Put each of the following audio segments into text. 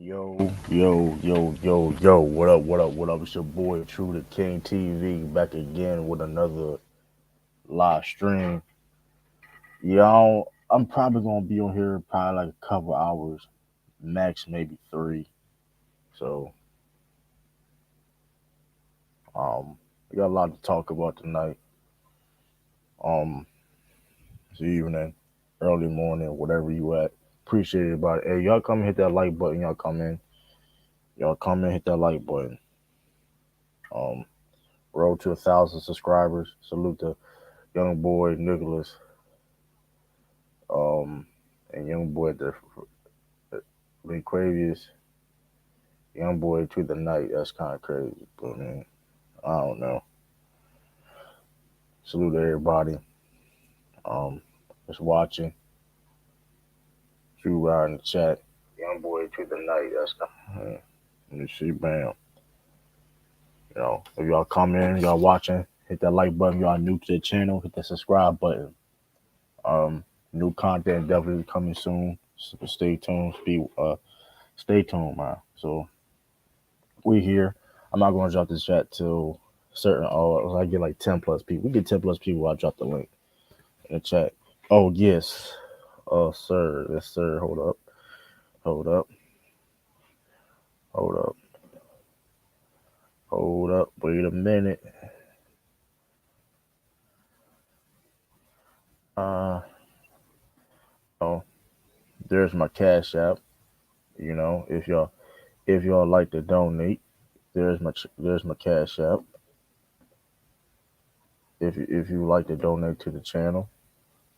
Yo, what up? It's your boy, True the King TV, back again with another live stream. Y'all, I'm probably gonna be on here probably like a couple hours, max maybe three. So, we got a lot to talk about tonight. Um, it's evening, early morning, whatever you at. Appreciate everybody. Hey, y'all come and hit that like button. Y'all come and hit that like button. Um, road to 1,000 subscribers. Salute to young boy Nicholas, um, and young boy the Aquarius, young boy to the night. That's kind of crazy, but man, I don't know. Salute to everybody. Um, that's watching. True out in the chat. Young boy to the night. That's kind of, let me see, bam. If y'all come in, y'all watching, hit that like button. Y'all new to the channel, hit that subscribe button. Um, New content definitely coming soon. So stay tuned. Stay tuned, man. So we here. I'm not gonna drop this chat till certain. Oh, I get like 10 plus people. We get 10 plus people. I'll drop the link in the chat. Oh yes, sir, yes sir. Hold up, hold up, hold up. Wait a minute. Uh oh, there's my cash app. If y'all like to donate, there's my cash app. If you like to donate to the channel,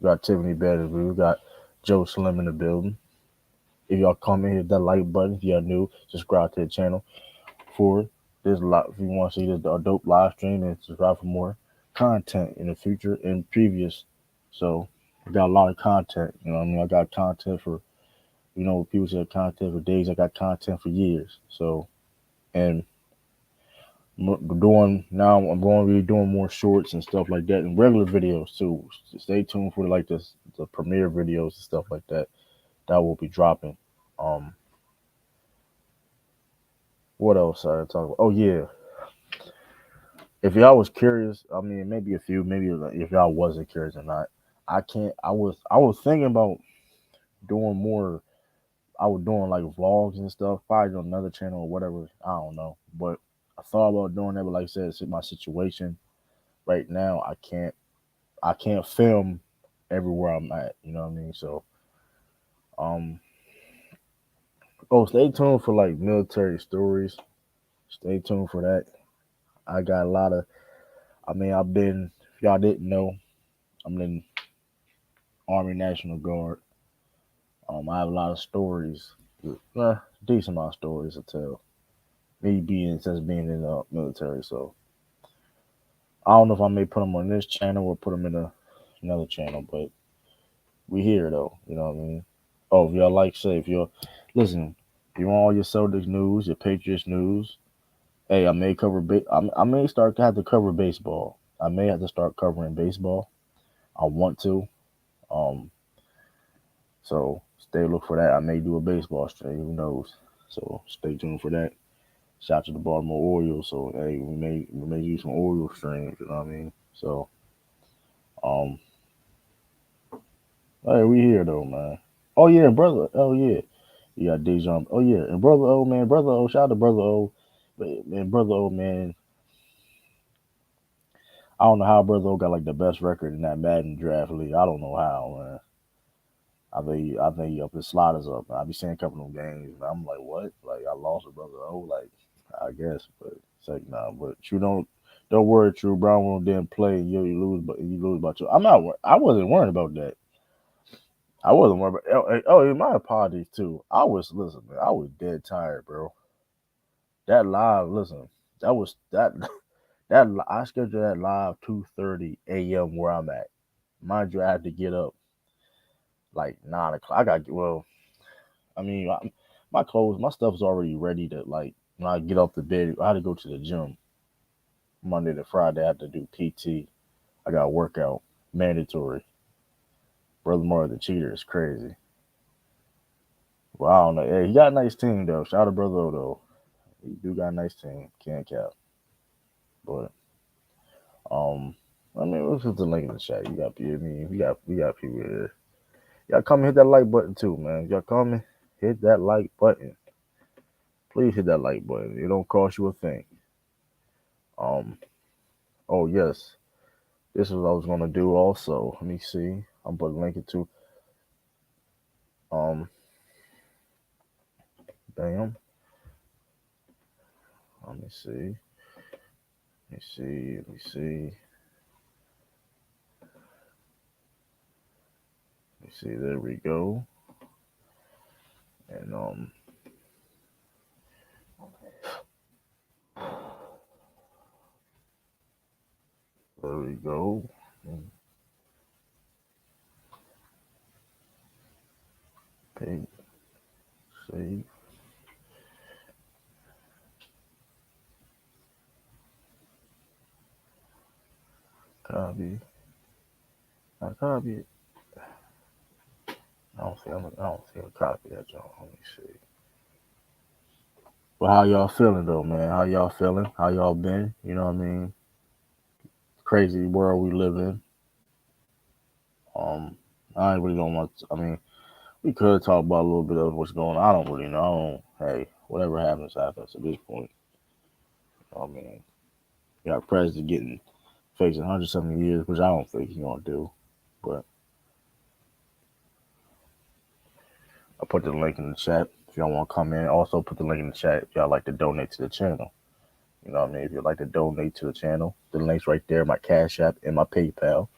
we got Tiffany Bettis. We got Joe Slim in the building. If y'all come in, hit that like button. If y'all new, subscribe to the channel for this lot. If you want to see this a dope live stream and subscribe for more content in the future and previous. So I got a lot of content. You know what I mean? I got content for people say content for days. I got content for years. So and doing now, I'm going to be doing more shorts and stuff like that and regular videos too. Stay tuned for like the premiere videos and stuff like that. That will be dropping. Um, what else I talk about? Oh yeah, if y'all was curious, I mean maybe a few, maybe like, if y'all wasn't curious or not, I can't. I was thinking about doing more. I was doing like vlogs and stuff, probably on another channel or whatever. I don't know, but I thought about doing that, but like I said, it's my situation right now. I can't film everywhere I'm at. You know what I mean? So um, oh, stay tuned for like military stories. Stay tuned for that. I got a lot of. I mean, I've been. If y'all didn't know, I'm in Army National Guard. I have a lot of stories, decent amount of stories to tell. Me being since being in the military, so I don't know if I may put them on this channel or put them in another channel, but we here though. You know what I mean? Oh, if y'all like, say, if you're listen, if you want all your Celtics news, your Patriots news, hey, I may cover. I may start to have to cover baseball. I may have to start covering baseball. I want to. Um, so stay look for that. I may do a baseball stream. Who knows? So stay tuned for that. Shout out to the Baltimore Orioles. So hey, we may use some Orioles streams. You know what I mean? So um, hey, we here though, man. Oh yeah, brother. Oh yeah, you got Dejon. Oh yeah, and brother O man, brother O. Shout out to brother O. Man, brother O man. I don't know how brother O got like the best record in that Madden draft league. I don't know how, man. I think he up his sliders up. I be seeing a couple of them games, and I'm like, what? Like I lost to brother O. Like I guess, but it's like nah. But you don't worry, True Brown didn't play, and you lose, but you lose about you. I'm not. I wasn't worried about that. I wasn't worried about. My apologies too. I was listen, man. I was dead tired, bro. That live, listen. That was that I scheduled that live 2:30 a.m. where I'm at. Mind you, I had to get up like 9 o'clock. I mean, my clothes, my stuff's already ready to like when I get off the bed. I had to go to the gym Monday to Friday. I had to do PT. I got a workout mandatory. Brother Mar the cheater is crazy. Well, I don't know. Hey, he got a nice team though. Shout out to brother though. He do got a nice team. Can't cap. But um, I mean, let's put the link in the chat. You got, I mean, we got people here. Y'all come and hit that like button too, man. Y'all come and hit that like button. Please hit that like button. It don't cost you a thing. Um. Oh yes, this is what I was gonna do. Also, let me see. I'm putting a link into. Um. Bam. Let me see. Let me see. Let me see. Let me see. There we go. And there we go. Okay. Save. Copy. I copy it. I don't see a copy of that John. Let me see. Well, how y'all feeling though, man? How y'all feeling? How y'all been? You know what I mean? Crazy world we live in. Um, I ain't really don't want. I mean, we could talk about a little bit of what's going on. I don't really know. Hey, whatever happens, happens at this point. I mean, you got president getting facing 170 years, which I don't think he's gonna do. But I put the link in the chat if y'all want to come in. Also, put the link in the chat if y'all like to donate to the channel. You know what I mean? If you'd like to donate to the channel, the link's right there, my Cash App and my PayPal.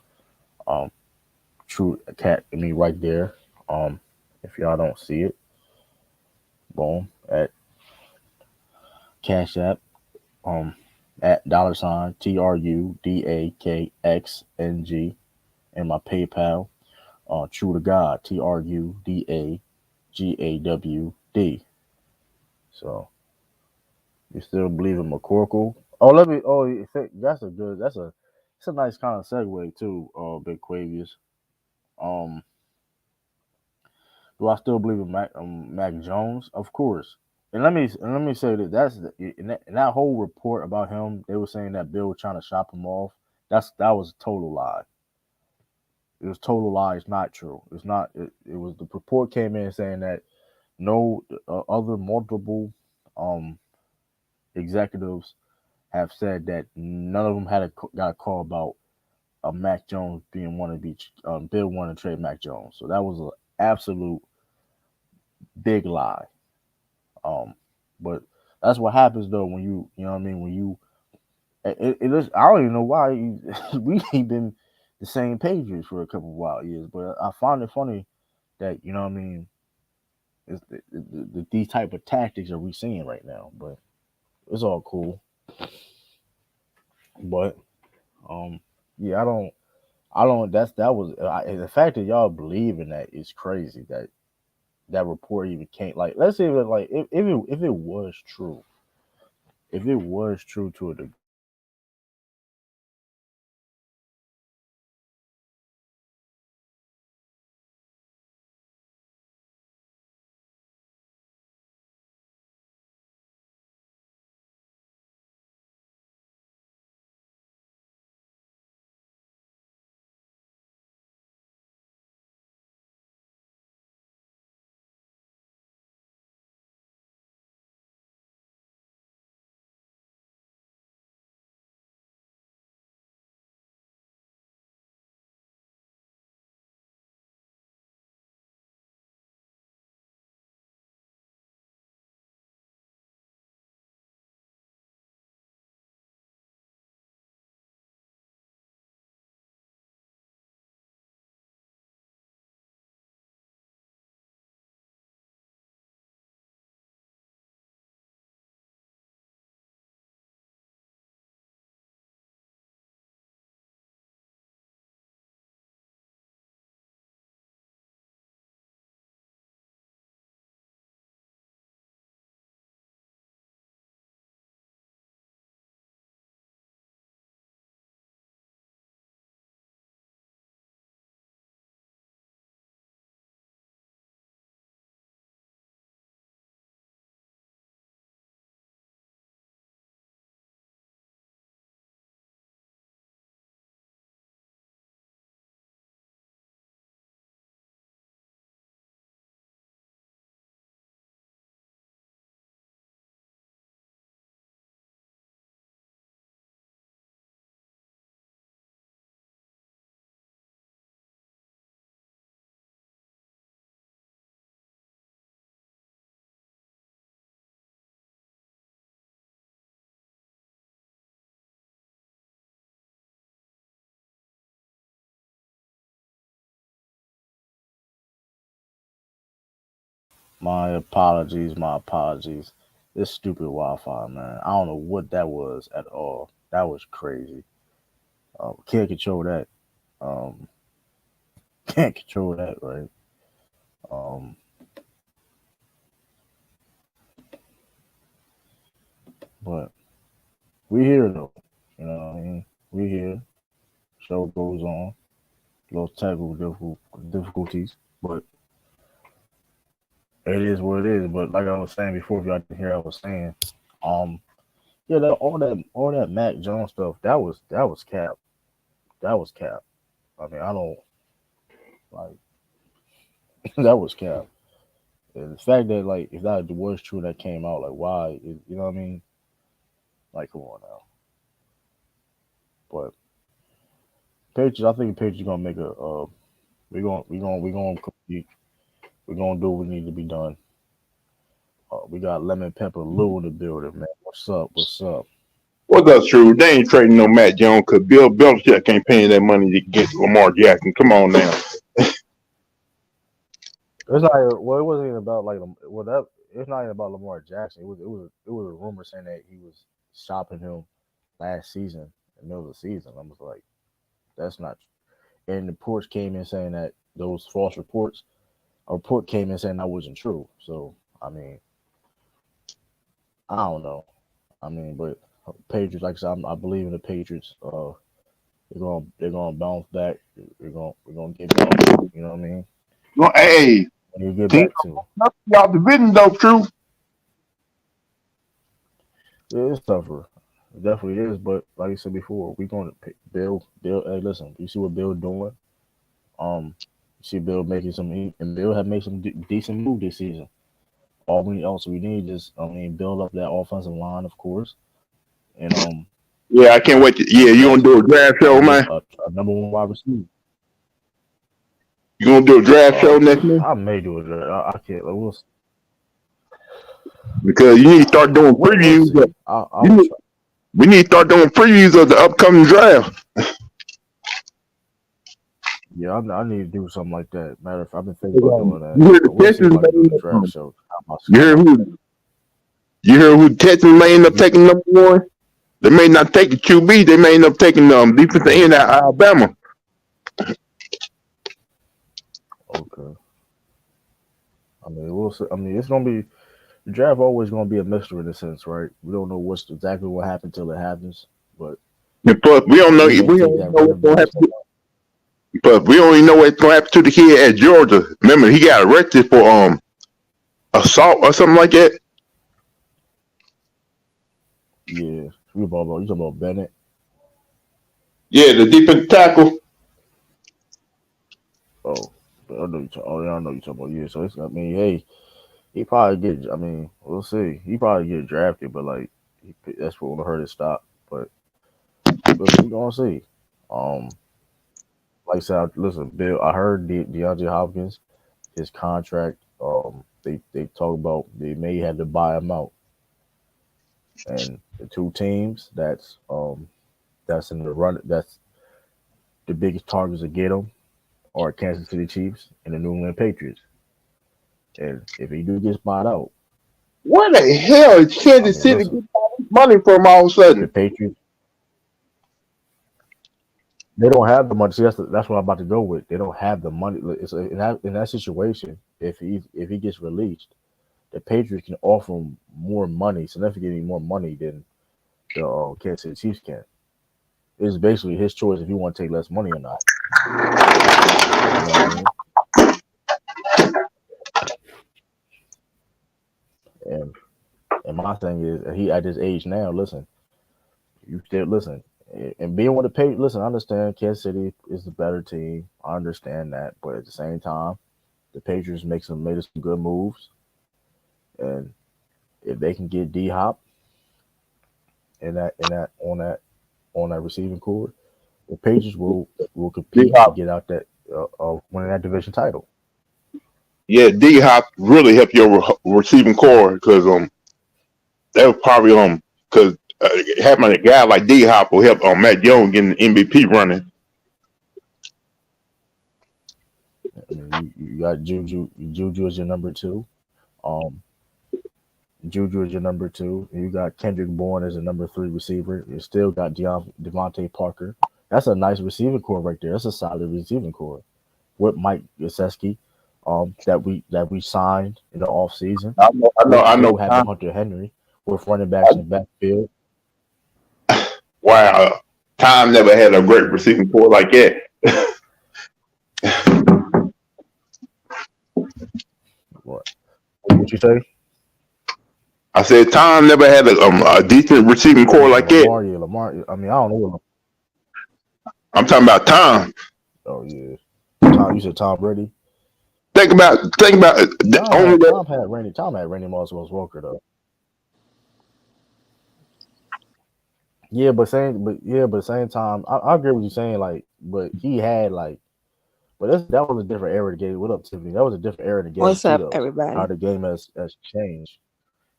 Um, True Cat, I mean, right there. If y'all don't see it, boom, at Cash App, um, at $ TRUDAKXNG, and my PayPal, True to God, TRUDAGAWD. So you still believe in McCorkle? Oh, let me. Oh, that's a good. It's a nice kind of segue too. Big Quavius. Um, do I still believe in Mac Jones? Of course. And let me say that in that whole report about him, they were saying that Bill was trying to shop him off. That was a total lie. It was total lie. It's not true. It's not. It was the report came in saying that no other multiple um executives have said that none of them got a call about Mac Jones being one to be Bill wanting to trade Mac Jones. So that was an absolute big lie. Um, but that's what happens though when you know what I mean when you it is I don't even know why we ain't been the same pages for a couple of wild years, but I find it funny that you know what I mean it's these type of tactics are we seeing right now, but it's all cool. But um, yeah, I don't. The fact that y'all believe in that is crazy. That report even can't like. Let's say that like if it was true, if it was true to a degree, My apologies. My apologies. This stupid Wi-Fi, man. I don't know what that was at all. That was crazy. Can't control that. Um, can't control that, right? Um, but we here though. You know what I mean? We here. Show goes on. Little technical difficulties, but it is what it is. But like I was saying before, if y'all didn't hear, I was saying, um, yeah, all that Mac Jones stuff, that was cap. That was cap. I mean, I don't like that was cap. And the fact that like if that was true that came out, like why? You know what I mean? Like come on now. But Patriots, I think the Patriots gonna make a. We gonna compete. We gonna do what we need to be done. We got Lemon Pepper Lou in the building, man. What's up? What's up? What's up, true? They ain't trading no Matt Jones because Bill Belichick ain't paying that money to get Lamar Jackson. Come on now. It's not. Well, it wasn't even about like. Well, that it's not even about Lamar Jackson. It was a rumor saying that he was shopping him last season, in the middle of the season. I was like, that's not. And the reports came in saying that those false reports. A report came in saying that wasn't true. So I mean, I don't know. I mean, but Patriots, like I said, I believe in the Patriots. They're gonna bounce back. We're gonna get back. You know what I mean? Well, hey, When you get team back to, y'all division though, true. yeah, it's tougher. It definitely is. But like I said before, we gonna Bill. Hey, listen, you see what Bill doing? You see Bill making and Bill have made some decent move this season. All we else we need is, I mean, build up that offensive line, of course, and Yeah, I can't wait. Yeah, you gonna that's do a draft and show, get man? a number one wide receiver. You gonna do a draft show next year? I may do it. I can't. Like, Because you need to start doing we'll previews. see. I You will need, try. we need to start doing previews of the upcoming draft. Yeah, I need to do something like that. Matter of fact, I've been thinking about You doing that, hear the but we'll see if Texans I can do the may draft show. you How hear about that? who you hear who the Texans may end up Yeah. taking number one? They may not take a QB. They may end up taking defensive end out of Alabama. Okay. I mean, we'll see. I mean, it's gonna be the draft. Always gonna be a mystery in a sense, right? We don't know what's exactly what happened till it happens, but And plus, we don't know. we may We take don't that know what's running gonna back happen. spot. But we only know what's gonna happen to the kid at Georgia. Remember, he got arrested for assault or something like that. Yeah, you talking about Bennett? Yeah, the defensive tackle. Oh, but I know you. Oh, yeah, I know you talking about. Yeah, so it's. I mean, hey, he probably get. I mean, we'll see. He probably get drafted, but like, that's what would hurt his stock. But listen, we gonna see. Um, like I said, listen, Bill. I heard DeAndre Hopkins, his contract. They talk about they may have to buy him out, and the two teams that's in the run that's the biggest targets to get him are Kansas City Chiefs and the New England Patriots. And if he do get spot out, Where the hell is I Kansas mean, City listen, getting all this money from all of a the sudden? Patriots they don't have the money. See, that's what I'm about to go with. They don't have the money. In that situation, if he gets released, the Patriots can offer him more money, significantly more money than the Kansas City Chiefs can. It's basically his choice if he want to take less money or not. You know what I mean? And and my thing is, he at this age now. Listen, you still listen, and being with the Patriots. Listen, I understand Kansas City is the better team. I understand that, but at the same time, the Patriots made some good moves, and if they can get D Hop in that receiving core, the Patriots will compete to D-Hop. get out that winning that division title. Yeah, D Hop really helped your receiving core because that was probably because having a guy like D Hop will help Matt Jones getting the MVP running. I mean, you got Juju. Juju is your number two. Um, Juju is your number two. You got Kendrick Bourne as a number three receiver. You still got Devontae Parker. That's a nice receiving core right there. That's a solid receiving core with Mike Gesicki, that we signed in the offseason, which I know. still have Hunter Henry with running backs in the backfield. Wow, Tom never had a great receiving core like that. What you say? I said Tom never had a decent receiving core like that. Lamar. I mean, I don't know what. I'm talking about Tom. Oh yeah, Tom. You said Tom Brady. Think about the only Tom had Randy Moss was Walker though. Same time, I agree with you saying like, but he had like, but that was a different era of the game. What up, Tiffany? That was a different era of the game What's too, up, though. How everybody? the game has changed,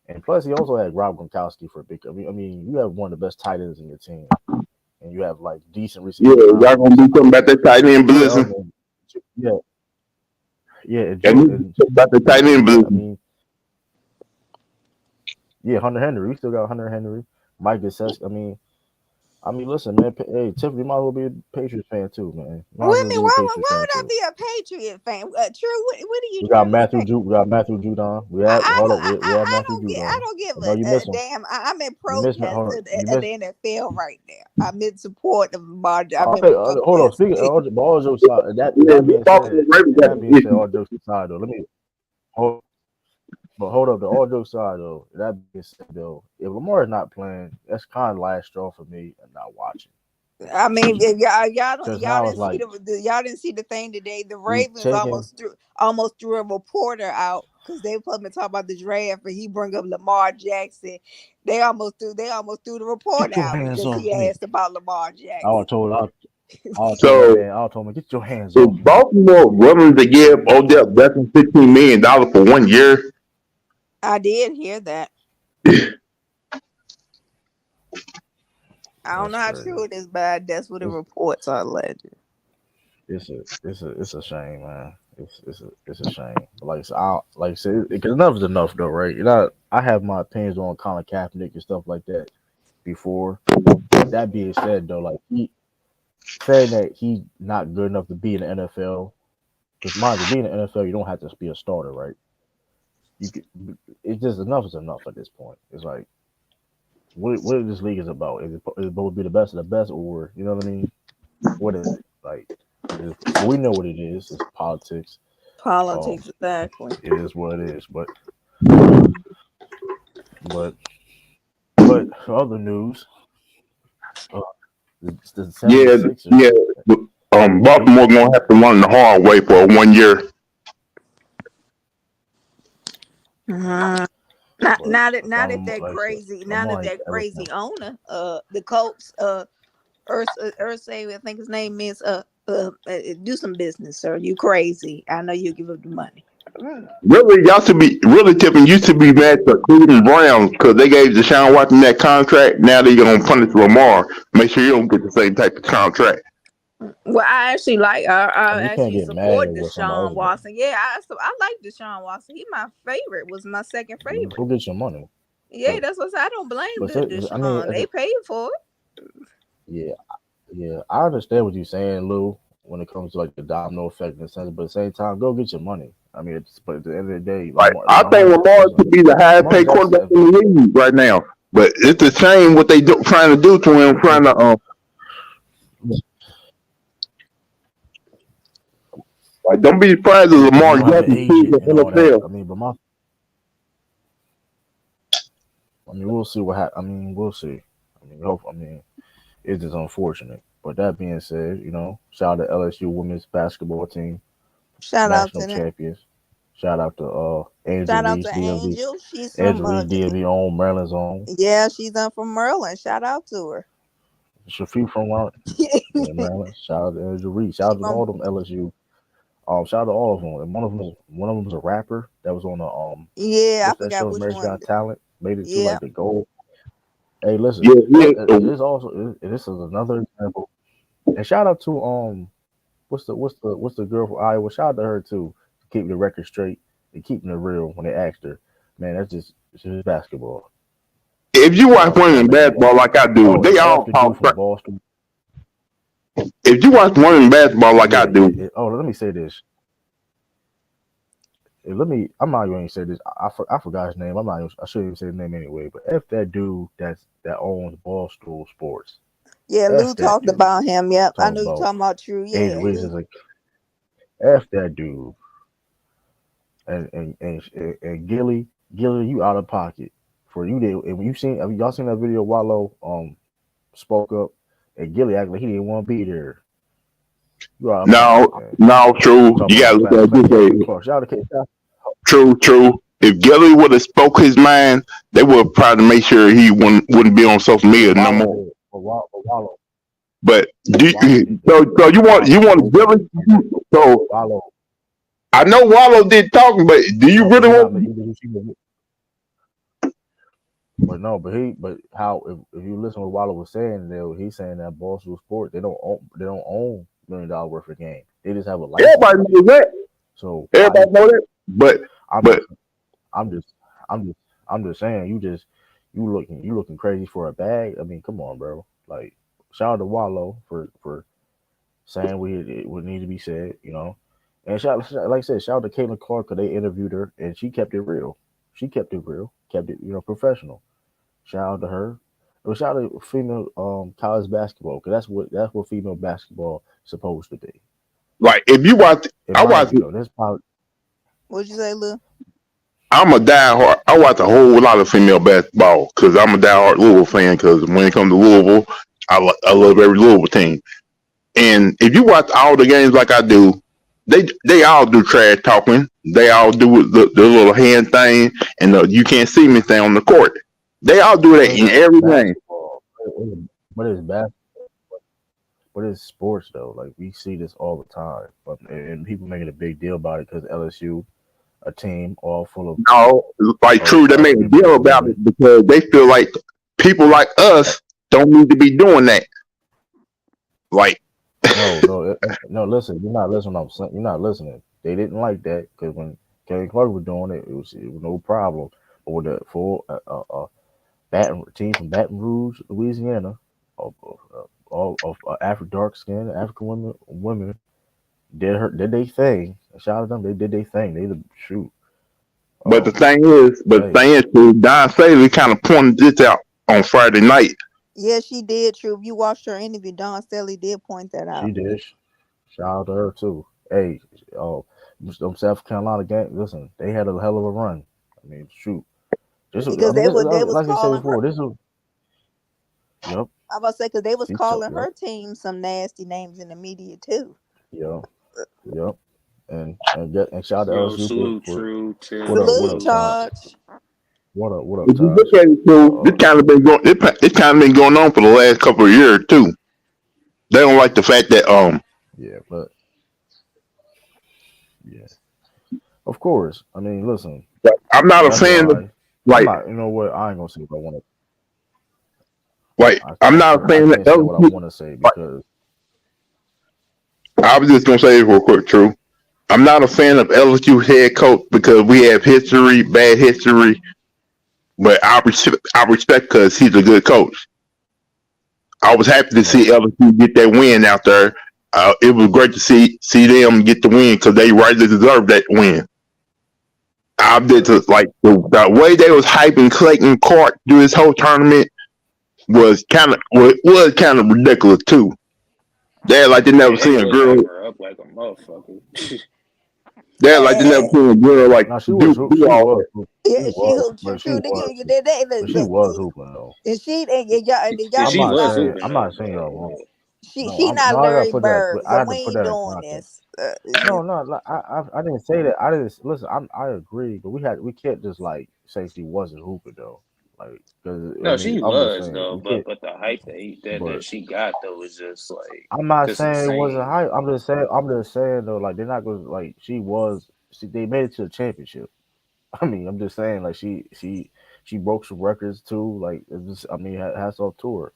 and plus he also had Rob Gronkowski for a big. I mean, you have one of the best tight ends in your team, and you have like decent yeah, receivers y'all around gonna him. do something about that tight end Yeah, position. yeah, yeah, And you talk about the tight end I position. mean, yeah, Hunter Henry. We still got Hunter Henry, Mike Gesicki. I mean, listen, man. Hey, Tiffany, you might as well be a Patriots fan too, man. You might as What well mean? be a Why, Patriots why fan would I too. be a Patriot fan? True. What are you We got trying to Matthew say? Ju. We got Matthew Judon. I Hold don't. up. We have Matthew I Judon. don't give No, you a miss him. damn. I'm in You miss me. protest Hold on. You of miss. the NFL right now. I'm in support of Lamar. I'm in Okay, hold on. Speaking protest. of all jokes aside, Yeah, that the being Baltimore said, Ravens got an issue. all jokes aside though, let me hold. But hold up, the all jokes aside though. That being said though, if Lamar is not playing, that's kind of last straw for me and not watching. I mean, if Because y'all now it's didn't see like y'all didn't see the thing today. The we Ravens taking. almost threw a reporter out because they put him to talk about the draft and he bring up Lamar Jackson. They almost threw the reporter Get your out hands because off he me! asked about Lamar I was Jackson. told. I told that So man. I told him, get your hands is off me. Baltimore willing to give It's Odell like Beckham $15 million for 1 year? I did hear that. I don't that's know how crazy. true it is, but that's what the It's reports are alleged. it's a shame, man. It's a shame. But like I said, because enough is enough, though, right? I have my opinions on Colin Kaepernick and stuff like that before. That being said, though, like he saying that he's not good enough to be in the NFL, because mind you, being in the NFL, you don't have to be a starter, right? You could, it's just enough is enough at this point. It's like what this league is about. Is it supposed to be the best of the best, or you know what I mean? What is it like? We know what it is. It's politics. Um, Politics, exactly. it is what it is. But for other news, uh, the Yeah, 76ers. yeah. Baltimore gonna have to run the hard way for 1 year. Mhm. But if Now that I'm like I said, Lamar ain't everything. owner, the Colts, Ursay, I think his name is, do some business, sir. You crazy? I know you give up the money. Really, y'all should be really tipping. You should be mad at Cleveland Browns because they gave Deshaun Watson that contract. Now they're gonna punish Lamar. Make sure you don't get the same type of contract. Well, I actually I I mean, you can't actually get mad support at what somebody Deshaun else doing. Watson. Yeah, I like Deshaun Watson. He my favorite. Was my second Go favorite. get your money. Yeah, But that's what I said. I don't blame I mean, Deshaun. They paid for yeah, yeah, I understand what you're saying, Lou. When it comes to like the domino effect in a sense, but at the same time, go get your money. I mean, but at the end of the day, Like I think Lamar listen, should be the highest Lamar paid quarterback Jackson. in the league right now. But it's a shame what they trying to do to him. Trying to like don't be surprised if Yeah, Lamar you don't have an Jackson sees agent the and all that. NFL. I mean, we'll see what happens. I mean, we'll see. I mean, hope. I mean, it's just unfortunate. But that being said, shout out to LSU women's basketball team, shout out national to them. champions. Shout out to Angel Shout out to Reese, DMV, Angel. She's from Angel Reese, DMV on Maryland's own. yeah, she's from Maryland. Shout out to her. Shafi from yeah, Maryland. Shout out to Angel Reese. Shout She out to from all them LSU. Shout out to all of them. And one of them was a rapper that was on the yeah, I what's that forgot show? which America's one. Got Talent. Made it to Yeah. like the gold. Hey, listen, Yeah, it is also this is another example. And shout out to what's the girl from Iowa? Shout out to her too to keep the record straight. and keeping it real when they asked her, man, it's just basketball. If you watch That was women that lady. basketball like I do, Oh, they and all after talk. dude from Boston. If you watch women basketball like I Yeah. do, Let me say this. I'm not going to say this. I forgot his name. I shouldn't even say his name anyway. But F that dude that owns Barstool Sports. Yeah, Lou F that talked dude. about him. Yep, I Talking know you're about talking about True. age Yeah, reasons. Like F that dude. And Gilly, you out of pocket for you. Did and when you seen? Have y'all seen that video? Wallow spoke up, and Gilly acted like he didn't want to be there. You out of pocket, no, man. no, true. Talking You gotta about look at it fat this Caitlin way. Clark. Shout out to Caitlin. True, true. If Gilly would have spoke his mind, they would have probably make sure he wouldn't be on social But media no Wallow more. did. Wallow. But Wallow did so though. you want Wallow spoke up. Gilly? So Wallow. I know Wallow did talking, but do you No, but really you're not. want? But no, but how if you listen to what Wallow was saying, he's saying that Barstool Sports they don't own $1 million worth of game. They just have a license Everybody fee. knows that. So why Everybody know that. But I'm but just I'm just I'm just saying you looking crazy for a bag. I mean, come on, bro. Like shout out to Wallow for saying what needs to be said, you know. And like I said, shout out to Caitlin Clark because they interviewed her and she kept it real. She kept it real, kept it professional. Shout out to her. Well, shout out to female college basketball because that's what female basketball is supposed to be. like if you watch, In I my watch. view, though, that's probably what'd you say, Lou? I'm a diehard. I watch a whole lot of female basketball because I'm a diehard Louisville fan. Because when it comes to Louisville, I love every Louisville team. And if you watch all the games like I do, they all do trash talking. They all do the little hand thing and you can't see me thing on the court. They all do that but in it's every game. basketball. But it's basketball. But it's sports though. Like we see this all the time. But and people making a big deal about it because LSU, a team all full No, like of true, they make a deal beautiful about women. it because they feel like people like us don't need to be doing that. Like, No. Listen, you're not listening. I'm saying you're not listening. They didn't like that because when Kelly Clark was doing it, it was no problem. But with the full team from Baton Rouge, Louisiana, all of dark skinned African women did they thing. Shout out to them, they did their thing. They the shoot. but Um, the hey, thing is, too, Don Staley kind of pointed this out on Friday night. Yeah, she did. True. If you watched her interview, Don Stelly did point that she out did. Shout out to her too. Hey, oh, them South Carolina game. Listen, they had a hell of a run. I mean, shoot. because they was Like I said calling her. before, this is yep. I was about to say because they was She took calling yep, her team some nasty names in the media too. yep, yep. And shout out to Yo, LSU salute, true, what Salute, up, Till. Taj? Charge. What up, If you Taj? look at it, too, Uh, this kind of been going on for the last couple of years too. They don't like the fact that yeah, but yeah, of course. I mean, listen, I'm not a that's fan of why I'm like not. You know what? I ain't gonna say what I want to. I'm not a I fan that can't say what I want to say like, because I was just gonna say it real quick, true. I'm not a fan of LSU head coach because we have history, bad history, but I respect because he's a good coach. I was happy to see right. LSU get that win out there. It was great to see them get the win because they rightly deserved that win. I did Right. like the way they was hyping Clayton Clark through this whole tournament was kind of ridiculous too. They like they never Yeah, they seen a was girl. hyping her up like a motherfucker. They like they never And, seen a girl like Now do all that. yeah, she hooped true, but she true. was, but she Look, was hooping though. and she and Yeah, y'all she need to was stop. hooping I'm though, not saying but y'all wrong. She No, not I gotta Larry put that. Bird, I so had we to put ain't that in doing context. this. No. I didn't say that. I didn't listen. I agree, but we can't just like say she wasn't hooping though. Like, because I no, mean, she I'm just was saying though. we can't. But the hype that But she got though was just like I'm not just saying it wasn't insane. high. I'm just saying though, like they're not gonna like she was. They made it to the championship. I mean, I'm just saying like she broke some records too. Like it's just, I mean, hats off to her.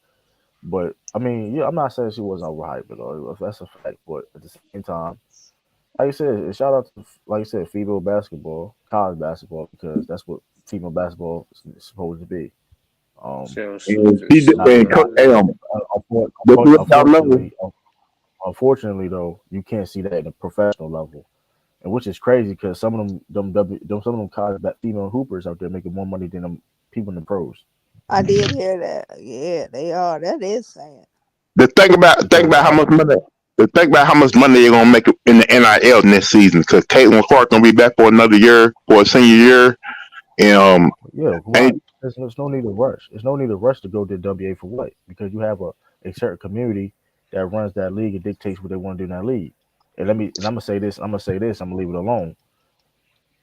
But I mean, yeah, I'm not saying she wasn't overhyped at all. If that's a fact. But at the same time, like you said, shout out to like you said, female basketball. college basketball because that's what female basketball is supposed to be. Um, Sell And shoes at she did, not and not Celtics. just to let y'all know, unfortunately though, you can't see that in the professional level, and which is crazy because some of them college female hoopers out there making more money than them people in the pros. I did hear that. Yeah, they are. That is sad. the think Because about how much money. Think about how much money they're gonna make in the NIL next season because Caitlin Clark gonna be back for another year for a senior year, and yeah, why? ain't There's no need to rush. There's no need to rush to go to the WA for what? Because you have a certain community that runs that league and dictates what they want to do in that league. And I'm gonna say this. I'm gonna say this. I'm gonna leave it alone.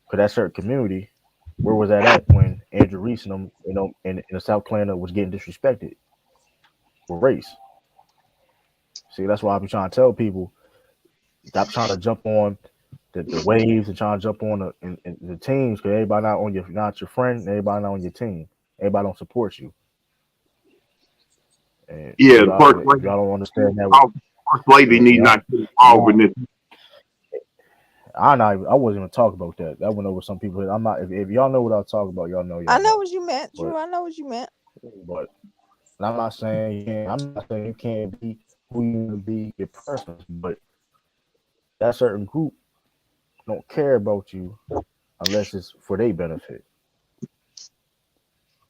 Because that certain community, where was that at when Andrew Reese and them, in the South Carolina was getting disrespected with race? See, that's why I be trying to tell people stop trying to jump on the waves and trying to jump on the teams because everybody not your friend, and everybody not on your team. Everybody don't support you. And yeah, the if y'all don't understand that, first lady if need y'all, not to get if involved y'all in this. I wasn't even talking about that. That went over some people. I'm not. If y'all know what I'm talking about, y'all know. I Y'all know know. what you meant, But Drew. I know what you meant. but I'm not saying you can't. I'm not saying you can't be who you want to be your preference. But that certain group don't care about you unless it's for their benefit.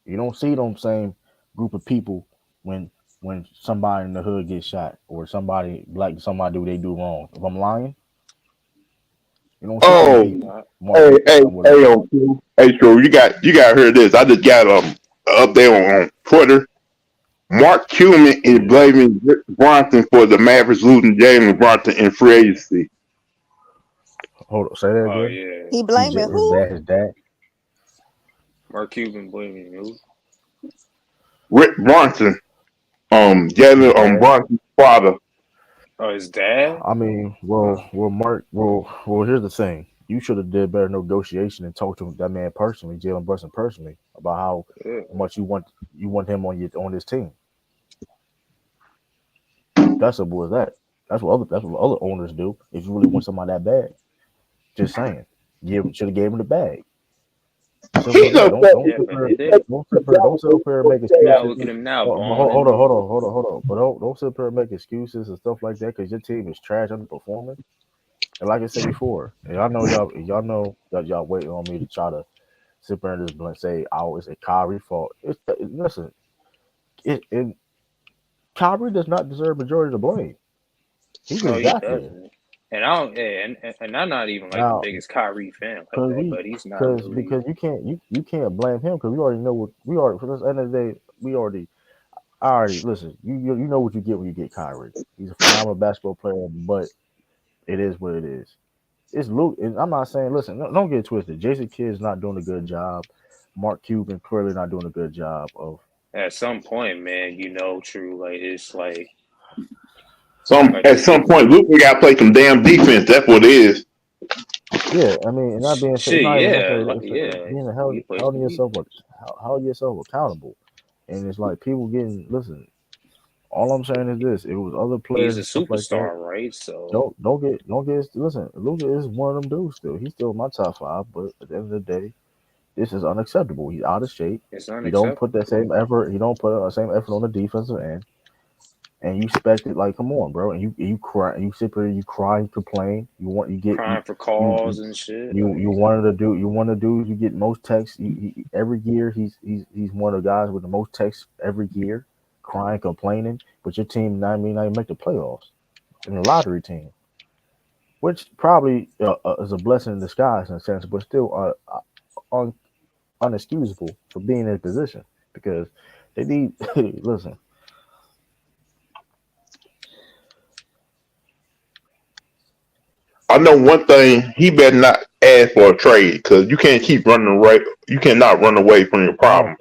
You don't see them same group of people when somebody in the hood gets shot or somebody do they do wrong. If I'm lying, you don't see them Oh, people Not marching around with them. True. You got to hear this. I just got up there on Twitter. Mark Cuban is Yeah. blaming Rick Bronson for the Mavericks losing James Bronson in free agency. Hold on, say that oh again. yeah. He blaming who? His dad. Mark Cuban blaming you. Rick Bronson, His Jalen dad. Bronson's father. Oh, his dad? I mean, Oh, Mark, here's the thing. You should have did better negotiation and talked to that man personally, Jalen Brunson personally, about how yeah. much you want him on this team. That's what that. That's what other owners do. If you really want somebody that bad, just saying, should have gave him the bag. Simple as He's that. upset. Yeah, but they didn't. Don't sit up here and make Now excuses. look at him now, But balling. hold on. But don't sit up here and make excuses and stuff like that because your team is trash underperforming. And like I said before, and y'all know that y'all waiting on me to try to sit there and just say, "Oh, it's a Kyrie fault." Listen, it Kyrie does not deserve majority of the blame. He Oh, just he got there. doesn't. And I don't. Yeah, and I'm not even like the Now, biggest Kyrie fan like cause that, we, but he's not really. because you can't blame him because we already know what we already for this end of the day we already I already listen. You know what you get when you get Kyrie. He's a phenomenal basketball player, but it is what it is. It's Luke. And I'm not saying. Listen, don't get it twisted. Jason Kidd's not doing a good job. Mark Cuban clearly not doing a good job of. At some point, man, true. Like it's At it's some point, Luka got to play some damn defense. That's what it is. Yeah, I mean, and that being said, it's shit. not even Yeah, necessarily it's yeah. being He plays holding some yourself defense. holding yourself accountable. And it's like people getting listen. All I'm saying is this: it was other He's players a and stuff like that. superstar, right? So Don't get listen. Luka is one of them dudes. Still, he's still in my top five. But at the end of the day, this is unacceptable. He's out of shape. it's He don't put that unacceptable. same effort. He don't put the same effort on the defensive end. And you expect it like, come on, bro. And you cry. You sit there. You cry. You complain. You get Crying for you calls and shit. you Like wanted to do. You want to do. You get most texts. Every year he's one of the guys with the most texts every year, crying, complaining. But your team not even make the playoffs in the lottery team, which probably is a blessing in disguise in a sense, but still un, unexcusable for being in a position because they need. Listen, I know one thing. He better not ask for a trade because you can't keep running away. You cannot run away from your I don't. problems.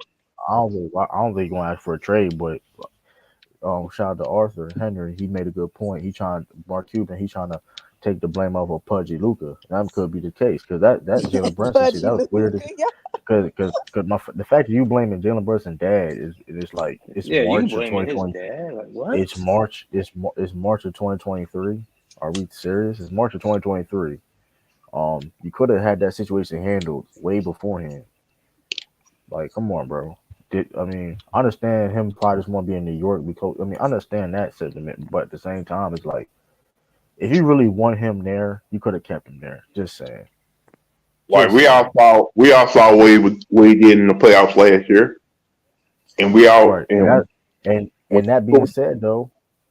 I don't think he's gonna ask for a trade, but shout out to Arthur Henry. He made a good point. He trying Mark Cuban. He trying to take the blame off of Pudgy Luca. That could be the case because that Jalen Brunson shit Pudgy that was Luca. weird. Because the fact that you blaming Jalen Brunson dad is like it's yeah, you March of blaming his 2020. dad? Like what? It's March of 2023. Are we serious? It's March of 2023. You could have had that situation handled way beforehand. Like, come on, bro. I understand him probably just want to be in New York because I understand that sentiment, but at the same time, it's like if you really want him there, you could have kept him there. Just saying. Like Just saying. we all saw what he did in the playoffs last year, and we all Right. And and that being said though,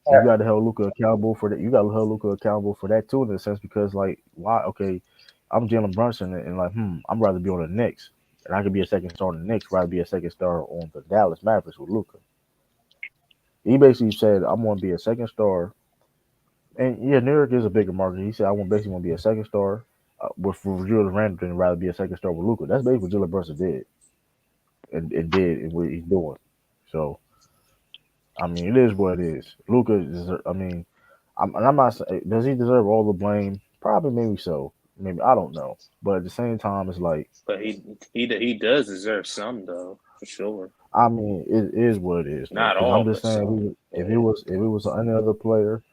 you gotta hold Luka accountable for that. You gotta hold Luka accountable for that too, in a sense, because like, why? Okay, I'm Jalen Brunson, and like, I'd rather be on the Knicks, and I could be a second star on the Knicks, rather be a second star on the Dallas Mavericks with Luka. He basically said, I'm gonna be a second star, and yeah, New York is a bigger market. He said, I want basically want to be a second star with Julius Randle than rather be a second star with Luka. That's basically what Jalen Brunson did and what he's doing. So. It is what it is. Luca is. I'm not saying does he deserve all the blame? Probably, maybe so. Maybe I don't know. But at the same time, it's like But he does deserve some though, for sure. it is what it is though. Not Because I'm all, just but some. saying, Yeah. if it was any other player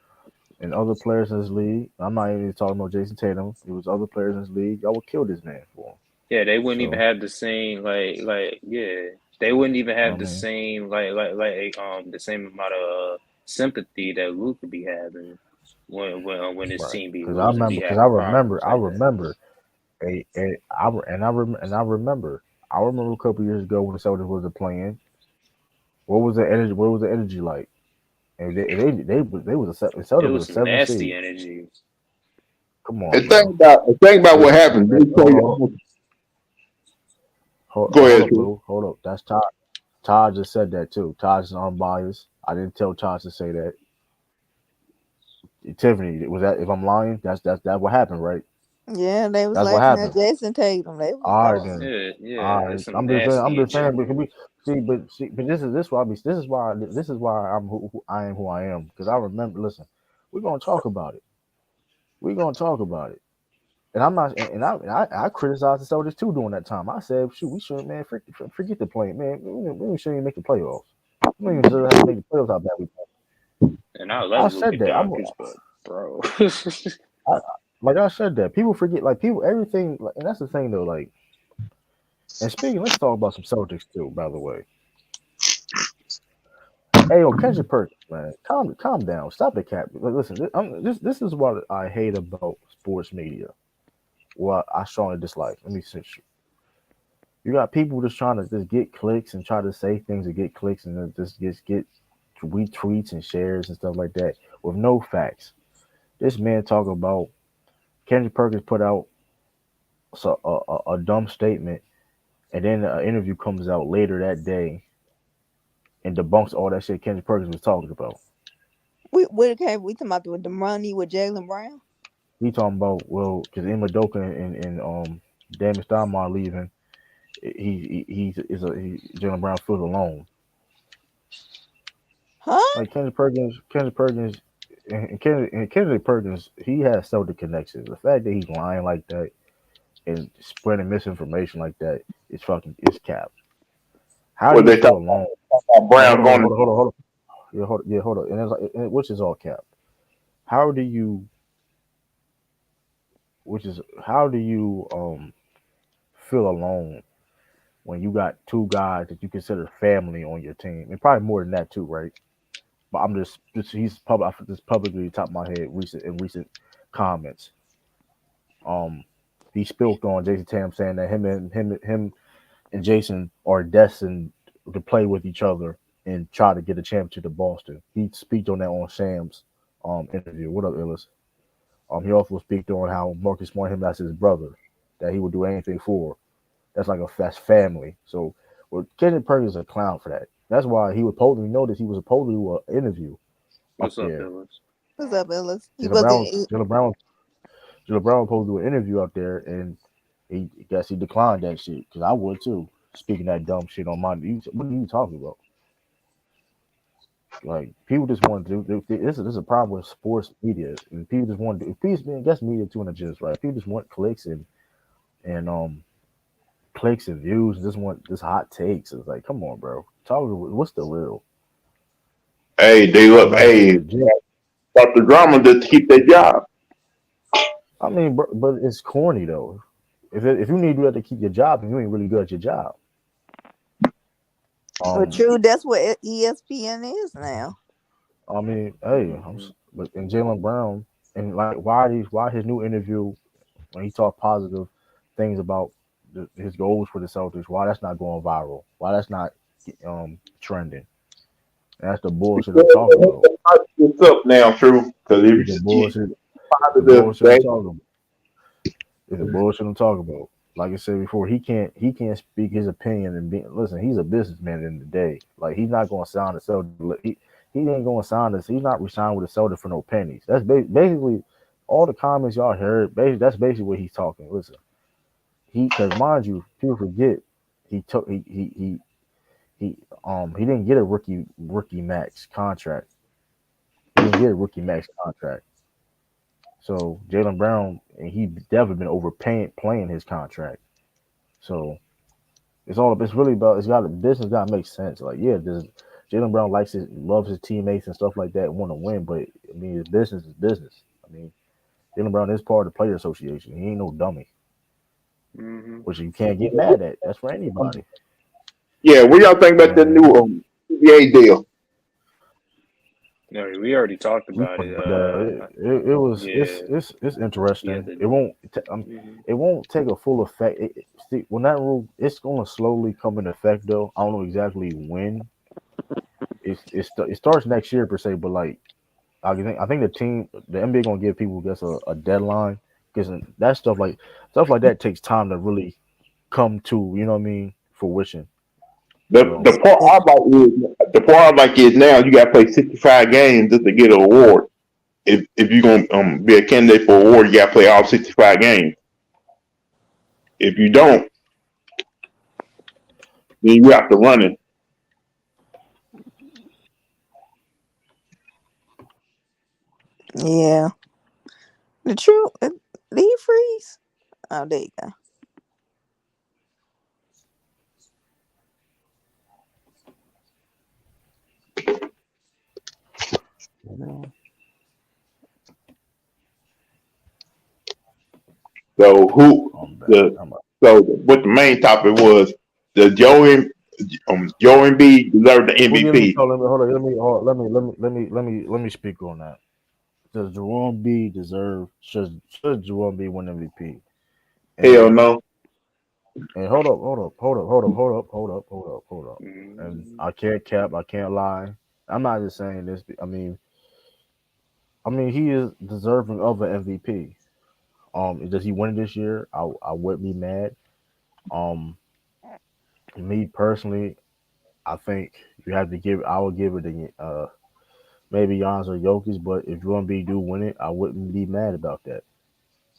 and other players in this league, I'm not even talking about Jason Tatum. If it was other players in this league, I would kill this man for him. Yeah, they wouldn't even So have the same yeah. They wouldn't even I have the mean, same the same amount of sympathy that Luke could be having when his right? team be losing, be I having remember, problems like that. I remember a couple years ago when the Celtics was playing. What was the energy? What was the energy like? And they was the It Celtics was was a some seven nasty seed. energy. Come the on, thing bro. about the thing about what They, happened. they They hold, played. hold, Go hold ahead, up, Drew. Lou. Hold up. That's Todd. Todd just said that too. Todd is unbiased. I didn't tell Todd to say that. Tiffany, was that? If I'm lying, that's what happened, right? Yeah, they was That's what laughing at happened. Jason Tatum. They was All right going. then. Yeah, All it's right. some nasty I'm just saying. energy. But but this is why I'm who I am who I am, because I remember. Listen, we're gonna talk about it. We're gonna talk about it. And I'm not, I criticized the Celtics too during that time. I said, shoot, we shouldn't, man, forget the play, man. We shouldn't even make the playoffs. We don't even deserve to have to make the playoffs. How bad we play. And I I love Luka said that. Doncic, but bro. I, I said that. People forget, like people, everything, and that's the thing though. Like, and speaking, let's talk about some Celtics too. By the way, hey, yo, Kendrick Perkins, man, calm down. Stop the cap. Like, listen, this is what I hate about sports media. What I strongly dislike. Let me say, you got people just trying to just get clicks and try to say things to get clicks and then just get retweets and shares and stuff like that with no facts. This man talking about Kendrick Perkins put out a dumb statement, and then an interview comes out later that day and debunks all that shit Kendrick Perkins was talking about. We talking about with the money with Jalen Brown. He talking about, well, because Emma Doka and Damon Stoudemire leaving, Jalen Brown feels alone. Huh? Like Kendrick Perkins, and Kendrick Perkins, he has Celtic connections. The fact that he's lying like that and spreading misinformation like that is fucking is cap. How do What you they feel talk alone? about No, Brown going to hold on. Yeah, hold on. Which is all cap. How do you, how do you feel alone when you got two guys that you consider family on your team, and probably more than that too, right? But I'm just he's public, just publicly top of my head recent comments. Um, he spoke on Jason Tatum saying that him and Jason are destined to play with each other and try to get a championship to Boston. He speak on that on Sam's interview. What up, Illis? He also speak on how Marcus Smart him as his brother, that he would do anything for. That's like a fast family. So, well, Kendrick Perkins is a clown for that. That's why he was supposed to notice he was supposed to do an interview up What's up, there. fellas? What's up, Ellis? He Jalen wasn't. Brown, Jalen Brown, Jalen Brown was supposed to do an interview up there, and he guess he declined that shit because I would too. Speaking that dumb shit on my, what are you talking about? Like people just want to do this is a problem with sports media, and people just want to do. People, I guess media too, and just right. People just want clicks and clicks and views, and just want this hot takes. It's like, come on, bro. Talk. What's the real? hey, they Talk look, about shit hey, legit. but the drama just keep their job. I mean, but it's corny though. If you need to do that to keep your job, and you ain't really good at your job. But Um, true, that's what ESPN is now. I mean, hey, Mm-hmm. but and Jalen Brown, and like why his new interview when he talked positive things about his goals for the Celtics, why that's not going viral, why that's not trending. And that's the bullshit I'm talking about. It's up now, true. Because if It's the you bullshit. The positive, bullshit I'm talking about. It's the bullshit I'm talking about. Like I said before, he can't speak his opinion and be listen. He's a businessman in the day. Like he's not going to sign the Celtics. He ain't going to sign this. He's not resigning with the Celtics for no pennies. That's basically all the comments y'all heard. That's basically what he's talking. Listen, because mind you, people forget he took he didn't get a rookie max contract. He didn't get a rookie max contract. So Jalen Brown and he definitely been overpaying playing his contract. So it's really about it's got business got to make sense. Like yeah, this Jalen Brown loves his teammates and stuff like that, and want to win. But I mean, his business is business. I mean, Jalen Brown is part of the player association. He ain't no dummy, Mm-hmm. which you can't get mad at. That's for anybody. yeah. What y'all think You about know the what I mean? new CBA deal? No, we already talked We about talked it. about that. It was Yeah, it's yeah. interesting. The, mm-hmm. It won't take a full effect. See, when that rule, it's going to slowly come into effect though. I don't know exactly when. It starts next year per se, but like I think the NBA gonna give people just a deadline because that stuff like that takes time to really come to you know what I mean fruition. The So part I like is the part I like is now you got to play 65 games just to get an award. If you're gonna be a candidate for an award, you got to play all 65 games. If you don't, then you have to run it. Yeah. The true did he freeze? Oh, there you you So who I'm back. the so what the main topic was the Joe Embiid deserved the Who give me? MVP. Oh, let me hold on. Let me speak on that. Does Jerome B deserve? Should Jerome B win MVP? Hell And no. and hold up. And Mm-hmm. I can't cap. I can't lie. I'm not just saying this. I mean, he is deserving of an MVP. Does he win it this year? I wouldn't be mad. Um, me personally, I think you have to give. I would give it to maybe Giannis or Jokic. But if Jerome B do win it, I wouldn't be mad about that.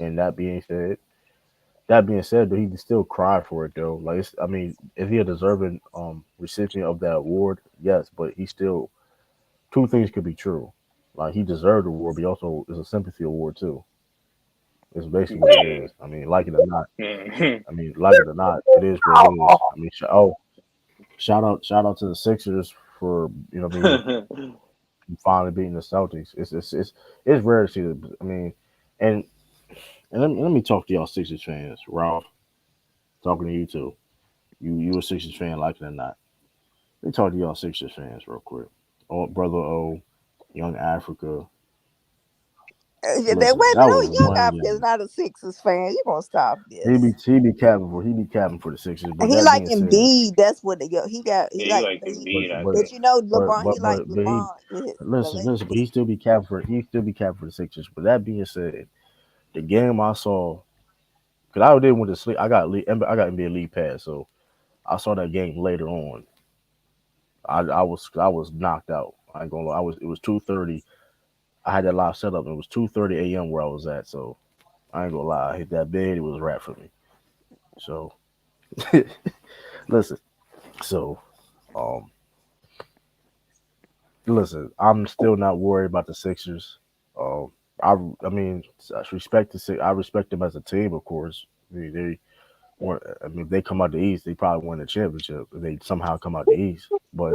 And that being said, though, he can still cry for it though. Like, I mean, is he a deserving recipient of that award? Yes, but he still two things could be true. Like he deserved the award, but he also is a sympathy award too. It's basically what it Yeah. is. I mean, like it or not. Mm-hmm. I mean, like it or not, it is what it is. I mean, shout out to the Sixers for finally beating the Celtics. It's rare to see. I mean, and let me talk to y'all Sixers fans, Ralph. Talking to you too. You a Sixers fan, like it or not. Let me talk to y'all Sixers fans real quick. Oh, brother O, Young Africa. go. Wait a Listen, minute, that no, was Young one Africa is game. not a Sixers fan. You gonna stop He be this? he be capping for the Sixers. But He that like being said, Embiid. That's what they go. He Yeah, you like, like but Embiid, I but but think. you know but LeBron. He but like but he LeBron with the listen. But Lakers. he still be capping for the Sixers. But that being said, the game I saw, because I didn't went to sleep. I got NBA League Pass, so I saw that game later on. I was knocked out. I ain't gonna lie. It was 2:30. I had that live set up. It was 2:30 a.m. where I was at. So I ain't gonna lie. I hit that bed. It was a wrap for me. So listen. So um, listen. I'm still not worried about the Sixers. Um, I mean, I respect them as a team, of course. I mean, if they come out the East, they probably win the championship. If they somehow come out the East, but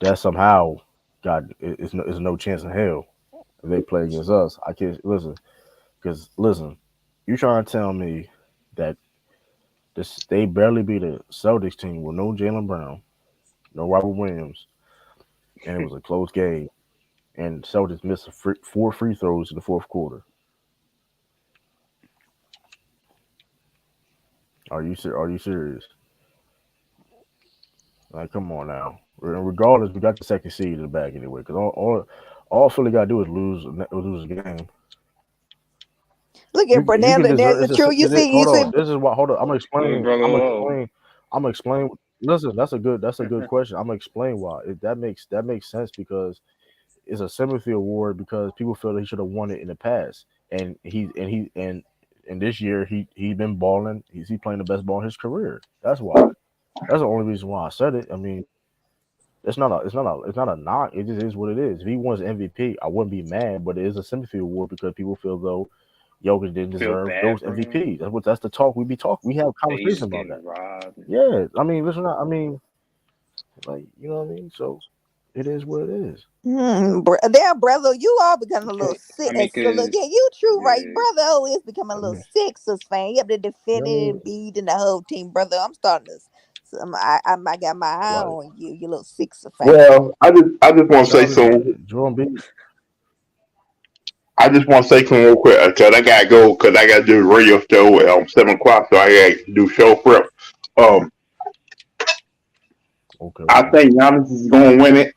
that somehow, God, it's no chance in hell if they play against us. I can't listen. Because listen, you trying to tell me that they barely beat a Celtics team with no Jalen Brown, no Robert Williams, and it was a close game, and Celtics missed four free throws in the fourth quarter. Are you serious? Like, come on now. Regardless, we got the second seed in the bag anyway. Because all Philly got to do is lose a game. Look at You can Bernard. deserve. That's true. You Hold see, on. This is what. Hold on. I'm gonna explain. Brother I'm gonna Lowe. explain. I'm gonna explain. Listen, that's a good question. I'm gonna explain why. That makes sense because it's a sympathy award because people feel that he should have won it in the past, and this year he been balling. He playing the best ball in his career. That's why. That's the only reason why I said it. I mean, it's not a knock. It just is what it is. If he wins MVP, I wouldn't be mad, but it is a sympathy award because people feel though Jokic didn't Feel deserve bad those for him. MVPs. That's the talk we be talking. We have That he's conversations just about that. getting robbed. Yeah, I mean, listen, I mean, like you know what I mean. So it is what it is. Damn, brother, you all becoming a little sick. I mean, So look, cause yeah, you true, right, yeah, brother? Oh, it's becoming a I little mean, Sixers fan. You have to defend I it mean, and beat and the whole team, brother. I'm starting to. I got my eye like on you, you little Sixer fan. Well, I just want to say shout out something. to Jordan B. I just want to say something real quick because I gotta go because I gotta do a radio show at 7 o'clock, so I gotta do show prep. Um, Okay, I okay. think Giannis is gonna win it.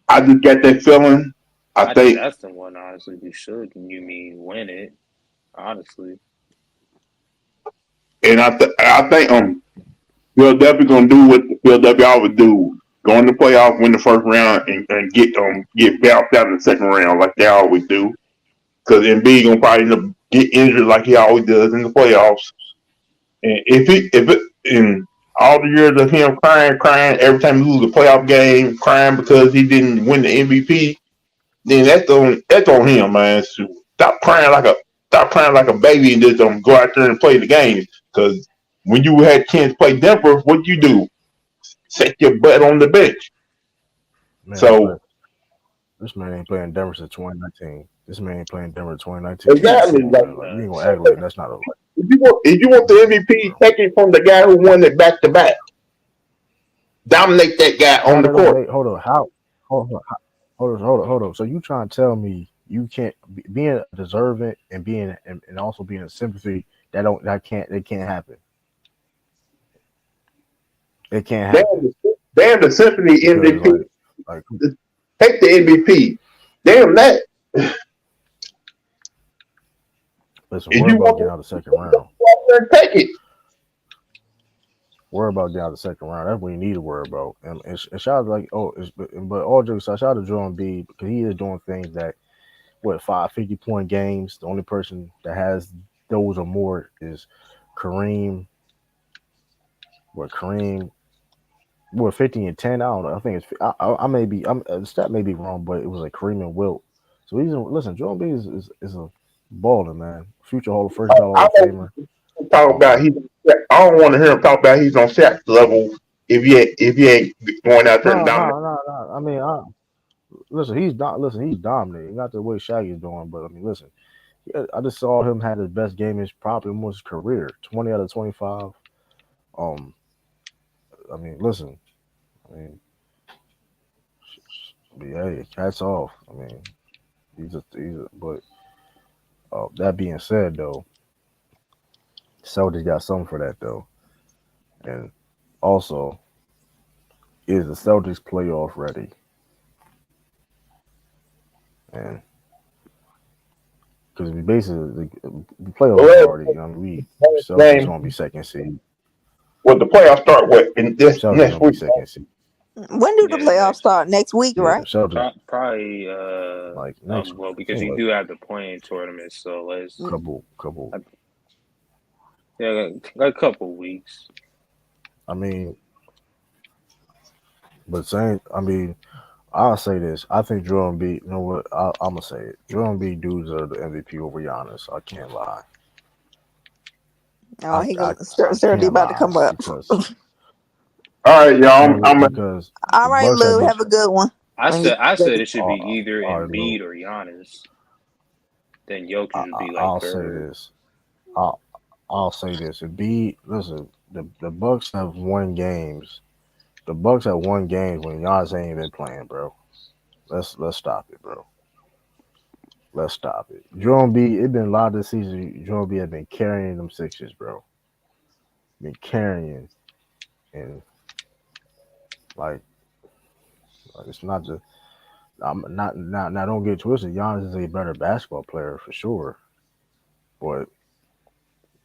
I just got that feeling. I I think think, that's the one. Honestly, we should. You mean win it? Honestly, and I think Philadelphia gonna do what Philadelphia always do: go in the playoffs, win the first round, and get bounced out in the second round like they always do. Because Embiid gonna probably end up get injured like he always does in the playoffs. And if it in all the years of him crying every time he lose a playoff game, crying because he didn't win the MVP, then that's on him, man. So stop crying like a baby and just go out there and play the game. Because when you had a chance to play Denver, what you do? Set your butt on the bench. Man, So this man ain't playing Denver since 2019. This man ain't playing Denver 2019. Like, exactly, come on, like, man. Like, you ain't gonna act like that's not a like. if you want Come the on, MVP, bro. take it from the guy who won it back to back. Dominate that guy on How the that don't court. make? Hold on. How? Hold on. So you trying to tell me you can't being deserving and and also being a sympathy that can't happen. It can't happen Damn the Symphony because MVP. like Take the MVP. Damn that. listen, If worry you about want getting to out of the second round. take it. Worry about getting out of the second round. That's what you need to worry about. And shout out like but all jokes aside, shout out to Jordan B because he is doing things that what 550-point games. The only person that has those or more is Kareem. What Kareem? What 50 and 10? I don't know. I think it's I may be the stat may be wrong, but it was like Kareem and Wilt. So listen. Jordan B is a baller, man. Future first ballot Hall I of Famer. don't talk about Um, he's. I don't want to hear him talk about he's on Shaq's level if he ain't going out there and dominate. no. I mean, listen, he's dominating. Not the way Shaggy is doing, but I mean, listen. Yeah, I just saw him had his best game is probably almost his career. 20 out of 25. Um, I mean, listen. I mean, yeah, hats off. I mean, but that being said, though, Celtics got something for that though, and also is the Celtics playoff ready? And because we basically the playoffs is Well, already, you know, we Celtics game gonna be second seed. with the playoffs start in this Celtics next gonna be week. second seed. When do the yeah, playoffs next start? Next week, Yeah, right? Celtics probably like next. well I because think you like do have the playing tournament, so let's couple. uh, yeah, like a couple weeks. I mean, but saying, I mean, I'll say this. I think Joel Embiid. You know what? I'm gonna say it. Joel Embiid dudes are the MVP over Giannis. I can't lie. Oh, he I, gonna I certainly can't about to lie come up. because All right, y'all. man, I'm because All the right, Bucks had Lou, this. have a good one. I When you said ready. it should be either All right, Lou. Embiid or Giannis. then Jokic would be like I'll say third. this. I'll I'll say this. Listen, the Bucks have won games. The Bucks have won games when Giannis ain't been playing, bro. Let's stop it, bro. Let's stop it. Joel B. It been a lot of this season. Joel B. have been carrying them Sixers, bro. Been carrying, and like, it's not just. I'm not now. Don't get twisted. Giannis is a better basketball player for sure, but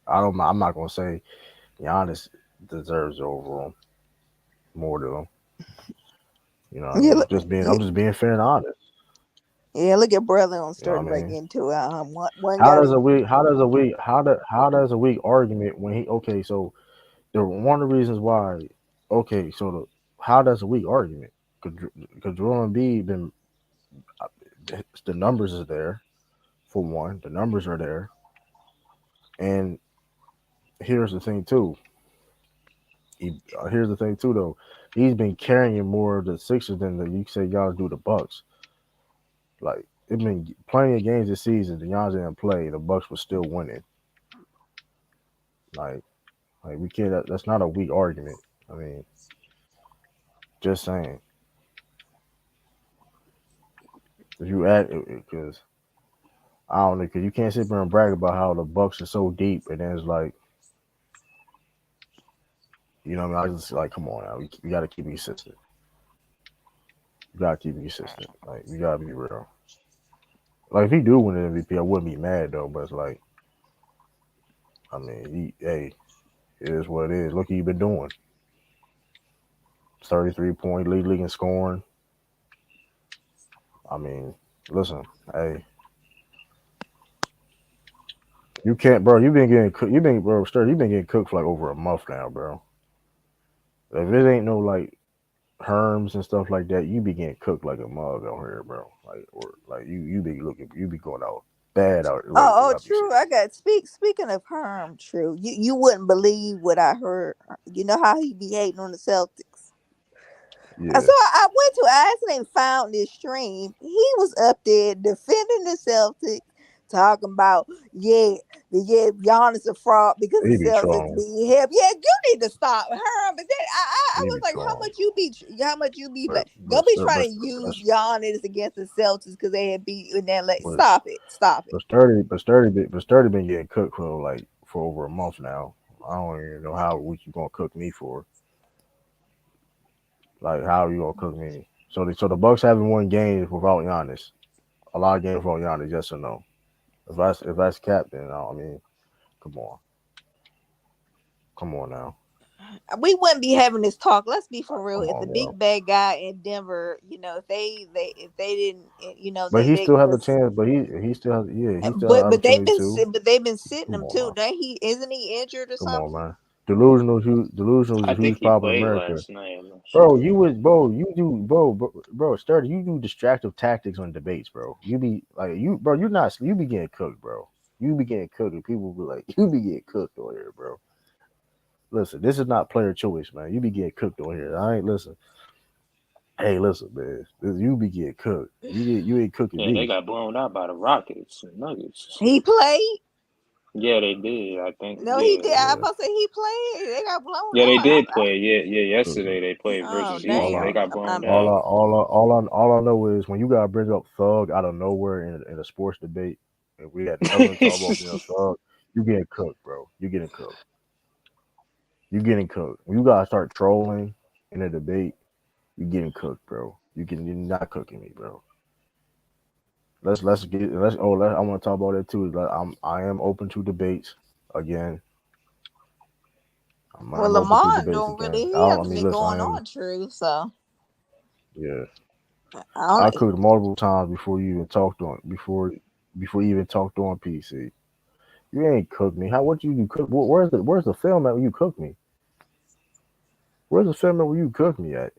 I don't. I'm not gonna say Giannis deserves it over him more than him. You know what I Yeah, mean? look, I'm just being fair and honest. yeah, look at brother on You know starting what I back mean? into it. One How got does it. a weak how does a weak how does a weak argument when he okay, so the one of the reasons why okay, so how does a weak argument? Because Joel Embiid been the numbers is there for one. The numbers are there. And here's the thing too. Here's the thing too though. He's been carrying more of the Sixers than you say y'all do the Bucks. Like it's been plenty of games this season. The Giannis didn't play. The Bucks were still winning. Like we can't. That's not a weak argument. I mean, just saying. If you act, because I don't know, because you can't sit there and brag about how the Bucks are so deep, and then it's like, you know, what I mean, I just like, come on now, we got to keep it consistent. You got to keep it consistent. Like, we got to be real. Like, if he do win the MVP, I wouldn't be mad though. But it's like, I mean, hey, it is what it is. Look, what you been doing 33-point league in scoring. I mean, listen, hey, you can't, bro. You've been getting cooked. You've been, bro, Sturdy. You've been getting cooked for like over a month now, bro. If it ain't no like Herms and stuff like that, you be getting cooked like a mug out here, bro. Like or like you be looking, you be going out bad out lately. Oh, I be true. seeing. I got speaking of Herm, true. You wouldn't believe what I heard. You know how he be hating on the Celtics. So Yeah, I went to I accidentally found this stream. He was up there defending the Celtics, talking about yeah, Giannis a fraud because he the be Celtics trolling. beat him. Yeah, you need to stop her. But then I He was be like, trolling. how much you be But like? Don't be trying to but use Giannis against the Celtics because they had beat you in that late. but Stop it. sturdy been getting cooked for like for over a month now. I don't even know how what you gonna cook me for. Like how you gonna cook me? So the Bucks haven't won games without Giannis. A lot of games without Giannis. Yes or no? If that's captain, I mean, come on, come on now, We wouldn't be having this talk. Let's be for real. come If the on, bro. big bad guy in Denver, if they didn't, But he they still has a just, chance. But he still has he still has an opportunity too. but they've been sitting Come him on, too. man. Don't he? Isn't he injured or Come on, something? man. Delusional is a I think huge he problem in played America. last night. I'm not Bro, sure. Sturdy, you do distractive tactics on debates, bro. You be like you be getting cooked, bro. You be getting cooked, and people be like, you be getting cooked on here, bro. Listen, this is not player choice, man. You be getting cooked on here. I ain't listen. Hey, listen, man. You be getting cooked. You ain't cooking Yeah, they me. got blown out by the Rockets and Nuggets. He played. Yeah, they did. I think. No, he Yeah, did. I was Yeah. about to say he played. They got blown yeah, they out. did play. Yeah, yeah. Listen. Yesterday they played Oh versus All Houston. dang! I They got My blown all bad. I out. all I know is when you gotta bring up Thug out of nowhere in a sports debate, and we had nothing to talk about being Thug, you getting cooked, bro. You getting cooked. You getting cooked. When you gotta start trolling in a debate, you getting cooked, bro. You're not cooking me, bro. Let's get let's oh let, I want to talk about that too. I am open to debates again. Well, I'm open to Lamar debates don't again. really. I He don't. I hasn't mean, been listen. going I am. on true. So Yeah. I I don't. cooked multiple times before you even talked on before you even talked on PC. You ain't cooked me. How what you cook? Where's the film at when you cook me? Where's the film at where you cook me at?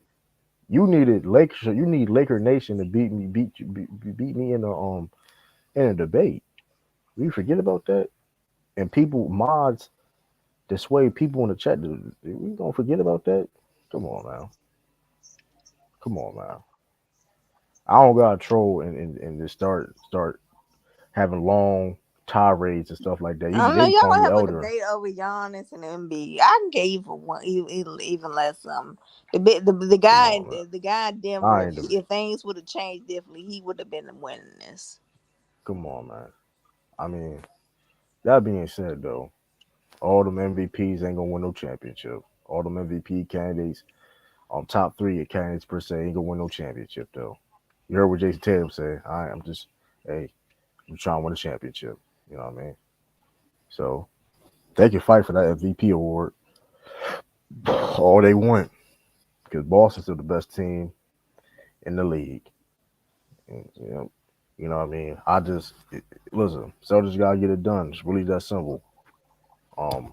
You needed Lakers. You need Laker Nation to beat me in a debate. You forget about that. And people mods dissuade people in the chat. We gonna forget about that? Come on now. Come on now. I don't gotta troll and just start having long tirades and stuff like that. I They know be y'all calling gonna me have a elder. debate over Giannis and Embiid. I can get even one, even less. The Come guy, on, man. the guy in Denver. I If, ain't the if things would have changed differently, he would have been winning this. come on, man. I mean, that being said though, all them MVPs ain't gonna win no championship. All them MVP candidates on top three of candidates per se ain't gonna win no championship though. You heard what Jason Tatum said. I'm just hey, I'm trying to win a championship. You know what I mean? So they can fight for that MVP award all they want because Boston's still the best team in the league. And, you know what I mean? Listen, Celtics gotta get it done. It's really that simple. Um,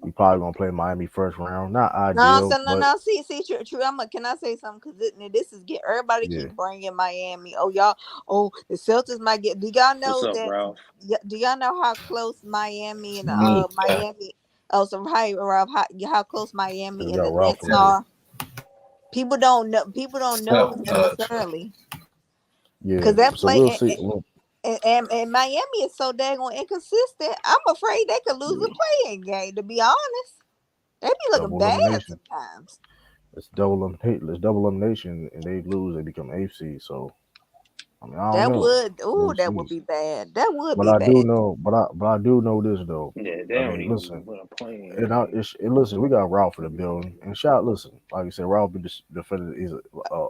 we probably gonna play Miami first round. Not No, ideal, so no, but no. See, true. Can I say something? Because this is get everybody yeah, keep bringing Miami. Oh, y'all. Oh, the Celtics might get. Do y'all What's know up, that? Ralph? Do y'all know how close Miami and Yeah. Miami? Oh, so hi, Rob. How close we Miami and got the Ralph Knicks in here. are? People don't know. People don't know So, this necessarily Yeah, because that so we'll play see. We'll, and Miami is so daggone inconsistent. I'm afraid they could lose a yeah, playing game. To be honest, they be looking double bad elimination. sometimes. It's double elimination. It's double elimination, and they lose. They become AFC. So I mean, I don't know. We'll That would see. be bad. That would But be I do bad. know. But I do know this though. Yeah, they I don't mean, even listen. win a playing And game. listen, we got Ralph in the building. And shout, listen, like I said, Ralph be defended.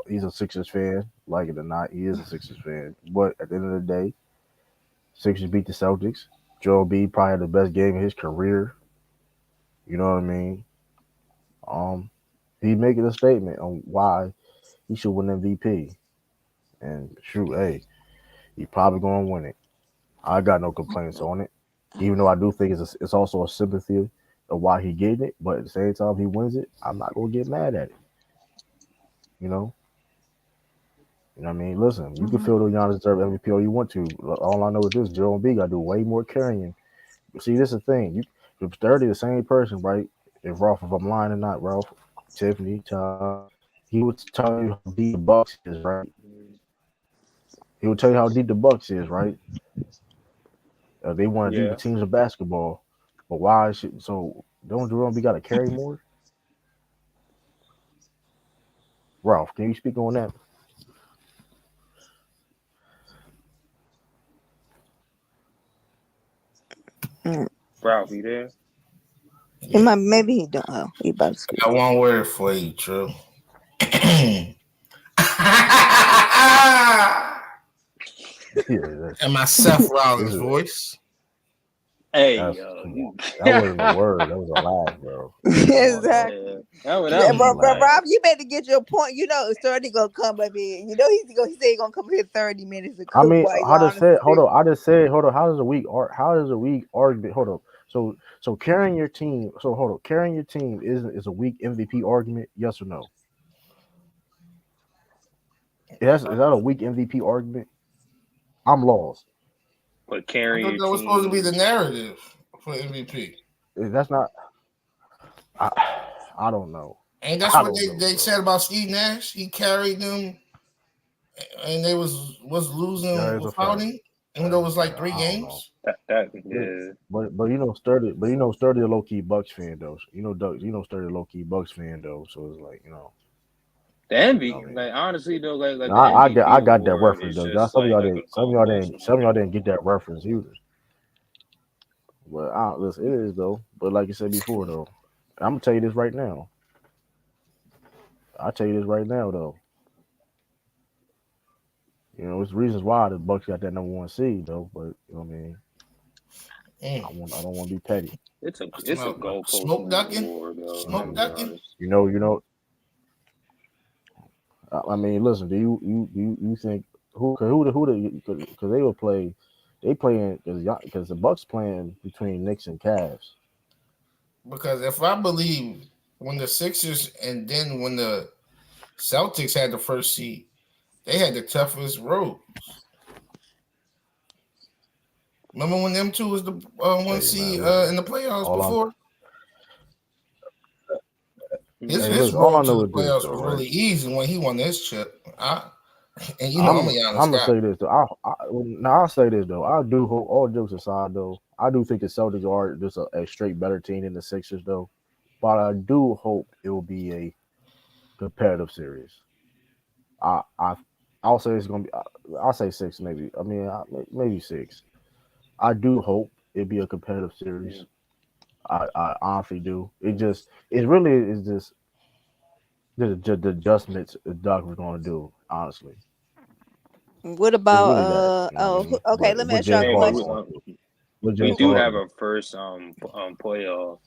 He's a Sixers fan, like it or not. He is a Sixers fan. But at the end of the day, Sixers beat the Celtics. Joel B probably had the best game of his career. You know what I mean? Um, he making a statement on why he should win MVP. And shoot, hey, he probably gonna win it. I got no complaints on it. Even though I do think it's also a sympathy of why he getting it, but at the same time he wins it, I'm not gonna get mad at it. You know, you know what I mean. Listen, you can Mhm. feel the Giannis deserve MVP all you want to. All I know is this: Joe and B got to do way more carrying. See, this is the thing. If 30 the same person, right? If I'm lying or not, Ralph, Tiffany, Ty, he would tell you how deep the Bucks is, right? He would tell you how deep the Bucks is, right? They one of the Yeah. deeper teams of basketball. But why should so don't Jerome B got to carry more? Ralph, can you speak on that? Mm. Ralph, you there? yeah. Maybe he don't. Oh, he about to speak. I got one word for you, True. Yeah, And my Seth this Rollins is voice. Hey, that's yo, come on. you. That wasn't a word. That was a laugh, bro. Come on now. Exactly. Yeah, that That was was a Bro, laugh. Rob, bad. you better get your point. You know, Sturdy gonna come up here. You know, he said he gonna come here 30 minutes to I cook mean, while how does Giannis say? is Hold there. on. I just said, hold on. How does a weak argument? Hold on. So carrying your team. So hold on. Carrying your team is a weak MVP argument. Yes or no? Is that a weak MVP argument? I'm lost. But I carrying thought your that was supposed to be the team. narrative for MVP. That's not. I, I don't know. Ain't that's I what don't know, they bro. said about Steve Nash? He carried them, and they was That losing is a without fact. him, even That though it is a was like fact. three I don't know. games. That Yeah. yeah. But Sturdy a low key Bucks fan though. Sturdy a low key Bucks fan though. So it's like The you know envy, what I mean. like honestly though, like No, the I MVP got that award reference is though. Y'all, just like a some of y'all culmination. didn't get that reference either. But listen, it is though. But like you said before though, I'm gonna tell you this right now. I'll tell you this right now though. It's reasons why the Bucks got that number one seed though. But you know what I mean. Mm. I don't want to be petty. It's a Smell goalpost smoke moving ducking, award though. I smoke ain't gonna be ducking. honest. You know. I mean, listen. Do you think who the because they will play. They playing because the Bucks playing between Knicks and Cavs. Because if I believe when the Sixers and then when the Celtics had the first seed, they had the toughest road. Remember when them two was the one Hey man, seed listen. in the playoffs All I before? His hey Mm-hmm. his listen. All I road to know the is this playoffs though, was right? really easy when he won this chip. And you know I'm a Giannis I'm gonna guy. say this though. I'll say this though. I do hope, all jokes aside though, I do think the Celtics are just a straight better team than the Sixers though. But I do hope it will be a competitive series. I I I'll say it's gonna be. I'll say six maybe. I mean maybe six. I do hope it be a competitive series. Mm. I honestly do. It really is just the adjustments Doc was gonna do. Honestly, What it's about really that. You know what I mean? okay, But let me what ask y'all a James Hey, but Harden question. gonna do? What we James do Harden have gonna a first playoff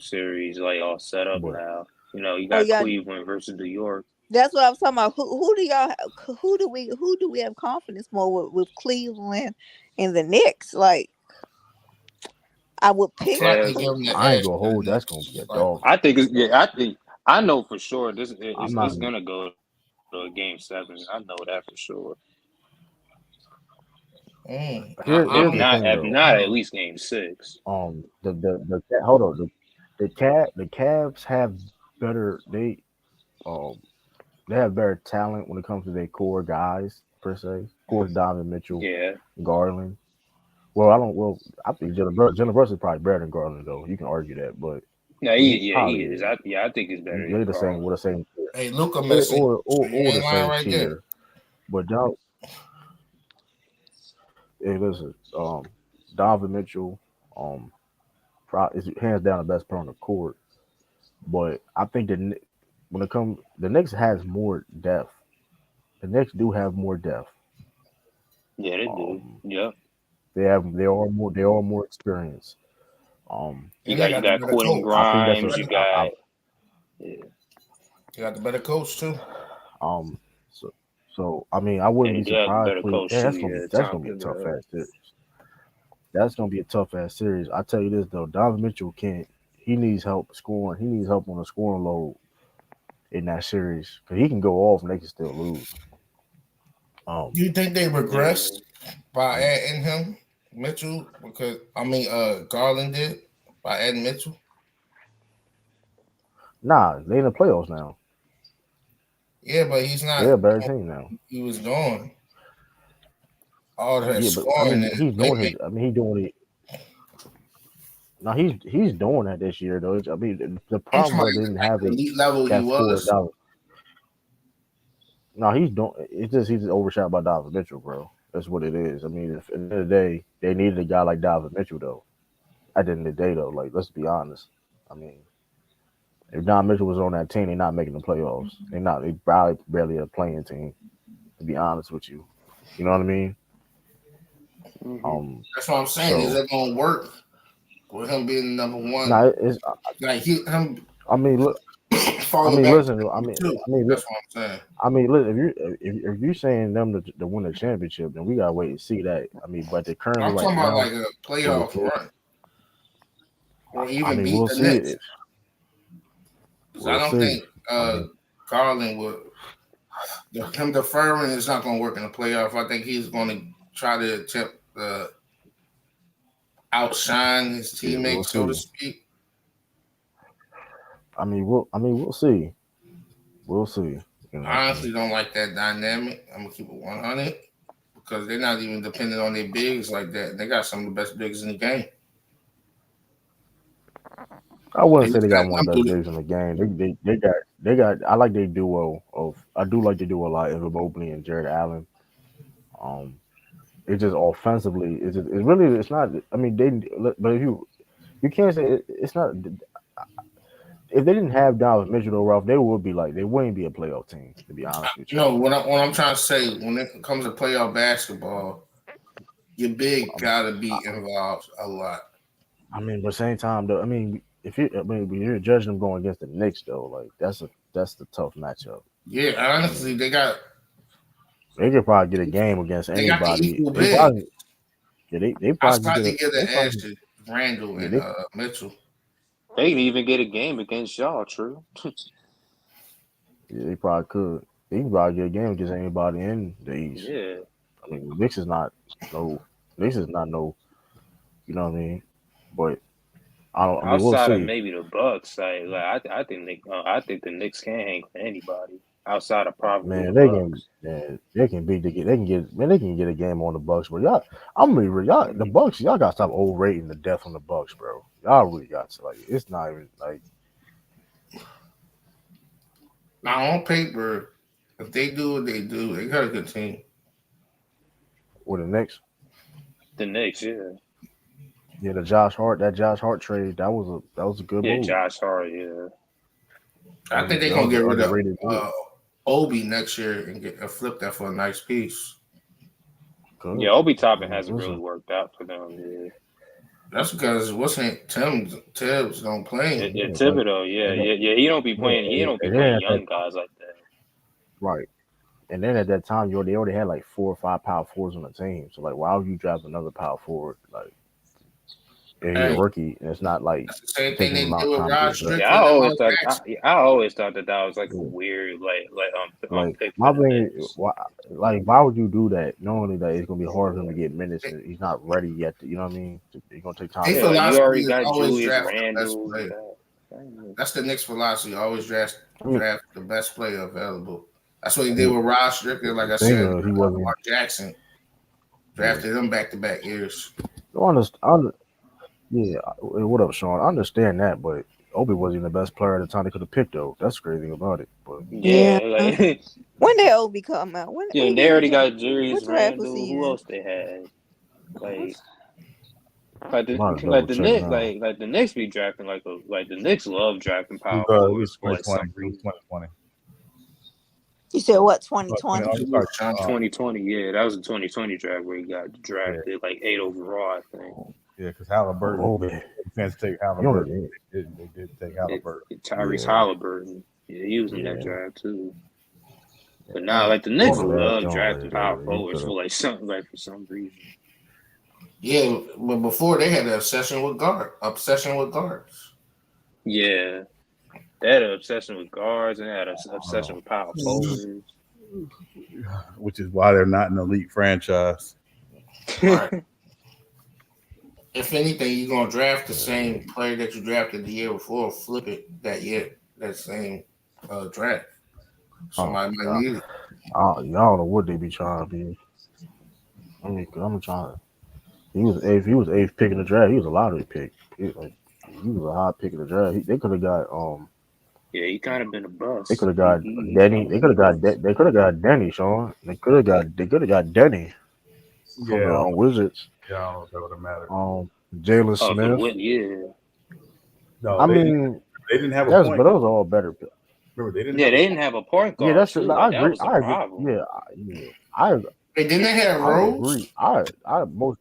series like all set up do? now. You know, you Oh got yeah, Cleveland versus New York. that's what I was talking about. Who do we have confidence more with Cleveland and the Knicks? Like I would I pick. slightly Cavs. give them the I ain't edge gonna to the hold. That's gonna Knicks. be a Like, dog. I think it's yeah. I know for sure this I'm not. it's gonna go to a game seven. I know that for sure. Here's the thing If though. not, at least game six. Hold on. The Cavs have better. Um they have better talent when it comes to their core guys per se. Of course, Donovan Mitchell, Yeah. Garland. Well, I don't. Well, I think Jalen Brunson is probably better than Garland though. You can argue that, but No, he he probably is. is. I think it's better They than the same. Garland. With the same tier. hey, Luca Yeah, missing. You or the ain't lying same right there. tier. But Don, hey, listen, Donovan Mitchell, um, is hands down the best player on the court. But I think when it comes, the Knicks has more depth. The Knicks do have more depth. Yeah, they do. Um, Yep. they are more experienced. And they You got the got better Quentin coach. I think that's a Grimes. You got yeah, They got the better coach too. um so I mean I yeah, wouldn't they be do have a surprised better Cleve. coach too. Yeah, That's Tom gonna be a tough Thibodeau. ass series. That's gonna be a tough ass series. I tell you this though, Donovan Mitchell can't. He needs help scoring. He needs help on the scoring load in that series because he can go off and they can still lose. Do Um, you think they Yeah. regressed by um adding him, Mitchell? Because Garland did by adding Mitchell. nah, they in the playoffs now. Yeah, but he's not. They're a better team now. He was doing all that Yeah, but I scoring mean and he's doing his. playmaking. I mean he's doing it. Now he's doing that this year though. I mean the I'm problem talking was they about didn't like have the elite level he that score. was. No, he's doing. It's just he's overshadowed by Donovan Mitchell, bro. That's what it is. I mean, at the end of the day, they needed a guy like Donovan Mitchell, though. At the end of the day, though, like let's be honest. I mean, if Donovan Mitchell was on that team, they're not making the playoffs. They're not. They probably barely a playing team. To be honest with you, you know what I mean. Hmm. Um. That's what I'm saying. Is So that gonna work with him being the number one? now it's. Like him I mean, look. I falling mean, back to listen. number two. That's what I'm saying. I mean, look. If you're saying them to win the championship, then we gotta wait and see that. I mean, but they currently I'm right talking about now like a with the playoff team. run or I even mean, beat we'll the see Knicks. it. Because I We'll don't see. think I mean, Garland would. Him deferring is not going to work in the playoff. I think he's going to try to attempt to outshine his yeah, we'll teammates, so to see. speak. I mean, we'll see. We'll see. You know. I honestly don't like that dynamic. I'm gonna keep it 100 because they're not even dependent on their bigs like that. They got some of the best bigs in the game. I wouldn't They say just they got got one of them the best through bigs in the game. They got. I like their duo of. I do like the duo a lot. Evan Mobley and Jared Allen. Um, it's just offensively. It's really. It's not. I mean, they. But if you can't say it's not. If they didn't have Donovan Mitchell or Ralph, they would be like they wouldn't be a playoff team. To be honest with you. No, what I'm trying to say when it comes to playoff basketball, your big Um, gotta be involved a lot. I mean, but same time though. I mean, when you're judging them going against the Knicks though, like that's the tough matchup. Yeah, I honestly, mean, they could probably get a game against they got the anybody. equal They big. probably they I probably can get slightly a give they the edge probably to Randall yeah and they Mitchell. They can even get a game against y'all. True. yeah, they probably could. They can probably get a game against anybody in the East. Yeah. I mean, no Knicks is not no you know what I mean. But I don't. I mean, we'll Outside of see. maybe the Bucks, I think I think the Knicks can hang with anybody. outside of probably the Man, Bucks. they can beat they can get a game on the Bucks, but y'all, I'm gonna be real, y'all the Bucks, y'all gotta stop overrating the death on the Bucks, bro. Y'all really got to it's not even like Now on paper, if they do what they do, they got a good team. with the Knicks. The Knicks, yeah. Yeah, that Josh Hart trade, that was a good Yeah, move. Josh Hart, yeah. I think they're That gonna was get an rid of underrated move. Obi next year and flip that for a nice piece. Good. Yeah, Obi Toppin hasn't really Listen, worked out for them, yeah. That's because Tibbs don't play. Yeah, like, Thibodeau, and that, he don't be yeah, playing. He don't be and then playing at that young guys like that. right, and then at that time, they already had like 4 or 5 power forwards on the team. So like, why would you draft another power forward? Like, and he a Hey, rookie, and it's not like that's the same thing taking they him did out with time to Rod get better. Yeah, Strickland and Mark Jackson. I always thought that was like a Yeah. weird Like pick for my the thing is, Knicks. why would you do that? Knowing that it's gonna be hard for him to get minutes, and he's not ready yet. You know what I mean? It's gonna take time Their to Yeah, get like you philosophy already is got always Julius draft the best Randle. player. That's the Knicks' philosophy. Always draft I mean, the best player available. That's what he did the with Rod Strickland. Like I thing said, he wasn't. Mark Jackson Yeah. drafted him back-to-back years. Yeah. What up, Sean? I understand that, but Obi wasn't even the best player at the time they could have picked though. That's the crazy thing about it. But Yeah. Yeah, like When did Obi come out? yeah, When and they he already got Julius what draft was Randle. he Who in? else they had? Like What's- I'm about to double check now. Like the Knicks be drafting like the Knicks love drafting It power was forwards for like 2020. some It was reason. 2020. You said what? 2020. 2020. Oh, you talking, 2020, yeah, that was a 2020 draft where he got drafted like 8 overall, I think. yeah, because Halliburton, Obi, fans take you know Halliburton. They did take Halliburton. Tyrese Yeah, Halliburton, yeah, he was in that yeah. draft too. But now, Man, like the Knicks Bad love John drafting right power there. He forwards could for have. like something like for some reason. yeah, but before they had an obsession with guards. Yeah, they had an obsession with guards and they had an obsession with power forwards. Which is why they're not an elite franchise. Right. If anything, you're gonna draft the same player that you drafted the year before, flip it that year, that same draft. Somebody might need it. Y'all don't know what they be trying to be. I mean, I'm trying. He was eighth. He was eighth pick in the draft. He was a lottery pick. He was a high pick in the draft. They could have got Yeah, he kind of been a They bust. could have got Denny. They could have got. They could have got Denny, Sean. They could have got. They could have got Denny from the Yeah, Wizards. yeah, I don't know if that would have mattered. Jalen Oh, for the Smith. win, yeah. No, I they mean, didn't have a but point. those are all better. Remember, they didn't. Yeah, Have they a didn't have a point Yeah, guard that's too. true. I Like that agree. was the I agree. problem. Hey, didn't they have I Rose? agree. I most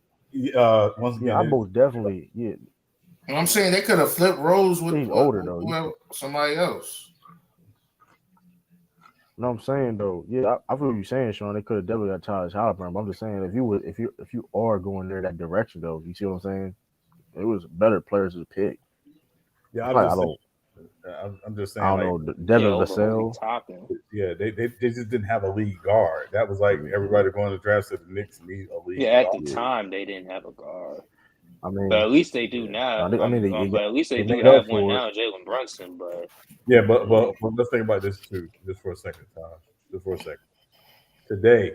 once again, yeah. I most definitely yeah. And I'm saying they could have flipped Rose with He's older though. whoever, somebody else. You know what I'm saying though? Yeah, I feel what you're saying, Sean. They could have definitely got Tyrese Halliburton. But I'm just saying if you are going there that direction though, you see what I'm saying? It was better players to pick. yeah, Like, I'm just saying, I don't like, know. Yeah, Devin over Obi Vassell. Toppin. yeah, they just didn't have a lead guard. That was like everybody going to draft said the Knicks need a lead Yeah, at the guard. time they didn't have a guard, I mean, but at least they do now. But at least they do made up have one for it. now, Jalen Brunson. But Yeah, but let's think about this too, just for a second, Taj. Just for a second. Today,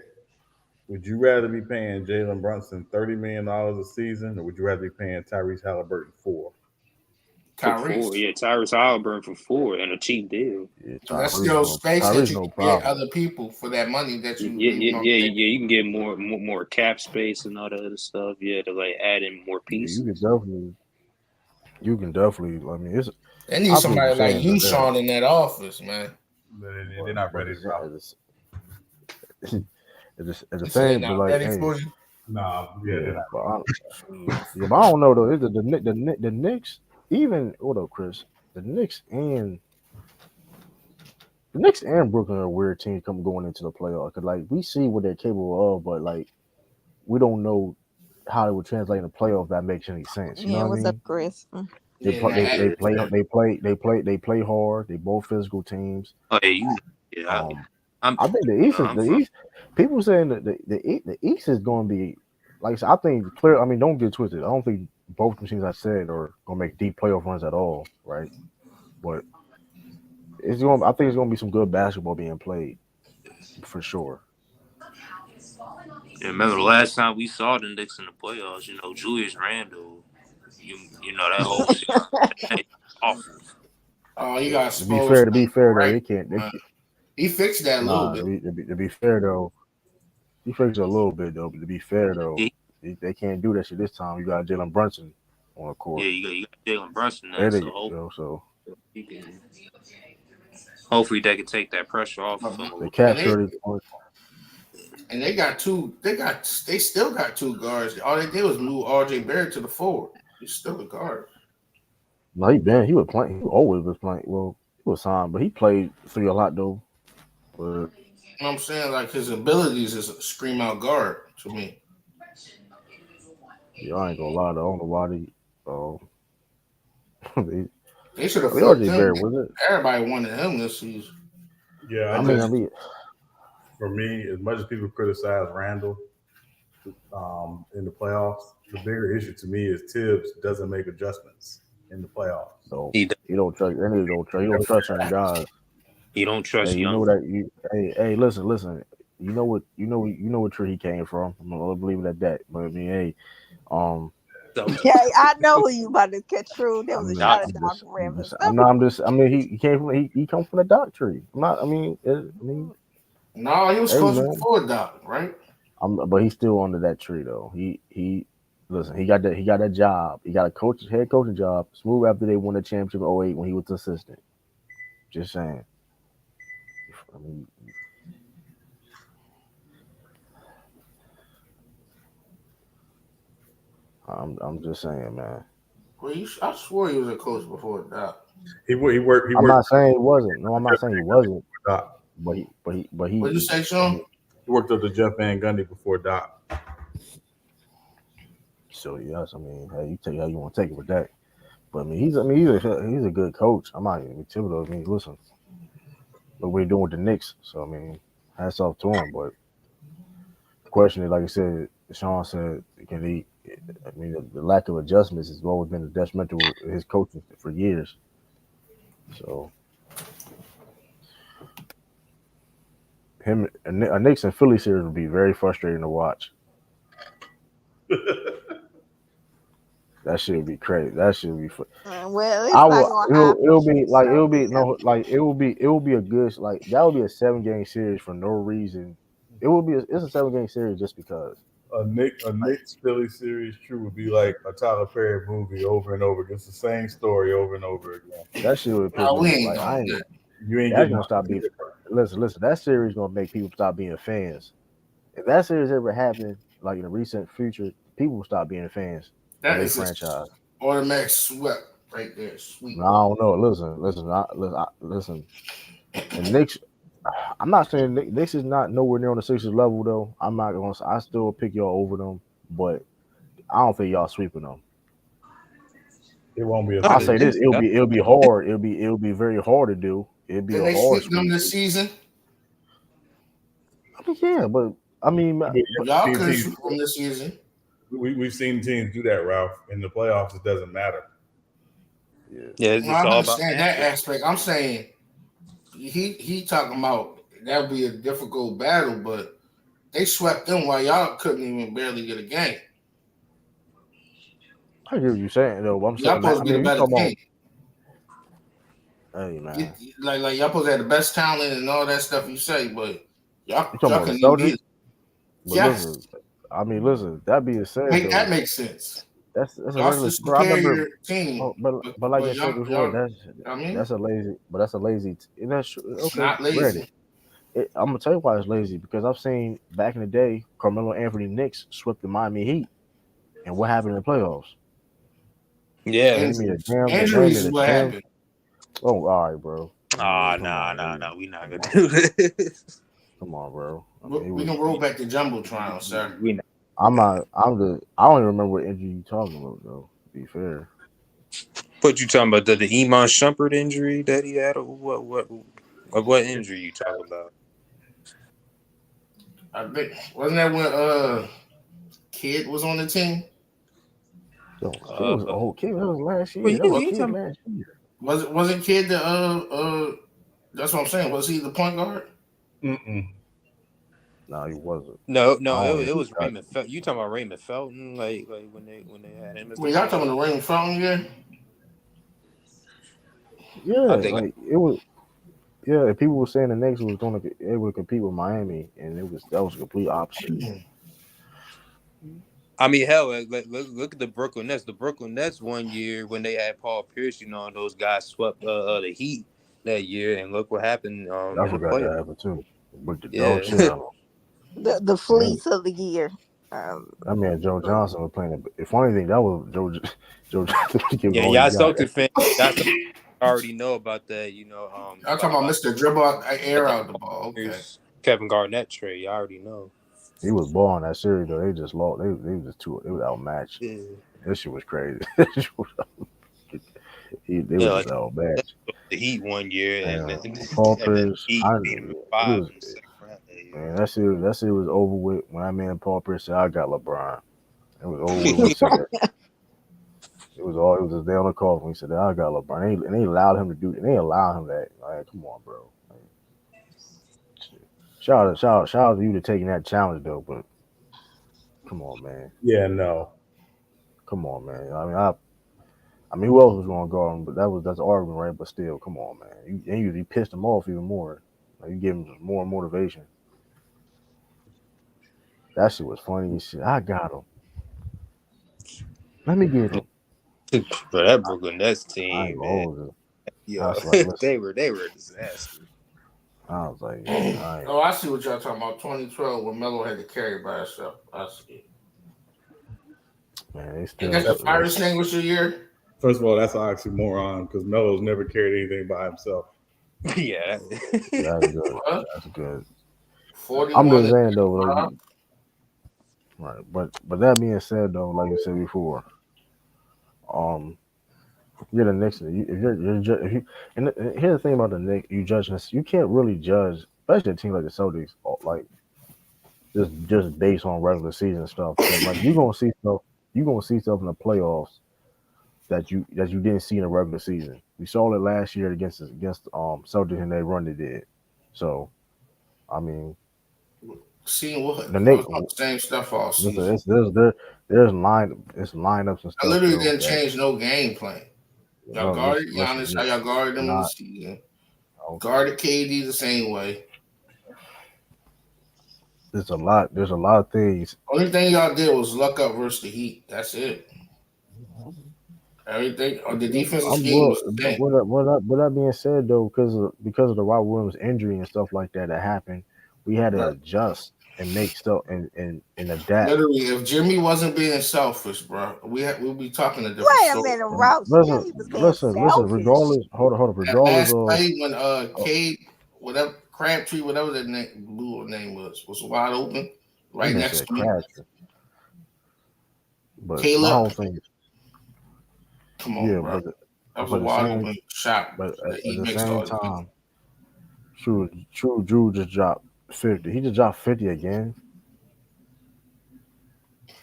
would you rather be paying Jalen Brunson $30 million a season, or would you rather be paying Tyrese Halliburton $4? for 4, Tyrese. yeah, Tyrese Halliburton for 4 and a cheap deal. Yeah, That's still space that you no can get problem. other people for that money that you You can get more cap space and all that other stuff. Yeah, to like add in more Yeah, pieces. you can definitely. I mean, it's. They need I feel what somebody you're like saying, you, but Sean, in that office, man. They're not ready to go. It's the They same, not but like, ready hey, for you. Nah, yeah, they're not. but I don't know though. It's the Knicks, even hold up, Chris. The Knicks and Brooklyn are a weird team going into the playoffs. Cause like we see what they're capable of, but like we don't know how it would translate in the playoff. If that makes any sense. You know Yeah, what I what's mean? up, Chris? They play hard. They both physical teams. Oh yeah, I think the East. People saying that the East is going to be like I said, I think clear. I mean, don't get twisted. I don't think both the teams I said are going to make deep playoff runs at all, right? But it's going. I think it's going to be some good basketball being played for sure. Yeah, remember the last time we saw the Knicks in the playoffs? Julius Randle. You know that whole series that awful. Oh, he Yeah. got To be exposed fair, though, right. they can't. He fixed that a little Nah. bit. To be fair though, he fixed it a little bit though. But to be fair though, Yeah, they can't do that shit this time. You got Jalen Brunson on the yeah, court. you got Jalen Brunson now, And so they, so hopefully they can take that pressure off of him a they little And bit. capped they 30 points. and they got two. They still got two guards. All they did was move R.J. Barrett to the forward. He's still a guard. No, he was playing. He always was playing. Well, he was signed, but he played three a lot though. But You know what I'm saying? Like his abilities is a scream out guard to me. yeah, I ain't gonna lie. Though. I don't know why they, They should have flipped RJ him. Barrett was it? Everybody wanted him this season. Yeah, I mean, for me, as much as people criticize Randall in the playoffs, the bigger issue to me is Tibbs doesn't make adjustments in the playoffs. no, He he don't trust. And he don't trust certain guys. don't Hey, trust you young. know that you. Hey, listen. You know what tree he came from. I'm gonna leave it at that. But I mean, hey, um, Yeah, I know who you about to catch. True, there I was a mean, shot at Doc Rivers. I mean, he came from he come from the dock tree. I'm not. I mean, No, he was hey coaching man. before Doc, right? But he's still under that tree though. Listen. He got that job. He got a head coaching job. Smooth after they won the championship in '08 when he was assistant. Just saying. I mean, I'm just saying, man. Well, I swore he was a coach before Doc. He worked. I'm not saying he wasn't. No, I'm not saying he wasn't. Doc. But he What'd you say, Sean? He worked under Jeff Van Gundy before Doc. So yes, I mean, hey, you take how you want to take it with that. But I mean, he's a good coach. I'm not even Thibodeau. I mean, listen, look what he's doing with the Knicks. So I mean, hats off to him. But the question is, like I said, Sean said, can he? I mean, the lack of adjustments has always been a detrimental to his coaching for years. So him a Knicks and Philly series would be very frustrating to watch. That shit would be crazy. That shit would be. Well, it's not gonna happen. It will be a good that would be a 7-game series for no reason. It's a 7-game series just because. A Knicks Philly series true would be like a Tyler Perry movie over and over. It's the same story over and over again. That shit would piss No, we me ain't like I ain't. doing You ain't That's getting gonna stop being. Listen. That series gonna make people stop being fans. If that series ever happened, like in the recent future, people will stop being fans of that. their Is just franchise. automatic swept right there. Sweet. No, I don't know. Listen. And Knicks, I'm not saying Knicks is not nowhere near on the Sixers level though. I'm not gonna. I still pick y'all over them, but I don't think y'all sweeping them. It won't be a I'll series. say this: it'll be hard. It'll be very hard to do. It'll be Can a they hard sweep them sweep. this season? I mean, yeah, but I mean, but, Y'all could sweep them this season. We've seen teams do that, Ralph. In the playoffs, it doesn't matter. Yeah, it's Well, just I all about understand that aspect. I'm saying he talking about that would be a difficult battle, but they swept them while y'all couldn't even barely get a game. I hear what you're saying though. But I'm Y'all saying, supposed I to be the mean, you better talking team. about, hey man, Like y'all supposed to have the best talent and all that stuff you say, but y'all you talking about the couldn't even get Celtics? it. But Yes, listen. That being said make that though, make sense. that's a Y'all the regular. Bro, I remember. superior team, But like I but said before, I mean, that's a lazy. But that's a lazy. That's it's okay. not lazy. Granted, I'm gonna tell you why it's lazy because I've seen back in the day, Carmelo Anthony Knicks swept the Miami Heat, and what happened in the playoffs? yeah. Name me a Injuries. damn. Name Injuries me is the what damn. happened. Oh, all right, bro. I mean, come on, Nah. We not gonna do this. come on, bro. I mean, We can roll back the jumbotron, sir. We not. I'm not. I don't even remember what injury you talking about, though. To be fair, What you talking about? The Iman Shumpert injury that he had, or what injury you talking about? I think wasn't that when Kid was on the team? yo, Kid was last Well, year. That was you Kid talking? last year. Wasn't Kid the That's what I'm saying. Was he the point guard? Mm-mm. No, he wasn't. No, I don't it think he was got. Raymond. You talking about Raymond Felton? Like when they had him as the Wait, y'all point talking guard? the Raymond Fountain year? I Yeah, think. like it was. Yeah, if people were saying the Knicks was going to able to compete with Miami, and that was a complete opposite. I mean, hell, look at the Brooklyn Nets. The Brooklyn Nets one year when they had Paul Pierce, and those guys swept the Heat that year, and look what happened I in the forgot playoffs. that happened too. With the dog shit Yeah, out of The him. fleece of the year. I mean, Joe Johnson was playing. The funny thing that was Joe Johnson giving yeah, all he y'all got. Celtics fans, y'all Celtics already know about that. Y'all talking about Mr. Dribble About air that out the ball. Okay. Kevin Garnett trade. Y'all already know. He was balling that series though. They just lost. They was just too. They was outmatched. Yeah, This shit was crazy. They yeah, were just like outmatched. the Heat one year, and And then Paul and then Pierce, Heat beat him in it five was in the second round that year. man. That series was over with when that man Paul Pierce said, "I got LeBron." It was over with when he said that. It was all. It was just day on the call when he said that I got LeBron. And they allowed him to do. And they allowed him that. Like, come on, bro. Like, shit. Shout out to you to taking that challenge though. But come on, man. Yeah, no. Come on, man. I mean, who else was going to guard him? But that's an argument, right? But still, come on, man. You pissed him off even more. Like, you give him more motivation. That shit was funny as shit. I got him. Let me get him. But that Brooklyn Nets I ain't team, gonna man, hold you. I yo, was like, listen. they were a disaster. I was like, man, I ain't. Oh, I see what y'all talking about. 2012 when Melo had to carry by himself. I see it. Man, they Ain't still. that the fire extinguisher year? First of all, that's an oxymoron because Melo's never carried anything by himself. Yeah. That's good. What? That's good. I'm 41 just and saying though, like, 5? right. But that being said though, like you said before, um, you're the Knicks. If if you, and here's the thing about the Knicks, you judging this, you can't really judge, especially a team like the Celtics, like just based on regular season stuff. Because like you gonna see stuff in the playoffs that you didn't see in the regular season. We saw it last year against Celtics and they run they did. So I mean, Seeing what? the I Knicks. saw the same stuff all Listen, season. it's lineups and I stuff literally though didn't that change no game plan. Y'all guarded Giannis how y'all guarded him in the not season. okay. Guarded KD the same way. There's a lot of things. Only thing y'all did was luck up versus the Heat. That's it. Everything on the defensive I'm scheme well, was the but same. with that being said though, because of the Robert Williams injury and stuff like that happened, we had to Right. adjust and make stuff and adapt. Literally, if Jimmy wasn't being selfish, bro, we'd be talking a different Wait a story. minute, And Rouse. Jimmy was being listen. selfish. Hold on. That Regardless last of play when uh, Cade, whatever Crabtree, whatever that blue name was wide open, that right man next said to me. Crabtree, but my Caleb, whole thing, come on, yeah, bro. That was a but the wide same, open shot but that at he the missed same all the time. time, Drew just dropped 50. He just dropped 50 again,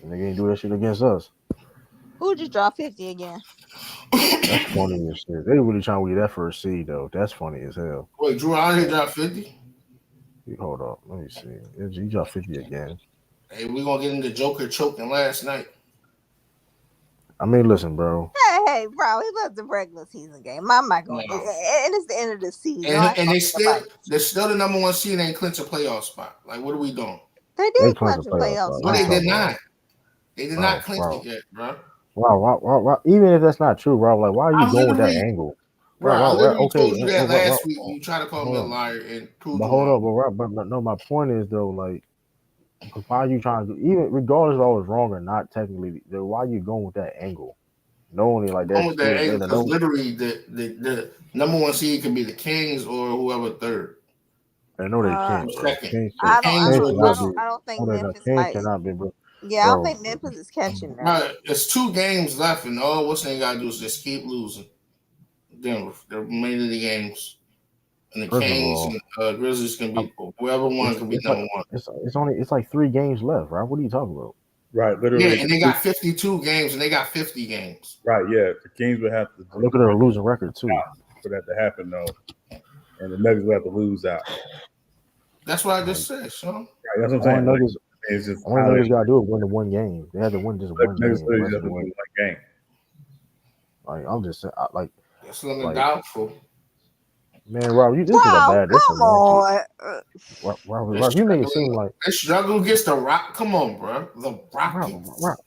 and they ain't do that shit against us. Who just dropped 50 again? That's funny as shit. They really trying to get that first seed though. That's funny as hell. Wait, Drew Holiday dropped 50? Hold up, let me see. He dropped 50 again. Hey, we gonna get into Joker choking last night. I mean, listen, bro. Hey, bro, it was the regular season game. I'm not going. No. And it's the end of the season. I And ain't and gonna they get still nobody. they're still the number one seed and ain't clinch a playoff spot. Like, what are we doing? They They did clinch a clinch a playoff playoff spot. What No, are you they spot. did talking not. about, They did not bro? clinch it Bro, yet, bro. wow. Even if that's not true, bro, like why are you I going with that literally, angle? bro, I Right, literally okay, told you that last week. You try to call me hold a up. liar and proved But you hold wrong. up, but no, my point is though, like, why are you trying to even regardless if I was wrong or not technically, though, why are you going with that angle? Knowing like Wrong that's with that still angle they because don't. literally the number one seed could be the Kings or whoever third I know they Uh, can't, bro. second. Kings, The I don't. I Kings Kings don't. or I cannot don't. be. Grizzlies. I don't think Oh, the Memphis Kings might. cannot be, bro. Yeah, I don't Bro, think Memphis is catching them. Bro, it's 2 games left, and all what's they gotta do is just keep losing. Denver, the remainder of the games, and the first of Kings all, and Grizzlies can I'm, be whoever one can be it's like number one. it's like 3 games left, right? What are you talking about? Right, Yeah, literally. and they got 52 games, and they got 50 games. Right, yeah. The Kings would have to Look at their losing record too. for that to happen, though. and the Nuggets will have to lose out. That's what I just said, Sean. Right, that's what I'm Only saying. Nuggets, It's just only Nuggets got to do is win the one game. They had to win just one Nuggets game. The rest have of to the way, win one game. like I'm just saying, That's looking like doubtful. man, Rob, this is a Wow, bad. This is come actually, on. Rob, you make it seem like they struggle against the Rock. Come on, bro. The Rockets. Rob.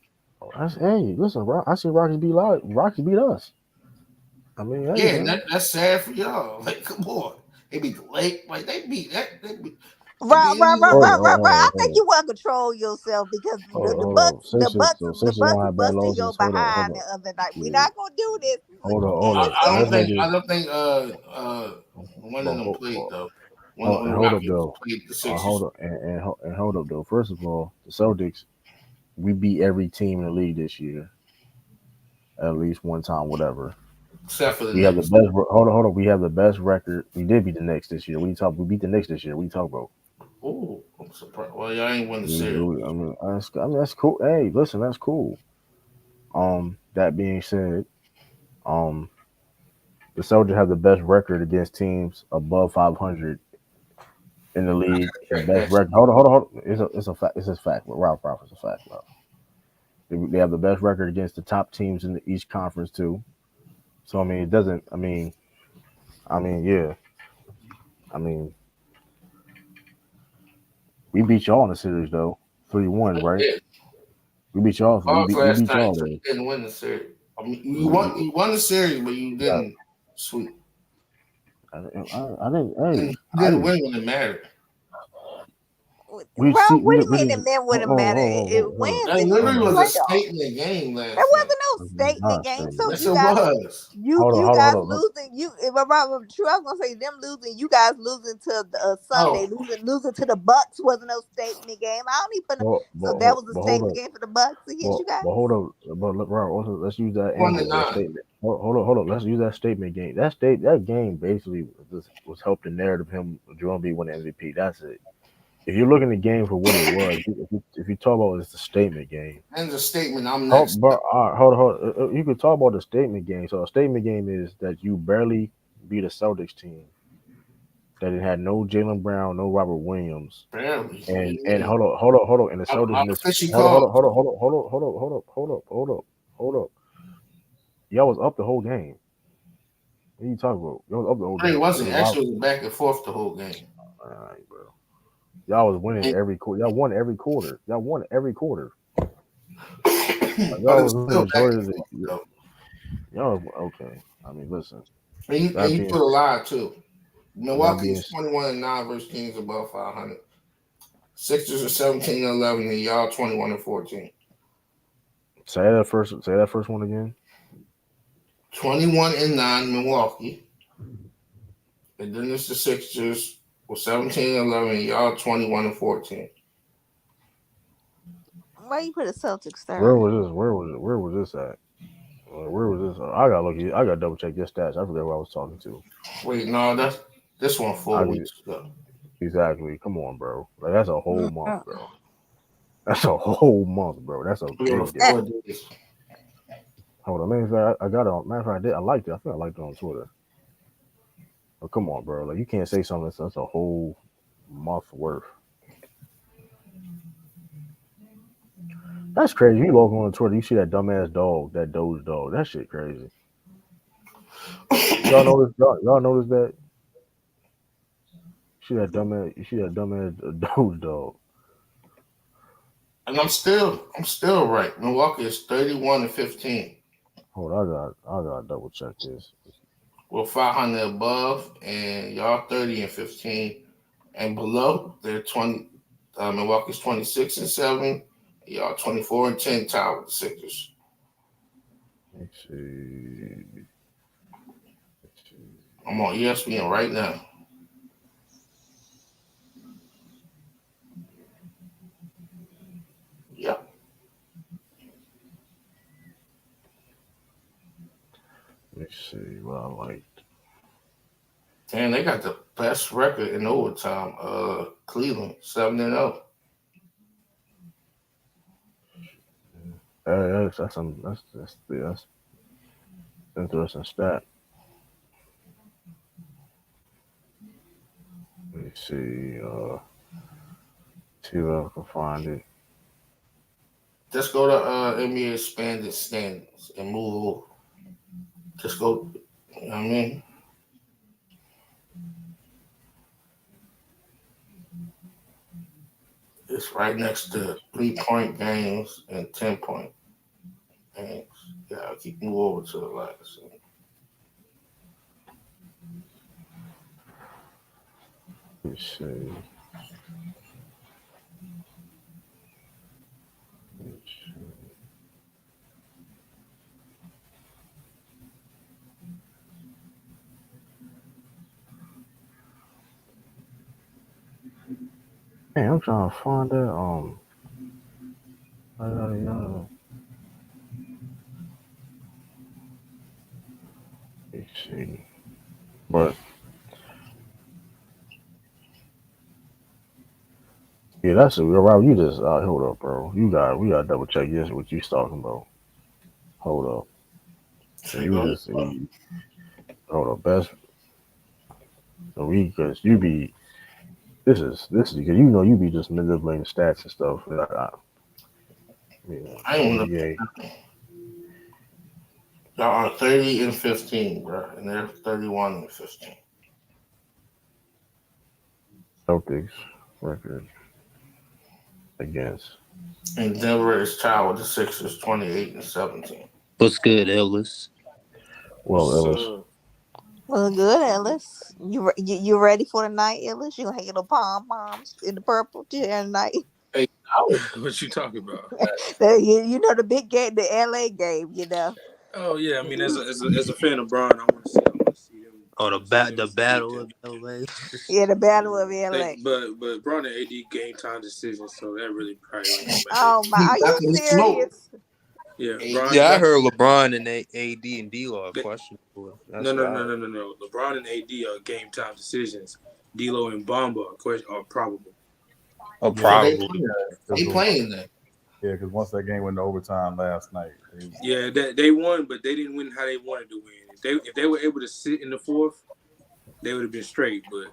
Hey, listen, Rob, I see Rockets beat Rockets beat us. I mean, hey, Yeah, man. that's sad for y'all. Like, come on. They beat the Lake. Like, they beat that. They beat Right. Hold on, I think hold you want to control yourself because the hold Bucks, on. Sixers don't have bad busted your losses. Hold behind on. the other night. We're Yeah. not gonna do this. Hold up. Let's make it. I don't think one of them played though. When And the hold up Rockets though. played the Hold Sixers. up and hold up though. First of all, the Celtics, we beat every team in the league this year, at least one time, whatever. Except for the We have the Knicks. best. Hold on. We have the best record. We did beat the Knicks this year. We beat the Knicks this year. What you talk about? Ooh, I'm surprised. Well, y'all ain't win the I series. mean, that's cool. Hey, listen, that's cool. That being said, um, the Celtics have the best record against teams above 500 in the I league. gotta The check best that. record. Hold on. It's a fact. It's a fact. Ralph, it's a fact, bro. They have the best record against the top teams in each conference too. So I mean, it doesn't. Yeah. I mean, we beat y'all in the series though, 3-1, right? Yeah, We beat y'all. lost We last beat night, y'all so there. you didn't win the series. I mean, We, you won the series, but you got, didn't sweep. I didn't. And Hey, you I didn't didn't. win when it mattered. We Rob, see. what do We you mean didn't. it meant Hold, wouldn't hold, matter? It hold, hold, wins That and you in literally the was a playoffs. statement game There last night. wasn't no hold. Not statement game. So statement. Yes, you it guys, was. you guys Hold on. losing. If I'm right, true, I was gonna say them losing. You guys losing to the Sunday, Oh, losing to the Bucks wasn't no statement game. I don't even. So that was a Hold statement up. game for the Bucks against you guys. Hold up. But look, Ron, also, let's use that one to angle. That nine. statement. Hold on. Let's use that statement game. That game basically was helped the narrative of him Joel Embiid win the MVP. That's it. If you're looking at the game for what it was, if you talk about it's a statement game. Ends a statement. I'm Oh, next. but hold. You could talk about the statement game. So a statement game is that you barely beat a Celtics team that it had no Jalen Brown, no Robert Williams, Barely. What do and you mean? hold on, and the A Celtics lot of missed. fishy calls. Hold up. Y'all was up the whole game. What are you talking about? Y'all was up the whole It game. It wasn't. was wild. Actually, it was back and forth the whole game. All right, bro. Y'all was winning And- every quarter. Y'all won every quarter. Y'all won every quarter. but Y'all it's was winning still back majority and of the. forth though. Y'all okay. I mean, listen. And That you being put a lie too. that being Milwaukee's 21-9 versus teams above 500. Sixers are 17-11, and y'all 21-14. say that first one again. 21-9 Milwaukee, and then it's the Sixers with 17-11, and y'all 21-14. Why you put the Celtics Where third? was this? Where was this at? Where was this? I gotta look. I gotta double check your stats. I forget who I was talking to. Wait, no, that's this one I 4 weeks ago. exactly. Come on, bro. Like that's a whole month, Mm-mm. bro. That's a whole month, bro. That's a We on big the Eh, difference. 4 days. Hold on, matter of fact, I got it on. Matter of fact, I liked it. I think I liked it on Twitter. Oh, come on, bro. Like you can't say something that's a whole month worth. That's crazy. You log on Twitter, you see that dumbass dog, that Doge dog. That shit crazy. Y'all notice? Y'all notice that? You see that dumbass Doge dog. And I'm still right. Milwaukee is 31-15. Hold on, I gotta double check this. We're 500 above, and y'all 30-15. And below, they're 20. Milwaukee's 26-7. Y'all 24-10 tied with the Sixers. Let's see. Let's see. I'm on ESPN right now. Yep. Let's see what I like. And they got the best record in overtime. Cleveland 7-0. That's interesting stat. Let me see. See if I can find it. Just go to NBA expanded standings and move over. Just go. You know what I mean? It's right next to 3-point games and 10-point games. Yeah, I'll keep move over to the last. Let me see. Man, I'm trying to find that. Let me see. But yeah, that's it. Rob, you just hold up, bro. We got to double check this. What you talking about? Hold up. Say You go. just hold up. Best because you be this is because you know you be just manipulating stats and stuff. Yeah, I ain't look. NBA Y'all are 30-15, bro, and they're 31-15. Celtics record against. And Denver is tied with the Sixers, 28-17. What's good, Ellis? Well, What's Ellis. up? Well, good, Ellis. You ready for the night, Ellis? You gonna hang the pom poms in the purple chair tonight? Hey, What you talking about? You know the big game, the LA game. You know. Oh yeah, I mean, as a fan of Bron, I want to see them. Oh, the beat battle them. of LA. Yeah, the battle of LA. But Bron and AD game time decisions, so that really probably ain't gonna matter. Oh my, are you That's what he smoked. serious? Yeah, AD. Bron. Yeah, I heard LeBron and AD and D-Lo are They- questionable. That's No, what no, I no, heard. no, no, no. LeBron and AD are game time decisions. D'Lo and Bamba are probable. Oh, Yeah, So they probably. playing. They playing that. yeah, because once that game went to overtime last night, Yeah, they won, but they didn't win how they wanted to win. If they were able to sit in the fourth, they would have been straight. But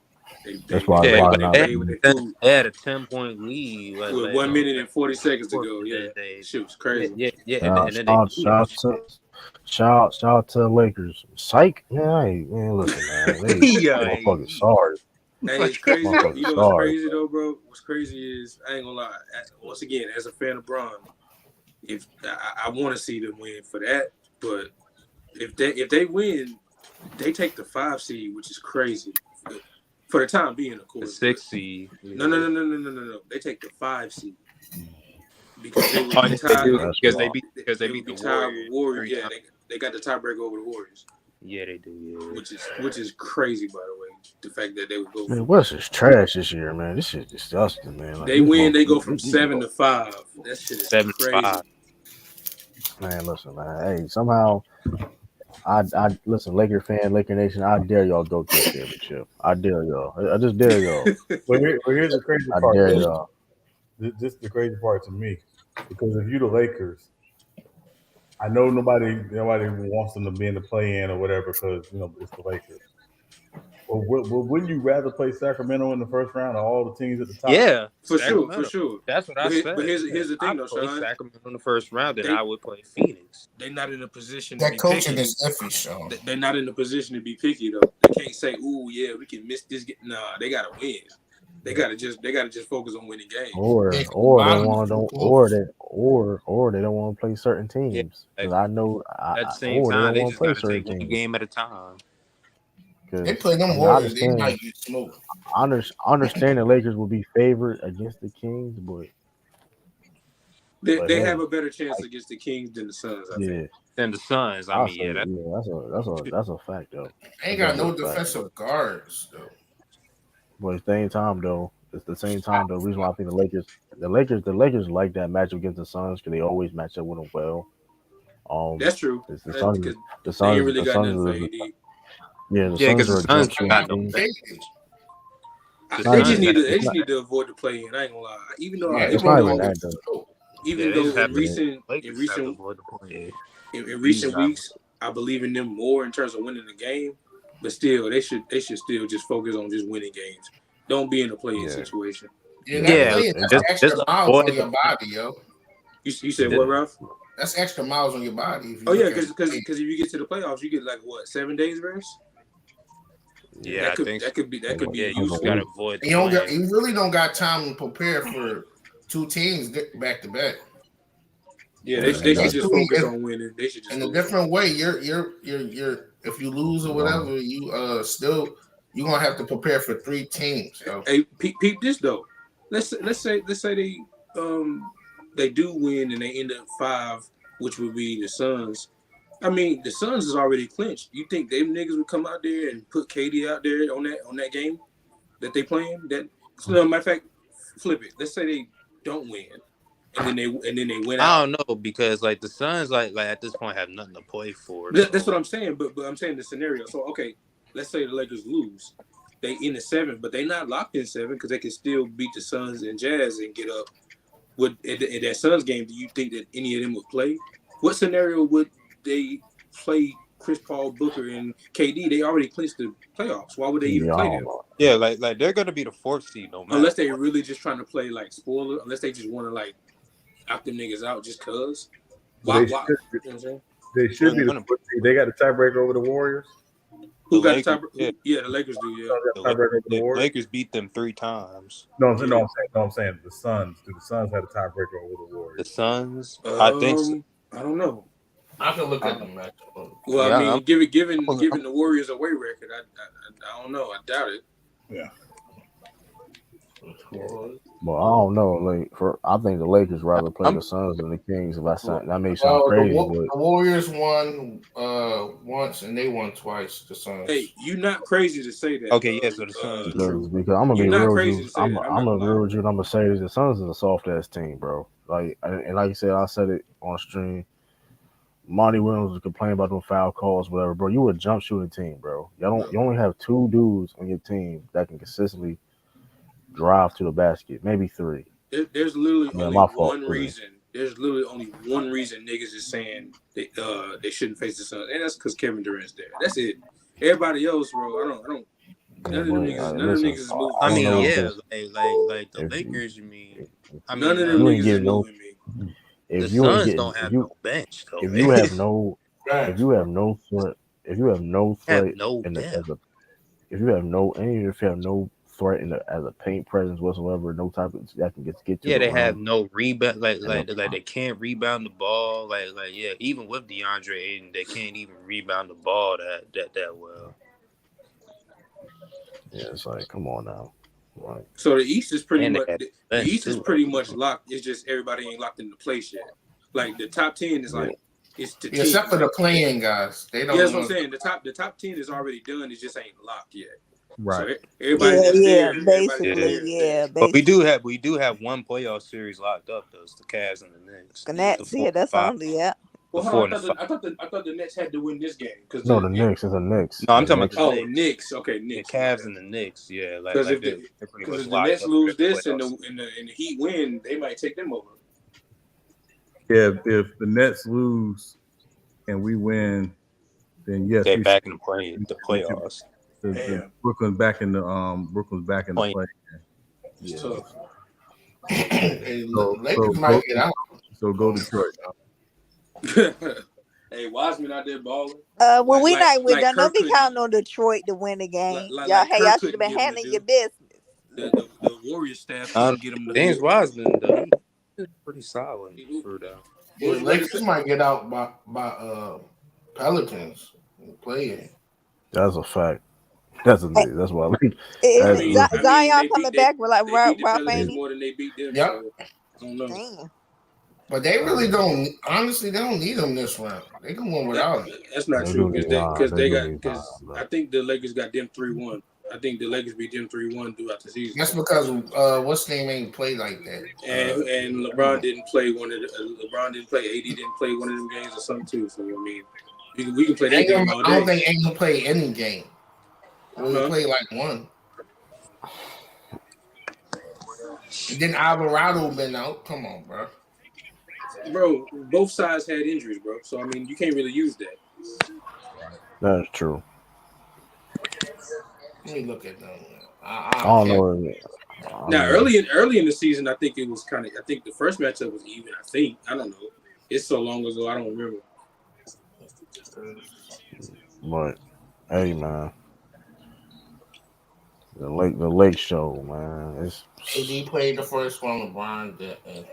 That's why it's they Yeah, probably they not. played with their food. they had a 10-point lead. With Like, 1 minute and 40 seconds to go. and Yeah, then they, shit was yeah, crazy. and then they blew that shit. Shout out to the Lakers. Psych. Man, listen, man. They Yeah, motherfucking sorry. Hey, it's crazy. Motherfucking You know what's sorry. crazy though, bro? What's crazy is I ain't gonna lie. Once again, as a fan of Bron, if I want to see them win for that, but if they win, they take the 5 seed, which is crazy for the time being, of the course. 6 seed. No. They take the 5 seed because they would Oh be yeah, they tied. do That's because wild. they They would beat be the tied with Warriors Warriors. 3 Yeah, times. they got the tiebreaker over the Warriors, Yeah, they do. Yeah. which is crazy, by the way. The fact that they would go Man, from West is trash this year, man. This shit disgusting, man. Like they these win, they go from motherfuckers. 7 to 5. That shit is 7-5. crazy. Man, listen, man. Hey, somehow I listen, Laker fan, Laker Nation. I dare y'all go to a championship. I dare y'all. I just dare y'all. here's the crazy I part. dare y'all. This is the crazy part to me, because if you the Lakers, I know nobody wants them to be in the play-in or whatever, because it's the Lakers. Well, wouldn't you rather play Sacramento in the first round of all the teams at the top? Yeah, For Sacramento. sure. That's what I But said. here's the thing I'd though, play Sean. Sacramento in the first round, then They I would play Phoenix. they're not in a position to That be coaching picky. is iffy, Sean. They're not in a position to be picky though. They can't say, "Ooh, yeah, we can miss this." Nah, they gotta win. They gotta just focus on winning games. Or Yeah, they bottom want is too don't close. or they don't want to play certain Yeah, teams because exactly. I know At the same or they time, don't they want to just play got to certain take one teams game at a time. They because play them I mean I Warriors. They understand might get smoked. I understand the Lakers will be favored against the Kings, but They have hey, a better chance like against the Kings than the Suns, I think. yeah, Then the Suns, I I mean, say yeah, yeah, that's a fact though. They ain't That's got definitely no a fact. defensive guards though. But at the same time though, it's the same time though. Reason why I think the Lakers like that matchup against the Suns because they always match up with them well. That's true. It's the Suns. Because The they ain't Suns. really The got nothing for Suns. AD. Yeah, the yeah, Suns because the are a Suns jump don't shooting got no team. bench. The It's not They even. just Suns need have to It's not. avoid the play-in. I ain't gonna lie. Yeah, It's Even not though even that though. yeah, they just have to. Yeah. in Lakers just have to recent avoid the point. in These recent guys. weeks, I believe in them more in terms of winning the game. But still, they should still just focus on just winning games. don't be in a play-in Yeah. situation. Yeah, Yeah, that's playing. That's extra miles on your body, yo. You said what, Ralph? That's extra miles on your body. If you Oh yeah, look at because it. if you get to the playoffs, you get like what 7 days rest. Yeah, that I could think that could be yeah, you useful. just gotta avoid the You don't play. you really don't got time to prepare for two teams back to back. Yeah, they should just focus on winning. They should just in a focus different way. You're if you lose or whatever, you still you're gonna have to prepare for 3 teams. So. Hey, peep this though. Let's say they do win and they end up 5, which would be the Suns. I mean, the Suns is already clinched. You think them niggas would come out there and put KD out there on that game that they playing? Matter of fact, flip it. Let's say they don't win, and then they win out. I don't know because like the Suns like at this point have nothing to play for. That's what I'm saying. But I'm saying the scenario. So okay, let's say the Lakers lose. They in the 7, but they not locked in 7 because they can still beat the Suns and Jazz and get up. In that Suns game, do you think that any of them would play? What scenario would they play Chris Paul, Booker, and KD? They already clinched the playoffs. Why would they even play them? Yeah, like they're gonna be the 4th seed no matter. Unless they really just trying to play like spoiler. Unless they just want to like knock them niggas out just cause. Why? You know what I'm saying? They should be the 4th seed. They got the tiebreaker over the Warriors. Who got the tiebreaker? Yeah, the Lakers do. Yeah, the Lakers beat them 3 times. No, I'm saying the Suns. Do the Suns have a tiebreaker over the Warriors? The Suns, I think so. I don't know. I can look at them. Well, yeah, I mean, given the Warriors away record, I don't know. I doubt it. Yeah. Well, I don't know. Like, I think the Lakers rather play the Suns than the Kings. If that may sound crazy, the Warriors won once and they won twice. The Suns. Hey, you're not crazy to say that. Okay, yes, so the Suns. Because I'm gonna be real with you. I'm gonna be real with you. I'm gonna say this: the Suns is a soft ass team, bro. Like, and like you said, I said it on stream. Monty Williams was complaining about them foul calls, whatever, bro. You a jump shooting team, bro. You only have 2 dudes on your team that can consistently drive to the basket, maybe 3. There's literally only one reason. There's literally only one reason niggas is saying they shouldn't face the Suns, and that's because Kevin Durant's there. That's it. Everybody else, bro, I don't. None of them niggas is moving. I mean, yeah, like the Lakers. None of them niggas is moving me. The Suns don't have no bench though. If you have no threat, if you have no threat as a paint presence whatsoever, no type of that can get to. Yeah, they have no rebound. Like they can't rebound the ball. Like yeah, even with DeAndre Ayton, they can't even rebound the ball that well. Yeah, it's like, come on now. Like, so the East is pretty much locked. It's just everybody ain't locked into place yet. Like the top 10 is like it's the team. Except for the playing guys, they don't. Yeah, that's what I'm saying. The top 10 is already done. It just ain't locked yet. Right. So everybody basically. But we do have one playoff series locked up though. It's the Cavs and the Knicks. That's only Well, I thought the Nets had to win this game because the Knicks is the Knicks. No, I'm talking about the Knicks. Okay, Knicks. The Cavs and the Knicks. Yeah, because if the Nets lose this and the Heat win, they might take them over. Yeah, if the Nets lose and we win, then yes, they're back in the playoffs. Brooklyn's back in the play. Yeah. Lakers might get out. So go Detroit. Hey, Wiseman out there balling. Well, don't be counting on Detroit to win the game. Y'all should have been handling your business. The Warriors staff couldn't get him to James Wiseman though, he's pretty solid for that. The Lakers might get out by Pelicans playing. That's a fact. That's why I think. Zion coming back with like Ralph Faney more than they beat them. Yep. So, I don't know. Damn. But they really don't. Honestly, they don't need them this round. They can win without them. That's not true because I think the Lakers got them 3-1. I think the Lakers beat them 3-1 throughout the season. That's because what's his name ain't played like that. And LeBron didn't play LeBron didn't play. AD didn't play one of them games or something too. So I mean, we can play that game all day. I don't think AD can play any game. We play like one. And then Alvarado been out. Come on, bro. Bro, both sides had injuries, bro. So I mean, you can't really use that. That's true. Let me look at them. I don't know. Now, early in the season, I think it was kind of. I think the first matchup was even. I don't know. It's so long ago, I don't remember. But hey, man, the lake show, man. It's AD played the first one. LeBron didn't.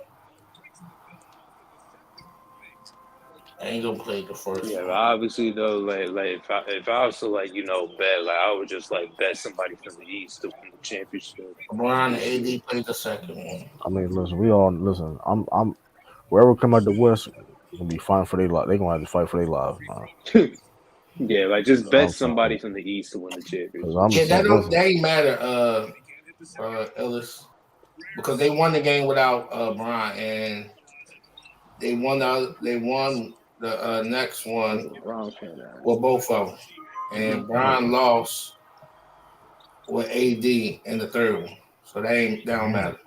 Angel played the first Yeah, one. but obviously though, like if I was to bet, like I would just bet somebody from the East to win the championship. LeBron and AD played the second one. I mean, listen. I'm wherever come out the West gonna be fighting for their life. They gonna have to fight for their lives, man. Yeah, like just bet I'm somebody saying, from the East to win the championship. because I'm saying, listen. That ain't matter, Ellis, because they won the game without Bron, and they won the next one with both of them, and Bron lost with AD in the third one, so that don't matter.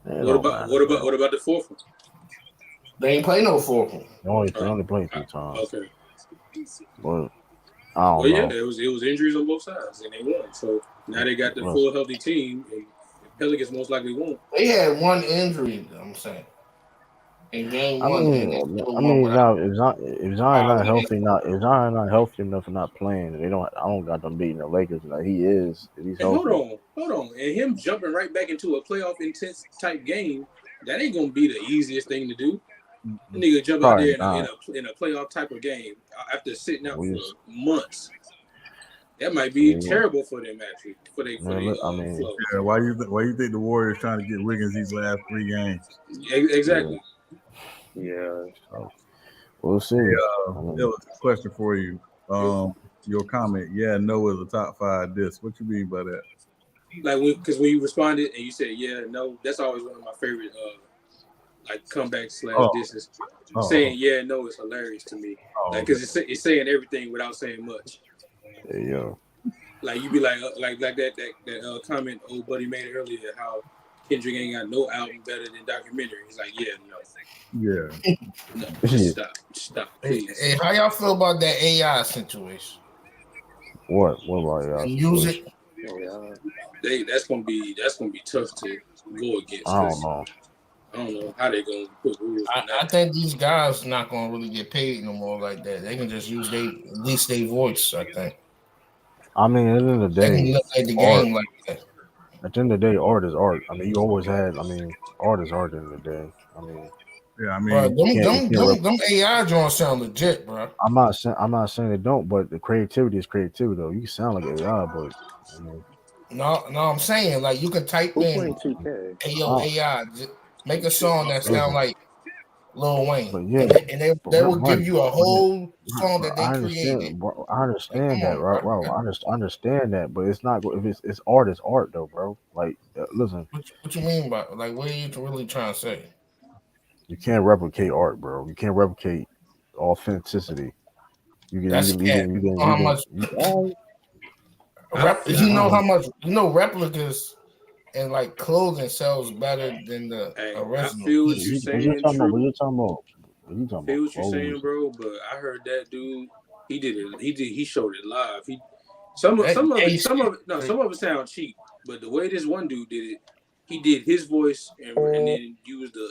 What about the fourth one? They ain't play no fourth one. They only played 3 times. Okay. But I don't know. Yeah, it was injuries on both sides, and they won. So now they got the full healthy team, and Pelicans most likely won't. They had one injury. I'm saying in game one. Now if Zion not healthy enough and not playing, I don't got them beating the Lakers like he is. If he's healthy. Hold on, and him jumping right back into a playoff intense type game, that ain't gonna be the easiest thing to do. The nigga jump out there in a playoff type of game after sitting out for months. That might be terrible for them actually. Why you think the Warriors trying to get Wiggins these last 3 games? Exactly. Yeah. We'll see. Question for you. Your comment, no is a top 5 disc. What you mean by that? Like because when you responded and you said no, that's always one of my favorite comeback / disses. Saying no is hilarious to me. Because it's saying everything without saying much. Yeah. Like you be like that comment old buddy made earlier, how Kendrick ain't got no album better than documentary. He's like, no. Just stop, please. Hey, how y'all feel about that AI situation? What about y'all? Use it. That's gonna be tough to go against. I don't know. I don't know how they're gonna put rules on that. I think these guys not gonna really get paid no more like that. They can just use at least their voice. I think. I mean, at the end of the day, they can look at the game like that. At the end of the day, art is art. I mean, you always had. I mean, art is art. At the end of the day, I mean. Yeah, I mean, bro, them AI joints sound legit, bro. I'm not saying they don't, but the creativity is creativity, though. You can sound like AI, but I mean, no, I'm saying like you can type in "Ayo AI," make a song that sound like Lil Wayne, and they will give you a whole song that they created. I understand that, right, bro? I understand that, but it's not. If it's art, is art, though, bro. Like, listen. What you mean by like? What are you really trying to say? You can't replicate art, bro. You can't replicate authenticity. You know replicas and like clothing sells better than the original. I feel what you're saying. What you talking about? I feel what you're saying, bro. But I heard that dude. He did it. He showed it live. Some of it sound cheap, but the way this one dude did it, he did his voice and then used the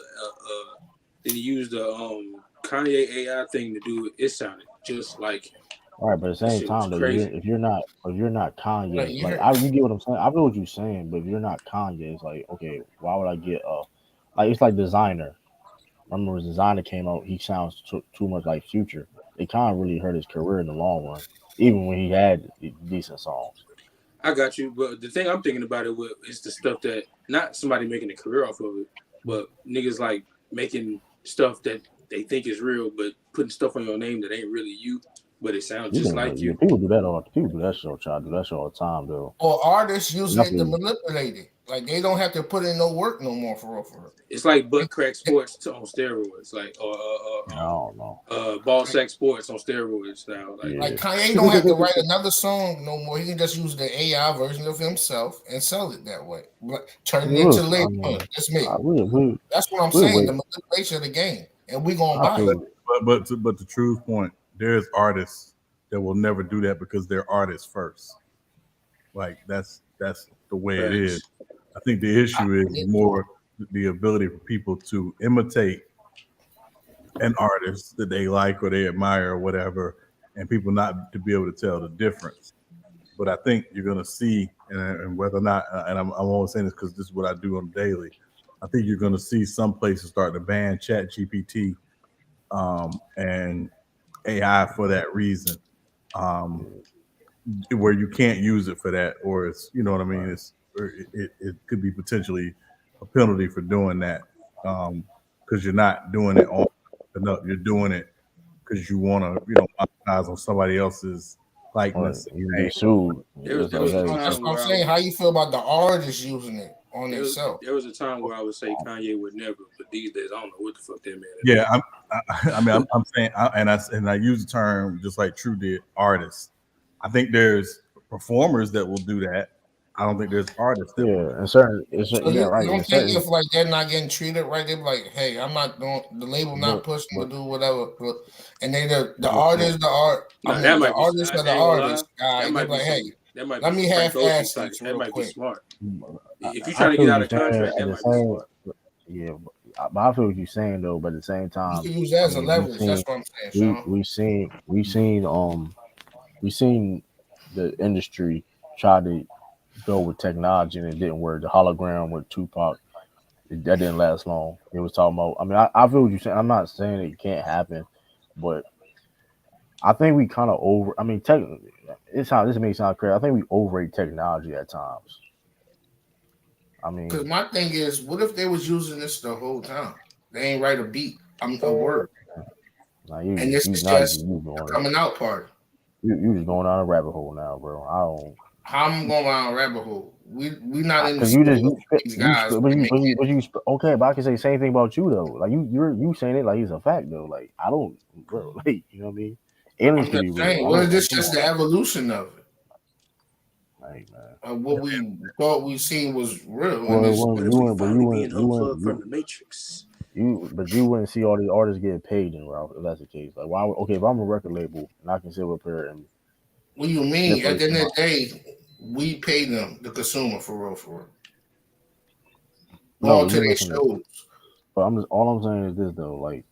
Kanye AI thing to do it. It sounded just like him. All right, but at the same time, though, if you're not Kanye, you get what I'm saying. I know what you're saying, but if you're not Kanye, it's like, okay, why would I get it's like Designer. Remember when Designer came out, he sounds too much like Future. It kind of really hurt his career in the long run, even when he had decent songs. I got you, but the thing I'm thinking about it is the stuff that not somebody making a career off of it, but niggas like making stuff that they think is real, but putting stuff on your name that ain't really you, but it sounds just like you. People do that all the time, though. Or artists using it to manipulate it. Like they don't have to put in no work no more for real. It's like butt crack sports on steroids, like I don't know. Ball sack sports on steroids now. Like Kanye don't have to write another song no more. He can just use the AI version of himself and sell it that way. Turn it into label. That's me. That's what I'm saying. The manipulation of the game, and we gonna buy it. But the truth point, there's artists that will never do that because they're artists first. Like that's the way it is. I think the issue is more the ability for people to imitate an artist that they like or they admire or whatever, and people not to be able to tell the difference. But I think you're going to see, and whether or not, and I'm only saying this because this is what I do on the daily. I think you're going to see some places start to ban Chat GPT and AI for that reason, where you can't use it for that, or it's, you know what I mean? It could be potentially a penalty for doing that because you're not doing it on enough. You're doing it because you want to, monetize on somebody else's likeness. You get sued. There That's was a what time I'm where saying. How you feel about the artist using it on there itself? was a time where I would say Kanye would never, but these days I don't know what the fuck that man is. Yeah, I'm saying, I use the term just like True did, artists. I think there's performers that will do that. I don't think there's artists that will. and certain, So yeah, right. You don't And think certain, if like they're not getting treated right, they're like, hey, I'm not doing the label, not pushing to do whatever, and they the artist, the art, No, I that mean, might the be. artist I or the ain't gonna artist lie. guy, That they're might be like, hey, that might let be me some Frank half Ocean ass type. this That real might be quick. smart. If you're I trying to feel get what out you're of saying. contract, At that the might be same, smart. yeah, but I feel what you're saying though. But at the same You time, can use that as a we leverage. seen, That's what I'm saying, Sean. we seen the industry try to go with technology and it didn't work. The hologram with Tupac, that didn't last long. It was talking about. I mean, I feel what you're saying. I'm not saying it can't happen, but I think we kind of over. I mean, this may sound crazy. I think we overrate technology at times. I Because mean, my thing is, what if they was using this the whole time? They ain't write a beat, a word, now and this is now just you the going coming out part. you just going down a rabbit hole now, bro. I don't. How I'm going down a rabbit hole? We not in the Because you just studio with these guys. okay, but I can say the same thing about you though. Like you saying it like it's a fact though. Like I don't, bro. Like you know what I mean? Aliens I'm could just be real. saying, I what is don't this like. Come just on, the evolution of it? like man. What we thought we seen was real, and Well, it's What you if we wouldn't, but finally being unplugged from you the Matrix? but you wouldn't see all these artists getting paid in Ralph if that's the case. Like why? Okay, if I'm a record label and I can sit up here and what do you mean? At stipulate the end to of my the day, we pay them, the consumer, for real, for real. no, Going but to you their listen to. shows. But all I'm saying is this though. Like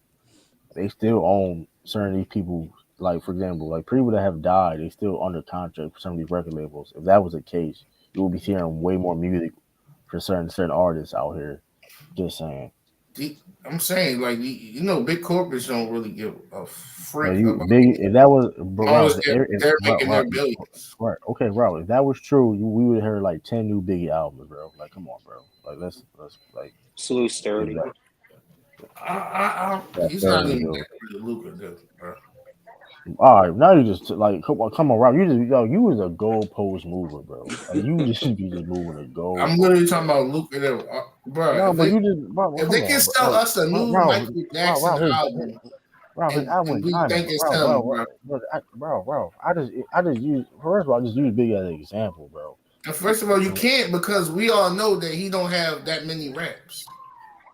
they still own certain of these people. Like for example, like people that have died, they still under contract for some of these record labels. If that was the case, you would be hearing way more music for certain artists out here. Just saying. I'm saying, like, big corporates don't really give a No, frick you about big. If that was, as but long Ralph, as they're making their billions. Right. Okay, Ralph. If that was true, we would have heard like 10 new Biggie albums, bro. Like, come on, bro. Like, let's like Salute give Sturdy. that He's not clarity, even though. that really lucrative, bro. All right, now you just like come on, Ralph. You was a goalpost mover, bro. Like you just be just moving the I'm goalpost. literally talking about lucrative, bro. No, but you just bro, If they come can on, bro. sell Like us a new Ralph, Michael Jackson album, His album and is we diamond, think it's bro. him, bro. Ralph. I just use first of all, I just use Biggie as an example, bro. And first of all, you can't because we all know that he don't have that many raps,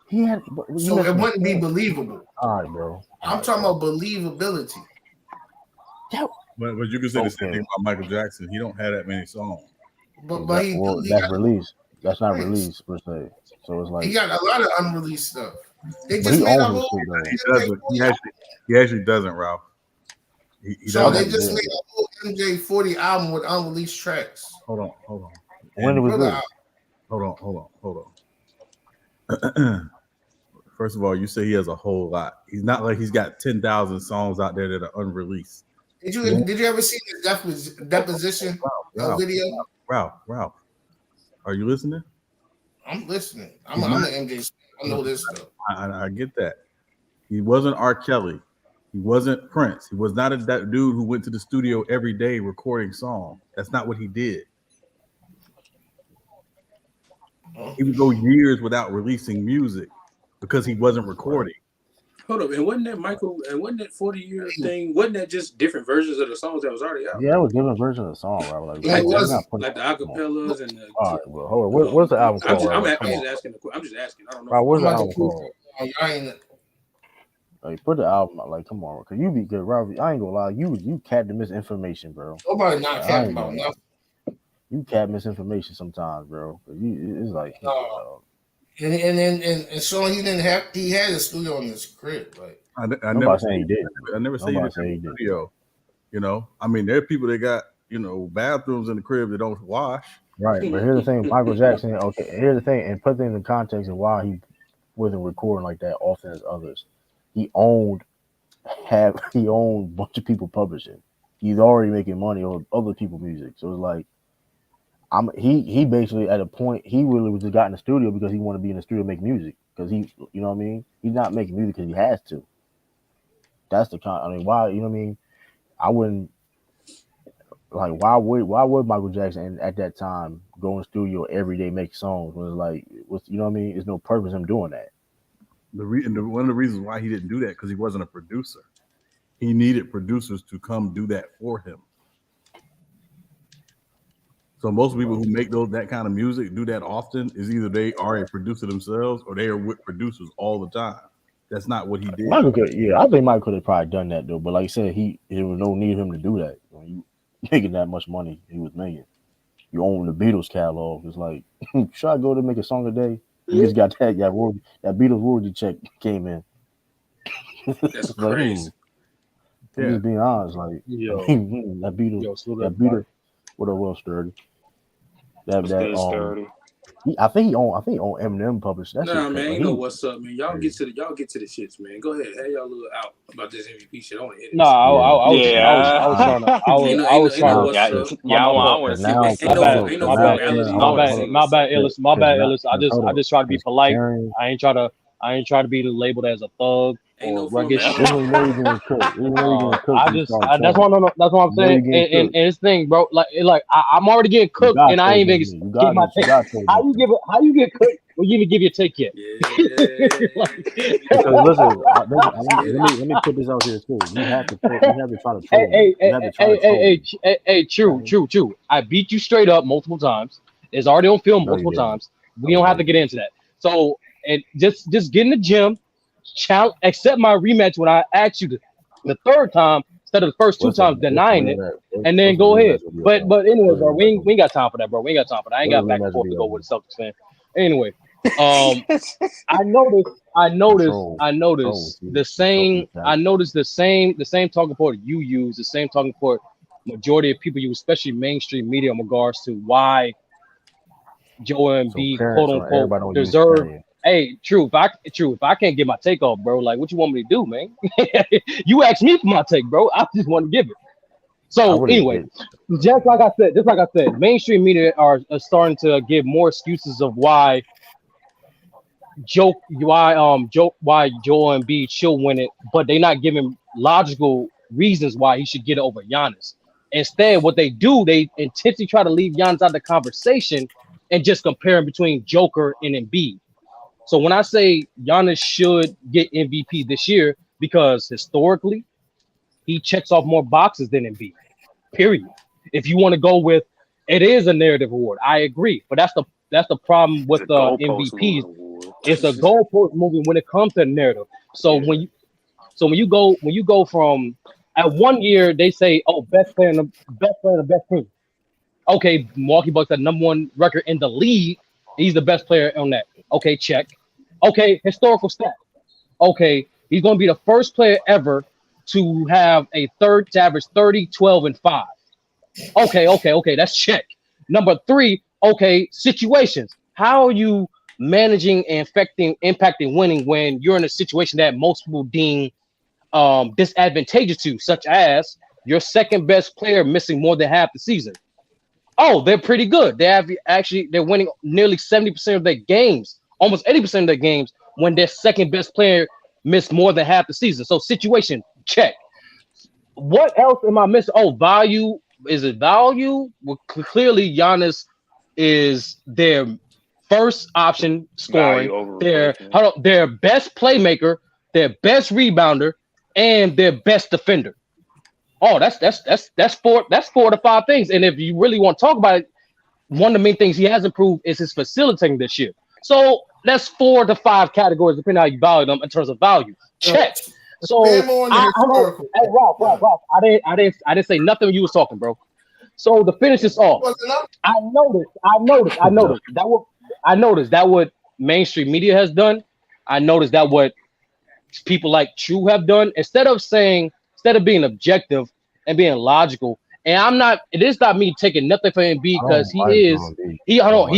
He had, but you so it missing the wouldn't be point. believable. All right, bro. I'm talking about believability. Yeah. But you can say the same thing about Michael Jackson. He don't have that many songs. But That's got released. That's not Prince. released per se. So it's He like, got a lot of unreleased stuff. They but just he made a owns his whole shit though. He MJ doesn't. 40 He actually doesn't, Ralph. He So doesn't. they He just did. made a whole MJ 40 album with unreleased tracks. Hold on. When was Brother, this? Hold on. First of all, you say he has a whole lot. He's not like he's got 10,000 songs out there that are unreleased. did you ever see his deposition Ralph, video? Ralph, are you listening? I'm listening. I'm an MJ. I know this stuff. I get that. He wasn't R. Kelly. He wasn't Prince. He was not that dude who went to the studio every day recording songs. That's not what he did. He would go years without releasing music because he wasn't recording. Hold up, and wasn't that 40-year thing? Wasn't that just different versions of the songs that was already out? Yeah, it was different version of the song, bro. Like, Yeah, it was. Like the acapellas and the. All right, well, hold on. What's the album called? I'm just asking. I don't know. Right, what's I'm the about album to prove called? it. Like, put the album out. Like, come on, because you be good, Ralph. I ain't gonna lie, you capped the misinformation, bro. Nobody not capping about nothing. You cat misinformation sometimes, bro. It's like, come on, dog. And so he had a studio in his crib. Like I never Nobody saying he did. I never say he didn't have a studio. You know, I mean, there are people that got bathrooms in the crib that don't wash. Right, but here's the thing, Michael Jackson. Okay, here's the thing, and put things in context of why he wasn't recording like that often as others. He owned a bunch of people publishing. He's already making money on other people's music, so it's like he basically at a point he really was just got in the studio because he wanted to be in the studio and make music because you know what I mean. He's not making music because he has to. That's the kind. I mean, why you know what I mean? I wouldn't. Like why would Michael Jackson at that time go in the studio every day make songs when it's like you know what I mean? There's no purpose in him doing that. One of the reasons why he didn't do that because he wasn't a producer. He needed producers to come do that for him. So most people who make that kind of music do that often is either they are a producer themselves or they are with producers all the time. That's not what he did. I think Michael could have probably done that though. But like I said, there was no need for him to do that. When you making that much money, he was making. You own the Beatles catalog. It's like, should I go to make a song a day? You just got that Beatles royalty check came in. That's crazy. I'm just being honest, like that Beatles. What a well sturdy. Sturdy. I think he owned Eminem published that. Nah, man, you know what's up, man. Y'all get to the shits, man. Go ahead, have y'all little out about this MVP shit. I want to hit it. No, I was trying to. I was trying to. My bad, Ellis. I just try to be polite. I ain't try to be labeled as a thug or rugged shit. That's what I'm saying. And this thing, bro, like I'm already getting cooked, and I ain't even get my take. How you get cooked when you even give your take yet? Because listen, let me put this out here too. You have to try to troll. Hey, true. I beat you straight up multiple times. It's already on film multiple times. We don't have to get into that. So, and just get in the gym. Accept my rematch when I asked you the third time instead of the first two times denying it, and then go ahead. But anyway, bro, we ain't got time for that, bro. We ain't got time for that. I ain't got back and forth to go with the Celtics fan. Anyway, I noticed the same talking point you use, the same talking point majority of people use, especially mainstream media, in regards to why Joel Embiid, quote unquote, deserve. Hey, true. If I can't get my take off, bro, like what you want me to do, man? You asked me for my take, bro. I just want to give it. So anyway, just like I said, mainstream media are starting to give more excuses of why Joel Embiid should win it, but they're not giving logical reasons why he should get it over Giannis. Instead, what they do, they intentionally try to leave Giannis out of the conversation and just comparing between Joker and Embiid. So when I say Giannis should get MVP this year, because historically he checks off more boxes than Embiid. Period. If you want to go with, it is a narrative award. I agree, but that's the problem with the MVPs. It's a goalpost moving when it comes to the narrative. So when you go from at 1 year they say, oh, best player in the best team. Okay, Milwaukee Bucks had #1 record in the league. He's the best player on that. Okay, check. Okay, historical stat. Okay, he's going to be the first player ever to have to average 30, 12, and 5. Okay, that's check. Number 3, okay, situations. How are you managing and impacting winning when you're in a situation that most people deem disadvantageous to, such as your second best player missing more than half the season? Oh, they're pretty good. They're winning nearly 70% of their games, almost 80% of their games when their second best player missed more than half the season. So situation, check. What else am I missing? Oh, value. Is it value? Well, clearly Giannis is their first option scoring, their best playmaker, their best rebounder, and their best defender. Oh, that's 4 to 5 things. And if you really want to talk about it, one of the main things he has improved is his facilitating this year. So that's 4 to 5 categories, depending on how you value them in terms of value. Check. So Ralph, I didn't say nothing when you was talking, bro. So to finish this off, Wasn't up. I noticed that what mainstream media has done. I noticed that what people like True have done. Instead of being objective and being logical, and I'm not. It is not me taking nothing from Embiid I because don't he like is. John B. He. I I don't don't. like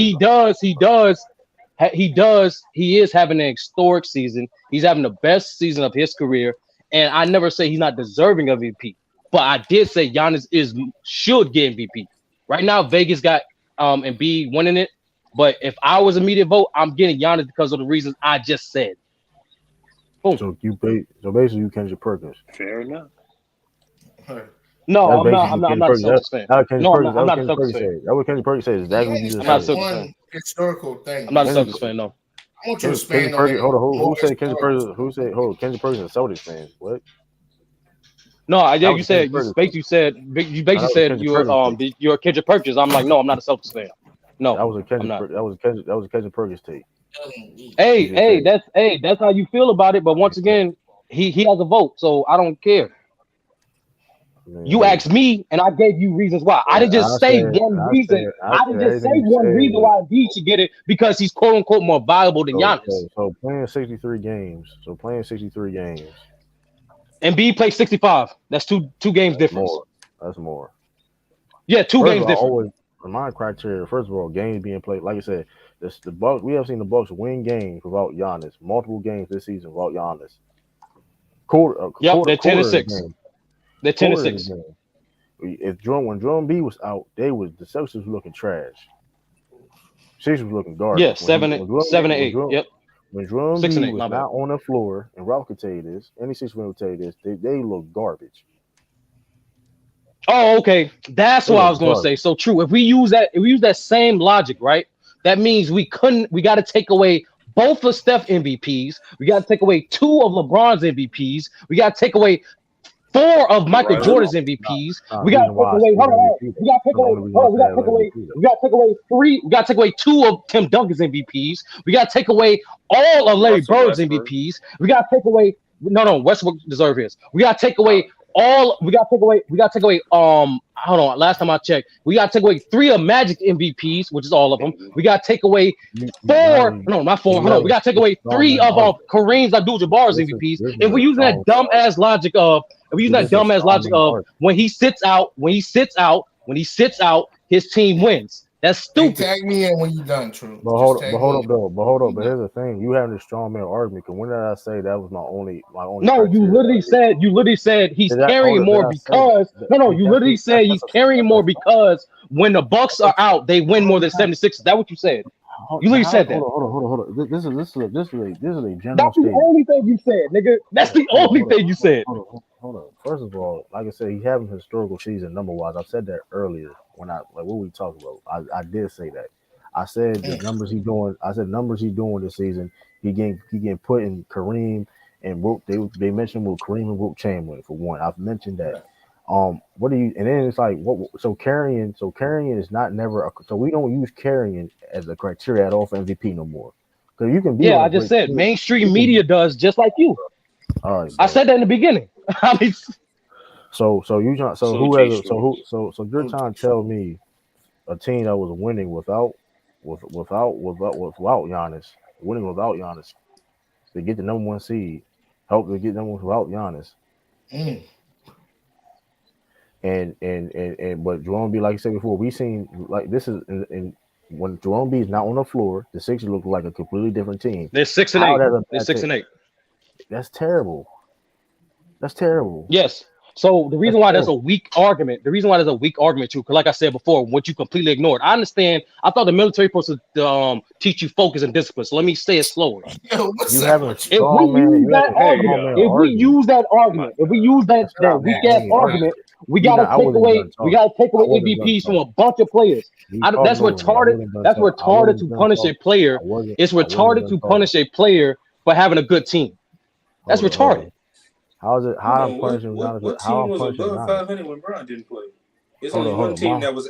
He is having an historic season. He's having the best season of his career, and I never say he's not deserving of MVP. But I did say Giannis should get MVP. Right now, Vegas got Embiid winning it. But if I was a media vote, I'm getting Giannis because of the reasons I just said. Boom. So basically you Kendrick Perkins. Fair enough. No, That's I'm not. basically I'm not a Kendrick Perkins. Celtics fan. That's Kendrick No, I'm Perkins. not. I'm That's not a Kendrick Celtics Perkins fan. said. That's what Kendrick Perkins said. Exactly what you Giannis just I'm not a got said. Celtics fan. one historical thing. I'm not a Kendrick Celtics fan. No. I want you to Kendrick expand on Perkins. that. Hold on. Who More said Kendrick historical. Perkins? Who said? Hold on. Kendrick Perkins is a Celtics fan. What? No, That you was said Kendrick you Perkins. basically That was said Kendrick Perkins take. you're a Kendrick Perkins. I'm like, no, I'm not a Celtics fan. No, That was a I'm Kendrick. not. That was a Kendrick Perkins take. E. He just said. That's how you feel about it. But once again, he has a vote, so I don't care. You Hey, asked me, and I gave you reasons why. I didn't just say one reason. I didn't just say everything you one reason said. why Embiid should get it because he's quote unquote more valuable than Giannis. So playing 63 games. Embiid played 65. That's two games That's difference. more. That's more. Yeah, two First games of all, different. always for my criteria. First of all, games being played. Like I said, the Bucks. We have seen the Bucks win games without Giannis. Multiple games this season without Giannis. Yep, they're 10 and Quarter of the 6. game. They're 10 and Quarter of the 6. game. When Drum B was out, the Celtics was looking trash. Six was looking garbage. Yeah, 7 and 8. Yep. When Drum 6 and B 8. was My bad. not on the floor, and Ralph could tell you this, any six man would tell you this, they look garbage. Oh, okay. That's They what I look was gonna garbage. say. So true. If we use that same logic, right? That means we got to take away both of Steph MVPs. We got to take away 2 of LeBron's MVPs. We got to take away 4 of Michael Right. Jordan's MVPs. Nah, We got to reason take why I away. said Hold on. MVP, We got to take the away. only reason why Hold on. We I got to said take away. MVP, We got to take away 3. We got to take away 2 of Tim Duncan's MVPs. We got to take away all of Larry Russell Bird's Westbrook. MVPs. We got to take away. No. Westbrook deserve his. We got to take away all. We got to take away. Hold on. Last time I checked, we got to take away 3 of Magic MVPs, which is all of them. We got to take away 4. No, not 4. Hold on. We got to take away 3 of Kareem's Abdul-Jabbar's MVPs. If we're using that dumbass logic of, when he sits out, his team wins. That's Hey, stupid. tag me in when you're done, True. But hold up. But here's the thing: you having a strong man argument. Because when did I say that was my only? No, you criteria? literally said he's Did I- carrying hold more up, did I say because that? you literally said he's carrying more because when the Bucks are out, they win more than 76. Is that what you said? You literally said that. Hold on. This is a general That's the statement. only thing you said, nigga. That's the only thing you said. Hold on. First of all, like I said, he's having a historical season number wise. I said that earlier when what we talked about. I did say that. I said the numbers he's doing. I said numbers he's doing this season. He getting put in Kareem and Wilt. They mentioned with Kareem and Wilt Chamberlain for one. I've mentioned that. What do you? And then it's like what? So carrying is not never. So we don't use carrying as a criteria at all for MVP no more. Because you can be. Yeah, I just said mainstream media does just like you. All right, I said that in the beginning. I mean, so you're trying to tell me a team that was winning without Giannis, winning without Giannis, to get the number 1 seed, help to get number 1 without Giannis. And but Jerome B, like I said before, we seen like this is in when Jerome B is not on the floor, the Sixers look like a completely different team. they're 6 and 8. They're 6 and 8. That's terrible. That's terrible. Yes. So the reason why there's a weak argument, too, because like I said before, what you completely ignored. I understand. I thought the military was supposed to teach you focus and discipline. So let me say it slower. Yo, what's You up having a with you? strong man. If we use that argument, if we use that weak ass argument, we gotta take away MVPs from a bunch of players. That's retarded. That's retarded to punish a player. It's retarded to punish a player for having a good team. That's retarded. How is it? How I'm punishing? What How team I'm was punishing? above Giannis? 500 when Bron didn't play? It's Hold only on, one hold on, team Mom. that was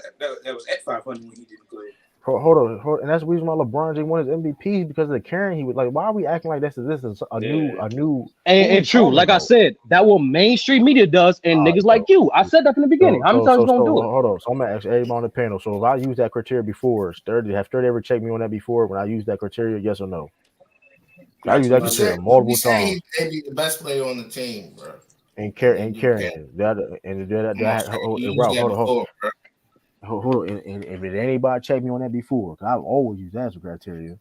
at 500 when he didn't play. And that's the reason why LeBron James won his MVP because of the carrying he was like. Why are we acting like this is a new? And true, like I said, that what mainstream media does, and niggas like you. I said that from the beginning. How many times you gonna do it? Hold on. So I'm gonna ask everybody on the panel. So if I use that criteria before, have 30 ever checked me on that before when I use that criteria? Yes or no? I use that criteria multiple times. He'd be the best player on the team, bro. And carrying that. Hold on. And if anybody checked me on that before, cause I've always used that as a criteria.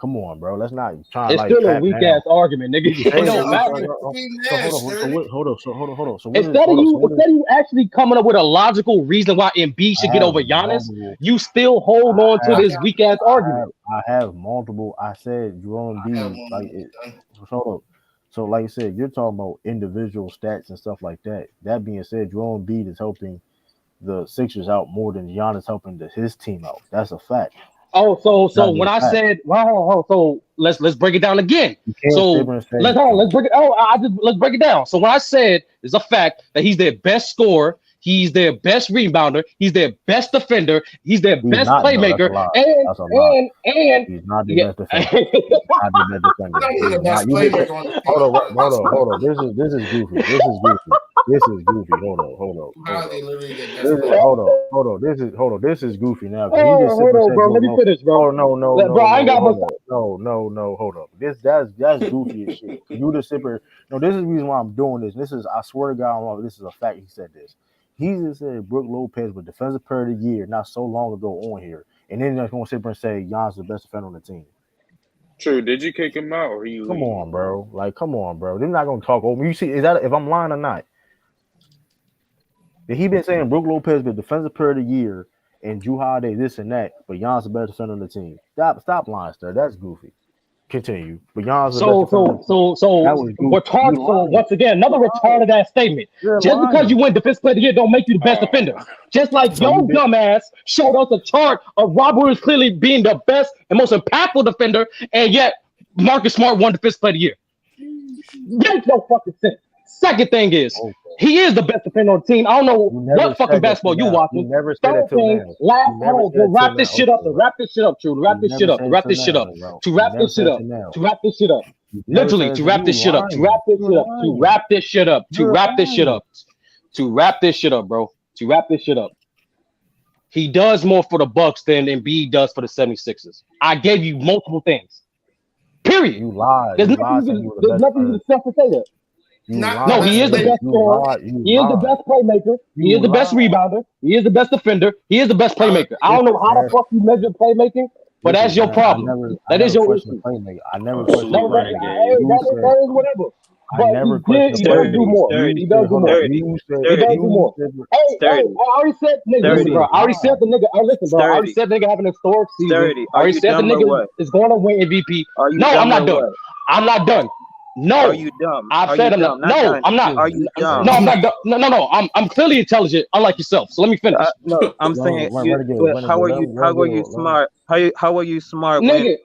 Come on, bro. Let's not try. It's still a weak ass argument, nigga. It don't matter. Hold on. So instead of you actually coming up with a logical reason why Embiid should get over Giannis, you still hold on to this weak ass argument. I have multiple. I said Joel Embiid like it. Hold up. So like I said, you're talking about individual stats and stuff like that. That being said, Joel Embiid is helping the Sixers out more than Giannis helping his team out. That's a fact. Oh, so when I said, wow, so let's break it down again. So let's break it. Let's break it down. So when I said it's a fact that he's their best scorer, he's their best rebounder, he's their best defender, he's their best playmaker, and he's not the best defender. He's not the best defender. Hold on. This is goofy. Hold on. This is goofy now. Hold on, bro. Let me finish, bro. No. Bro, I ain't got no. Hold up. That's goofy as shit. You just sit there. No, this is the reason why I'm doing this. This is, I swear to God, this is a fact. He said this. He just said Brook Lopez was defensive player of the year not so long ago on here, and then they're gonna sit there and say Giannis is the best defender on the team. True. Did you kick him out or you? Come on, bro. They're not gonna talk over me. You see, is that if I'm lying or not? He been saying Brook Lopez been defensive player of the year and Jrue Holiday this and that, but Giannis the best defender on the team. Stop lying, sir. That's goofy. Continue. But Giannis once again, another retarded ass statement. Just because you win defensive player of the year don't make you the best defender. Just like your dumbass showed us a chart of Rob Williams clearly being the best and most impactful defender, and yet Marcus Smart won defensive player of the year. Makes no fucking sense. Second thing is, he is the best defender on the team. I don't know what fucking basketball you watching. You never said it till now. Wrap this shit up, True. To wrap this shit up. Literally, to wrap this shit up. He does more for the Bucks than Embiid does for the 76ers. I gave you multiple things. Period. You lied. There's nothing to say that. No, he is the best scorer. He is the best playmaker. He is the best rebounder. He is the best defender. He is the best playmaker. I don't know how the fuck you measure playmaking, but that's your problem. That is your issue. I never questioned playmaking. That is whatever. He does do more. He does do more. Hey, I already said, listen, bro. I already said the nigga. Listen, bro. I already said the nigga having a historic season. I already said the nigga is going to win MVP. No, I'm not done. I'm not done. No, are you dumb? I've said I'm not. No, I'm not. Are you dumb? No, I'm not dumb. No. I'm clearly intelligent, unlike yourself. So let me finish. No, I'm saying, how are you smart? How are you smart when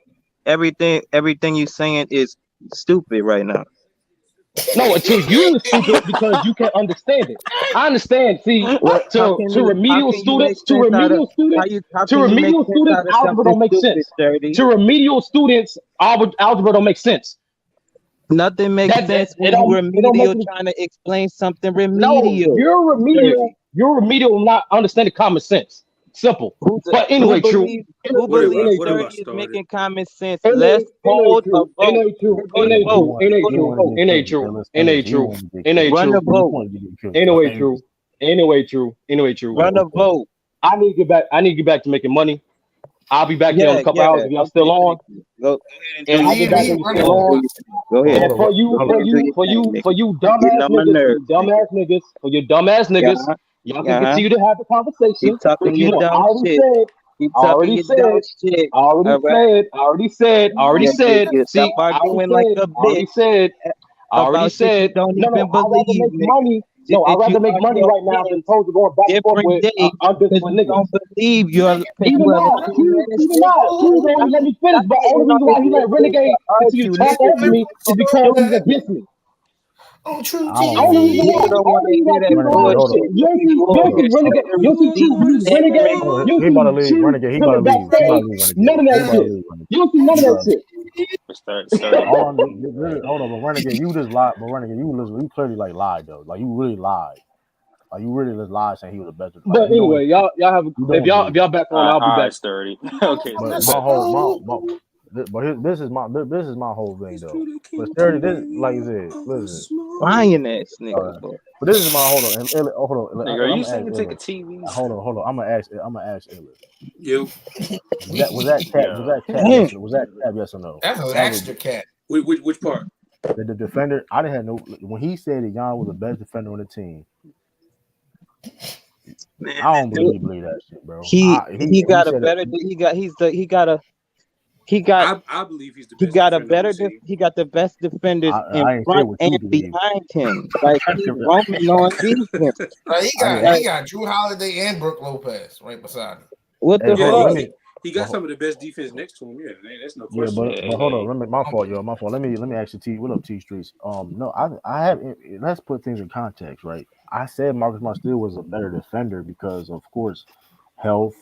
everything you saying is stupid right now? No, to you it's stupid because you can't understand it. I understand. See, to remedial students, algebra don't make sense. To remedial students, algebra don't make sense. Nothing makes sense when you're remedial trying to explain something remedial. No, you're remedial not understanding common sense. Simple. But anyway, True. Who believes 30 is making common sense? Let's hold a vote. Run a vote. Anyway, True. Run a vote. I need to get back to making money. I'll be back there in a couple hours if y'all still on. Go ahead. And I'll be back if you're still on. Go ahead. And for you dumbass niggas, y'all can continue to have the conversation. Keep talking your dumb shit. I already said. See, I already said. Don't even believe me. No, I'd rather make money right now than opposed to going back and forth with undisciplined niggas. Don't believe you're even now. Don't let me finish. But the only reason why he let Renegade until you talk over me is because he's against me. On True I don't Only believe TV. you don't want to hear that Renegade. Hold up. bullshit. Yoki, Renegade, Yoki cheat, Renegade, Oh, he about to Yoki leave. cheat Renegade. He about to from the leave. He about backstage. to leave. None Renegade. of He that about to shit. leave. Renegade. Yoki, none of He that about to shit. all I'm hold on, but Renegade, you just lied. But Renegade, you clearly like lied though. Like you really lied. Like you really just lied saying he was the best. Like But you don't. anyway, y'all have You if don't y'all believe that. back on, I'll be back. Sturdy. Okay, But Let's my Sturdy. whole go. this is my whole thing though. But Sturdy, this like I said, listen. Lying ass nigga, Uh, boy. but this is my hold on. Hold on. Nigga, are I'm you gonna saying ask take a Illis. TV? Hold on. I'm gonna ask Illis. Yep. Was that cap? Was Yo. that cap? Yes. Was that cap? Yes or no? That's an That was extra cat. Which part? the defender. I didn't have no when he said that Jan was the best defender on the team. I don't believe he believed that shit, bro. He got a said better. I believe he's the He best got a defender on better. the team. He got the best defenders in I ain't say front what and you believe. behind him. Like he's roaming on defense. Like, I he got Drew Holiday and Brooke Lopez right beside him. What Hey, the hold on, fuck? let me. He got some of the best defense next to him. Yeah, that's no Yeah, question. but hold on. My fault, yo. My fault. Let me actually T. What up, T Streets? No, I have. Let's put things in context, right? I said Marcus Smart still was a better defender because, of course, health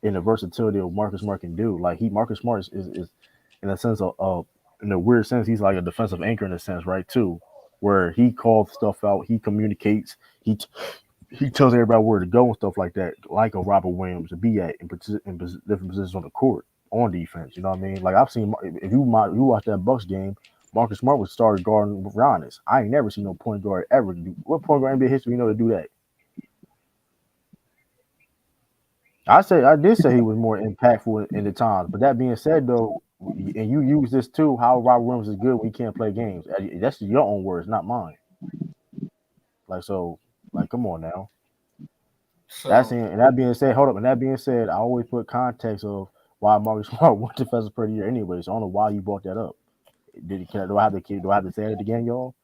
and the versatility of Marcus Smart can do. Like Marcus Smart is in a sense of in a weird sense, he's like a defensive anchor in a sense, right? Too, where he calls stuff out, he communicates, he tells everybody where to go and stuff like that, like a Robert Williams to be at in different positions on the court on defense. You know what I mean? Like I've seen if you watch that Bucks game, Marcus Smart was started guarding Giannis. I ain't never seen no point guard ever do what point guard NBA history you know to do that. I did say he was more impactful in the times, but that being said though, and you use this too, how Robert Williams is good when he can't play games. That's your own words, not mine. Like come on now. So That being said, hold up. And that being said, I always put context of why Marcus Smart won defensive per year anyway. So I don't know why you brought that up. Do I have to say it again, y'all?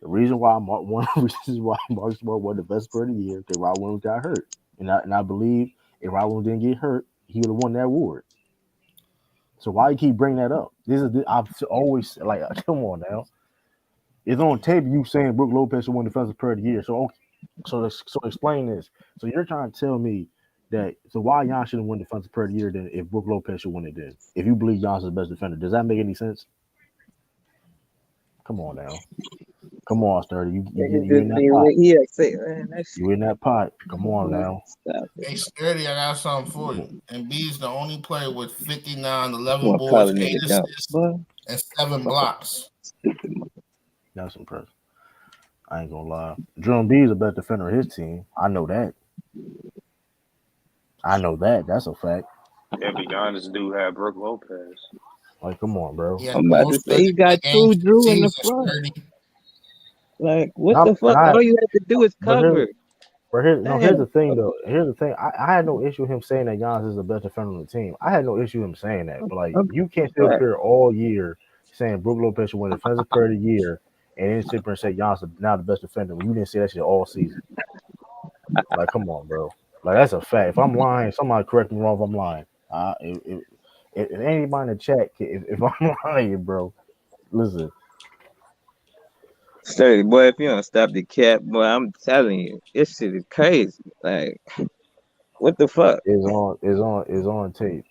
The reason why one of the reasons why Marcus Smart won defensive per year because Rod Williams got hurt, and I believe if Rod Williams didn't get hurt, he would have won that award. So why you keep bringing that up? I've always like, come on now. It's on tape. You saying Brook Lopez should win defensive player of the year. So explain this. So you're trying to tell me that why Jan shouldn't win defensive player of the year then if Brook Lopez should win it then? If you believe Jan's the best defender, does that make any sense? Come on now. Come on, Sturdy. You in that pot. You in that pot. Come on now. Hey, Sturdy, I got something for you. Embiid's the only player with 59, 11 boards, 8 assists, and 7 blocks. That's impressive. I ain't gonna lie. Joel Embiid is the best defender of his team. I know that. That's a fact. Yeah, but Giannis do have Brooke Lopez. Like, come on, bro. Yeah, I'm about to say he got two Drew in the front. Like, what the fuck? All you have to do is cover. But here's the thing, though. Here's the thing. I had no issue with him saying that Giannis is the best defender on the team. I had no issue with him saying that. But, like, you can't sit up here all year saying Brook Lopez should win defensive player of the year and then sit there and say Giannis is now the best defender when you didn't say that shit all season. Like, come on, bro. Like, that's a fact. If I'm lying, somebody correct me wrong if I'm lying. If anybody in the chat, if I'm lying, bro, listen. Sturdy, boy, if you don't stop the cap, boy, I'm telling you, this shit is crazy. Like, what the fuck? Is on tape.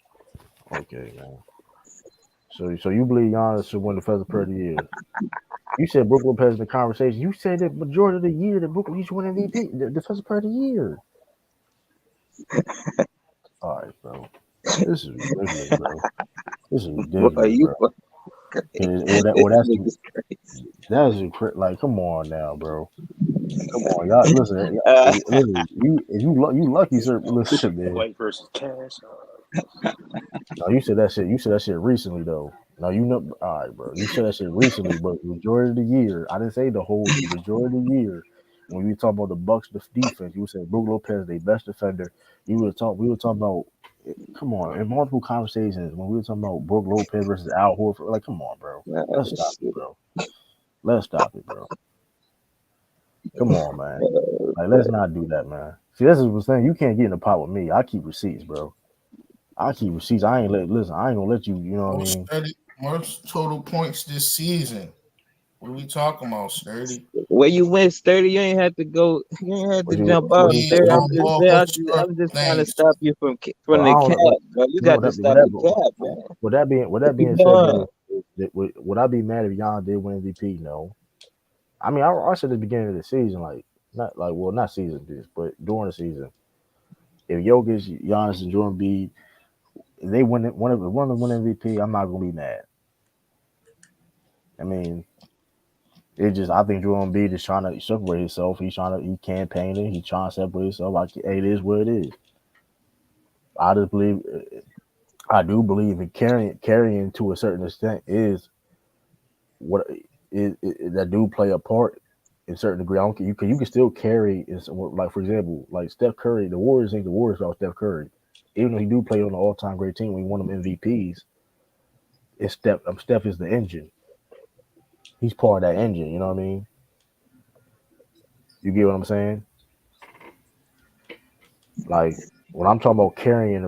Okay, man. So you believe Giannis should win the defensive player of the year? You said Brook Lopez in the conversation. You said that majority of the year that Brook should win MVP, the defensive player of the year. All right, bro. This is ridiculous, bro. This is ridiculous, bro. Like, come on now, bro. Come on, y'all. Listen, you lucky, sir. Listen, man. White versus Cash. No, you said that shit. You said that shit recently, though. No, you know. All right, bro. You said that shit recently, but majority of the year, I didn't say the majority of the year. When we talk about the Bucks defense, you said Brook Lopez is their best defender. We were talking about. Come on, in multiple conversations when we were talking about Brook Lopez versus Al Horford, like, come on, bro. Let's stop it, bro. Let's stop it, bro. Come on, man. Like, let's not do that, man. See, this is what I'm saying. You can't get in the pot with me. I keep receipts, bro. I keep receipts. I ain't gonna let you. You know what I mean? Most total points this season. What are we talking about, Sturdy? Where you went, Sturdy, you ain't had to go. You ain't had to jump What out, you Sturdy. what I'm you just Ball saying. struck I'm just trying to things. stop you from well, the I cap, don't know. bro. You No, got to stop the cap, man. With that What you being said, doing? though, would I be mad if Jan did win MVP? No. I mean, I said at the beginning of the season, like not season this, but during the season, if Jokic, Giannis, and Jordan Embiid, if they win it, one of them win MVP, I'm not gonna be mad. I mean, it just I think Jordan Embiid is trying to separate himself. He campaigning. He's trying to separate himself. Like, hey, it is what it is. I just believe, I do believe in carrying to a certain extent is what is that do play a part in certain degree. I don't you can still carry in some, like for example, like Steph Curry. The Warriors ain't the Warriors without Steph Curry. Even though he do play on an all-time great team, when he won them MVPs, it's Steph is the engine. He's part of that engine. You know what I mean? You get what I'm saying? Like when I'm talking about carrying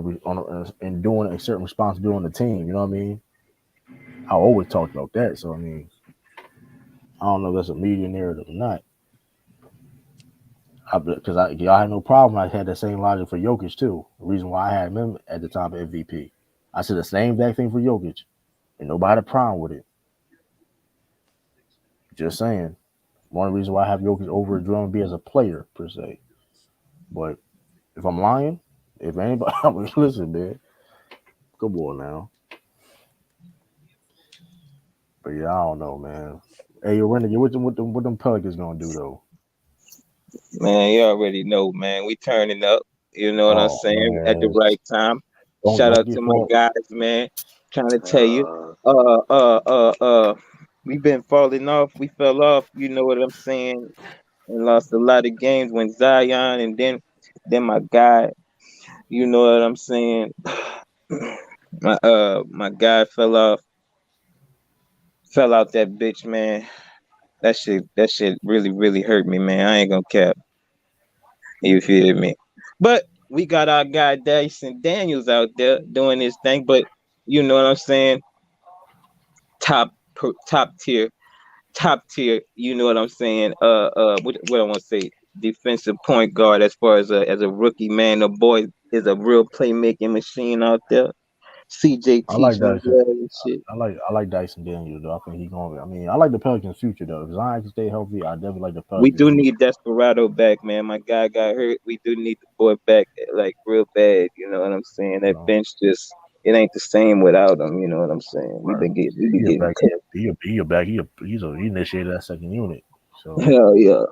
and doing a certain responsibility on the team, you know what I mean? I always talked about that. So I mean, I don't know if that's a media narrative or not. Because I had no problem. I had the same logic for Jokic too. The reason why I had him at the top of MVP. I said the same exact thing for Jokic, and nobody had a problem with it. Just saying. One reason why I have Jokic over Joel Embiid as a player per se. But if I'm lying, if anybody, listen, man, good boy now. But yeah, I don't know, man. Hey, you Renegade, what them Pelicans gonna do though? Man, you already know, man. We turning up. You know what I'm Oh saying? At the man, right time. Shout don't out to get my far. guys, man. Trying to tell you. Uh, Uh uh uh uh we been falling off. We fell off, you know what I'm saying? And lost a lot of games when Zion and then my guy, you know what I'm saying? My guy fell out that bitch, man. That shit really hurt me, man. I ain't gonna cap. You feel me? But we got our guy Dyson Daniels out there doing his thing. But you know what I'm saying? Top top tier, top tier. You know what I'm saying? What I want to say? Defensive point guard as far as a rookie man. The boy is a real playmaking machine out there. CJ I like teaching him Dyson. well and shit. I like Dyson Daniels though. I think he's gonna. I mean, I like the Pelicans' future though. If Zion can stay healthy, I definitely like the We Pelicans' do future. need Desperado back, man. My guy got hurt. We do need the boy back, like real bad. You know what I'm saying? You That know, bench just it ain't the same without him. You know what I'm saying? right. We be He a getting back. cooked. He a back. He initiated that second unit. So, Hell yeah.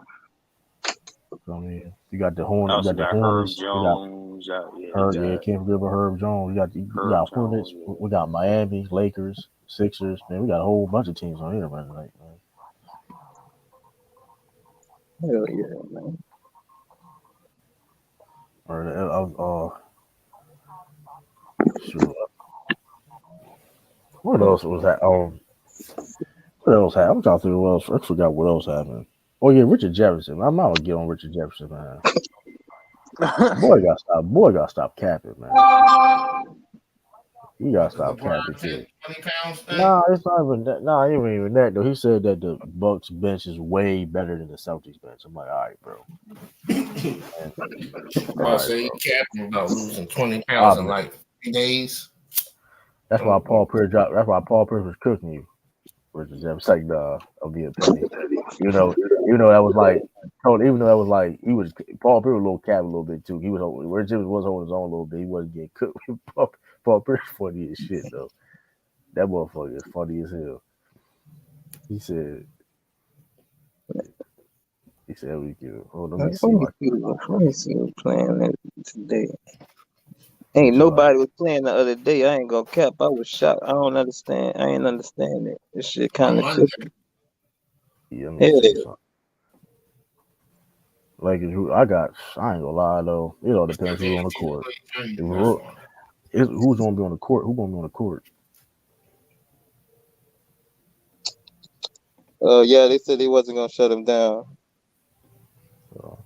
I mean, you got the Horn. You also got the got Herb Hornets. You got Jones. Yeah, he Herb. Yeah, got can't forget about Herb Jones. You Herb got Hornets. Jones. We got Miami, Lakers, Sixers. Man, we got a whole bunch of teams on here right man. Hell yeah, man. Or shoot, what else was that? What else happened? I'm trying to think what else. I forgot what else happened. Oh yeah, Richard Jefferson. I'm not gonna get on Richard Jefferson, man. Yeah. Boy, got to stop capping, man. He got to The stop LeBron capping, 10, kid. 20 pounds thing. Nah, it's not even that. Nah, it ain't even that though. He said that the Bucks bench is way better than the Celtics bench. I'm like, all right, bro. Man, all I right, say he bro. capping about losing 20 pounds Stop in it. like 3 days. That's why Don't- don't- That's why Paul Pierce was cooking you. Richard Jefferson, like, nah, I'll be a penny. You know, even though that was like, even though that was like, he was Paul Pierce was a little cap a little bit too. He was Richard Jefferson was holding his own a little bit. He wasn't getting cooked. Paul Pierce funny as shit though. That motherfucker is funny as hell. He said, we can. Oh, let me see if I Let me see who's playing it today. Ain't can. nobody was playing the other day. I ain't gonna cap. I was shocked. I don't understand. I ain't understand it. This shit On kind of Monday, trippy. Yeah, let me see Yeah. something. Like I got. I ain't gonna lie though. It all it's still depends who's game on the team court. play Junior. If That's we're- all. who's gonna be on the court? Who's gonna be on the court? Yeah, they said they wasn't gonna shut him down. So,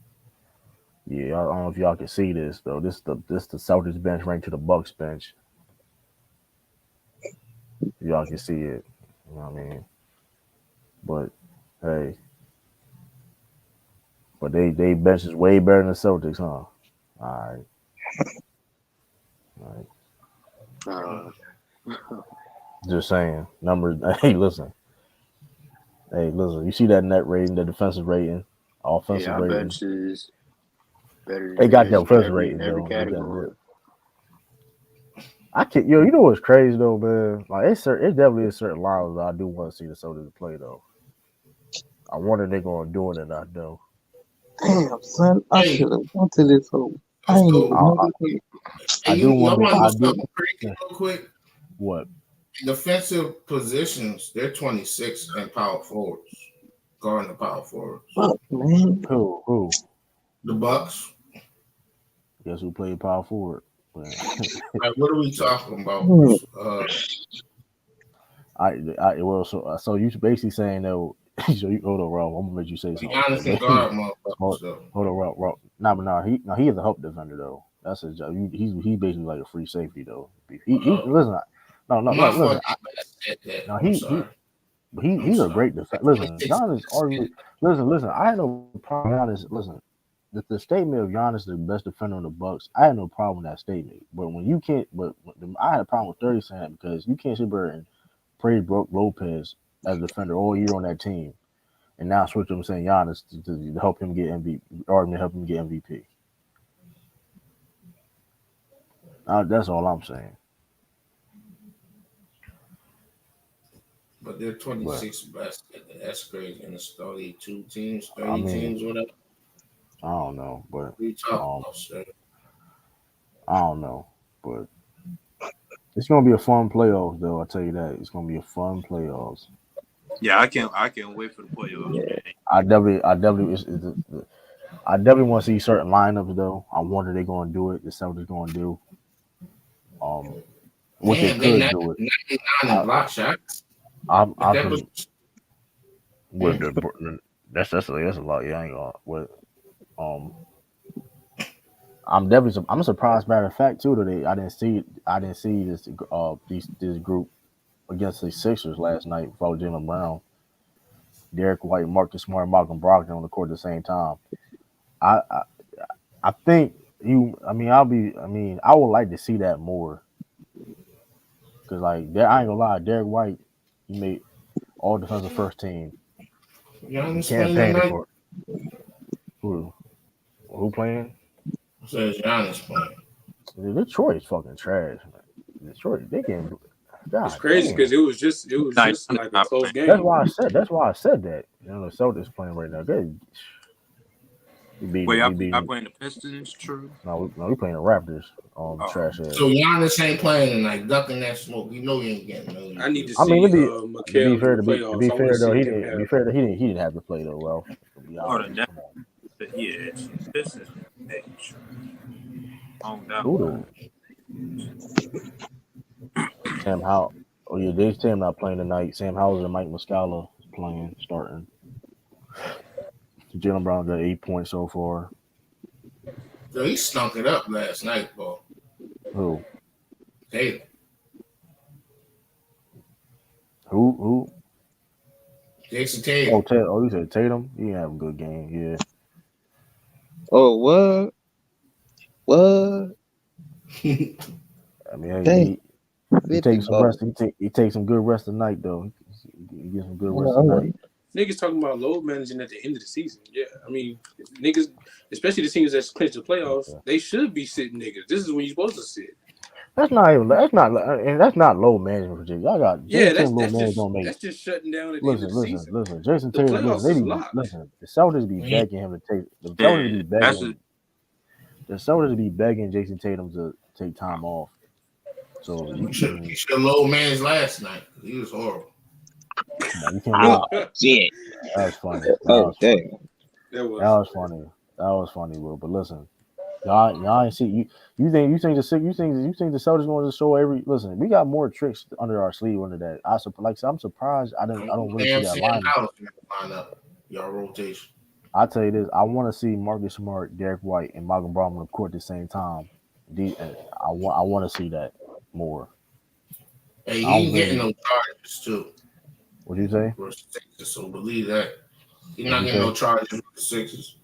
yeah, I don't know if y'all can see this though. This the Celtics bench ranked to the Bucks bench. Y'all can see it. You know what I mean? But Hey, but they bench is way better than the Celtics, huh? All right, all right. Uh, Just saying. Numbers. Hey, listen. You see that net rating, the defensive rating, Yeah, offensive our rating. bench is better They than got the theirs offensive in rating every though. They got category. that. I can't. Yo, you know what's crazy though, man? Like it definitely is certain lines that I do want to see the Celtics play though. I wonder if they're gonna do it or not though. Damn, son, I Hey, should have went to this hole. I ain't so even I know I, this. hey, I do y'all wonder. want to know I do. something crazy real quick? What? Defensive positions, they're 26 and power forwards, guarding the power forwards. Fuck, man. Who? The Bucks. Guess who played power forward? Man. Like, what are we talking about? Hmm. So you basically saying that. So you hold on, Rob. I'm gonna make you say something. Giannis So can basically, guard motherfuckers hold, though. hold on, Rob. Nah, but he is a help defender though. That's his job. He's basically like a free safety though. He listen. No, My like fault. listen. I said that. No, I'm sorry. he's a great defender. Listen, 26. Giannis arguably. Listen. I had no problem. With Giannis, listen. The statement of Giannis is the best defender in the Bucks. I had no problem with that statement. But when you can't, I had a problem with 30 saying that because you can't sit there and praise Brook Lopez as a defender all year on that team, and now switch him saying Giannis to help him get MVP or to help him get MVP. That's all I'm saying. But they're But 26 best. That's crazy. And it's 32 teams, I 30 mean, teams, whatever. I don't know, but What are you talking um, about, sir? I don't know, but it's gonna be a fun playoffs though. I tell you that it's gonna be a fun playoffs. Yeah, I can't wait for the playoffs, Yeah. man. I definitely want to see certain lineups though. I wonder they're gonna do it. The Celtics gonna do. Um, what they Damn, they could do it. 99 I in block shots. I But that was can with the that's a lot. Yeah, I ain't gonna. With um, I'm surprised by the fact too that I didn't see this group against the Sixers last night without Jalen Brown, Derek White, Marcus Smart, Malcolm Brogdon on the court at the same time. I I, I think you. I mean, I would like to see that more because I ain't gonna lie, Derek White, he made all defensive first team. He Giannis playing campaigned tonight. for who? Who playing? Says Giannis playing. Detroit's fucking trash, man. Detroit, they can. it's God crazy damn. because it was Nah, just Giannis like a not close playing. That's game. why I said. That's why I said that. You know, the Celtics playing right now. Good. We beating. Wait, We I beating. playing the Pistons? True. No, we playing the Raptors. Oh, Trash ass. So Giannis ain't playing tonight, ducking that smoke. You know he ain't getting no. I need to I mean, see to be Mikhail in fair, the to playoffs. be I want to fair though, see him have. he didn't have to play though. Well, to be oh, the honest, Nets. come on. Yeah, Pistons. Hey, on that Who one. though? Sam Howell. Oh yeah, Dave Sam not playing tonight. Sam Howell and Mike Muscala playing, starting. Jalen Brown got 8 points so far. Yo, he stunk it up last night, bro. Who? Tatum. Who? Jason Tatum. You said Tatum. He didn't have a good game. Yeah. Oh, what? What? I mean, Damn, he 50 takes some ball. rest. He takes some good rest tonight though. He gets some good rest All tonight. right. Niggas talking about load managing at the end of the season. Yeah, I mean, niggas, especially the teams that's clinched the playoffs, they should be sitting niggas. This is when you're supposed to sit. That's not even. That's not low management for Jason. Y'all got Yeah, Jason Tatum low management don't make. that's just shutting down at the end of the season. Listen. Jason The Tatum. Listen, playoffs they is be locked. listen. The Celtics be He, begging him to take. The Celtics Yeah, be that's a begging. The Celtics be begging Jason Tatum to take time off. So he should have low managed last night. He was horrible. come on, you can't Oh, low. shit. That was funny. Oh, damn. That That was was funny. That was funny, bro. But listen, y'all ain't see you. You think the Celtics going to show every? Listen, we got more tricks under our sleeve under that. I'm surprised. I don't really see Damn, that Sam line. Howell line up. Y'all rotation. I tell you this, I want to see Marcus Smart, Derek White, and Malcolm Brogdon on the court at the same time. I want to see that more. Hey, I he don't ain't getting really. no charges too. What you say? For Sixers, so believe that. He's What'd not you getting no say? charges with the Sixers.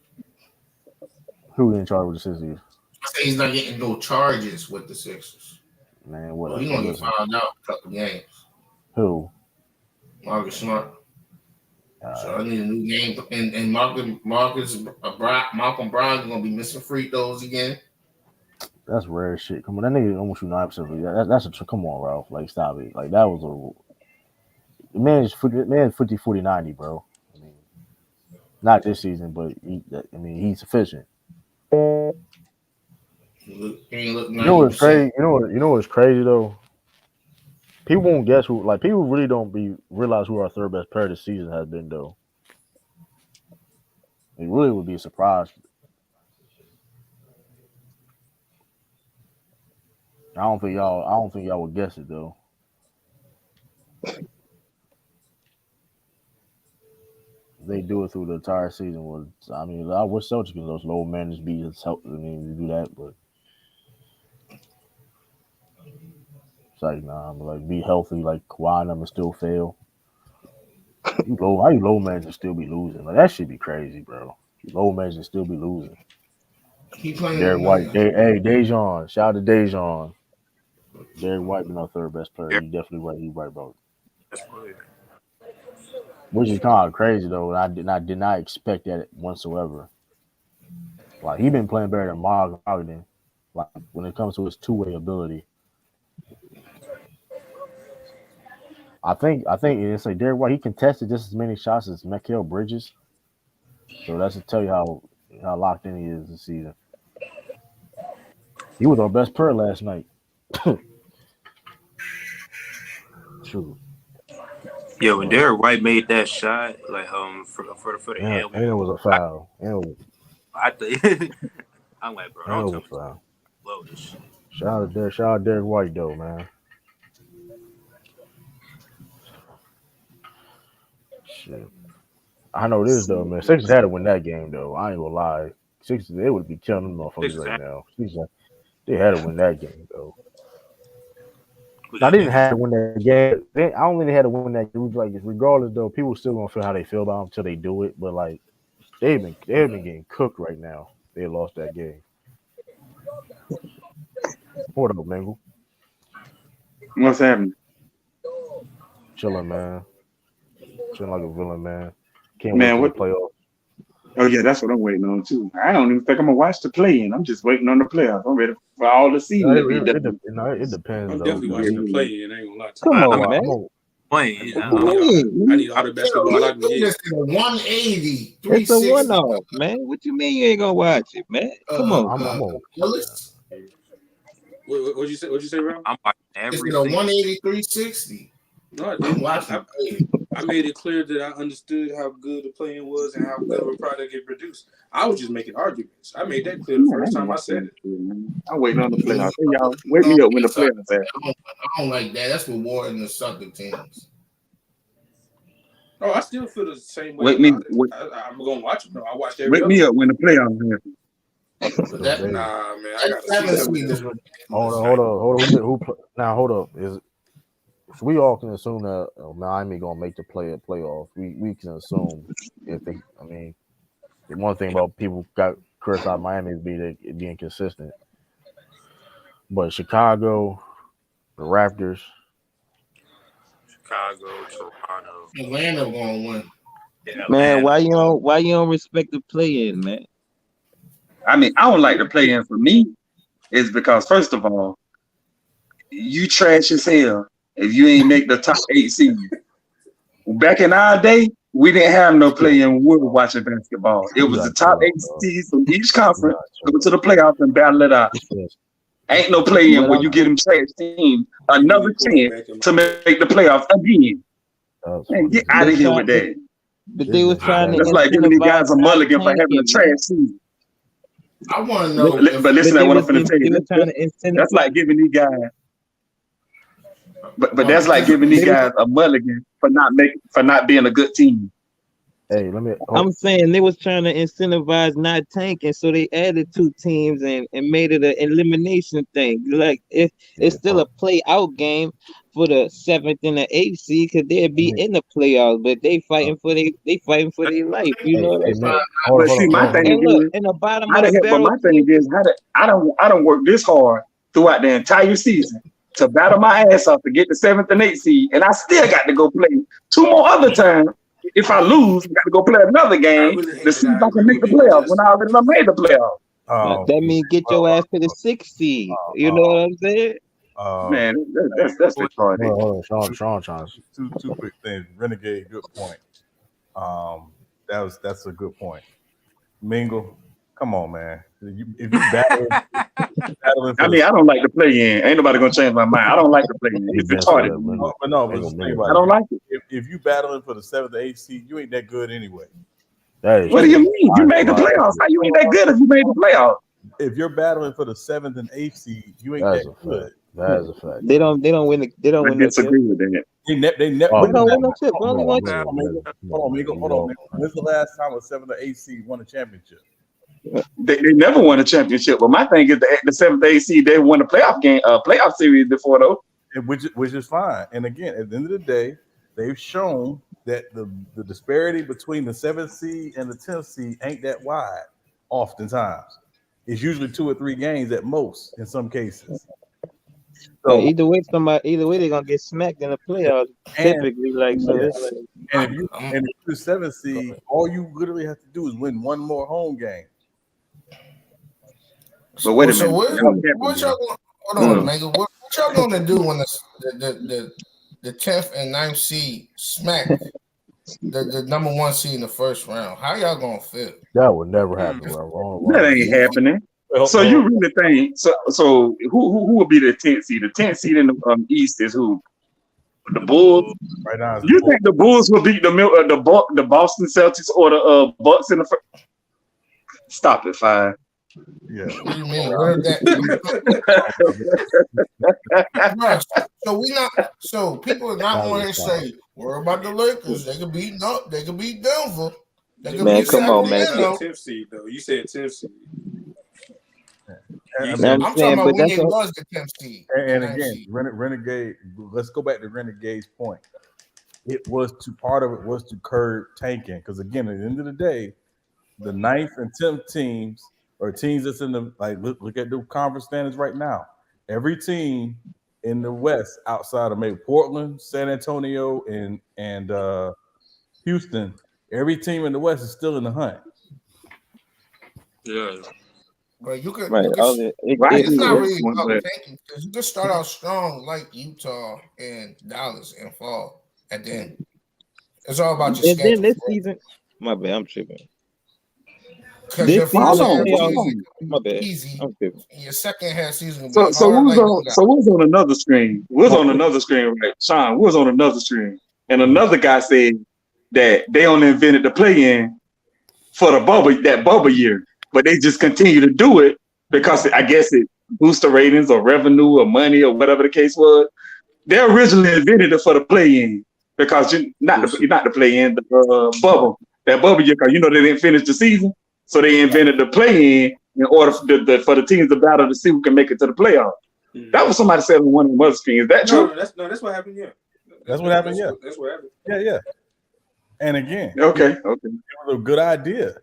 Who in charge with the Sixers? I say he's not getting no charges with the Sixers. Man, Well, he's whatever. gonna get Listen, found out in a couple games. who? Marcus Smart. So Uh, I need a new name. And Malcolm Brown is gonna be missing free throws again. that's rare shit. Come on, that nigga almost shoot 9%. That's a come on, Ralph. Like, stop it. Like, that was the man is 50, 40, 90, bro. I mean, not this season, but he's efficient. He ain't look You know what's 90%. crazy? You know what's crazy though? People won't guess who. Like, people really don't realize who our third best player this season has been though. It really would be a surprise. I don't think y'all would guess it though. They do it through the entire season. I wish Celtics could those low managed be help. I mean, to do that, but it's like nah. I'm like be healthy. Like Kawhi and them and still fail. How you low manage and still be losing? Like that should be crazy, bro. You low manage and still be losing. He playing Derek White, tonight. hey Dejan, shout out to Dejan. Derek White been our third best player. You definitely right. You right about it. That's funny. Which is kind of crazy though. I did not expect that whatsoever. Like he been playing better than Mogden. Like when it comes to his two-way ability. I think it's like Derek White. He contested just as many shots as Mikal Bridges. So that's to tell you how locked in he is this season. He was our best player last night. True. Yeah, when Derek White made that shot, like for the And end, it was a foul. I think I'm like, bro, And it don't was tell a me foul. blow this shit. Shout out Derek White though, man. Shit. I know this though, man. Sixers had to win that game though. I ain't gonna lie. Sixers, they would be killing them motherfuckers Sixers right had- now. Sixers, they had to win that game though. We Now got they didn't niggas. have to win that game. I don't think they had to win that game. Like regardless though, people still gonna feel how they feel about them until they do it. But like they've been getting cooked right now. They lost that game. Hold up, Mangle. What's happening? Chilling, man. Chilling like a villain, man. Can't wait Man, till the what? playoffs. Oh, yeah, that's what I'm waiting on, too. I don't even think I'm going to watch the play-in. I'm just waiting on the playoffs. I'm ready for all the season to be done. It depends I'm though. definitely Cause watching the play in. I ain't gonna lie to Come you. on, man. Playing. I need all the basketball I can get. It's a 180, It's a 360. one-off, man. What you mean you ain't gonna watch it, man? Come on. I'm on. Willis. What'd you say? What'd you say, Rob? I'm watching It's every a single. 180, 360. No, I I'm didn't. watching. I made it clear that I understood how good the playing was and how good of a product it produced. I was just making arguments. I made that clear the Man, I first ain't time I watching said that it. shit, man. I'm waiting on the playoffs. Hey, y'all, wake me up when the playoffs happen. I don't like that. That's rewarding the Celtic teams. Oh, I still feel the same way Wake me, about it. I'm gonna watch them. No, I watched every wake other me one. up when the playoffs happen. But that, Nah, man, I gotta I see haven't some of seen this. this. Hold on. Now hold up. So we all can assume that Miami gonna make the playoffs. We can assume if they. I mean, the one thing about people got criticized Miami is being consistent. But Chicago, the Raptors, Chicago, Toronto. Atlanta going to win. Yeah, Man, Atlanta. why you don't respect the play-in, man? I mean, I don't like the play-in for me. Is because, first of all, you trash as hell if you ain't make the top 8 seed. Back in our day, we didn't have no play-in. We were watching basketball. It was the top 8 seeds from each conference go to the playoffs and battle it out. Ain't no play-in where you get them trash teams another chance to make the playoffs again. Man, get out of here with that. But they was trying to That's like giving these guys a incentivize mulligan for having a tanking, trash man. season. I want to know. But listen to what I'm finna tell They you. were trying to incentivize. That's like giving these guys. But that's like giving these guys a mulligan for not being a good team. Hey, let me. I'm saying they was trying to incentivize not tanking, so they added 2 teams and made it an elimination thing. Like if it's still a play out game for the 7th and the 8th seed, because they'd be in the playoffs, but they fighting for their life. You know what I'm saying? But see, my thing And look, is, in the bottom how of the the hell? But barrel my thing is, how the I don't work this hard throughout the entire season to battle my ass off to get the 7th and 8th seed, and I still got to go play 2 more other times. If I lose, I got to go play another game to see if I can make the playoffs when I already done made the playoffs. that means get your ass to the 6th seed. You know what I'm saying? Man, that's retarded. Hold on, Sean. Two quick things. Renegade, good point. That's a good point. Mingle, come on, man. If you battling I mean, I don't like to play in. Ain't nobody gonna change my mind. I don't like to play in. It's retarded. But just think about I don't like it. If you battling for the 7th or 8th seed, you ain't that good anyway. What do you mean? You made the playoffs. How you ain't that good if you made the playoffs? If you're battling for the 7th and 8th seed, you ain't that good. That is a fact. They don't win. They don't win. I disagree with that. They never. They don't win no chip. Only one chip. Hold on. When's the last time a 7th or 8th seed won a championship? They never won a championship. But my thing is the 7th AC, they won a playoff series before though. Which is fine. And again, at the end of the day, they've shown that the disparity between the 7th seed and the 10th seed ain't that wide. Oftentimes, it's usually 2 or 3 games at most in some cases. So either way, they're gonna get smacked in the playoffs. Typically, like so. And if you're 7th seed, all you literally have to do is win one more home game. So wait a minute. What y'all going? Hold on, Mango. What y'all going to do when the 10th and 9th seed smack the number 1 seed in the first round? How y'all gonna feel? That would never happen, bro. That ain't happening. So you really think so? Who will be the 10th seed? The 10th seed in the East is who? The Bulls. Right now, you think the Bulls will beat the Boston Celtics or the Bucks in the first? Stop it, 5. Yeah. What do you mean? So people are not going to say, "Worry about the Lakers. They could beat Denver. Man, come on, man. 10th seed though. You said 10th seed. I'm talking about when it was the 10th seed. And again, Renegade. Let's go back to Renegade's point. Part of it was to curb tanking, because again, at the end of the day, the 9th and 10th teams or teams that's in the look at the conference standings right now. Every team in the West outside of maybe Portland, San Antonio, and Houston, every team in the West is still in the hunt. Yeah. But you could, it's not really about tanking, because you could start out strong like Utah and Dallas and fall, and then it's all about your schedule. Then this season, my bad, I'm tripping. Because your first half season my bad, easy, and your second half season so who's on another screen? Who's on another screen, right? Sean, who's on another screen? And another guy said that they only invented the play-in for the bubble year, but they just continue to do it because I guess it boosts the ratings or revenue or money or whatever the case was. They originally invented it for the play-in because not the play-in, the bubble, that bubble year, because they didn't finish the season. So they invented the play-in in order for the teams to battle to see who can make it to the playoffs. That was somebody said on one of the other screens. Is that true? No, that's what happened. Yeah, that's what happened. Yeah, that's what happened. Yeah. And again, okay, it was a good idea.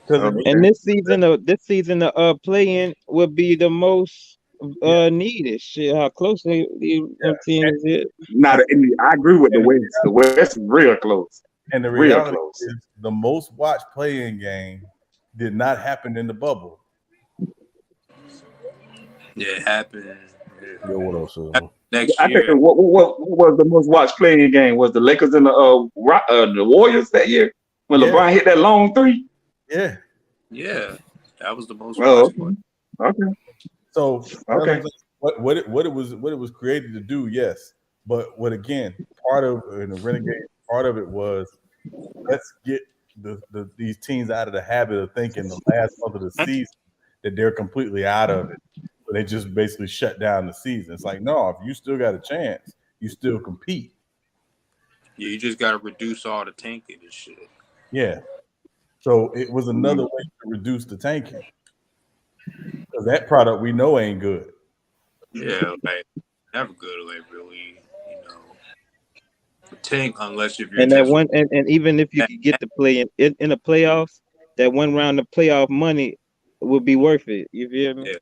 And this season, the play-in will be the most needed. Shit, how close the teams is. I agree with the West. The West is real close. And the reality is the most watched play-in game did not happen in the bubble. Yeah, it happened. Yeah, what else? I think what was the most watched play-in game? Was the Lakers and the Warriors that year when LeBron hit that long 3? Yeah, that was the most watched one. Okay. So what it was created to do, yes, but part of the Renegade, part of it was let's get these teams out of the habit of thinking the last month of the season that they're completely out of it. So they just basically shut down the season. It's like, no, if you still got a chance, you still compete. Yeah, you just gotta reduce all the tanking and shit. Yeah. So it was another way to reduce the tanking. Because that product we know ain't good. Yeah, like never good, like really, tank unless if you're And that just one, and even if you could get to play in the playoffs, that one round of playoff money would be worth it. You feel me? yeah.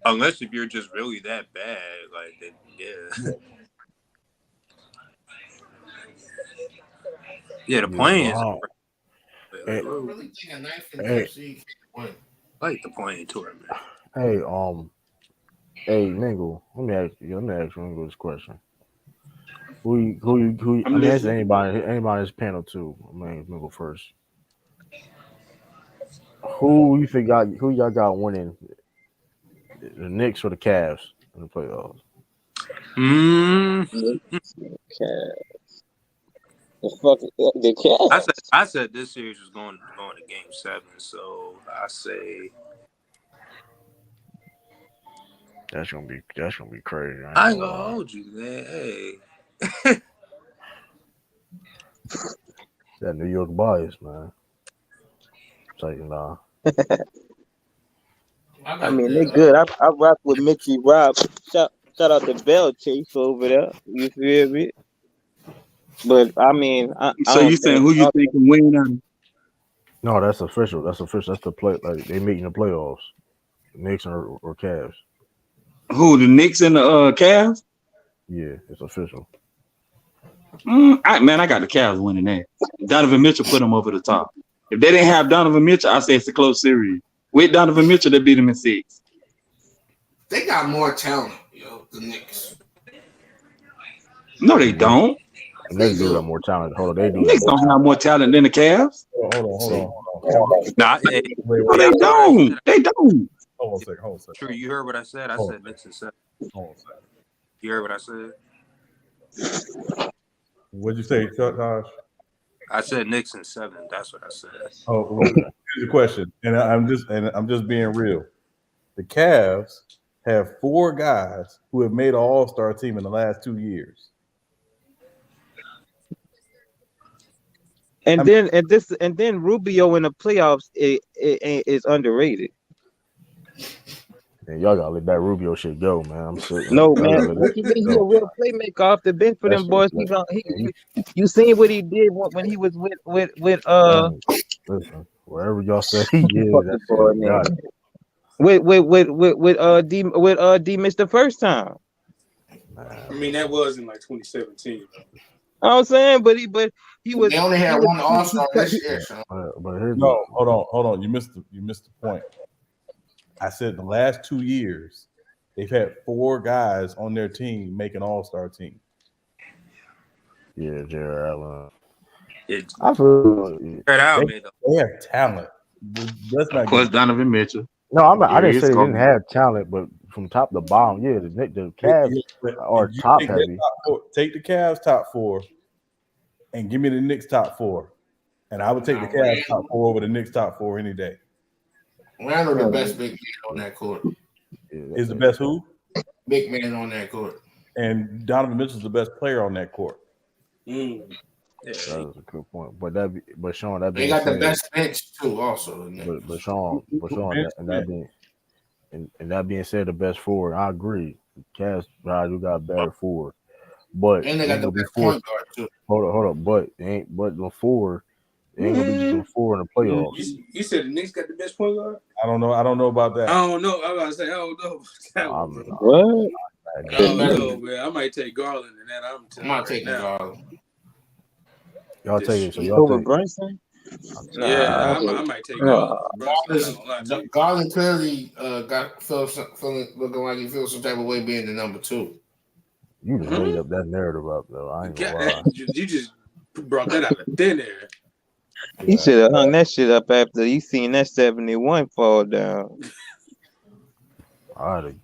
Unless if you're just really that bad, like then, yeah. Yeah, the plane is. I really think a ninth and Hey, FC can win. I like the plane tournament. hey, Mingle. Let me ask you Mingle this question. Who? I'm I mean, that's listening. anybody in this panel too. I mean, Mingle first. Who you think who y'all got winning? The Knicks or the Cavs in the playoffs? The Cavs. I said this series was going to Game 7, so I say That's gonna be crazy. I ain't gonna hold you, man. Hey, that New York bias, man. Taking I mean, they good. I rock with Mitchie Rob. Shout out to Bell Chase over there. You feel me? But I mean, I So don't you saying think who you think can win out? No, that's official. That's official. That's the play. Like they meet in the playoffs. Knicks or Cavs. Who, the Knicks and the Cavs? Yeah, it's official. I got the Cavs winning that. Donovan Mitchell put them over the top. If they didn't have Donovan Mitchell, I say it's a close series. With Donovan Mitchell, they beat them in 6. They got more talent, the Knicks. No, they don't. The Knicks do got more talent. Hold on, they The do. Knicks don't have more talent than the Cavs. Hold on. nah, Wait. No, they don't. They don't. Hold on a second. True, you heard what I said. I said Knicks and 7. Hold on a second. You heard what I said. What'd you say, Tosh? I said Knicks and 7. That's what I said. Oh, well, here's the question, and I'm just being real. The Cavs have 4 guys who have made an All-Star team in the last 2 years. And then Rubio in the playoffs is underrated. And y'all gotta let that Rubio shit go, man. I'm sick. No, man. He's a real playmaker off the bench for them boys. You seen what he did when he was with Listen, wherever y'all say he is, that's what he got it. with D missed the first time. I mean, that was in like 2017. I'm saying, but he was. They only had one All-Star this year. So. But here's No, hold on. You missed the point. I said the last 2 years, they've had 4 guys on their team make an All-Star team. Yeah, Jared Allen. I feel they have talent. That's not plus Donovan Mitchell. No, I didn't say they didn't have talent, but from top to bottom, yeah, the Cavs are top heavy. Take the Cavs top 4 and give me the Knicks top 4. And I would take the Cavs top 4 over the Knicks top 4 any day. Randall, the best big man on that court. Is the best who? Big man on that court. And Donovan Mitchell's the best player on that court. Yeah, that's a good point. But Sean, that they got the best bench too, also. But Sean, that being said, the best forward, I agree. Cavs, you got better forward, but and they got the best point guard too. Hold up, but the forward. They ain't gonna be just a 4 in the playoffs. You said the Knicks got the best point guard? I don't know about that. I don't know. I was about to say I don't know. What? I don't know, man. I might take Garland in that. I'm not taking Garland. Y'all take it. So y'all over take Brunson? Yeah, I might take Garland. Garland clearly looking like he feels some type of way being the number 2. You just made up that narrative up though. I ain't gonna lie. You just brought that out of thin air. He should have hung that shit up after he seen that 71 fall down. But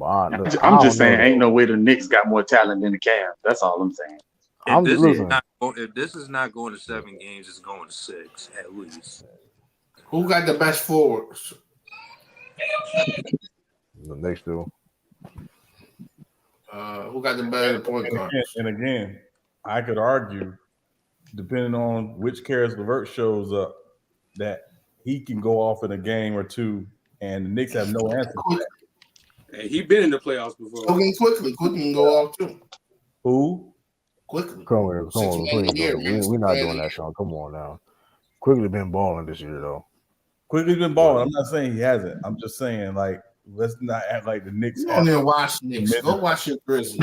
I'm just saying, ain't no way the Knicks got more talent than the Cavs. That's all I'm saying. If this is not going to 7 games, it's going to 6 at least. Who got the best forwards? The Knicks do. Who got the better point guard? And again, I could argue, depending on which Karis LeVert shows up, that he can go off in a game or two, and the Knicks have no answer for that. And he been in the playoffs before. Quickly can go off too. Who? Quickly. Come on, we're not doing that, Sean. Come on now. Quickly been balling this year though. Quickly's been balling. I'm not saying he hasn't. I'm just saying, like, let's not act like the Knicks. You don't even watch Knicks. Go watch your Grizzlies.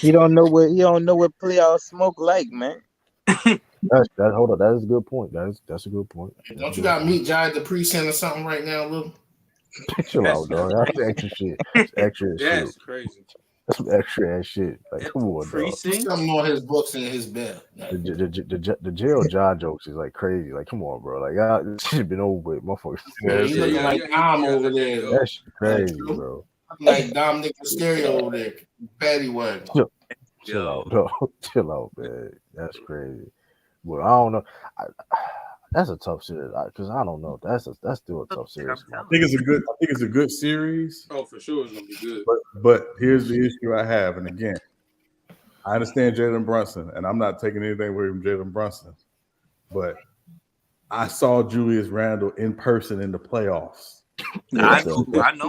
He don't know what playoff smoke like, man. Hold on, that is a good point. That's a good point. Don't you got meet Jai at the precinct or something right now, Lou? Chill out, dog. That's extra shit. That's extra That's shit. crazy. That's some extra ass shit. Like, come on, dog. Precinct? Something on his books in his bed. The jail John jokes is like crazy. Like, come on, bro. Like, this shit been over with, motherfuckers. Yeah, he looking like Dom over there. That shit crazy, bro. Like Dominic Mysterio over there. Patty wagon. Chill out, dog. Chill out, man. That's crazy. Well, I don't know. That's a tough series because I don't know. That's still a tough series. I think it's a good series. Oh, for sure, it's gonna be good. But here's the issue I have, and again, I understand Jalen Brunson, and I'm not taking anything away from Jalen Brunson, but I saw Julius Randle in person in the playoffs. I know.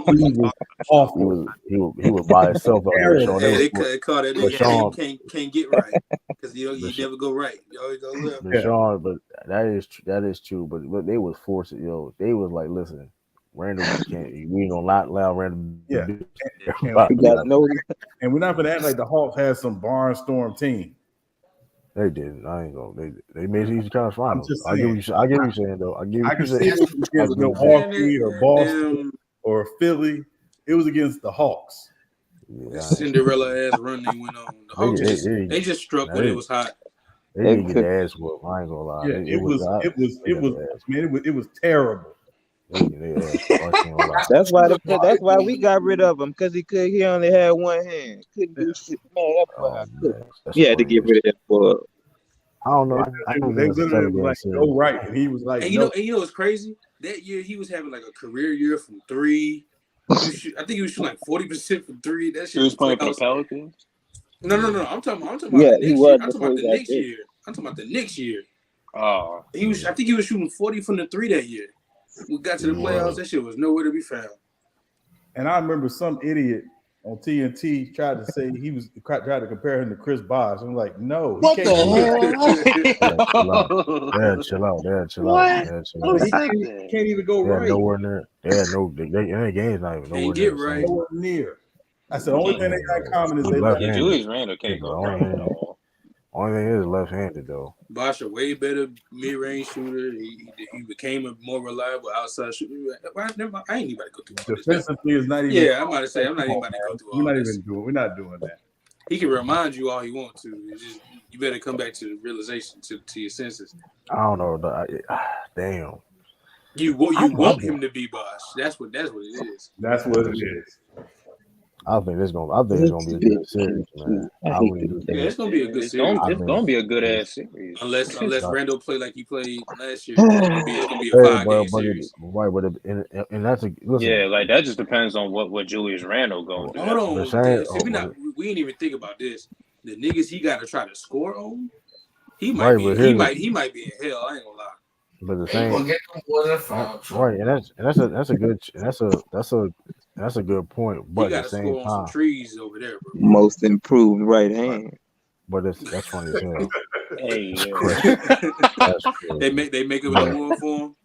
He was awful. He was by himself out there. Sean. They call that can't get right because you never go right. You always go left. But Sean, but that is true. But they was forced. They was like, listen, Randall can't. We ain't gonna allow Randall. Yeah, and we're not gonna act like the Hawks had some barnstorm team. They didn't. I ain't gonna. They made these kind of finals. I get what you're saying though. I can see it was against Milwaukee or Boston or Philly. It was against the Hawks. Yeah. Cinderella ass run they went on. The Hawks they just struck when it was hot. They didn't get their ass whooped. I ain't gonna lie. Yeah, it was terrible. That's why we got rid of him because he only had one hand. Couldn't do shit. Man, he had to get rid of that boy. I don't know. They literally were like, go right, and he was like, and you know what's crazy? That year he was having like a career year from three. I think he was shooting like 40% from three. That shit. He was playing for the Pelicans. No. I'm talking about the next year. I'm talking about the next year. I'm talking about the next year. Oh, I think he was shooting 40 from the three that year. We got to the playoffs. That shit was nowhere to be found. And I remember some idiot on TNT tried to say tried to compare him to Chris Bosh. I'm like, no. What the hell? Chill out. He can't even go right. Nowhere near. Their game's not even nowhere near. Right. Nowhere near. That's the only thing they got in common is they left-handed. Julius Randle can't go right at all. Only thing is left-handed though. Bosh a way better mid-range shooter. He became a more reliable outside shooter. I ain't even about to go through all this. Defensively is not even. Yeah, I'm about to say I'm not even about to go through all this. We're not doing that. He can remind you all he wants to. It's just you better come back to the realization to your senses. I don't know. Damn. You want him to be Bosh. That's what it is. That's what it is. I think it's gonna be a good series, man. It's gonna be a good series. It's gonna be a good ass series. Unless Randall play like he played last year, it's gonna be a 5-game series. Right, but and that's a listen. Yeah, like that just depends on what Julius Randle gonna do. Hold on, we didn't even think about this. The niggas he got to try to score on, he might be in hell. I ain't gonna lie. But the same, right, and that's a good point. But at the same time, some trees over there, bro. Most improved right hand. But that's funny as hell. Hey, they make up a move for him.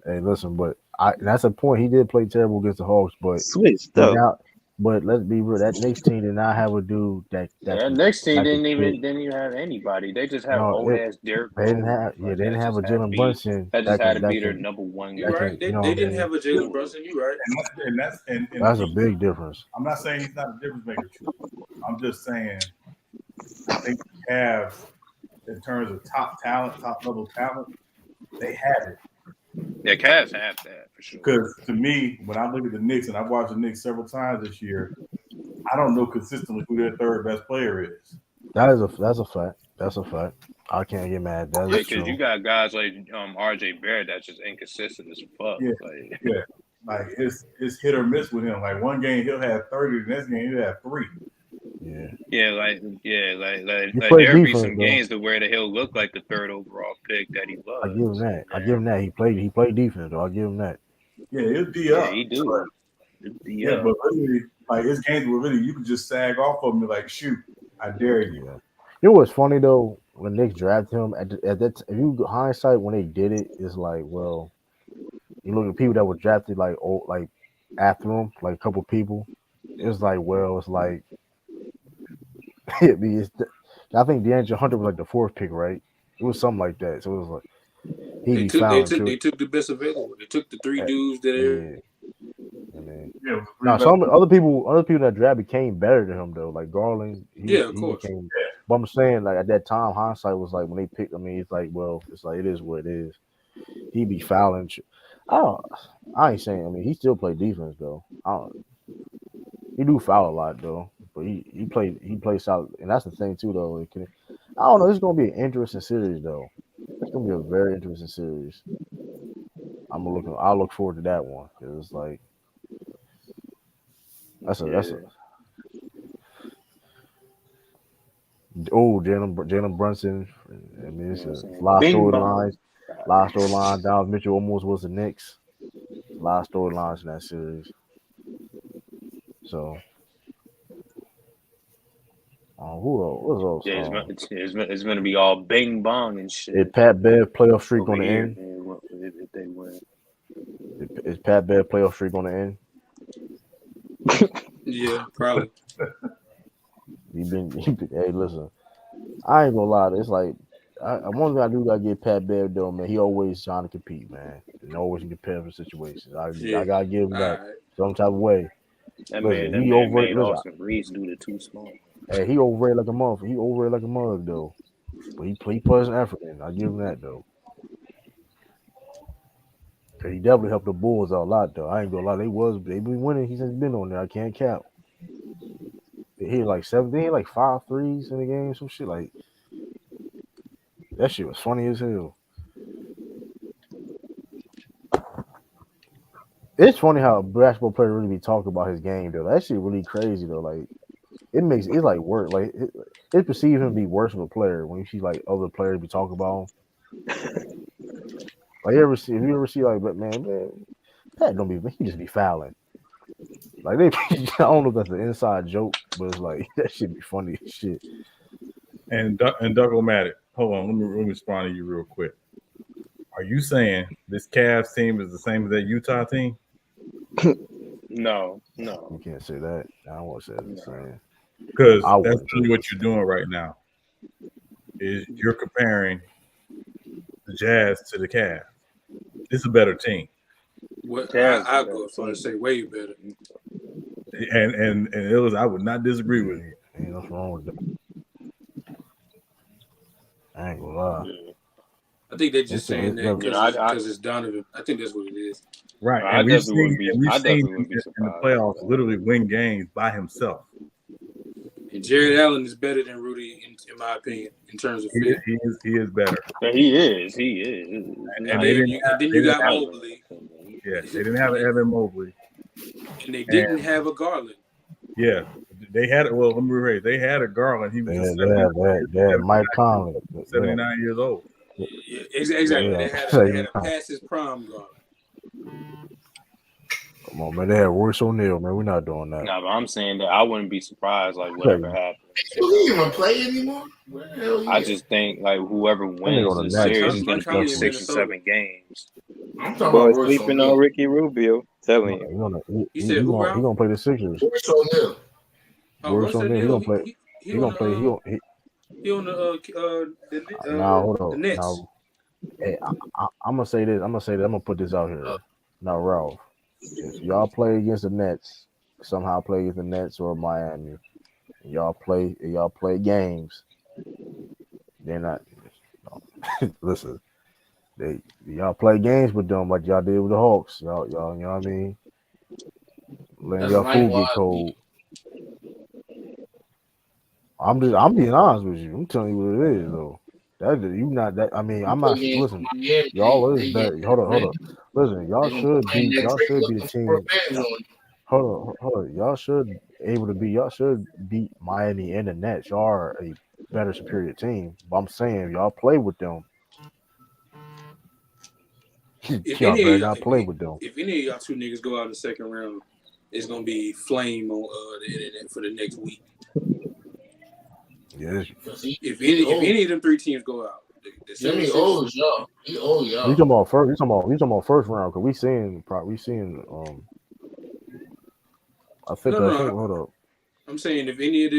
Hey, listen, but that's a point. He did play terrible against the Hawks, but switched up. But let's be real. That Knicks team did not have a dude that Knicks team didn't even have anybody. They just have old ass Derrick. They didn't have a Jalen Brunson. That just had to be their number one guy. Right. They didn't have a Jalen Brunson. You right. And that's a big difference. I'm not saying he's not a difference maker. I'm just saying I think we have, in terms of top level talent, they have it. Yeah, Cavs have that for sure. Because to me, when I look at the Knicks, and I've watched the Knicks several times this year, I don't know consistently who their third best player is. That's a fact. That's a fact. I can't get mad. That's true. Because you got guys like RJ Barrett that's just inconsistent as fuck. Yeah, like it's hit or miss with him. Like one game he'll have 30, the next game he'll have 3. like He played there'll be defense some though. games to where he'll look like the third overall pick that he I give him was. that. I give him that. He played defense though. I give him that. Yeah, he'll D Yeah, up. he do. Yeah, but really, like his games were really you could just sag off of him and like shoot. I dare you. Yeah. You know what's funny though? When Knicks drafted him at that, if you hindsight when they did it, it's like, well, you look at people that were drafted like after him, like a couple people. It's like, well, it's like, I mean, I think DeAndre Hunter was like the fourth pick, right? It was something like that. So it was like he They be took they fouling took too. they took the best available. They took the three dudes that are Yeah. I mean, Yeah, now some other people that draft became better than him though. Like Garland, yeah, of he course. became. But I'm saying like at that time, hindsight was like when they picked. I mean, it's like, well, it's like it is what it is. He be fouling. I ain't saying. I mean, he still play defense though. He do foul a lot though, but he plays solid, and that's the thing too though. I don't know. It's gonna be an interesting series though. It's gonna be a very interesting series. I'll look forward to that one because it's like that's a Jalen Brunson. I mean, it's a lot of Bing storylines. bong. Down Mitchell almost was the Knicks. A lot of storylines in that series. So, who else? What else? Yeah, it's gonna be all bing bong and shit. Is Pat Bev playoff streak over going to here, end? man, if they win. Is Pat Bev playoff streak going to end? Yeah, probably. Hey, listen, I ain't gonna lie. It's like one thing I do gotta give Pat Bev though, man. He always trying to compete, man, and always in competitive situations. I gotta give him that some type of way. That Listen, man he overrated. made Listen, Austin Reeves do the too small. hey, he overrated like a motherfucker. He overrated like a mug though, but he put his effort in. I give him that though. He definitely helped the Bulls out a lot though. I ain't gonna lie, they been winning. He's been on there. I can't count. They hit like 7. They hit like 5 threes in the game. Some shit like that. Shit was funny as hell. It's funny how a basketball player really be talking about his game though. That shit really crazy though. Like it's like work. Like it perceive him to be worse of a player when you see like other players be talking about him. Like if you ever see like, but man, Pat don't be. He just be fouling. Like I don't know if that's an inside joke, but it's like that shit be funny as shit. And Doug-O-Matic, hold on, let me respond to you real quick. Are you saying this Cavs team is the same as that Utah team? No. You can't say that. I don't want to say that. Saying because that's really what you're doing right now. Is you're comparing the Jazz to the Cavs. It's a better team. What I go as far as say way better. And it was, I would not disagree with you. Ain't nothing wrong with that. I ain't gonna lie. I think they're just saying that because it's Donovan. I think that's what it is. Right. I definitely wouldn't be. I definitely wouldn't be surprised in the playoffs literally win games by himself. And Jared Allen is better than Rudy, in my opinion, in terms of fit. He is better. Yeah, he is. And then you got Mobley. Yeah, they didn't have Evan Mobley. And they didn't have a Garland. Yeah, they had it. Well, let me rephrase. They had a Garland. He was they had Mike Conley, 79 years old. Yeah, exactly. They had a past his prime Garland. Come on, man. They had Royce O'Neal, man. We're not doing that. No, but I'm saying that I wouldn't be surprised, like, whatever happens. Do he even play anymore? I just think, like, whoever wins the series is going to be 6 or 7 games. I'm talking about sleeping on Ricky Rubio. Telling you. He said, who gonna play the Sixers? Royce O'Neal. Royce O'Neal. He gonna play. He gonna play. He on the Nets. Now, hey, I'm gonna say this. I'm gonna put this out here. Now, Ralph, if y'all play against the Nets, somehow play against the Nets or Miami, y'all play games. They're not. Listen, y'all play games with them like y'all did with the Hawks. Y'all, you know what I mean? Letting y'all food get cold. I'm being honest with you. I'm telling you what it is though. I'm not. Listen, y'all is better. Hold on. Listen, y'all should be the team. Hold on. Y'all should able to beat. Y'all should beat Miami and the Nets. Y'all are a better, superior team. But I'm saying y'all play with them. If Y'all any better of y'all, not play with them. if any of y'all two niggas go out in the second round, it's gonna be flame on the internet for the next week. Yes. If any of them three teams go out, the Jimmy 76ers, owes y'all. He owe y'all. We talking about first. We talking about first round because we seeing. I think. Hold up. I'm saying if any of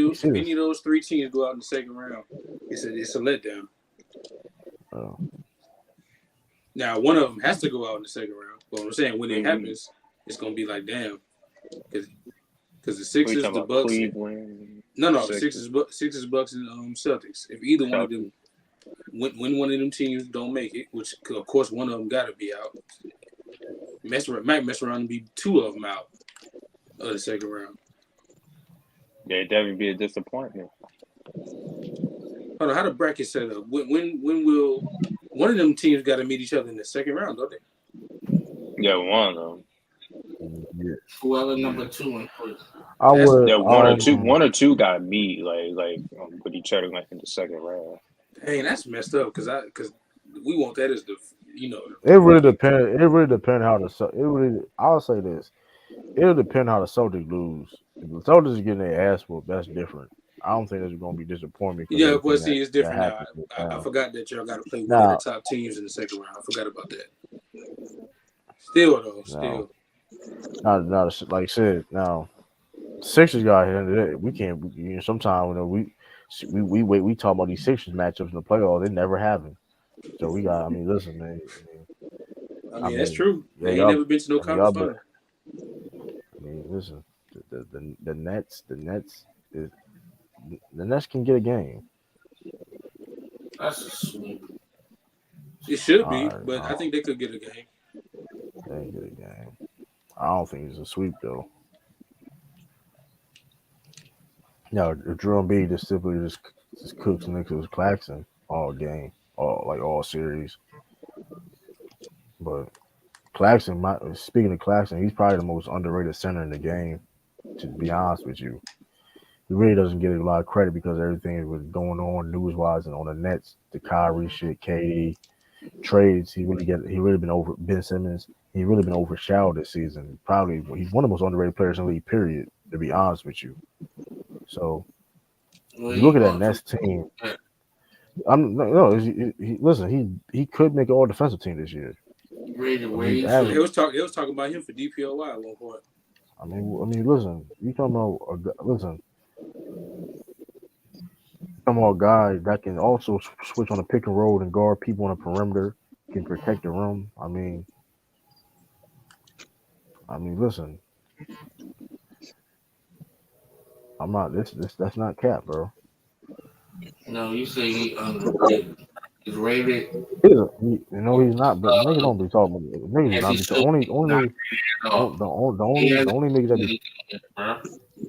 those three teams go out in the second round, it's a letdown. Now one of them has to go out in the second round. But I'm saying when it happens, it's gonna be like damn, because the Sixers, the Bucks, Cleveland. the Sixers, Bucks, and Celtics. If either one of them, when one of them teams don't make it, which of course one of them got to be out, might mess around and be two of them out of the second round. Yeah, it'd definitely be a disappointment. Hold on, how the bracket set up? When will one of them teams got to meet each other in the second round, don't they? Yeah, one of them. Yeah. Whoever number two and three. I would. Yeah, one or two got to meet with each other in the second round. Dang, that's messed up because we want that as the It really depends. It really depends how I'll say this. It'll depend how the Celtics lose. If the Celtics are getting their ass whooped, that's different. I don't think it's going to be disappointing. Yeah, but see, it's different now. I forgot that y'all got to play one of the top teams in the second round. I forgot about that. Still. Now, like I said, now Sixers got here. We can't. Sometimes we talk about these Sixers matchups in the playoffs. They never happen. So we got. I mean, listen, man. I mean that's true. They ain't never been to no conference final. I mean, listen. The Nets can get a game. That's a sweep. It should be, but I think they could get a game. They can get a game. I don't think it's a sweep though. No, Drew Embiid just simply just cooks Nicholas Claxton all game, all series. But Claxton, speaking of Claxton, he's probably the most underrated center in the game. To be honest with you, he really doesn't get a lot of credit because everything was going on news wise and on the Nets, the Kyrie shit, KD trades. He really been over Ben Simmons. He really been overshadowed this season. Probably he's one of the most underrated players in the league. Period. To be honest with you. So if you look at that Nets team. Listen. He could make an all defensive team this year. They was talking about him for DPOY at one point. I mean, listen. You talking about a guy that can also switch on a pick and roll and guard people on the perimeter, can protect the rim. I mean, listen. I'm not. That's not cap, bro. No, you say he underrated. He's rated. He's not. But niggas don't be talking about niggas. Not be talking. The only niggas that be.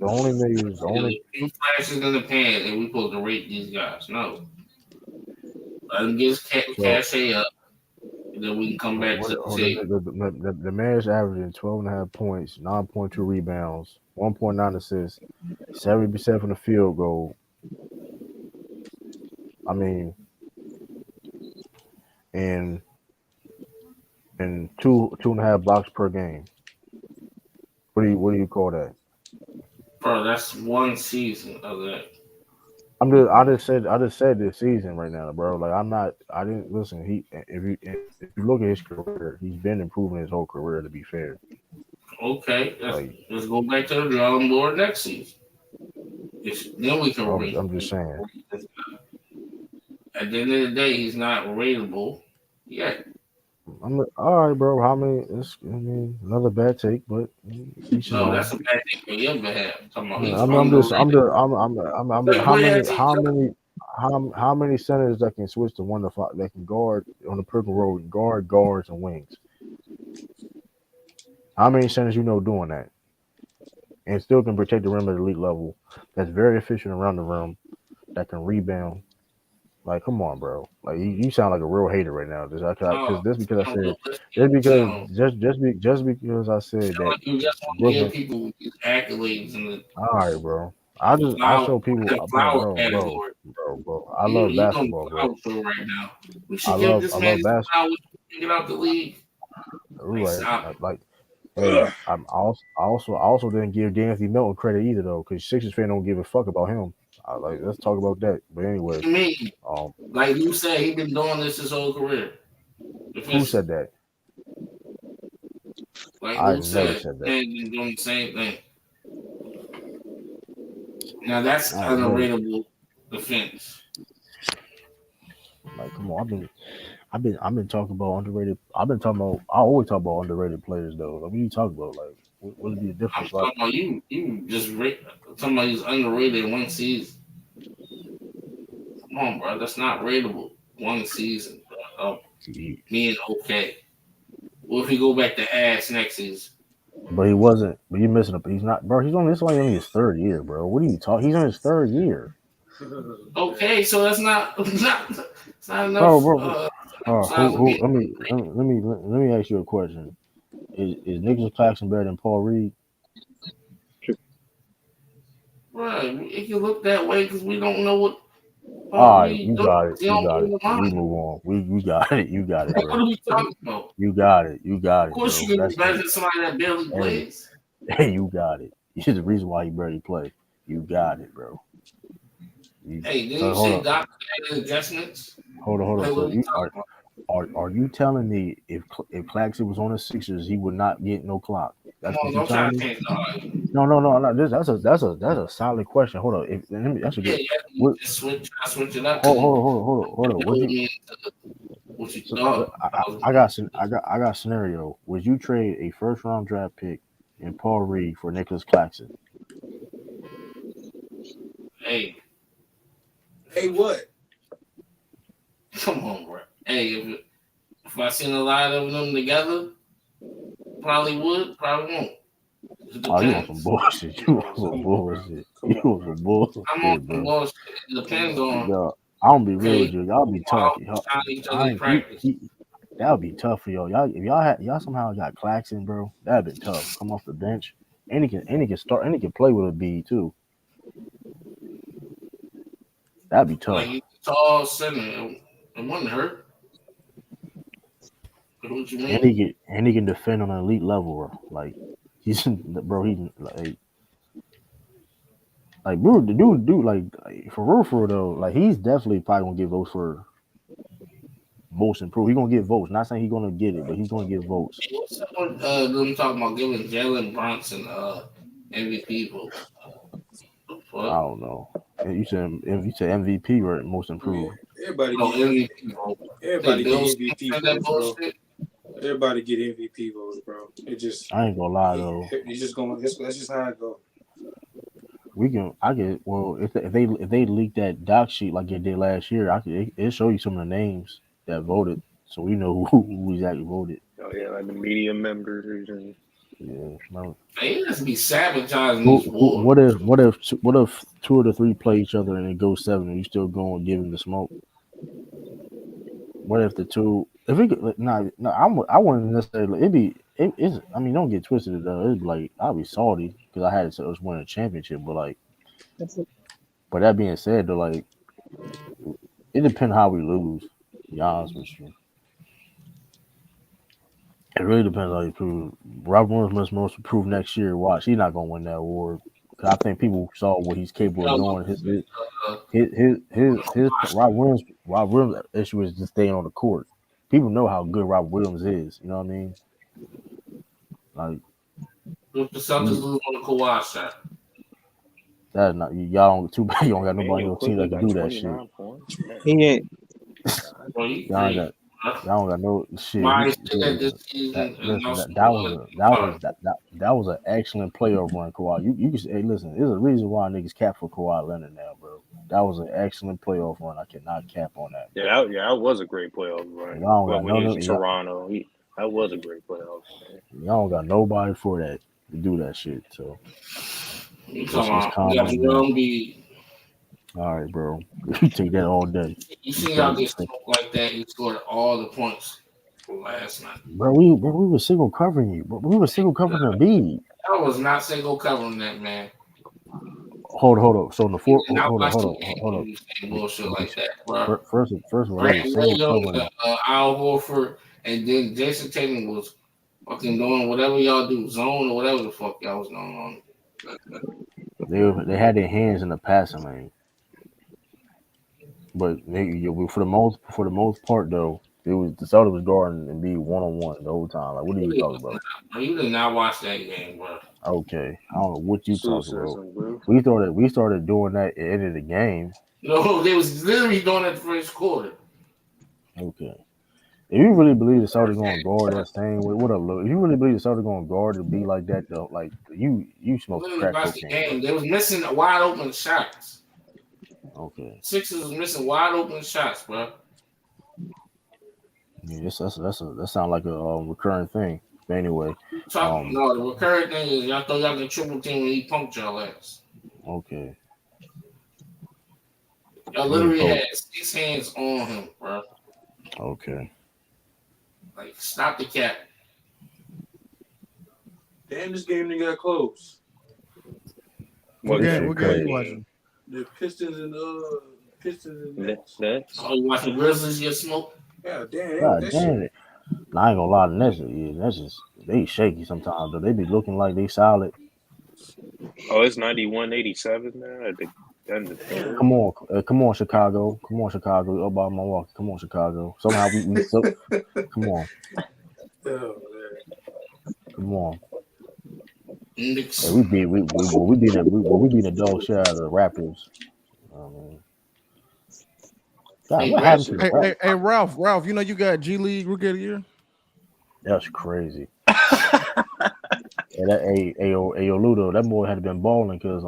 The only niggas. The only. Two flashes in the pan, and we supposed to rate these guys. No. Let him get his cachet up, and then we can come back to the table. The man's averaging 12.5 points, 9.2 rebounds, 1.9 assists, 70% from the field goal. I mean, and 2.5 blocks per game. What do you call that? Bro, that's one season of that. I just said this season right now, bro. Like I didn't listen. If you look at his career, he's been improving his whole career. To be fair. Okay, let's go back to the drawing board next season. Then we can rate. I'm just saying. At the end of the day, he's not rateable yet. All right, bro. How many? Another bad take, but that's a bad take for your behalf. How many centers that can switch to 1 to 5 that can guard on the purple road, guards and wings? How many centers doing that, and still can protect the rim at elite level? That's very efficient around the rim, that can rebound. Like, come on, bro. Like, you sound like a real hater right now. Just No, because I no, said, but listen, just because I said sound that like you just want to give Brooklyn. people these accolades and All right, bro. I flower, show people, the bro, flower bro, bro, category. bro. I love You on the basketball, bro. flower show right now. We should give this I man love his basketball. flowers to get out the league. Like, Right. stop it. Like, hey, I also didn't give D'Anthony Melton credit either though, because Sixers fan don't give a fuck about him. Like, let's talk about that. But What anyway, do you mean? um, Like you said, he been doing this his whole career. who Defensively. said that? Like I Luke never said, said that. and been doing the same thing. Now that's I ain't never. underratable defense. Like, come on, I've been talking about underrated. I've been talking about. I always talk about underrated players though. Like, what are you talking about? Like, what would be the I'm difference? Like, talking about you. You just talking about he's underrated in one season. Come on, bro. That's not rateable. One season, bro. Being okay. What if he go back to ass next season? but he wasn't. But you missing a. He's not, bro. He's on this only his third year, bro. What are you talking? He's on his third year. Okay, so that's not it's not Bro, enough. bro. Besides Who? being Let me ask you a question. Is Nicholas Claxton better than Paul Reed? right, it can look that way because we don't know what All Paul right, Reed you does. got it. He You don't got do it. the We line. move on. We got it. You got it, Like, what bro. are we talking about? You got it. You got Of it, course, bro. you're gonna be That's better it. than somebody that barely Hey, plays. hey, you got it. You're the reason why he barely play. You got it, bro. Hey, didn't So you say Doc added adjustments? hold on. Like, what So are we talking about? are you telling me if Claxton was on the Sixers, he would not get no clock? Come That's on, what you don't try telling to me? change the argument. No. That's a solid question. Hold on. That's a Yeah, good. yeah, you What? just switch it up and Hold on. Would pull you? me into what you So thought I was I gonna got I got a scenario. Would you trade a first round draft pick and Paul Reed for Nicholas Claxton? Hey, Hey, what? come on, bro. Hey, if I seen a lot of them together, probably would, probably won't. It Oh, you want some depends. bullshit? You want some bullshit? You want some I'm on bullshit, some bro? bullshit. It depends on Yo, I'm gonna be real with okay, you. Y'all be tough. how Y'all, much time each other I in ain't practice. that would be tough for y'all. Y'all if y'all had y'all somehow got Claxton, bro, that'd been tough. Come off the bench, and he can start, and he can play with a B too. That'd be Like tough. he's a tall center. It wouldn't hurt. What you mean? And he can defend on an elite level, bro. Like he's bro. He like bro, the dude like for real though. Like he's definitely probably gonna get votes for most improved. He's gonna get votes. Not saying he's gonna get it, but he's gonna get votes. Hey, what's up with them talking about giving Jalen Brunson MVP votes? I What? don't know. And you said MVP or most Man, improved. everybody No get MVP vote. Hey, everybody Bill get Simmons MVP said that votes, bro. bullshit. Everybody get MVP votes, bro. It just I ain't gonna lie though. it's just gonna that's just how it go. We can. I get. Well, if they leak that doc sheet like they did last year, I could. It show you some of the names that voted, so we know who exactly voted. Oh yeah, like the media members and Yeah. No. They just be sabotaging this Who, war. what if two of the three play each other and it goes seven and you still going give him the smoke? What if the two? If we could, I wouldn't necessarily. It's. I mean, don't get twisted though. It'd be like I'd be salty because I had it. So it was winning a championship, but like, but that being said, though, like it depends how we lose. To be honest with you, it really depends how you prove. Robert Williams must most improve next year. Watch, he's not gonna win that award. 'Cause I think people saw what he's capable of doing. Uh, Rob Williams issue is just staying on the court. People know how good Rob Williams is. You know what I mean? Like if the Celtics he, lose on the Kawhi shot, that's not y'all don't too bad. You don't got nobody on Emmanuel your team quickly that can got do that shit. 29 points. He ain't. bro, you Y'all ain't crazy. got y'all don't got no shit. Why said that this Listen, season and listen. also That was an excellent playoff run, Kawhi. You can say, hey, listen. There's a reason why niggas cap for Kawhi Leonard now, bro. That was an excellent playoff run. I cannot cap on that, bro. That was a great playoff run. Y'all don't But got when he was no in y'all, Toronto, that was a great playoff. y'all don't got nobody for that to do that shit. So you let's talking just about you calm got down. Joel Embiid. All right, bro. You take that all day. You see y'all get smoked like that. You scored all the points from last night. Bro, we were single covering you. Bro. We were single covering Embiid. I was not single covering that man. Hold up. So in the fourth, And I hold watched the up. game. You say bullshit like that, bro. First of all, we were Brandon single Williams, covering. Al Horford, and then Jason Tatum was fucking doing whatever y'all do, zone or whatever the fuck y'all was going on. They had their hands in the passing lane, but for the most part though, it was the Celtics was guarding and be 1-on-1 the whole time. Like, what are you talking about? You did not watch that game, bro. Okay, I don't know what you talking about. Bro. We started doing that at the end of the game. No, they was literally doing that the first quarter. Okay. If you really believe the Celtics going to guard that same way, what up, look? If you really believe the Celtics going to guard to be like that, though, like you smoke Literally crack watched the cocaine. game. They was missing wide open shots. Okay. Sixers was missing wide open shots, bro. Yeah, that sounds like a recurring thing. But anyway, No, the recurring thing is y'all thought y'all can triple team when he punked y'all ass. Okay. Y'all literally had 6 hands on him, bro. Okay. Like, stop the cap. Damn, this game didn't got close. What game you watching? The Pistons and Nets. Oh, you watching Grizzlies get smoked? Yeah, damn. God damn it. I ain't gonna lie, the Nets just they shaky sometimes, though. They be looking like they solid. Oh, it's 91-87 now at the end of the third. Come on, Chicago. Come on, Chicago. Up by Milwaukee. Come on, Chicago. Somehow we still, come on. Oh, Come on. Hey, we beat the dog shit out of the Raptors. God, what happened to the Raptors? Hey, Ralph, you know you got G League Rookie of the Year? That's crazy. Ayo Ludo, that boy had been balling because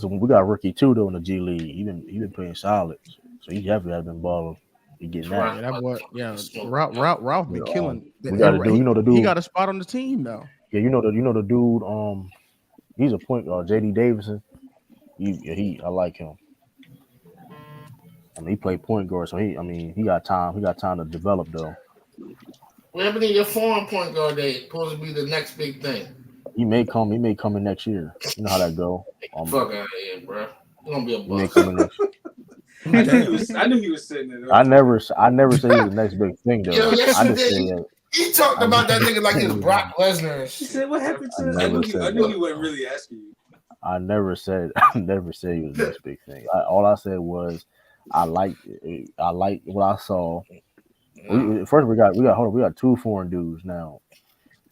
we got rookie too though in the G League. He been playing solid, so he definitely has been balling. He getting that. Yeah, that boy. Yeah, Ralph been killing. We got to do. You know the dude. He got a spot on the team now. Yeah, you know the dude. He's a point guard. JD Davison. I like him. I mean, he played point guard, so he got time. He got time to develop though. What happened to your foreign point guard? They supposed to be the next big thing. He may come in next year. You know how that go. Fuck out of here, bro. You gonna be a bust. He may come in next year. I knew he was sitting there. I never said he was the next big thing though. Yo, yes, I you just did. said that. He talked about that nigga like he was Brock Lesnar. He said, "What happened to?" I knew he wasn't really asking you. I never said he was the next big thing. All I said was I liked what I saw. First we got 2 foreign dudes now.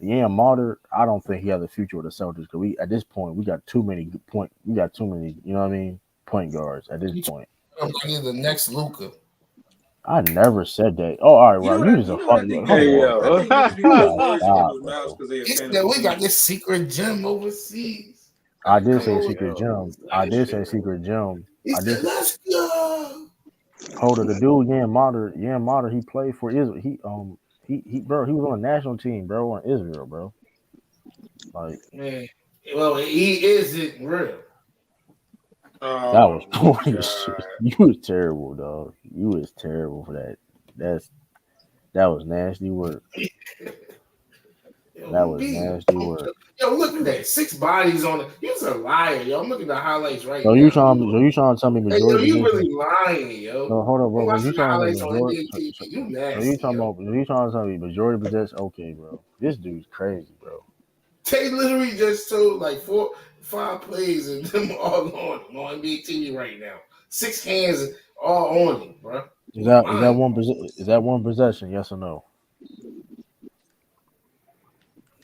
Martyr, I don't think he has a future with the Celtics because at this point we got too many you know what I mean, point guards at this point. He's the next Luka. I never said that. Oh, all right, Rob. You just a fucking. We got this secret gem overseas. I did say secret gem. Let's go. Hold on, the dude Yan Martyr, he played for Israel. He bro, he was on a national team, bro, on Israel, bro. Like, man, well, he isn't real. That was funny shit. You was terrible, dog. You was terrible for that. That was nasty work. That was nasty work. Yo, look at that. 6 bodies on it. You're a liar, yo. I'm looking at the highlights right now. So you trying to tell me majority? Hey, yo, you really lying, yo. No, hold on, bro. You trying to majority? You nasty. You trying to tell me majority possession? Okay, bro. This dude's crazy, bro. They literally just showed like 4-5 plays and them all on NBA TV right now. 6 hands all on him, bro. Is that one possession? Yes or no?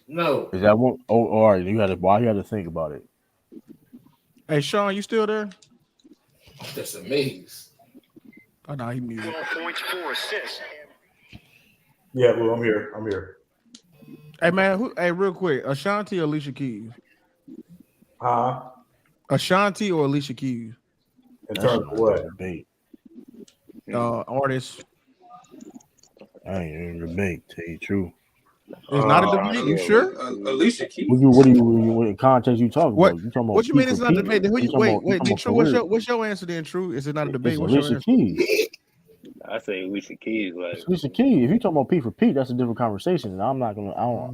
No. Is that one? Oh, all right. You had to think about it. Hey, Sean, you still there? That's amazing. Oh no, he muted. 12 points, 4 assists. Yeah, well, I'm here. Hey man, real quick, Ashanti or Alicia Keys? Ashanti or Alicia Keys? In terms of what? Artists. I ain't in the debate, tell you the truth. It's not a debate. You sure? Alicia Keys. What context you talking What? about? You talking about What you mean peak it's for not a peak? debate? Then who you talking wait? about- you Wait. talking Then about True. What's career? your answer? Then True. Is it not a debate? It's What's your Alicia answer? Keys. I say Alicia Keys. Like It's Alicia Keys. If you talking about peak for peak, that's a different conversation. And I'm not gonna. I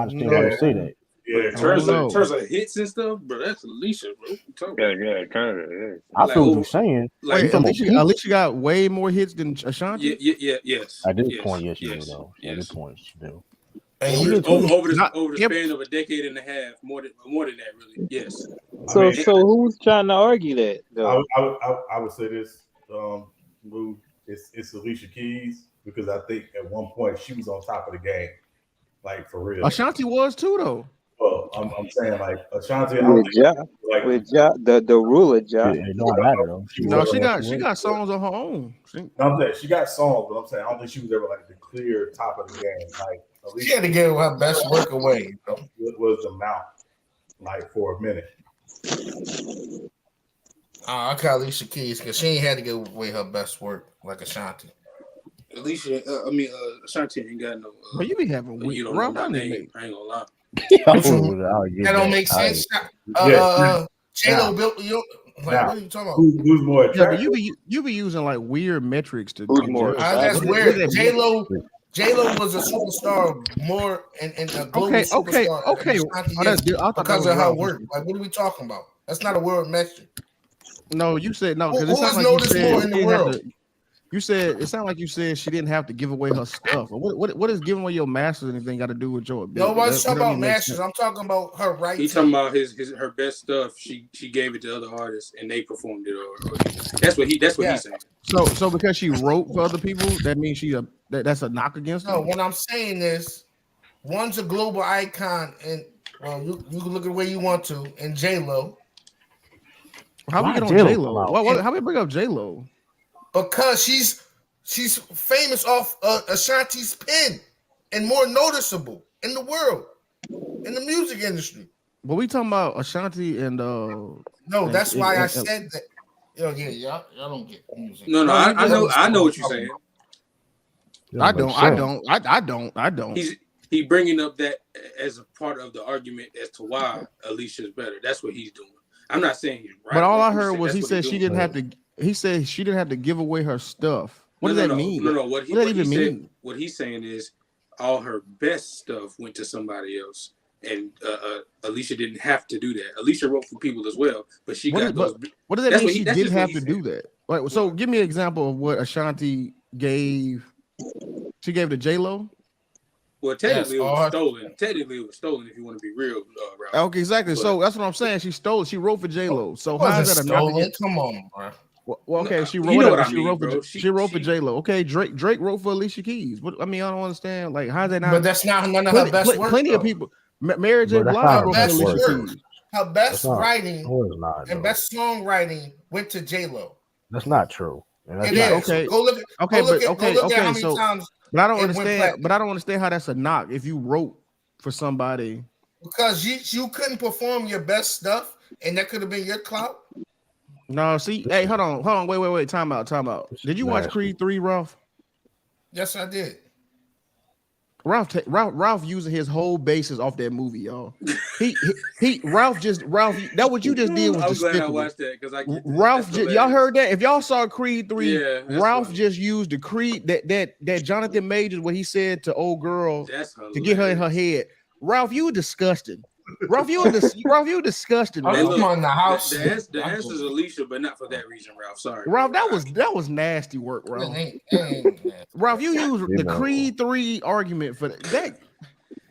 understand why you say that. But in terms of hits and stuff, bro, that's Alicia, bro. I feel what you're saying. Wait, You talking about peak? Alicia got way more hits than Ashanti. Yes. At this point, yes, you do though. At this point, you do. Over the span of a decade and a half, more than that, really. Yes. So who's trying to argue that? Though? I would say this, Lou. It's Alicia Keys because I think at one point she was on top of the game, like for real. Ashanti was too, though. Well, I'm saying like Ashanti the ruler Ja. It don't matter though. She got songs on her own. I'm saying she got songs, but I'm saying I don't think she was ever like the clear top of the game. Like she had to give her best work away. What was the amount like for a minute? I call Alicia Keys because she ain't had to give away her best work like Ashanti. Alicia, Ashanti ain't got no. But you be having you don't know my name. I ain't gonna lie. That don't make sense. J-Lo built you. Like, what are you talking about? Who's more attractive? Yeah, but you be using like weird metrics to. Who's more? That's weird. J-Lo was a superstar more and a global superstar. Because of her work. Like, what are we talking about? That's not a world metric. No, you said no because it sounds like you said in the world. You said it sounded like you said she didn't have to give away her stuff. What is giving away your masters anything got to do with your ability? Nobody's talking about masters. I'm talking about her right. He's talking about her best stuff. She gave it to other artists and they performed it. Or that's what he's saying. So because she wrote for other people, that means that's a knock against her. No, what I'm saying is, one's a global icon, and you can look at where you want to, and J-Lo. How we get on J-Lo? How we bring up J-Lo? Because she's famous off Ashanti's pen and more noticeable in the world, in the music industry. But we talking about Ashanti and no, that's why I said that. Y'all don't get music. No, I know what you're saying. I don't. He's bringing up that as a part of the argument as to why Alicia's better. That's what he's doing. I'm not saying he's right. But all I heard was he said she didn't have to. He said she didn't have to give away her stuff. What does that mean? No. What does that even mean? What he's saying is all her best stuff went to somebody else, and Alicia didn't have to do that. Alicia wrote for people as well, but she got those. What does that mean? She didn't have to do that. Like, so give me an example of what Ashanti gave. She gave to J-Lo. Well, technically it was stolen. Technically it was stolen. If you want to be real, Ralph. Okay, exactly. But, so that's what I'm saying. She stole. She wrote for J-Lo. So how is that a stolen? Come on, bro. Well, okay, she wrote. You know what I she mean, wrote bro. She wrote for J-Lo. Okay, Drake wrote for Alicia Keys. I mean, I don't understand. Like, how's that not? But that's not none of her best work. Plenty of people. Mary J. Blige wrote for Alicia Keys. Her best writing and best songwriting went to J-Lo. That's not true. It is. Okay. Go look at how many times. But I don't understand. But I don't understand how that's a knock if you wrote for somebody. Because you couldn't perform your best stuff, and that could have been your clout. No, see, hey, hold on, wait, time out. Did you watch Creed 3, Ralph? Yes, I did. Ralph using his whole basis off that movie, y'all. Ralph. That what you just did was I'm despicable. glad I watched that because Ralph. Y'all heard that? If y'all saw Creed 3, Ralph just used the Creed that Jonathan Majors what he said to old girl to get her in her head. Ralph, you disgusting. Ralph, you disgusting. I'm on the house. The answer is Alicia, but not for that reason, Ralph. Sorry, Ralph. That was nasty work, Ralph. Ralph, you used the Creed 3 argument for that.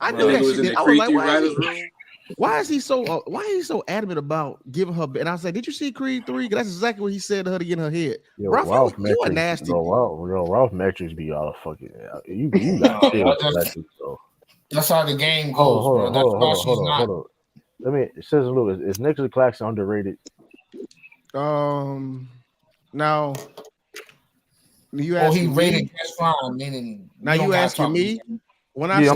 I knew that shit. I was like, why is he so adamant about giving her? And I said, did you see Creed 3? Because that's exactly what he said to her to get in her head. Yo, Ralph, you a nasty. Ralph metrics be all fucking. You got metrics, though. That's how the game goes, bro. That's why she's not. Hold on. It says a little. Is Nicholas Claxton underrated? Now you ask he rated just fine. Meaning now you asking me when I see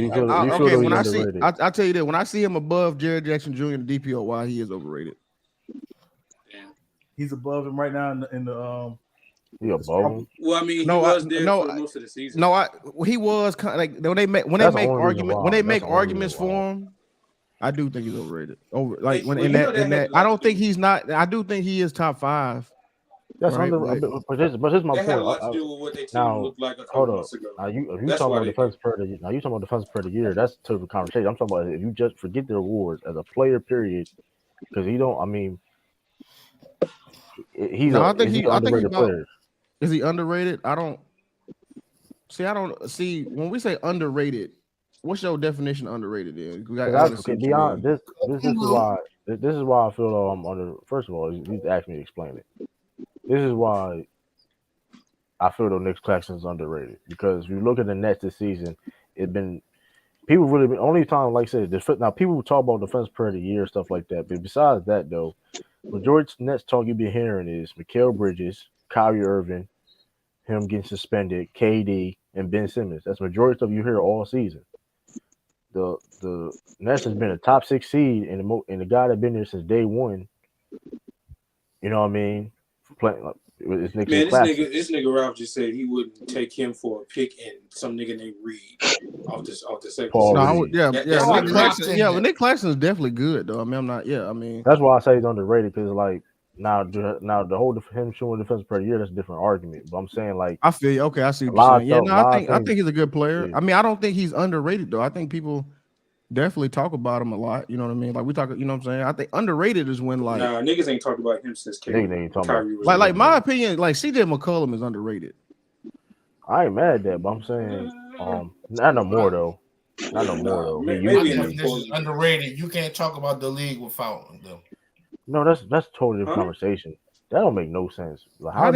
when I see I tell you that when I see him above Jared Jackson Jr. and DPOY, he is overrated. He's above him right now in the He above him? Well, I mean, he was there for most of the season. No, he was kind of like when they make arguments for him. I do think he's overrated. I don't think he's not. I do think he is top 5. That's right? But this is my that point. Had a lot to do with what they team looked like a couple months ago. Now you talking about defense per the now you talking about defense per the year. That's a different conversation. I'm talking about if you just forget the awards as a player, period, because he don't. I mean, he's underrated player. Is he underrated? I don't see when we say underrated. What's your definition of underrated? Is be honest, this is why I feel I'm under. First of all, you need to ask me to explain it. This is why I feel the Knicks Claxton is underrated, because if you look at the Nets this season, people really been only time, like I said, now people talk about defense per the year, stuff like that, but besides that though, majority of Nets talk you've been hearing is Mikal Bridges, Kyrie Irving, him getting suspended, KD, and Ben Simmons. That's the majority of stuff you hear all season. The Nets has been a top 6 seed, and the guy that's been there since day one. You know what I mean? Playing like this nigga Ralph just said he wouldn't take him for a pick and some nigga named Reed off the second. Nick Claxton is definitely good though. I mean, I'm not. Yeah, I mean, that's why I say he's underrated, because like now the whole him showing defense per year, that's a different argument. But I'm saying like I feel you. Okay, I see what you're saying. Yeah, no, I think he's a good player. Yeah. I mean, I don't think he's underrated though. I think people definitely talk about him a lot. You know what I mean? Like we talk. You know what I'm saying? I think underrated is when like niggas ain't talked about him since Kyrie was like my opinion. Like CJ McCollum is underrated. I ain't mad at that, but I'm saying not no more though. Not no more though. Underrated. You can't talk about the league without them. No, that's a totally different conversation. That don't make no sense. Like, what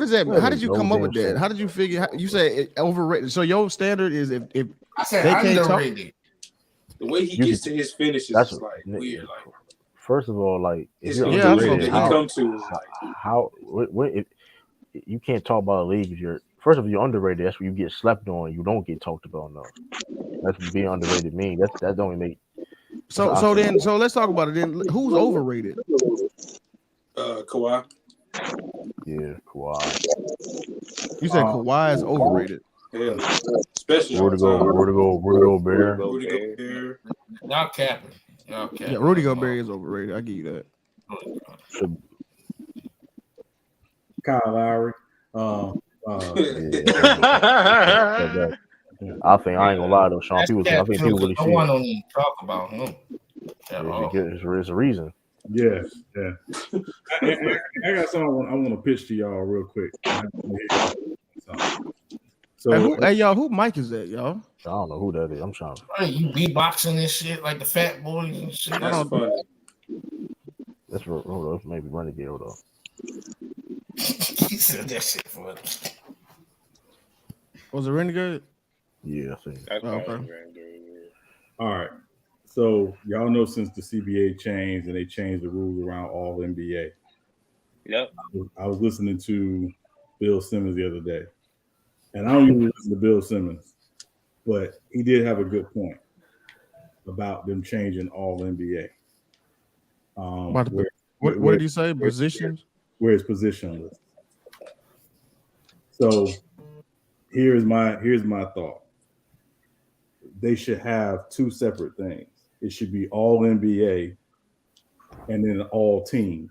is that? How did you come up with that? How did you figure? You say overrated. So your standard is if I said underrated. The way he gets to his finishes is like weird. Like, first of all, like if you're underrated, if you can't talk about a league if you're first of all you're underrated. That's where you get slept on. You don't get talked about enough. That's what being underrated mean. That don't even make. So let's talk about it then. Who's overrated? Kawhi. Yeah, Kawhi. You said Kawhi is overrated. Yeah, especially Rudy Gobert. Not capping. Yeah, Rudy Gobert is overrated. I give you that. Kyle Lowry. I think I ain't gonna lie though, Sean. I think people really see. No one don't even talk about him. There's a reason. Yes, yeah. I got something I want to pitch to y'all real quick. So, hey y'all, who mic is that, y'all? I don't know who that is. I'm trying. Hey, you beatboxing this shit like the fat boys and shit. That's funny. That's maybe Renegade though. He said that shit for us. Was it Renegade? Yeah, I think. Okay. All right. So y'all know since the CBA changed and they changed the rules around all NBA. Yep. I was listening to Bill Simmons the other day. And I don't usually listen to Bill Simmons, but he did have a good point about them changing all NBA. What did you say? Positions? Where it's positionless. So here's my thought. They should have two separate things. It should be all NBA and then all team.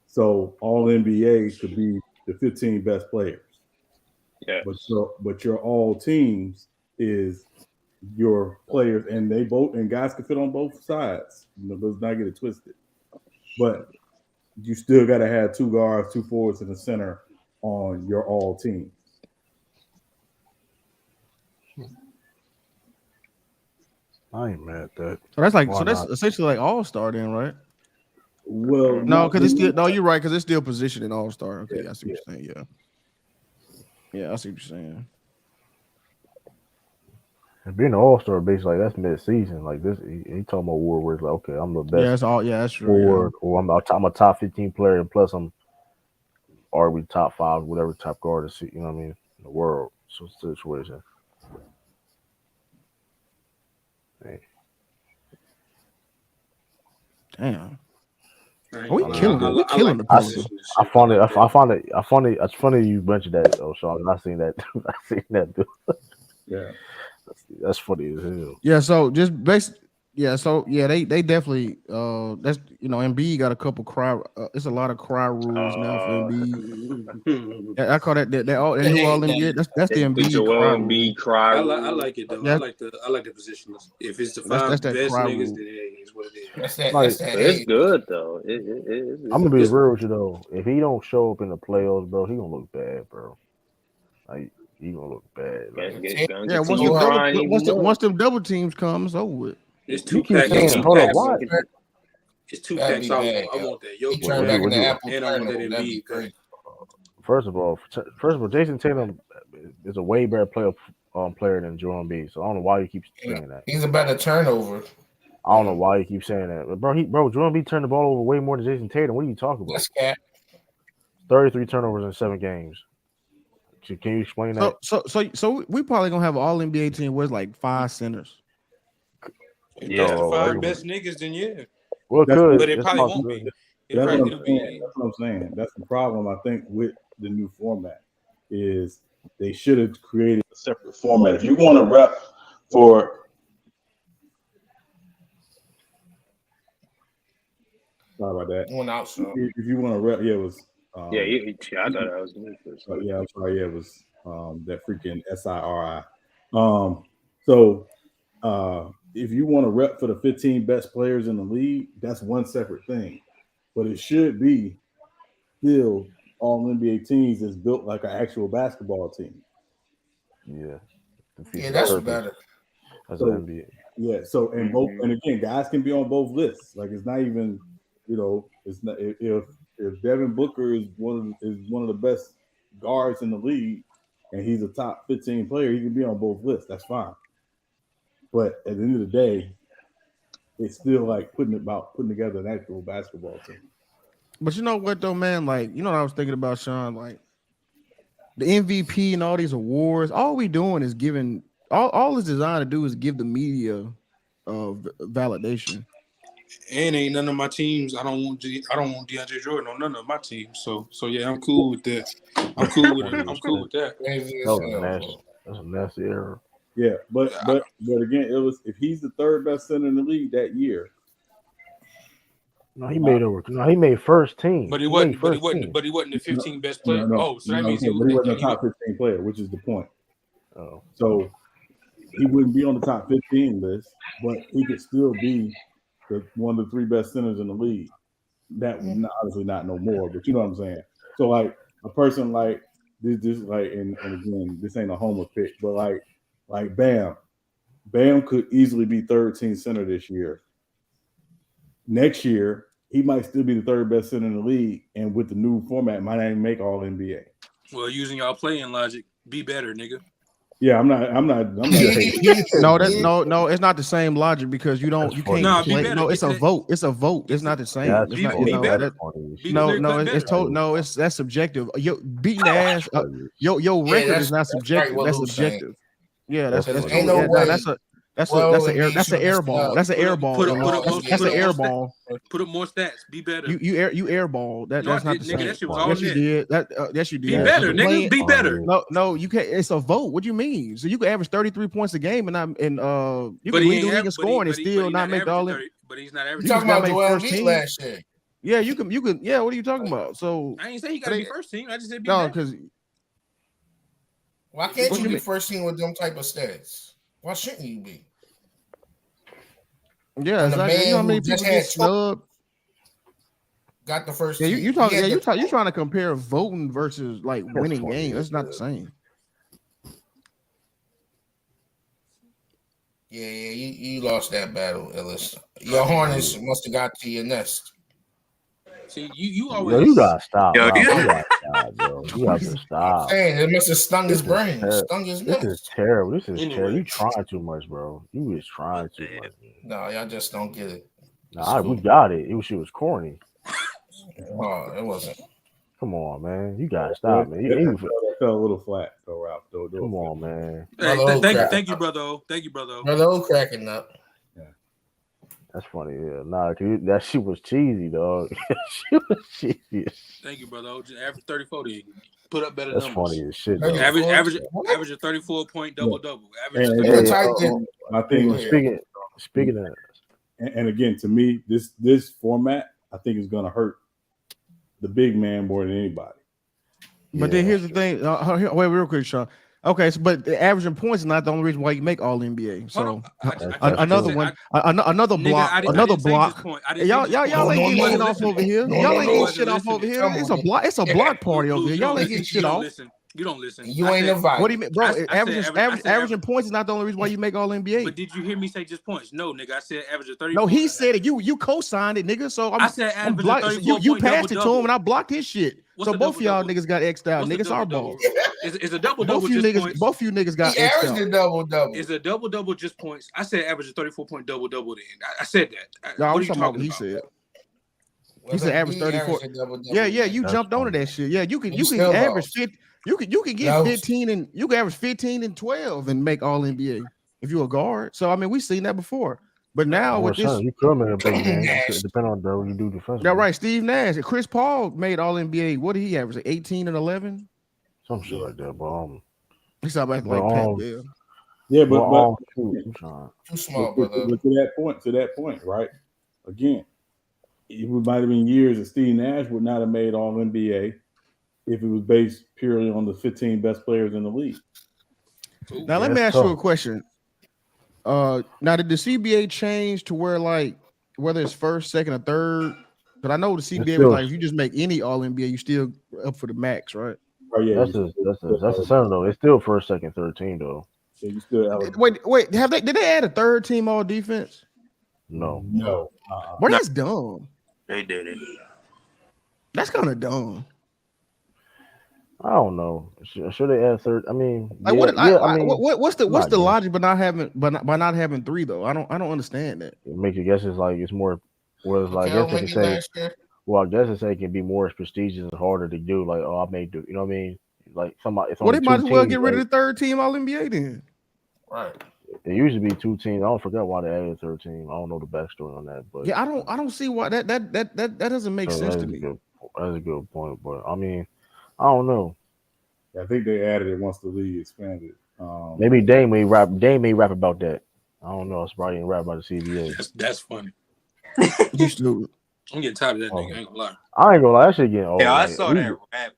So all NBA could be the 15 best players. Yeah. But your all teams is your players, and they both and guys can fit on both sides. Let's not get it twisted. But you still got to have 2 guards, 2 forwards, and a center on your all team. I ain't mad at that. So that's essentially like all-star then, right? Well, no, because it's still you're right, because it's still positioned in all-star. Okay, I see what you're saying. Yeah, I see what you're saying. And being an all-star basically like that's mid-season. Like this, he talking about war where it's like, okay, I'm the best. That's true. Forward, or I'm a top 15 player, and plus I'm arguably top 5, whatever top guard is, you know what I mean, in the world. So it's the situation. Hey. Damn. We killing the Pelicans. I found it. It's funny you mentioned that though. So I'm not seeing that. I seen that. Dude. Yeah, that's funny as hell. Yeah. So just they definitely that's Embiid got a couple cry. It's a lot of cry rules now for Embiid. I call that new all NBA. That's the Embiid Joel cry Embiid cry. I like it though. Yeah. I like the positionless. If it's the five that best cry niggas, rule. then hey, it's what it is. It's good though. I'm gonna be real with you though. If he don't show up in the playoffs, bro, he gonna look bad, bro. Like he gonna look bad. Like, once them double teams come, it's over with. It's two packs. It's two packs. I want that. Yo, turn back into Apple and I want that Embiid. First of all, Jason Tatum is a way better player than Joel Embiid. So I don't know why he keeps saying that. He's a better turnover. I don't know why he keeps saying that. But bro, Joel Embiid turned the ball over way more than Jason Tatum. What are you talking about? That's cap. 33 turnovers in 7 games. Can you explain that? So we probably gonna have an all NBA team with like 5 centers. If that's the 5 best niggas, then yeah. Well, but it probably won't be. That's what I'm saying. That's the problem, I think, with the new format is they should have created a separate format. If you want to rep for sorry about that. Went out, so. If you want to rep, it was I thought I was new for a second. Yeah, I'm sorry. Yeah, it was that freaking SIRI. So if you want to rep for the 15 best players in the league, that's one separate thing. But it should be still all NBA teams is built like an actual basketball team. Yeah. That's better. That's an NBA. Yeah. So and both and again, guys can be on both lists. Like it's not even, it's not if Devin Booker is one of the best guards in the league and he's a top 15 player, he can be on both lists. That's fine. But at the end of the day, it's still like putting together an actual basketball team. But you know what though, man? Like, you know what I was thinking about, Sean? Like the MVP and all these awards, all we doing is giving all it's designed to do is give the media validation. And ain't none of my teams. I don't want DeAndre Jordan on none of my teams. So yeah, I'm cool with that. I'm cool with that. That's a nasty error. Yeah, but again, it was if he's the 3rd best center in the league that year. No, he made first team. But he wasn't the 15 best player. No, so that means he wasn't a top 15 player, which is the point. Oh, so he wouldn't be on the top 15 list, but he could still be one of the 3 best centers in the league. That would obviously not no more, but you know what I'm saying. So like a person like this like and again, this ain't a homer pick, but like Bam could easily be 3rd team center this year. Next year, he might still be the 3rd best center in the league, and with the new format, might not even make all NBA. Well, using y'all playing logic, be better, nigga. Yeah, I'm not. No, it's not the same logic because you can't play. No, it's a vote. It's a vote. It's not the same. That's subjective. Beating ass. Your record is not subjective. That's subjective. Yeah, that's an air ball. That's an air ball. That's an air ball. Put up more stats. Be better. You air ball. That's not the same. That shit was all yes, you did. Yes, you did. Be better, nigga. Be better. No, you can't. It's a vote. What do you mean? So you can average 33 points a game and you can lead the league in scoring and still not make all it. But he's not averaging. You talking about Joel Embiid last year? Yeah, you can. Yeah, what are you talking about? So I ain't say he got to be first team. I just said be better. Because why can't you be first team with them type of stats? Why shouldn't you be? Yeah, exactly. You know how many people get snubbed? Got the first. Yeah, you talking? Yeah, you trying to compare voting versus like winning games? That's not the same. Yeah, you lost that battle, Ellis. Your Hornets must have got to your nest. See, you always. Yo, you gotta stop. You gotta stop. I'm saying it must have stung his brain, stung his nest. This is terrible. You trying too much, bro. You was trying too much. No, y'all just don't get it. Nah, we got it. It was corny. Oh, it wasn't. Come on, man. You gotta stop, man. It fell a little flat, though, Ralph. Come on, man. Hey, thank you, brother. Thank you, brother. Brother O cracking up. Yeah. That's funny. Yeah, nah, that shit was cheesy, dog. She was cheesy. Thank you, brother. Average 34 to put up better That's numbers. funny as shit, though. Average a 34-point double. Average And, 34. my thing is speaking of, and again, to me, this format I think is going to hurt the big man more than anybody. But then here's the thing. Wait, real quick, Sean. Okay, so but the averaging points is not the only reason why you make All NBA. So another block. Y'all ain't getting shit off over here. Y'all ain't getting shit off over here. It's a block party over here. Y'all ain't getting shit off. You don't listen. You ain't invited. What do you mean, bro? Averaging points is not the only reason why you make All NBA. But did you hear me say just points? No, nigga. I said average of 30. No, he said it. You co-signed it, nigga. So I said average of 34. You passed it to him, and I blocked his shit. So both of y'all niggas got X'd out. Niggas are balls. Is a double both just niggas, points? Both you niggas got X'd out. Double. Is a double just points? I said average of 34-point double. Then I said that. No, I was talking about what he said. He said average 34. Yeah, you jumped onto that shit. Yeah, you can average 50. You can get 15 and you can average 15 and 12 and make All NBA if you're a guard. So I mean, we've seen that before. But now with this, you come in a big game. Depending on what you do defensively. Yeah, right. Steve Nash, Chris Paul made All NBA. What did he average? 18 and 11. Some shit like that, but he's talking about like Pat Bell. Yeah, but too small, brother. But to that point, right? Again, it might have been years that Steve Nash would not have made All NBA if it was based purely on the 15 best players in the league. Now let me ask you a question. Now did the CBA change to where like whether it's first, second, or third? But I know the CBA was like if you just make any All NBA, you still up for the max, right? Oh yeah, that's the center though. It's still first, second, third team though. Yeah, you still wait. Did they add a third team All Defense? No. Well, that's dumb. They did it. That's kind of dumb. I don't know. Should they add third? I mean, like what's the logic by not having three though? I don't understand that. It makes you guess it's like it's more. Whereas like I guess they can say, well, I guess they say it can be more prestigious and harder to do. Like, oh, I may do. You know what I mean? Like somebody. Well, they might as well get rid of the third team All NBA then. Right. It used to be two teams. I don't forget why they added a third team. I don't know the backstory on that, but yeah, I don't see why that doesn't make sense to me. That's a good point, but I mean, I don't know. I think they added it once the league expanded. Maybe Dame may rap about that. I don't know. It's probably ain't rap about the CBA. That's funny. You stupid. I'm getting tired of that nigga. I ain't gonna lie. I ain't gonna lie. That shit getting old. Yeah, I saw that rap,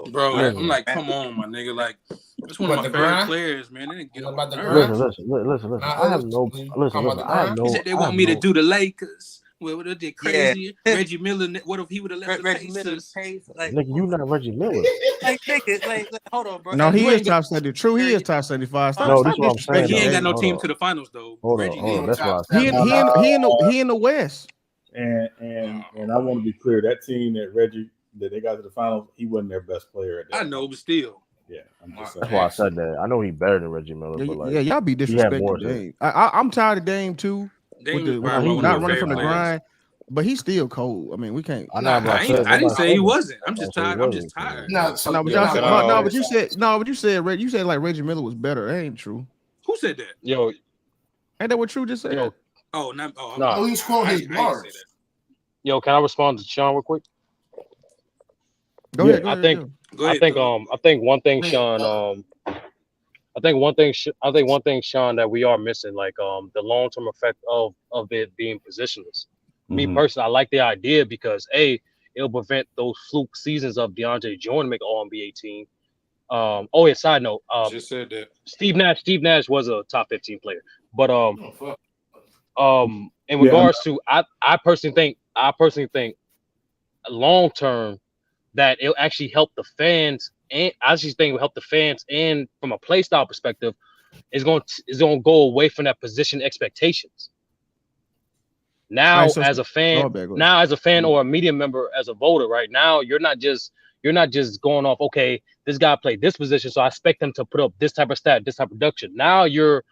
bro. I'm like, come on, my nigga. Like, it's one of my favorite players, man. They didn't get about the listen. I have no. He said they want me to do the Lakers. What would did crazy? Yeah. Reggie Miller. What if he would have left Reggie Miller's pace? Like, nigga, you not Reggie Miller. like, hold on, bro. No, he is top 70. True, he is top 75. No, this is what I'm saying. He ain't got no team to the finals though. Hold on. That's why he in the West. And I want to be clear. That team that they got to the finals, he wasn't their best player at that. I know, but still. Yeah, I'm just saying. That's why I said that. I know he's better than Reggie Miller, but like, y'all be disrespecting Dame. I'm tired of Dame too. With not running from the grind, but he's still cold. I mean, we can't. I didn't say he wasn't. I'm just tired. But you said like Reggie Miller was better. That ain't true. Who said that? Yo, ain't that what True just said? Oh, he's quoting his bars. Yo, can I respond to Sean real quick? Go ahead. I think one thing, Sean. I think one thing, Sean, that we are missing, like the long-term effect of it being positionless. Mm-hmm. Me personally, I like the idea because it'll prevent those fluke seasons of DeAndre Jordan make All NBA team. Side note, just said that Steve Nash was a top 15 player, but in regards to, I personally think long term that it'll actually help the fans, and I just think it will help the fans, and from a play style perspective, is going to go away from that position expectations. Now, as a fan or a media member, as a voter, right now, you're not just going off, okay, this guy played this position, so I expect him to put up this type of stat, this type of production. Now you're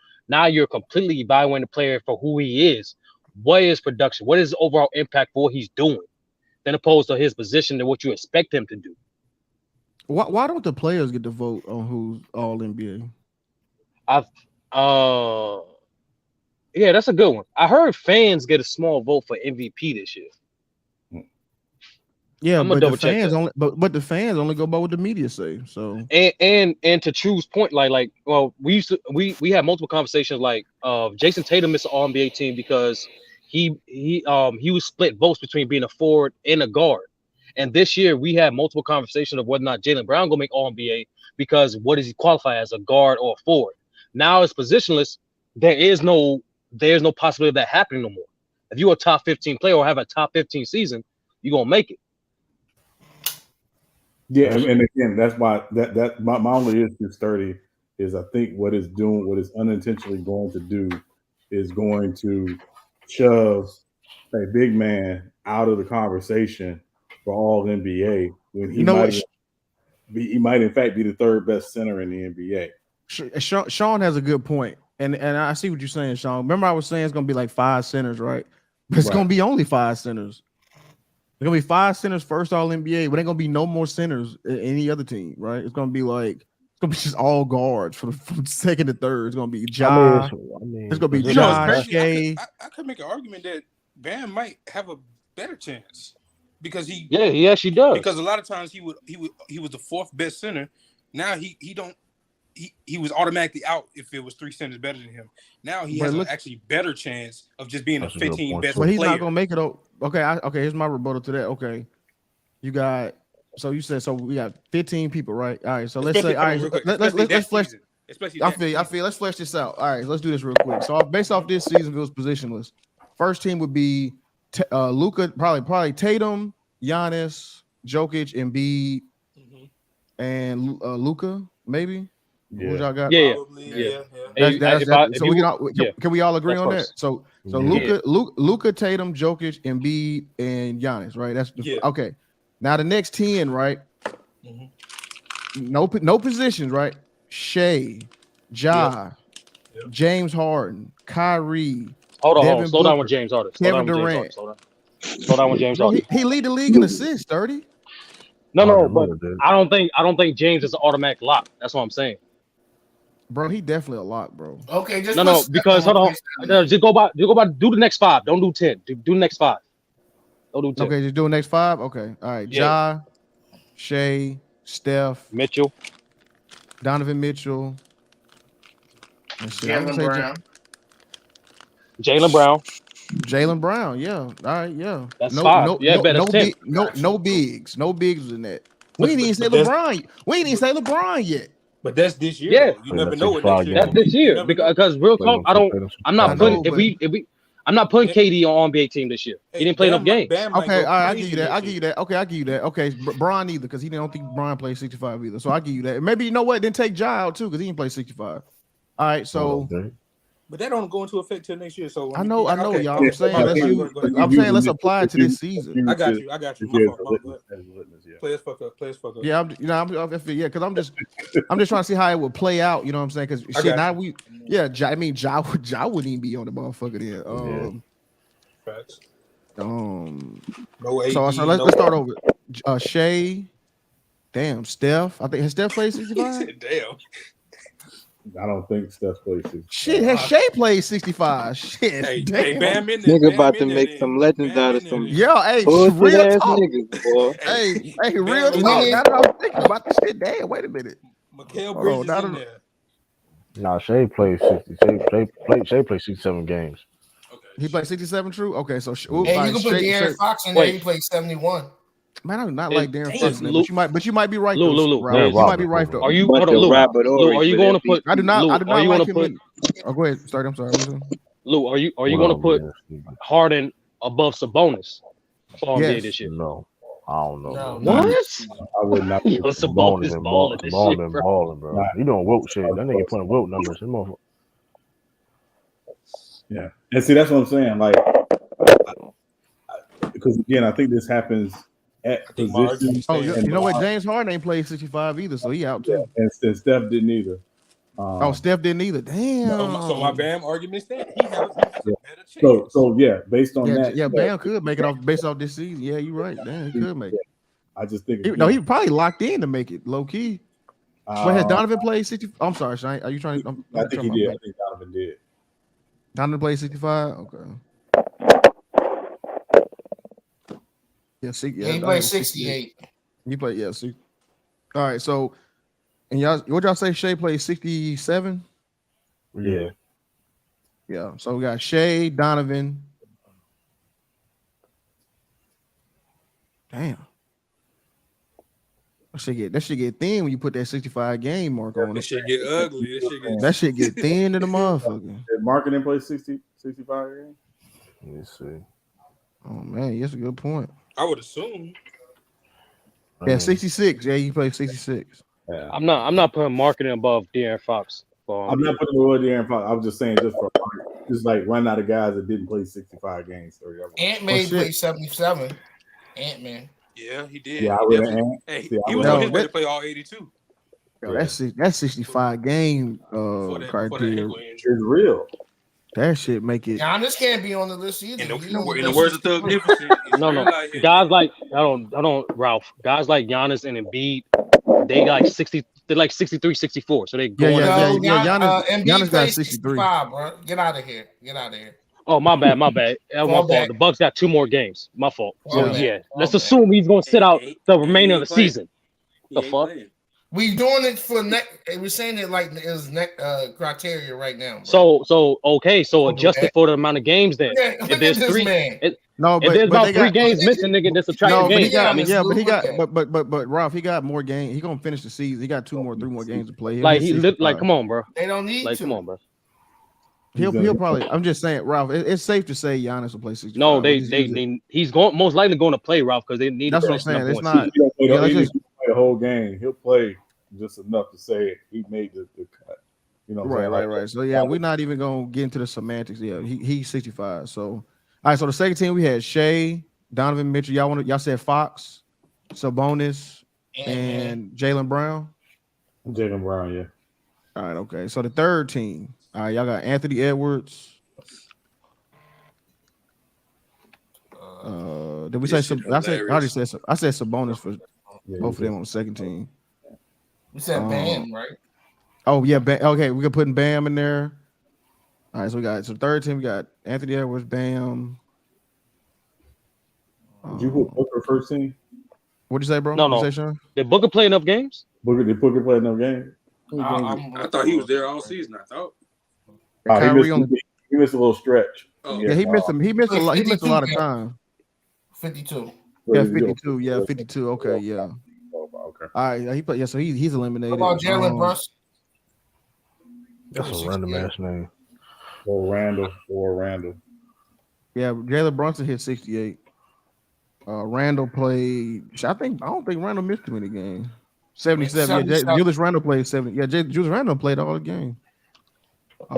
completely evaluating the player for who he is. What is production? What is the overall impact for what he's doing, than opposed to his position and what you expect him to do? Why don't the players get to vote on who's All NBA? Yeah, that's a good one. I heard fans get a small vote for MVP this year. Yeah, I'm gonna but the double check fans that. only, but the fans only go by what the media say. So And to True's point, well, we had multiple conversations like Jason Tatum missed the All-NBA team because he was split votes between being a forward and a guard. And this year we had multiple conversations of whether or not Jaylen Brown gonna make All-NBA because what does he qualify as, a guard or a forward? Now it's positionless. There's no possibility of that happening no more. If you're a top 15 player or have a top 15 season, you're gonna make it. Yeah, and again, that's why my only issue, Sturdy, is I think what it's unintentionally going to do is going to shove a big man out of the conversation for all NBA when he he might in fact be the third best center in the NBA. Sean has a good point, and I see what you're saying, Sean. Remember, I was saying it's gonna be like 5 centers, right? But it's gonna be only 5 centers. There's gonna be 5 centers first All NBA, but ain't gonna be no more centers in any other team, right? It's gonna be just all guards from second to third. It's gonna be Ja. It's gonna be Ja. Shea. I could make an argument that Bam might have a better chance because he actually does. Because a lot of times he was the 4th best center. Now he was automatically out if it was 3 centers better than him. Now he has an actually better chance of just being a 15 best player. But he's not gonna make it. Okay, here's my rebuttal to that. Okay, you got. So you said we got 15 people, right? All right. So let's say, all right, let's flesh. I feel. Let's flesh this out. All right, let's do this real quick. So based off this season, if it was positionless, first team would be Luka, probably Tatum, Giannis, Jokic, Embiid, and Luka, maybe. Yeah. What y'all got? Yeah. Can we all agree on that? So Luka, Tatum, Jokic, Embiid, and Giannis, right? That's okay. Now the next 10, right? No positions, right? Shea, Ja, James Harden, Kyrie. Hold on. Slow down with James Harden. Kevin Durant. Slow down with James Harden. He lead the league in assists, 30. No, but I don't think James is an automatic lock. That's what I'm saying. Bro, he definitely a lock, bro. Okay, just because hold on. Just go by. Do the next 5. Don't do 10. Do the next 5. Don't do 10. Okay, just do the next 5. Okay, all right. Ja, Shea, Steph, Mitchell, Donovan Mitchell, Jaylen Brown. Yeah. All right. Yeah. That's 5. No bigs in that. We ain't even say LeBron yet. But that's this year. Yeah, you never know what next year. That's this year because real talk, I'm not putting I'm not putting KD on NBA team this year. He didn't play enough games. Okay, all right, I give you that. Okay, I give you that. Okay, Bron either because he don't think Bron played 65 either. So I give you that. Maybe you know what? Then take Ja out too because he didn't play 65. All right, so. But that don't go into effect till next year. So I know, y'all. I'm saying let's apply it to this season. I got you. My fault. Players fuck up. Yeah, because I'm just trying to see how it would play out. You know what I'm saying? Because Ja wouldn't even be on the motherfucker then. Facts. No AD, so let's start over. Shea, damn, Steph. I think has Steph played 65? Damn. I don't think Steph plays 65. Shit, has Shea played 65? Shit, hey, damn. Nigga about to make some legends out of some real talk. Niggas, boy. hey, real talk. Now that I'm thinking about this shit, damn, wait a minute. Mikal Bridges in there. Nah, Shea played 60. Shea played 67 games. Okay. He played 67 true? Okay, so you can put De'Aaron Fox in there. He played 71. Man, I do not like De'Aaron Fox, but you might be right. Lou, you might be right though. Are you going to put? I do not like him. Go ahead, start. I'm sorry. Lou, are you going to put Harden above Sabonis for NBA this year? No, I don't know. No. What? I would not. Sabonis balling this shit, bro. You doing Wilt shit? That nigga putting Wilt numbers. Yeah, and see that's what I'm saying. Like, because again, I think this happens at position. Oh, you know what? James Harden ain't played 65 either, so he out too. And Steph didn't either. Steph didn't either. Damn. So my Bam argument that he has a better chance. So based on that, Bam could make it off based off this season. Yeah, you're right. Damn, he could make it. I just think he probably locked in to make it low key. But has Donovan played 60? I'm sorry, Shane. Are you trying? I think he did. I think Donovan did. Donovan played 65. Okay. Yeah, he played 68. He played 60. All right, so and what y'all say? Shea played 67. Yeah. Yeah. So we got Shea, Donovan. Damn. That should get thin when you put that 65 game mark on it. That shit get ugly. That shit get thin to the motherfucker. Did Marketing play 65 games? Let me see. Oh man, that's a good point. I would assume. Yeah, 66. Yeah, he played 66. Yeah. I'm not putting Marketing above De'Aaron Fox. I'm not putting the word De'Aaron Fox. I was just saying just like run out of guys that didn't play 65 games. Ant-Man played 77. Ant-Man. Yeah, he did. Yeah, he was on his way to play all 82. Yo, that's 65 game criteria. It's real. That shit make it. Giannis can't be on the list either. In the words of Thug Different, no. Guys like I don't Ralph. Guys like Giannis and Embiid, they like 60. They're like 63, 64. So they going. Giannis got 63. Bro. Get out of here. Oh, my bad. That was my fault. The Bucks got 2 more games. My fault. So let's assume he's gonna sit out the remainder of the season. The fuck? We doing it for we're saying it like it's criteria right now. Bro. So adjust it for the amount of games then. Yeah, if there's 3, if there's about 3 games missing, nigga, that's subtract games. But Ralph, he got more games. He gonna finish the season. He got 3 more games to play. Come on, bro. They don't need to. Come on, bro. He'll probably. I'm just saying, Ralph. It's safe to say Giannis will play 65. No, he's most likely going to play, Ralph, because they need. That's what I'm saying. It's not. He'll play the whole game. He'll play just enough to say he made the cut. You know, right. So yeah, we're not even gonna get into the semantics. Yeah, he's 65. So all right. So the second team we had Shea, Donovan Mitchell. Y'all said Fox, Sabonis, and Jaylen Brown. Jaylen Brown, yeah. All right. Okay. So the third team. All right, y'all got Anthony Edwards. Did we say some? I said Sabonis for both of them on the second team. We said Bam, right? Oh yeah, okay. We can put Bam in there. All right, so we got third team. We got Anthony Edwards, Bam. Did you put Booker first team? What'd you say, bro? No. Say, Sean? Did Booker play enough games? Did Booker play enough games? I thought he was there all season. I thought. He missed a little stretch. Oh. Yeah, he missed a lot. He missed a lot of time. 52. Yeah, 52. Yeah, 52. Okay, yeah. Okay. All right, he played. Yeah, so he's eliminated. What about Jalen Brunson? That's a random ass name. Or Randall. Yeah, Jalen Brunson hit 68. Randall played. I don't think Randall missed too many games. 77. Yeah, Julius Randle played 70. Yeah, Julius Randle played all the game. I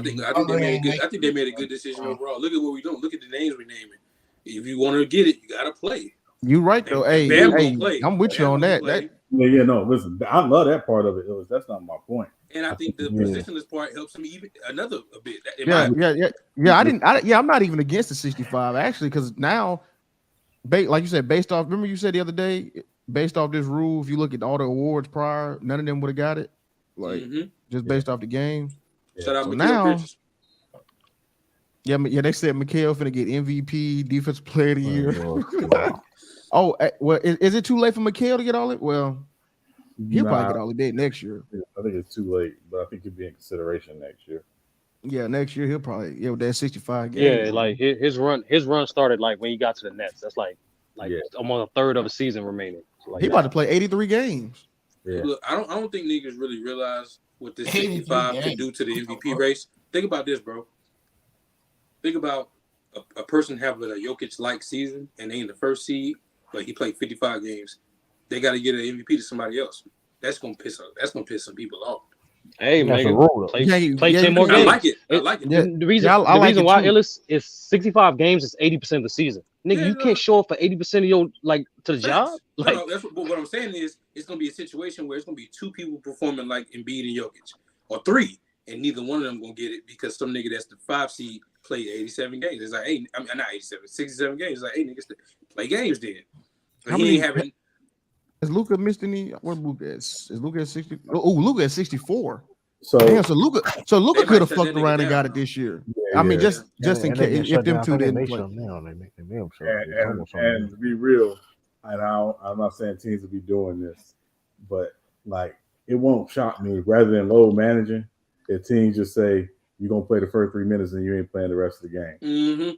think they made a good decision overall. Look at what we're doing. Look at the names we're naming. If you want to get it, you gotta play. You right though. Hey, I'm with you on that. No. Listen, I love that part of it. That's not my point. And I think the positionless part helps him even a bit. I'm not even against the 65 actually, because now, like you said, based off. Remember you said the other day, based off this rule, if you look at all the awards prior, none of them would have got it. Like just based off the game. Shout out so now. Yeah, they said Mikal finna get MVP, Defensive Player of the Year. Well, is it too late for Mikal to get all it? Well, he'll probably get all it did next year. I think it's too late, but I think he'll be in consideration next year. Yeah, next year he'll probably with that 65 games. Yeah, like his run started like when he got to the Nets. That's like almost a third of a season remaining. So he about to play 83 games. Yeah. Look, I don't think niggas really realize what this 65 can do to the MVP race. Think about this, bro. Think about a person having a Jokic-like season and they in the first seed, but he played 55 games. They got to get an MVP to somebody else. That's gonna piss some people off. Hey, man, play 10 more games. I like it. Yeah. The reason why Illis is 65 games is 80% of the season. Nigga, you can't show up for 80% of your to the job. Like, no, that's what I'm saying is it's gonna be a situation where it's gonna be 2 people performing like Embiid and Jokic, or 3, and neither one of them gonna get it because some nigga that's the 5 seed played 87 games. It's like, hey, I'm not 87, 67 games. It's like, hey, niggas play games then. How many Has Luka missed any? What Luka is? Is Luka at 60? Oh, Luka at 64. So Luka could have shut fucked that nigga around and down, got it though. this year. Yeah, I mean, yeah. just in And they case get if shut them down. I two think they didn't made play. something now. They made them shut And to be real, and I'm not saying teams will be doing this, but like it won't shock me. Rather than load managing, if teams just say you're gonna play the first 3 minutes and you ain't playing the rest of the game. Mm-hmm.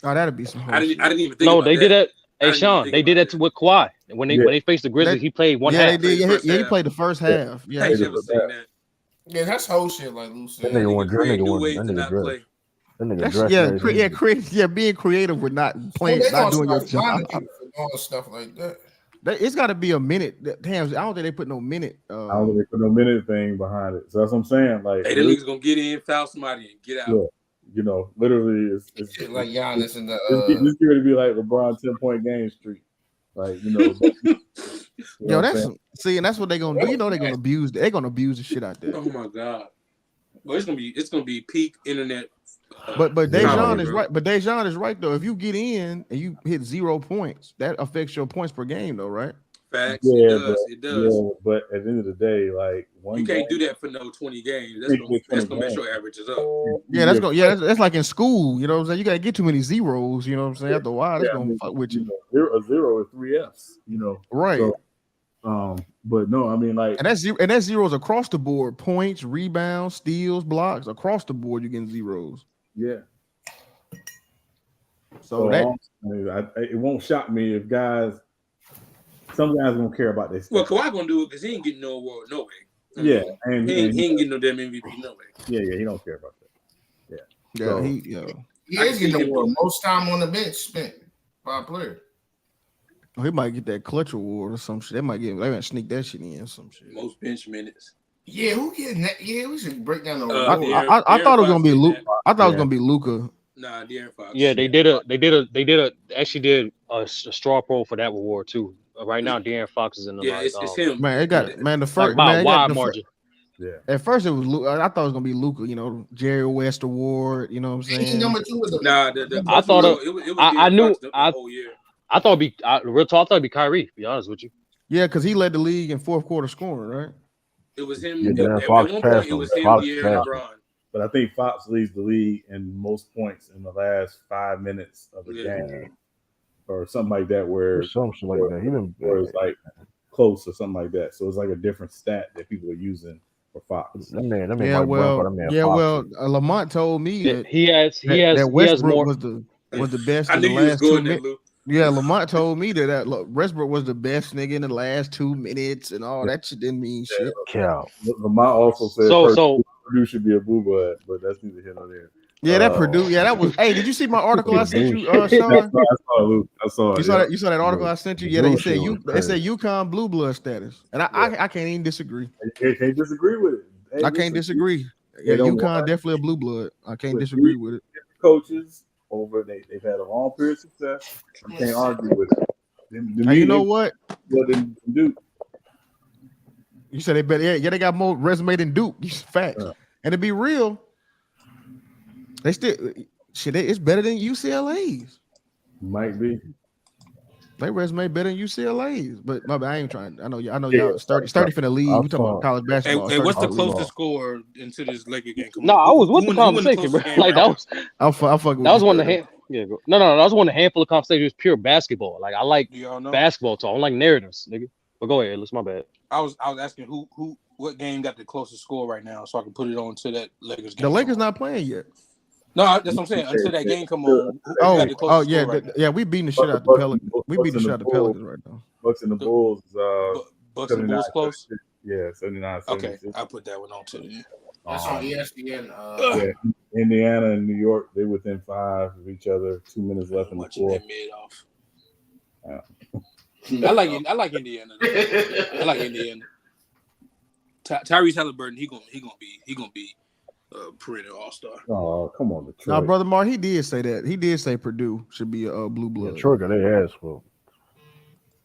Oh, that'd be some. I didn't even think No, about they that. did that. I Hey, didn't even Sean, think they did about that with Kawhi. When they faced the Grizzlies, he played one half. They did. First Yeah, he half. played the first half. Yeah, I ain't never seen that. Yeah, that's whole shit like Lou said. That nigga Create new won. ways That to nigga not dressed. play. That nigga that's dressed. being creative with not Well, playing, they not gonna doing your start finding job. people for doing stuff like that. It's got to be a minute. Damn, I don't think they put no minute. I don't think they put no minute thing behind it. So that's what I'm saying. Like, Hey, them niggas gonna get in, foul somebody, and get out. Yeah, you know, literally, it's Shit like Giannis and the. It's going to be like LeBron 10-point game streak. Like, you know. Yo, and that's what they're gonna do. You know, they're gonna abuse. They're gonna abuse the shit out there. Oh my god. Well, it's gonna be peak internet. But Dejan is right. But Dejan is right though. If you get in and you hit 0 points, that affects your points per game, though, right? Facts. Yeah, It does. Yeah, but at the end of the day, like you can't do that for no 20 games. That's gonna mess your averages up. Yeah, that's like in school. You know what I'm saying? You gotta get too many zeros. You know what I'm saying? After a while, that's gonna fuck with you. A zero is 3 Fs. You know, right? So, but no, I mean, like, and that's zeros across the board: points, rebounds, steals, blocks. Across the board, you're getting zeros. Yeah. So it won't shock me if some guys don't care about this. Well, Kawhi gonna do it because he ain't getting no award, no way. Yeah, and he ain't getting no damn MVP, no way. Yeah, he don't care about that. Yeah, so, he is getting the award. Most time on the bench spent by a player. Oh, he might get that clutch award or some shit. They might sneak that shit in or some shit. Most bench minutes. Yeah, who getting that? Yeah, we should break down the. I thought it was gonna be Luka. I thought it was gonna be Luka. Nah, De'Aaron Fox. Yeah, they actually did a straw poll for that award too. Right now, De'Aaron Fox is in the it's him. Man, it got the first by a wide margin. Yeah. At first it was Luka. I thought it was gonna be Luka. You know, Jerry West award. You know what I'm saying? Number 2 was I thought I knew the whole year. I thought it'd be real talk. I thought it'd be Kyrie. To be honest with you. Yeah, because he led the league in fourth quarter scoring, right? It was him. Yeah, at one point, it was him, De'Aaron, and LeBron. But I think Fox leads the league in most points in the last 5 minutes of the game, or something like that. Where something like that. Or it's like close or something like that. So it's like a different stat that people are using for Fox. Lamont told me that he has Westbrook more. was the best. I in knew the you was last going 2 there, minutes. Lou. Yeah, Lamont told me that Westbrook was the best nigga in the last 2 minutes and all that shit didn't mean shit. Lamont also said Purdue should be a blue blood, but that's neither here nor there. Yeah, that Purdue. Yeah, that was. Hey, did you see my article I sent you, Sean? I saw it. You saw that? You saw that article I sent you? Yeah, they said UConn blue blood status, and I can't even disagree. You can't disagree with it. I can't disagree. Yeah, UConn definitely a blue blood. I can't disagree with it. Coaches they've had a long period of success. I can't argue with it. You know what? Duke. You said they better. Yeah, they got more resume than Duke. Facts. And to be real, they still shit. It's better than UCLA's. Might be. They resume better than UCLA's, but my bad, I ain't trying. I know y'all sturdy for the league. We talking about college basketball. And what's the closest score into this Laker game? No, I was with the conversation, bro. Like that was. I'm fucking. That was one of the No, that was one of the handful of conversations. It was pure basketball. Like I like basketball talk. I don't like narratives, nigga. But go ahead, it's my bad. I was asking what game got the closest score right now, so I can put it on to that Lakers game. The Lakers not playing yet. No, that's what I'm saying. Until that game come on. Yeah, right we beating the shit out the Pelicans. We beating the shit out the Pelicans right now. Bucks and the Bulls. Bucks and the Bulls close. Yeah, 79. Okay, I put that one on too. That's on ESPN. Indiana and New York, they within 5 of each other. 2 minutes left in the fourth. I like Indiana. I like Indiana. Tyrese Halliburton, he gonna be perennial all-star. Oh, come on, Detroit. Now, brother Mark, he did say that. He did say Purdue should be a blue blood. Detroit got their ass full.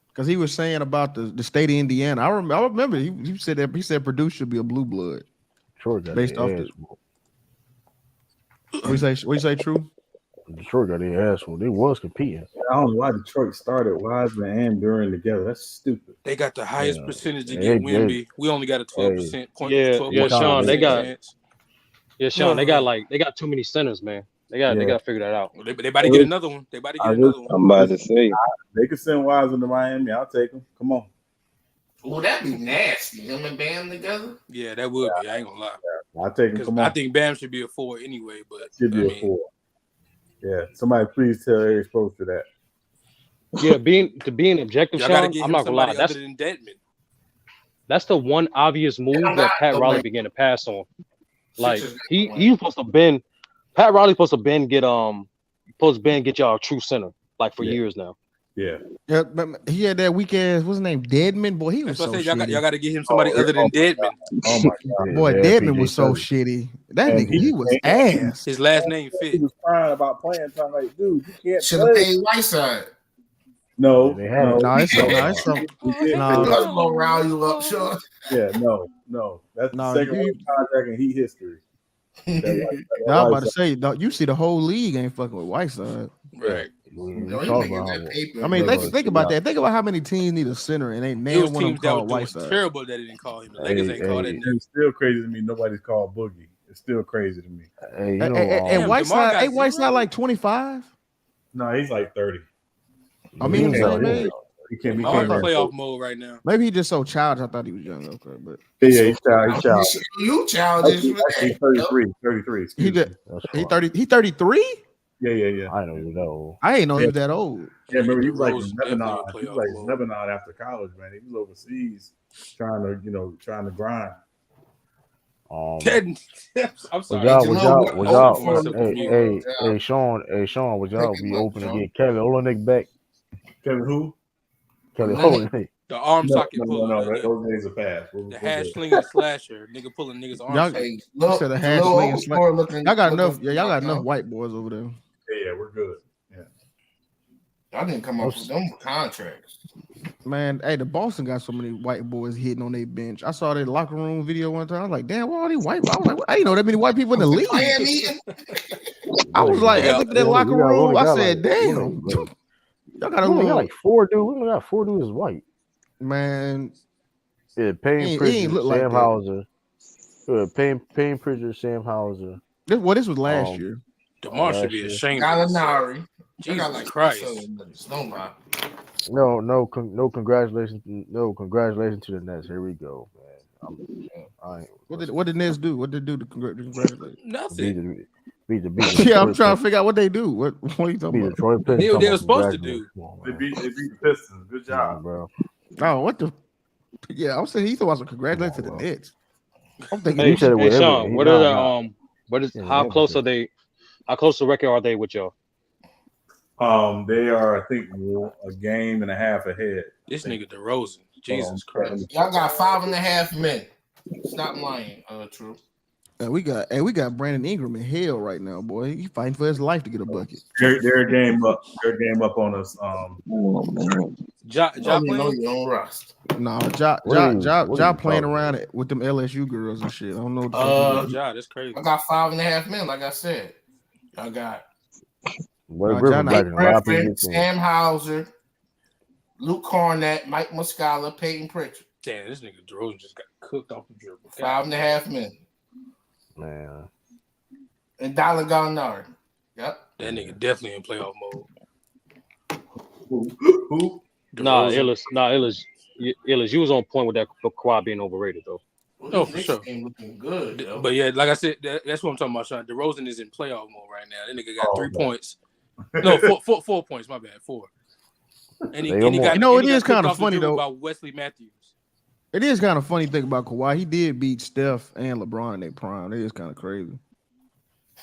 Because he was saying about the state of Indiana. I remember he said that. He said Purdue should be a blue blood. Detroit got based off their ass the. What you say? True? Detroit got their ass full. They was competing. I don't know why Detroit started Wiseman and Duran together. That's stupid. They got the highest percentage to They- get Wemby. We only got a 12% point. Yeah, 12.5% Sean, they got chance. Sean, they got too many centers, man. They got to figure that out. Well, they about to get another one. They about to get another one. I'm about to say. They could send Wiseman to Miami. I'll take them. Come on. Well, that'd be nasty. Him and Bam together. Yeah, that would be. I ain't gonna lie. I'll take him. Come on. I think Bam should be a 4 anyway, but Should be a 4. Yeah. Somebody please tell Eric Spoelstra to that. Yeah, being objective, Sean, I'm not gonna lie. Other than Dedmon. That's the one obvious move that Pat Riley began to pass on. Like he supposed to been Pat Riley supposed to get y'all a true center like for years now. Yeah. Yeah, but he had that weak ass. What's his name? Deadman. Boy, he was so shitty. Y'all got to get him somebody other than Deadman. Oh my god. Boy, Deadman was so shitty. That nigga, he was ass. His last name fit. He was crying about playing time. Like, dude, you can't Should have play. paid Whiteside. No, it's That's gonna rile you up, Sean. Yeah, no. That's the second worst contract in Heat history. I was about to say, you see, the whole league ain't fucking with Whiteside. Right. I mean, think about that. Think about how many teams need a center and ain't name one of them called Whiteside. Terrible that they didn't call him. The Lakers ain't called that. It's still crazy to me. Nobody's called Boogie. It's still crazy to me. And Whiteside, ain't Whiteside like 25? No, he's like 30. I mean, he can't be in playoff mode right now. Maybe he's just so childish. I thought he was young. Okay, but yeah, he's childish. You childish. He's 33. He 30. He 33. Yeah. I don't even know. I ain't know he was that old. Yeah, remember he was like in Lebanon. He was like in Lebanon after college, man. He was overseas trying to grind. I'm sorry. Hey, Sean, would y'all be open to get Kelly Olynyk back? Kevin who? Kelly Olynyk. The arm socket puller. No, those days are past. The hash slinging slasher. Nigga pulling niggas arm socket. You said a hash slinging slasher. Y'all got enough. Yeah, y'all got enough white boys over there. Yeah, we're good. Yeah. Y'all didn't come up with them contracts. Man, hey, the Boston got so many white boys hitting on their bench. I saw their locker room video one time. I was like, damn, where all these white boys? I was like, I didn't know that many white people in the league. I was like, I looked at that locker room. I said, damn. Y'all got like 4 dudes. We only got 4 dudes is white. Man. Yeah, Payne Pritchard, Sam Hauser. Payne Pritchard, Sam Hauser. This was last year. DeMar should be ashamed. Gallinari. Jesus Christ. No, congratulations. No, congratulations to the Nets. Here we go, man. What did Nets do? What did they do to congratulate? Nothing. Yeah, I'm trying to figure out what they do. What are you talking about? Detroit Pistons. They were supposed to do. They beat the Pistons. Good job, bro. Oh, what the? Yeah, I'm saying he thought I was congratulating to the Nets. I'm thinking. Hey, Sean, what are the how close are they? How close to record are they with y'all? They are, I think, a game and a half ahead. This nigga DeRozan. Jesus Christ. Y'all got 5.5 men. Stop lying, True. We got Brandon Ingram in hell right now, boy. He fighting for his life to get a bucket. They're a game up. They're a game up on us. Ja playing your own roster. No, Ja playing around with them LSU girls and shit. I don't know. Ja, that's crazy. I got 5.5 men, like I said. I got Sam Hauser, Luke Cornett, Mike Muscala, Peyton Pritchard. Damn, this nigga DeRozan just got cooked off the dribble. 5.5 men. Man. And Dylan Gallinari. Yep. That nigga definitely in playoff mode. Who? Illis. You was on point with that Kawhi being overrated though. Oh, for sure. Looking good, though. But yeah, like I said, that's what I'm talking about, Sean. DeRozan is in playoff mode right now. That nigga got 3 points. No, 4 points. My bad, 4. And he got. It is kind of funny though. About Wesley Matthews. It is kind of funny thing about Kawhi. He did beat Steph and LeBron in their prime. It is kind of crazy.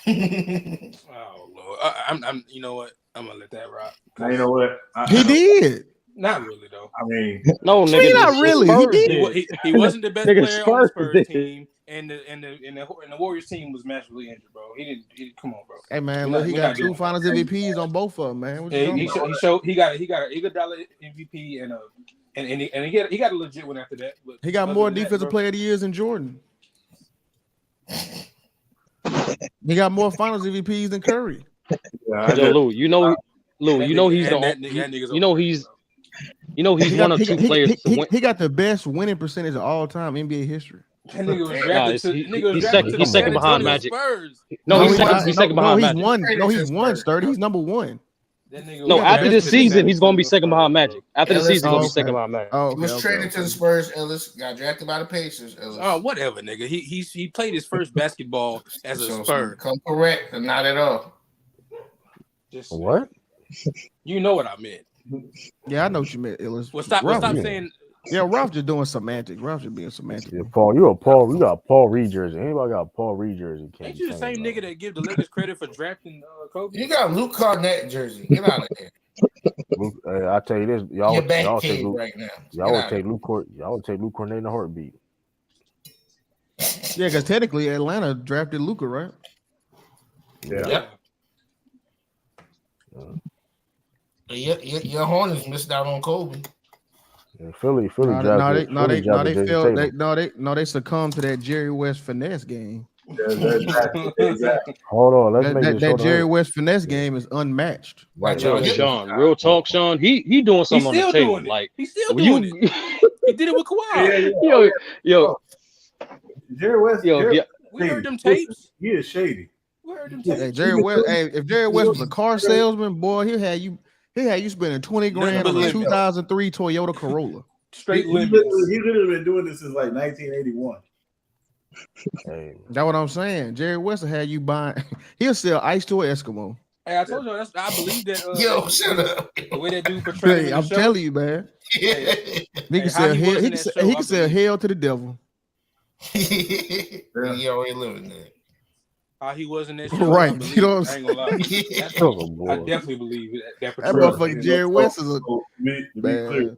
Oh Lord, I'm. You know what? I'm gonna let that rock. You know what? He did. Not really though. I mean, no, nigga, not really. He did. He wasn't the best player on the Spurs team, and the Warriors team was massively injured, bro. He didn't. Come on, bro. Hey man, look, he got 2 Finals MVPs on both of them, man. He got an Iguodala MVP and he got a legit one after that. But he got more defensive player of the years than Jordan. He got more Finals MVPs than Curry. Yo, Lou, you know he's one of two players to win. He got the best winning percentage of all time NBA history. That nigga was drafted to. Nigga was drafted to he's second behind Magic. No, he's second behind Magic. He's one, Sturdy. He's number one. No, after this season, he's gonna be second behind Magic. After the season, he's gonna be second behind Magic. He was traded to the Spurs. Ellis got drafted by the Pacers. Ellis. Oh, whatever, nigga. He played his first basketball as a Spur. Come correct, and not at all. Just what? You know what I meant. Yeah, I know what you meant, Ellis. Well, stop saying. Yeah, Ralph just doing semantics. Ralph just being semantic. Yeah, Paul, you got Paul Reed jersey. Anybody got Paul Reed jersey? Ain't you the same nigga that give the Lakers credit for drafting Kobe? You got Luke Cornett jersey. Get out of there. I tell you this, y'all take Luke, right now. Y'all would take Luke Cornett in a heartbeat. Yeah, because technically Atlanta drafted Luka, right? Yeah. Your Hornets missed out on Kobe. Yeah, Philly they succumbed to that Jerry West finesse game. Hold on, let's make this. That Jerry West finesse game is unmatched. Right, Sean. Real talk, Sean. He doing something on the table. Like he's still doing it. He did it with Kawhi. Yo. Jerry West. We heard them tapes. He is shady. We heard them tapes. Hey, Jerry West. If Jerry West was a car salesman, boy, he had you spending $20,000 on a 2003 Toyota Corolla. Straight limits. He literally been doing this since like 1981. That's what I'm saying. Jerry West will have you buying. He'll sell ice to an Eskimo. Hey, I told you I believe that. Yo, shut up. The way that dude portrayed. Hey, I'm telling you, man. He can sell hell. He can sell hell to the devil. He already living there. How he was in that show. Right. You know what I I'm ain't gonna lie. I definitely believe that. That motherfucking Jerry West is a to be clear, in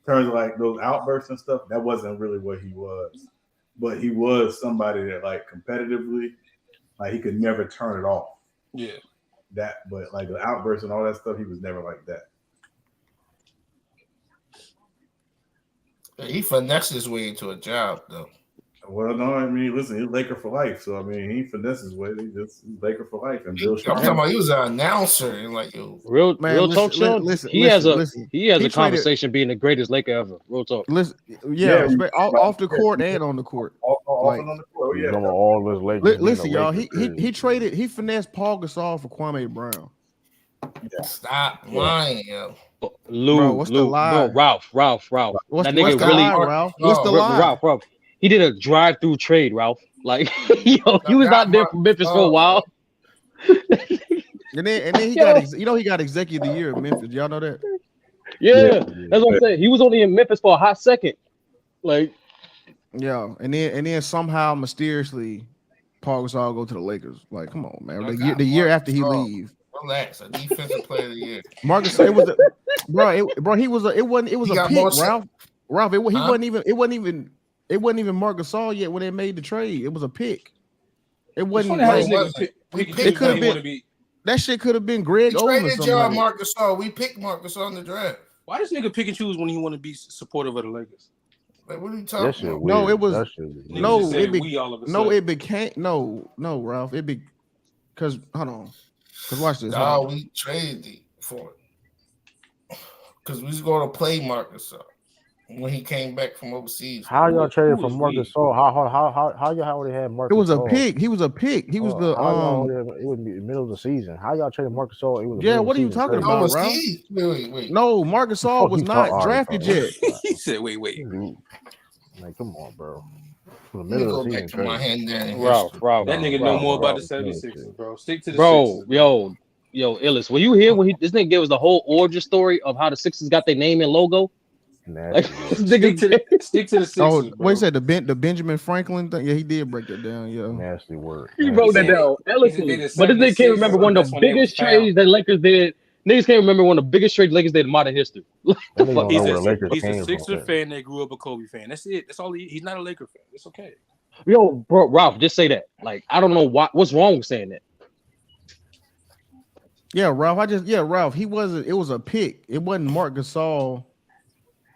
terms of like those outbursts and stuff, that wasn't really what he was. But he was somebody that like competitively, like he could never turn it off. Yeah. But like the outbursts and all that stuff, he was never like that. He finessed his way into a job though. Well, no, I mean, listen, he's Laker for life. So I mean, he finesses way. He's Laker for life. And Bill, I'm talking about he was an announcer and like yo, real talk, Sean. He has a conversation being the greatest Laker ever. Real talk. Listen, off the court and on the court. Off and on the court. Yeah, all this Lakers. Listen, y'all. He finessed Paul Gasol for Kwame Brown. Yeah. Stop lying, yo. What's the lie? Ralph. What's the lie? Ralph. He did a drive-through trade, Ralph. Like, he was out there for Memphis for a while. and then he got he got executive of the year in Memphis. Y'all know that? Yeah, that's what I'm saying. He was only in Memphis for a hot second. Like, yeah, and then somehow mysteriously Paul Gasol go to the Lakers. Like, come on, man. The year after he leave. Relax, a defensive player of the year. Marcus, it was a pick, Ralph. It wasn't even Marc Gasol yet when they made the trade. It was a pick. It wasn't. It could have been. That shit could have been Greg Oden or something. Marc Gasol. We picked Marc Gasol in the draft. Why does nigga pick and choose when he want to be supportive of the Lakers? Like, what are you talking about? No, it was it became Ralph. Because hold on. Because watch this. No, we traded for it. Because we was going to play Marc Gasol when he came back from overseas. How y'all traded for Marc Gasol? How y'all already had Marc Gasol? It was a pick. He was a pick. He was it was the middle of the season. How y'all traded Marc Gasol? What are you talking about, Ralph? Wait. No, Marc Gasol was not drafted yet. He said, wait. Like, come on, bro. Middle of the season, Ralph. That nigga know more about the 76ers, bro. Stick to the Sixers. Yo, Illis, when you hear this nigga gave us the whole origin story of how the Sixers got their name and logo? Like, stick to the Sixers. Oh, wait, he said the Benjamin Franklin thing? Yeah, he did break that down, yo. Nasty word. He wrote that down. But this nigga can't remember one of the biggest trades that Lakers did. Niggas can't remember one of the biggest trades Lakers did in modern history. He's a Sixer fan that grew up a Kobe fan. That's it. That's all. He's not a Laker fan. It's okay. Yo, bro, Ralph, just say that. Like, I don't know what's wrong with saying that. Yeah, Ralph. Ralph. He wasn't. It was a pick. It wasn't Marc Gasol.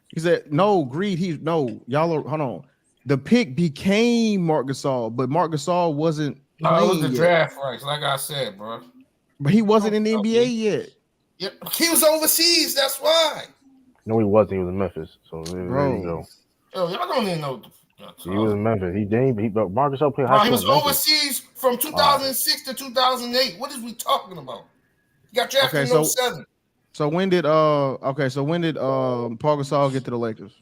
He said no. Greed. Y'all are. Hold on. The pick became Marc Gasol, but Marc Gasol wasn't. No, it was the draft rights. Like I said, bro. But he wasn't in the NBA yet. Yep, he was overseas. That's why. No, he wasn't. He was in Memphis. So there you go. Yo, y'all don't even know. He was in Memphis. Marcus Gasol played He high school. was overseas from 2006 to 2008. What is we talking about? He got drafted in 07. So when did Paul Gasol get to the Lakers?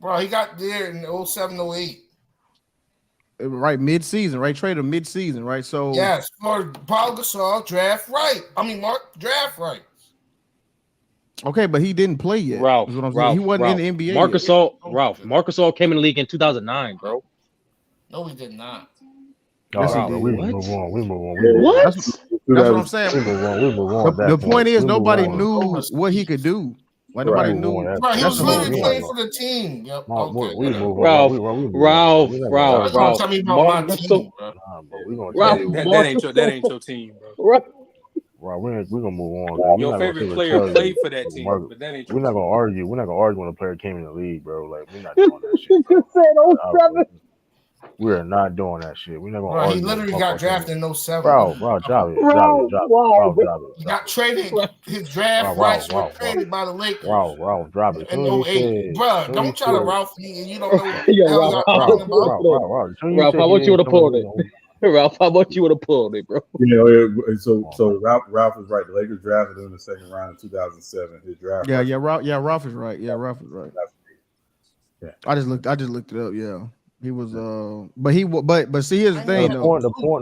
Bro, he got there in 07, 08. Right, mid-season, right? Traded mid-season, right? So yes, for Paul Gasol, draft draft right. Okay, but he didn't play yet. Ralph, he wasn't in the NBA. Marc Gasol came in the league in 2009, bro. No, he did not. Yes, he did. We move on. What? That's what I'm saying. We move on. The point is, nobody knew what he could do. Like nobody knew. Right, he was literally playing for the team. Yep. We move on. Ralph. Tell me about my team, bro. That ain't your team, bro. Right, we're gonna move on. Your favorite player played for that team, but that ain't. We're not gonna argue. We're not gonna argue when a player came in the league, bro. Like we're not doing that shit. You said 07. We are not doing that shit. We're not gonna argue. He literally got drafted in 07. Bro, drop it. He got traded. His draft rights were traded by the Lakers. Ralph, drop it. In 08. Bro, don't try to Ralph me and you don't know what the hell y'all talking about. Ralph, I want you to pull it. Ralph, how about you would have pulled it, bro? So Ralph is right. The Lakers drafted him in the second round in 2007. His draft. Ralph is right. Yeah, Ralph is right. Yeah. I just looked it up. Yeah. He was but see, here's the thing though.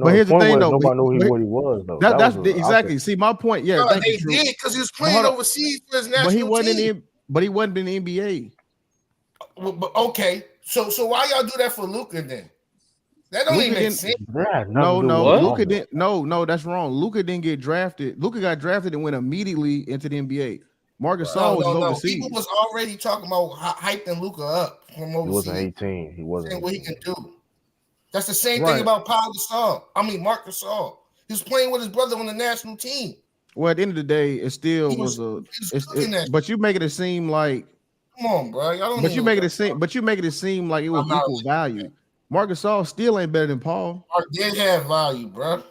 Here's the thing though. Nobody knew what he was though. That's exactly. See, my point. Yeah, they did because he was playing overseas for his national team. But he wasn't in the NBA. But okay, so why y'all do that for Luka then? That don't even make sense. No, Luka didn't. No, that's wrong. Luka didn't get drafted. Luka got drafted and went immediately into the NBA. Marc Gasol was overseas. People was already talking about hyping Luka up from overseas. He wasn't 18. He wasn't. What he can do. That's the same thing about Paul Gasol. Marc Gasol. He was playing with his brother on the national team. Well, at the end of the day, it still was but you make it seem like. Come on, bro. But you make it seem like it was equal value. Marc Gasol still ain't better than Paul. Marc did have value, bro.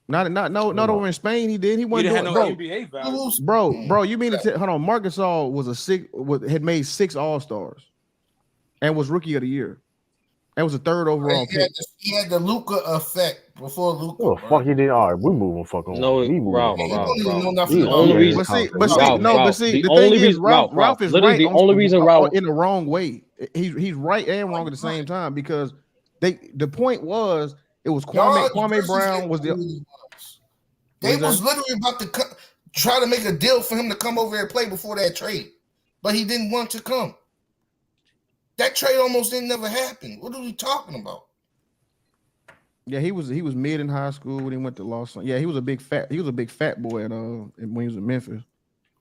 Not over in Spain. He did. He wasn't doing no NBA value. Bro. You mean to hold on? Marc Gasol had made 6 All-Stars, and was Rookie of the Year, and was a 3rd overall pick. He had the Luka effect before Luka. Oh fuck, he did. All right, we moving fuck on. No, Ralph. The only reason, the thing is, Ralph is right. The only reason Ralph in the wrong way. He's right and wrong at the same time because the point was it was Kwame Brown was the. They was literally about to try to make a deal for him to come over and play before that trade, but he didn't want to come. That trade almost didn't never happen. What are we talking about? Yeah, he was mid in high school when he went to Los Angeles. Yeah, he was a big fat boy when he was in Memphis.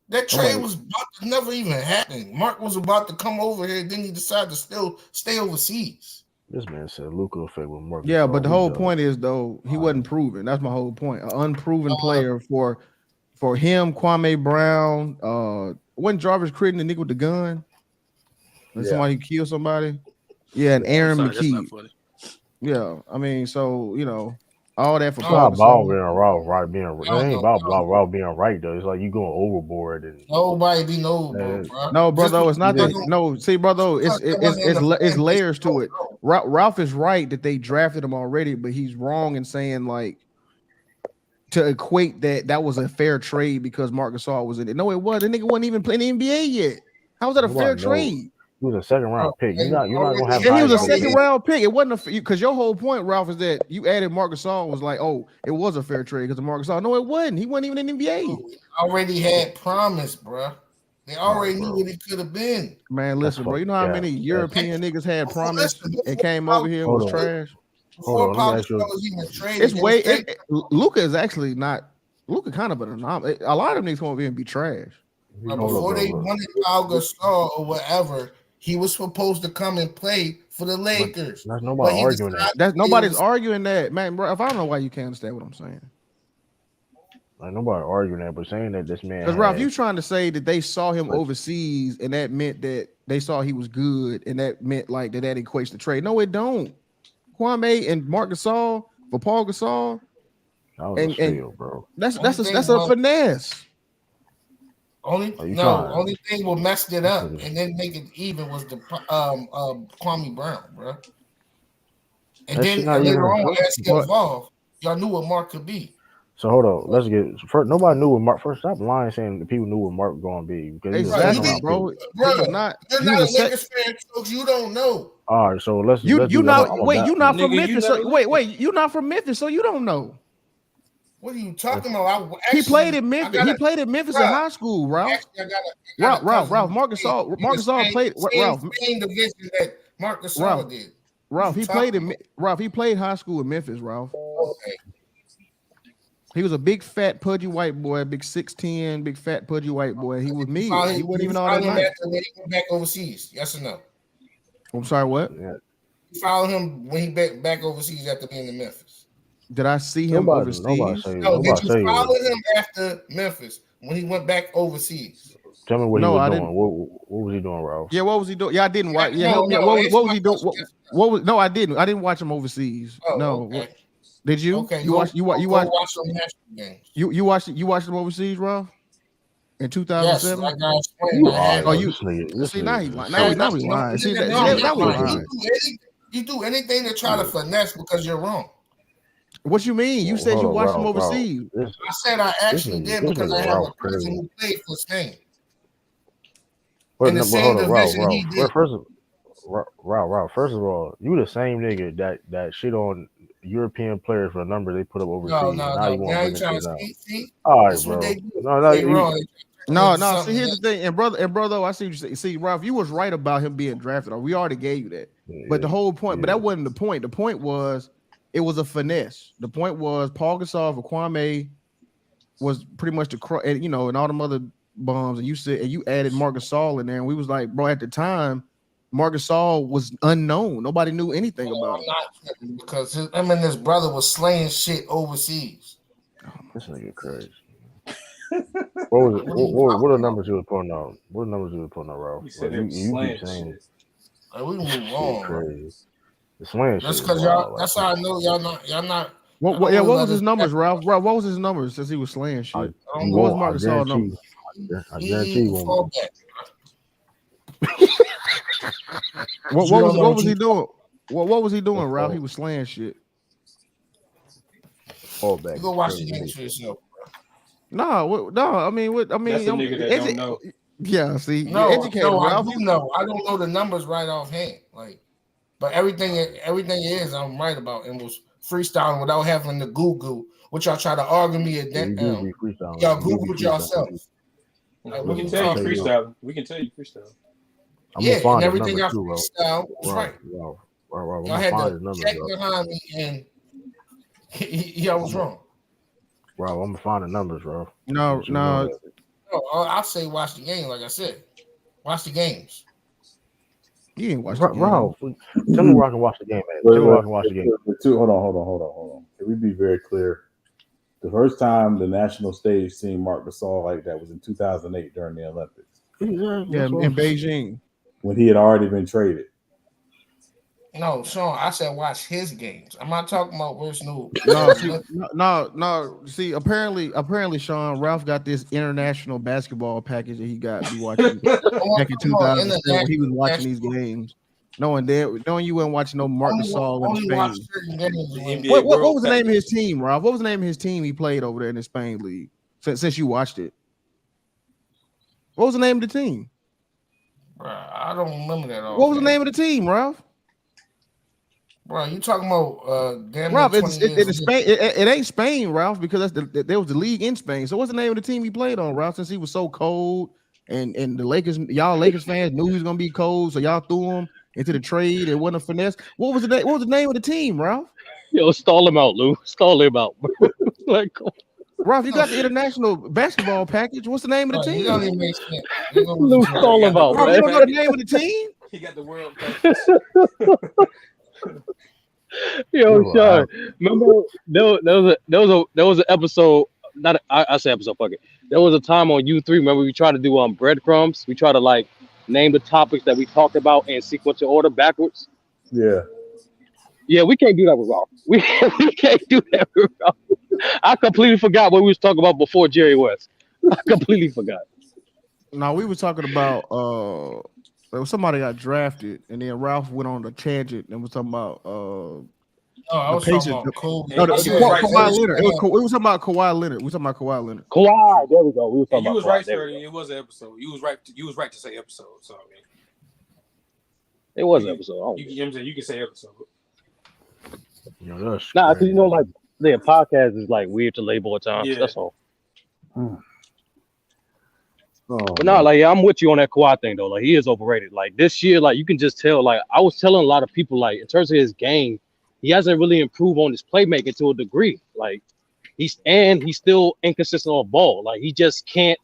That trade was about to never even happen. Marc was about to come over here, then he decided to still stay overseas. This man said Luka effect with Marc. Yeah, but the whole point is though he wasn't proven. That's my whole point. An unproven player for him, Kwame Brown. Wasn't Jarvis Critton the nigga with the gun? When somebody killed somebody? Yeah, and Aaron McKee. Yeah, so all that for Paul. Ball being Ralph right being right. It ain't about Ralph being right though. It's like you going overboard and nobody be overboard, bro. No, brother, it's not that. No, see, brother, it's layers to it. Ralph is right that they drafted him already, but he's wrong in saying like to equate that was a fair trade because Marc Gasol was in it. No, it wasn't. The nigga wasn't even playing the NBA yet. How was that a fair trade? He was a 2nd round pick. You're not gonna have. And he was a 2nd round pick. It wasn't because your whole point, Ralph, is that you added Marc Gasol was like, oh, it was a fair trade because of Marc Gasol. No, it wasn't. He wasn't even in the NBA. Already had promise, bro. They already knew what it could have been. Man, listen, bro. You know how many European niggas had promise and came over here and was trash? Hold on, Luka is actually not. Luka kind of an anomaly. A lot of them niggas come over here and be trash. But before they wanted Paul Gasol or whatever, he was supposed to come and play for the Lakers. That's nobody arguing that. Nobody's arguing that, man, bro. If I don't know why you can't understand what I'm saying. Like nobody arguing that, but saying that this man. Because Ralph, you trying to say that they saw him overseas and that meant that they saw he was good and that meant like that equates to trade. No, it don't. Kwame and Marc Gasol for Paul Gasol. was a steal, bro. That's a finesse. Only thing will mess it up and then make it even was the Kwame Brown, bro. And then later on, as he evolved, y'all knew what Mark could be. So hold on, let's get first. Nobody knew what Mark. First, stop lying, saying the people knew what Mark was going to be. Because exactly, bro. Bro, you're not a Lakers fan, folks. You don't know. All right, so let's. You not from Memphis. You're not from Memphis, so you don't know. What are you talking about? He played in Memphis. He played in Memphis in high school, Ralph. Ralph. Marcus Gasol played. Ralph. Same division that Marcus Gasol did. Ralph. He played in. Ralph. He played high school in Memphis. Ralph. Okay. He was a big, fat, pudgy white boy, big 6'10", big, fat, pudgy white boy. He was me. He wasn't even all that nice. When he went back overseas, yes or no? I'm sorry, what? You followed him when he back overseas after being in Memphis. Did I see him overseas? Did you follow him after Memphis when he went back overseas? Tell me what he was doing. What was he doing, Ralph? Yeah, what was he doing? Yeah, I didn't watch. Yeah, what was he doing? What was? No, I didn't. I didn't watch him overseas. No. Okay. Did you? Okay. You watched some national games. You watched them overseas, Ralph? In 2007? Yes, I got explained. Oh, you see now he's lying. Now he's lying. See that was lying. You do anything to try to finesse because you're wrong. What you mean? You said you watched them overseas. I said I actually did because I have a person who played for Spain. In the same division he did. First of all, you the same nigga that shit on European players for the number they put up overseas. No. Now you trying to see? All right, bro. No. See, here's the thing, and brother, I see you say. See, Ralph, you was right about him being drafted. We already gave you that. But the whole point, but that wasn't the point. The point was it was a finesse. The point was Paul Gasol for Kwame was pretty much and all them other bums, and you added Marc Gasol in there, and we was like, bro, at the time, Marc Gasol was unknown. Nobody knew anything about him. Because him and his brother was slaying shit overseas. This nigga crazy. What are the numbers you were putting on? What are the numbers you were putting on, Ralph? You keep saying we move on. Crazy. The slaying shit. That's because y'all. That's how I know y'all not. What was his numbers, Ralph? Ralph, what was his numbers since he was slaying shit? What was Marc Gasol numbers? I guarantee you. What was he doing? What was he doing, Ralph? He was slaying shit. You go watch the games for yourself. No. I mean, That's the nigga that don't know. Yeah, see, no, educated, Ralph. I do know. I don't know the numbers right offhand, but everything is I'm right about and was freestyling without having to Google, which y'all try to argue me at that. Y'all Googled yourself. We can tell you freestyle. We can tell you freestyle. And everything y'all freestyle was right. Y'all had to check behind me, and y'all was wrong. Bro, I'm gonna find the numbers, bro. No. I'll say watch the game. Like I said, watch the games. You ain't watch the game. Bro, tell me where I can watch the game, man. Tell me where I can watch the game. Hold on. Can we be very clear? The first time the national stage seen Marc Gasol like that was in 2008 during the Olympics. Yeah, in Beijing. When he had already been traded. No, Sean, I said watch his games. I'm not talking about where's new. No. See, apparently, Sean, Ralph got this international basketball package that he got to be watching back in 2007 when he was watching these games. Knowing you weren't watching no Marc Gasol in Spain. What was the name of his team, Ralph? What was the name of his team he played over there in the Spain league? Since you watched it, what was the name of the team? I don't remember that. What was the name of the team, Ralph? Bro, you talking about Ralph? It's Spain. It ain't Spain, Ralph, because there was the league in Spain. So what's the name of the team he played on, Ralph? Since he was so cold, and the Lakers fans knew he was gonna be cold, so y'all threw him into the trade. It wasn't a finesse. What was the name of the team, Ralph? Yo, stall him out, Lou. Stall him out. Ralph, you got the international basketball package. What's the name of the team? You don't even make sense. Lou, stall him out, Ralph, man. you don't know the name of the team? He got the world. Yo, Sean, remember there was an episode. I say episode. Fuck it. There was a time on U3. Remember we tried to do breadcrumbs. We tried to name the topics that we talked about in sequential order backwards. Yeah. Yeah, we can't do that with Ralph. We can't do that with Ralph. I completely forgot what we was talking about before Jerry West. I completely forgot. No, we were talking about somebody got drafted, and then Ralph went on a tangent and was talking about I the was talking Pacers. about Kobe. No, And you was right, Kawhi sir. Leonard. We was talking about Kawhi Leonard. We talking about Kawhi Leonard. Kawhi, there we go. We were talking And you about was Kawhi. right, There sir. we go. It was an episode. You was right. You was right to say episode. So I mean, It was an episode. you know what I'm saying? You can say episode. Yo, that's Nah, because crazy. you know, like the podcast is like weird to label at times. Yeah. That's all. Oh, But no, like I'm with you on that Kawhi thing though. Like he is overrated. Like this year, like you can just tell. Like I was telling a lot of people, like in terms of his game, he hasn't really improved on his playmaking to a degree. Like he's still inconsistent on ball. Like he just can't.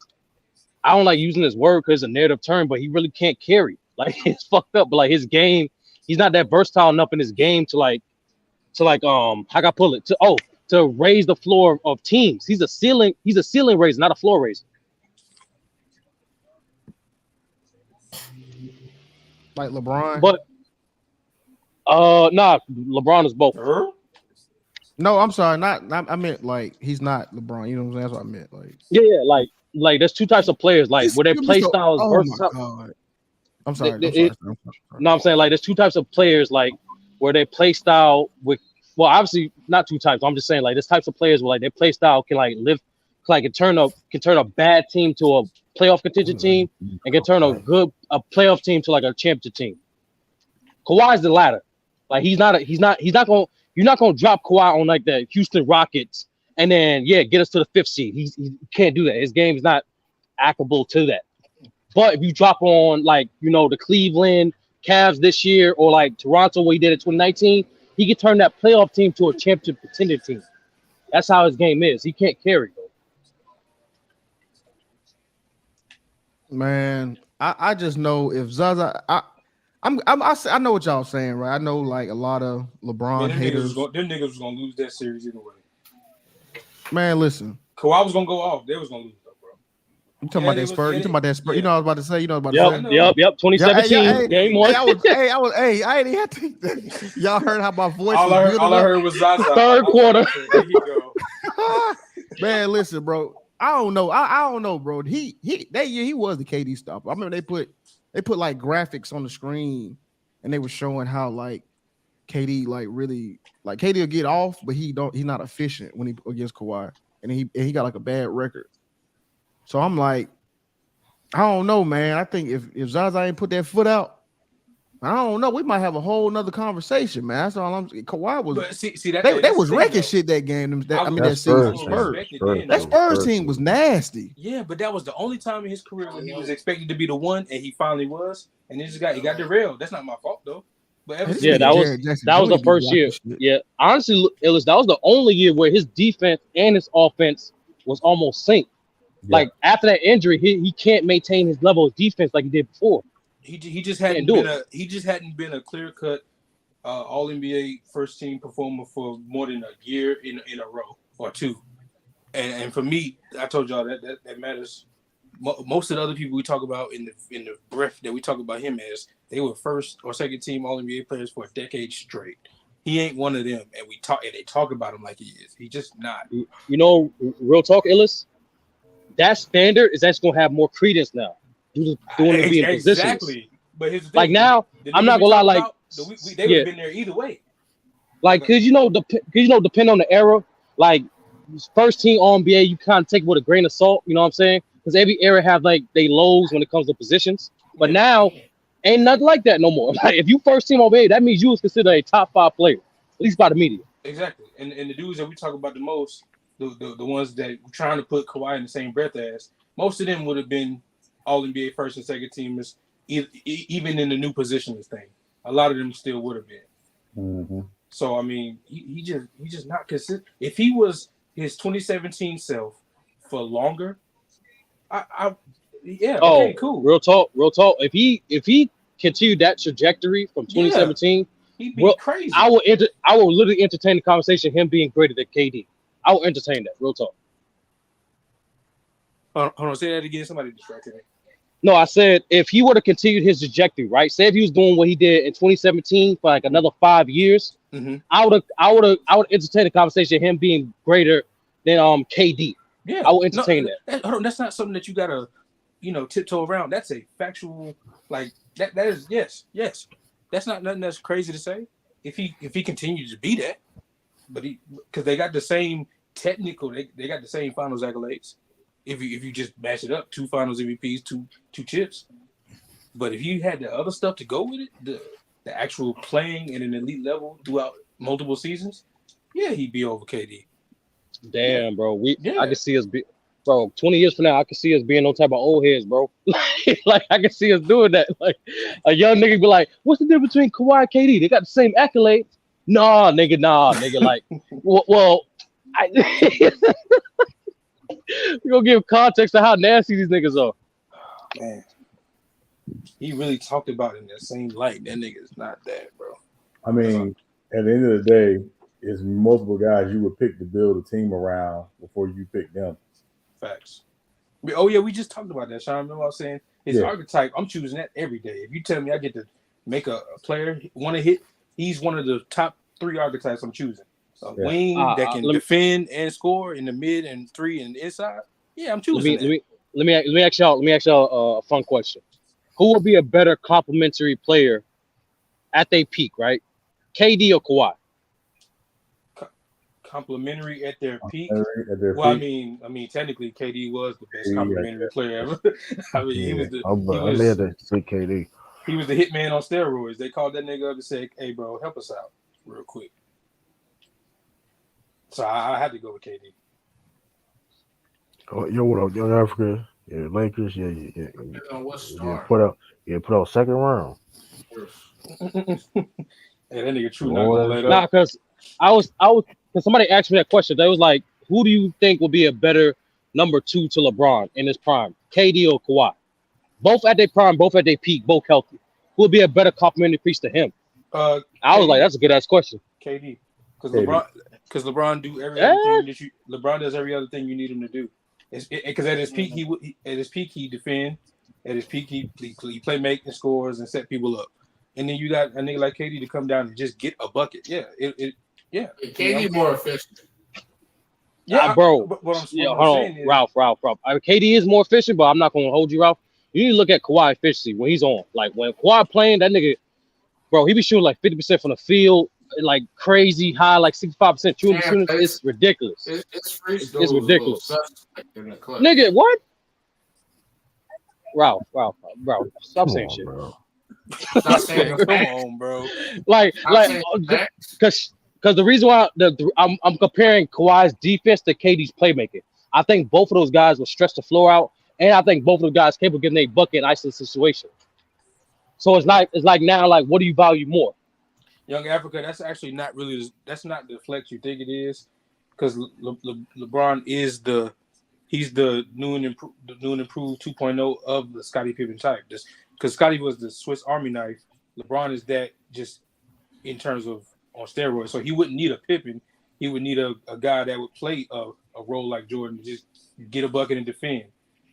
I don't like using this word because it's a narrative term, but he really can't carry. Like it's fucked up. But like his game, he's not that versatile enough in his game to how can I pull it to raise the floor of teams. He's a ceiling raiser, not a floor raiser. Like LeBron. But nah, LeBron is both. No, I'm sorry, not I meant like he's not LeBron. You know what I'm saying? That's what I meant. Like Yeah, like there's two types of players, like where their play style is versatile. God. I'm sorry. No, I'm saying like there's two types of players, like where their play style obviously not two types. I'm just saying like there's types of players where like their play style can like live, like can turn a bad team to a playoff contingent team, and can turn a playoff team to like a championship team. Kawhi's the latter. Like you're not gonna drop Kawhi on like the Houston Rockets and then get us to the 5th seed. He can't do that. His game is not applicable to that. But if you drop on like the Cleveland Cavs this year or like Toronto where he did it 2019, he can turn that playoff team to a championship contender team. That's how his game is. He can't carry though. Man, I just know if Zaza, I know what y'all saying, right? I know like a lot of LeBron haters. Them niggas was gonna lose that series either way. Man, listen. Kawhi was gonna go off. They was gonna lose though, bro. You talking about that Spurs? You talking about that Spurs? You know what I was about to say. Yep. 2017 game one. I ain't even have to. Y'all heard how my voice. All I heard was Zaza. Third quarter. There you go. Man, listen, bro. I don't know. I don't know, bro. That year he was the KD stopper. I remember they put like graphics on the screen and they were showing how like KD like really like KD will get off, but he's not efficient when he against Kawhi, and he got like a bad record. So I'm like, I don't know, man. I think if Zaza ain't put that foot out, I don't know. We might have a whole nother conversation, man. That's all I'm saying. Kawhi was. But see that they was wrecking shit that game. That season. That Spurs team was nasty. Yeah, but that was the only time in his career when he was expected to be the one, and he finally was. And he got derailed. That's not my fault though. But that was the first year. Yeah, honestly, that was the only year where his defense and his offense was almost synced. Yeah. Like after that injury, he can't maintain his level of defense like he did before. He just hadn't been a clear cut All NBA first team performer for more than a year in a row or two, and for me, I told y'all that matters. Most of the other people we talk about in the breath that we talk about him as, they were first or second team All NBA players for a decade straight. He ain't one of them, and they talk about him like he is. He just not. Real talk, Illis. That standard is actually gonna have more credence now. Doing it being positions. Exactly. But here's the thing. Like now, I'm not gonna lie. Like they would have been there either way. Like, cause depending on the era, like first team All NBA, you kind of take it with a grain of salt. You know what I'm saying? Because every era have like they lows when it comes to positions. But now, ain't nothing like that no more. Like if you first team All NBA, that means you was considered a top 5 player, at least by the media. Exactly. And the dudes that we talk about the most, the ones that we're trying to put Kawhi in the same breath as, most of them would have been All NBA first and second teamers, even in the new positions thing. A lot of them still would have been. Mm-hmm. So I mean, he just not consistent. If he was his 2017 self for longer, cool. Real talk. If he continued that trajectory from 2017, he'd be crazy. I will literally entertain the conversation him being greater than KD. I will entertain that. Real talk. Hold on, say that again. Somebody distracted me. No, I said if he were to continue his trajectory, right? Say if he was doing what he did in 2017 for like another 5 years, I would entertain the conversation of him being greater than KD. Yeah, I would entertain that. Hold on, that's not something that you gotta, tiptoe around. That's a factual, like that. That is yes. That's not nothing that's crazy to say. If he continues to be that, but because they got the same technical, they got the same finals accolades. If you just match it up, 2 finals MVPs, two chips. But if you had the other stuff to go with it, the actual playing at an elite level throughout multiple seasons, yeah, he'd be over KD. Damn, bro. I can see us be, bro. 20 years from now, I can see us being no type of old heads, bro. Like I can see us doing that. Like a young nigga be like, "What's the difference between Kawhi and KD? They got the same accolades." Nah, nigga. Like, well, we gonna give context to how nasty these niggas are. Man, he really talked about it in that same light. That nigga is not that, bro. I mean, at the end of the day, it's multiple guys you would pick to build a team around before you pick them. Facts. Oh yeah, we just talked about that, Sean. Remember I was saying his archetype. I'm choosing that every day. If you tell me I get to make a player want to hit, he's one of the top 3 archetypes I'm choosing. A wing that can defend and score in the mid and 3 and inside. Yeah, I'm choosing that. Let me ask y'all a fun question. Who would be a better complementary player at their peak, right? KD or Kawhi? Complimentary at their peak. I mean, technically, KD was the best complimentary player ever. I mean, he was the. KD. He was the hitman on steroids. They called that nigga up and said, "Hey, bro, help us out real quick." So I had to go with KD. Oh, yo, what up, Young Africa? Yeah, Lakers. Yeah. Put out second round. Hey, that nigga true not gonna let up. Nah, because because somebody asked me that question. They was like, who do you think will be a better number 2 to LeBron in his prime? KD or Kawhi? Both at their prime, both at their peak, both healthy. Who would be a better complimentary piece to him? I was like, that's a good ass question. KD. Because LeBron do every other thing LeBron does every other thing you need him to do. Because at his peak, he defend. At his peak, he play make and scores and set people up. And then you got a nigga like KD to come down and just get a bucket. Yeah, KD more efficient. Yeah, bro. Ralph. KD is more efficient, but I'm not gonna hold you, Ralph. You need to look at Kawhi efficiency when he's on. Like when Kawhi playing, that nigga, bro, he be shooting like 50% from the field, like crazy high, like 65% true percentage. It's ridiculous. It's ridiculous. Nigga, what? Ralph, stop saying shit. Bro. Stop saying come on, bro. Because the reason why I'm comparing Kawhi's defense to KD's playmaking. I think both of those guys will stretch the floor out, and I think both of those guys capable of getting a bucket in isolate situation. So it's like now, like, what do you value more? Young Africa, that's actually not really. That's not the flex you think it is, because LeBron is he's the new and improved 2.0 of the Scottie Pippen type. Because Scottie was the Swiss Army knife, LeBron is that just in terms of on steroids. So he wouldn't need a Pippen. He would need a guy that would play a role like Jordan, just get a bucket and defend.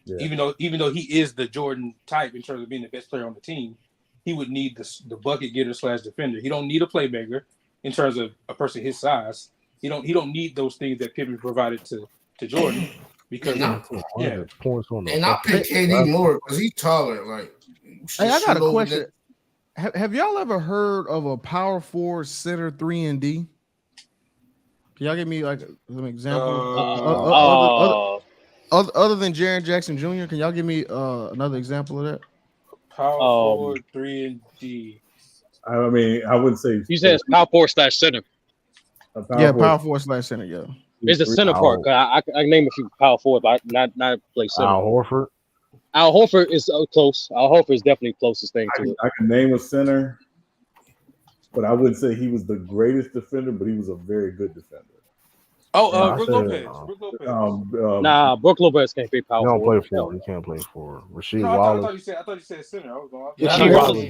Yeah. Even though he is the Jordan type in terms of being the best player on the team, he would need the bucket getter / defender. He don't need a playmaker in terms of a person his size. He don't need those things that Pippen provided to Jordan. Because points on and I pick KD more because he's taller. Like, hey, I got a question. Have y'all ever heard of a power forward center 3 and D? Can y'all give me like an example? Other than Jaren Jackson Jr., can y'all give me another example of that? Power forward 3 and D. I mean, I wouldn't say you said it's power forward / center. Power forward / center. Yeah. It's the center part. I can name a few power forward, but not play center. Al Horford is close. Al Horford is definitely closest thing to it. I can name a center, but I wouldn't say he was the greatest defender, but he was a very good defender. Brook Lopez. Brook Lopez can't play power forward. He can't play forward. Rasheed Wallace. I thought you said center. Rasheed Wallace is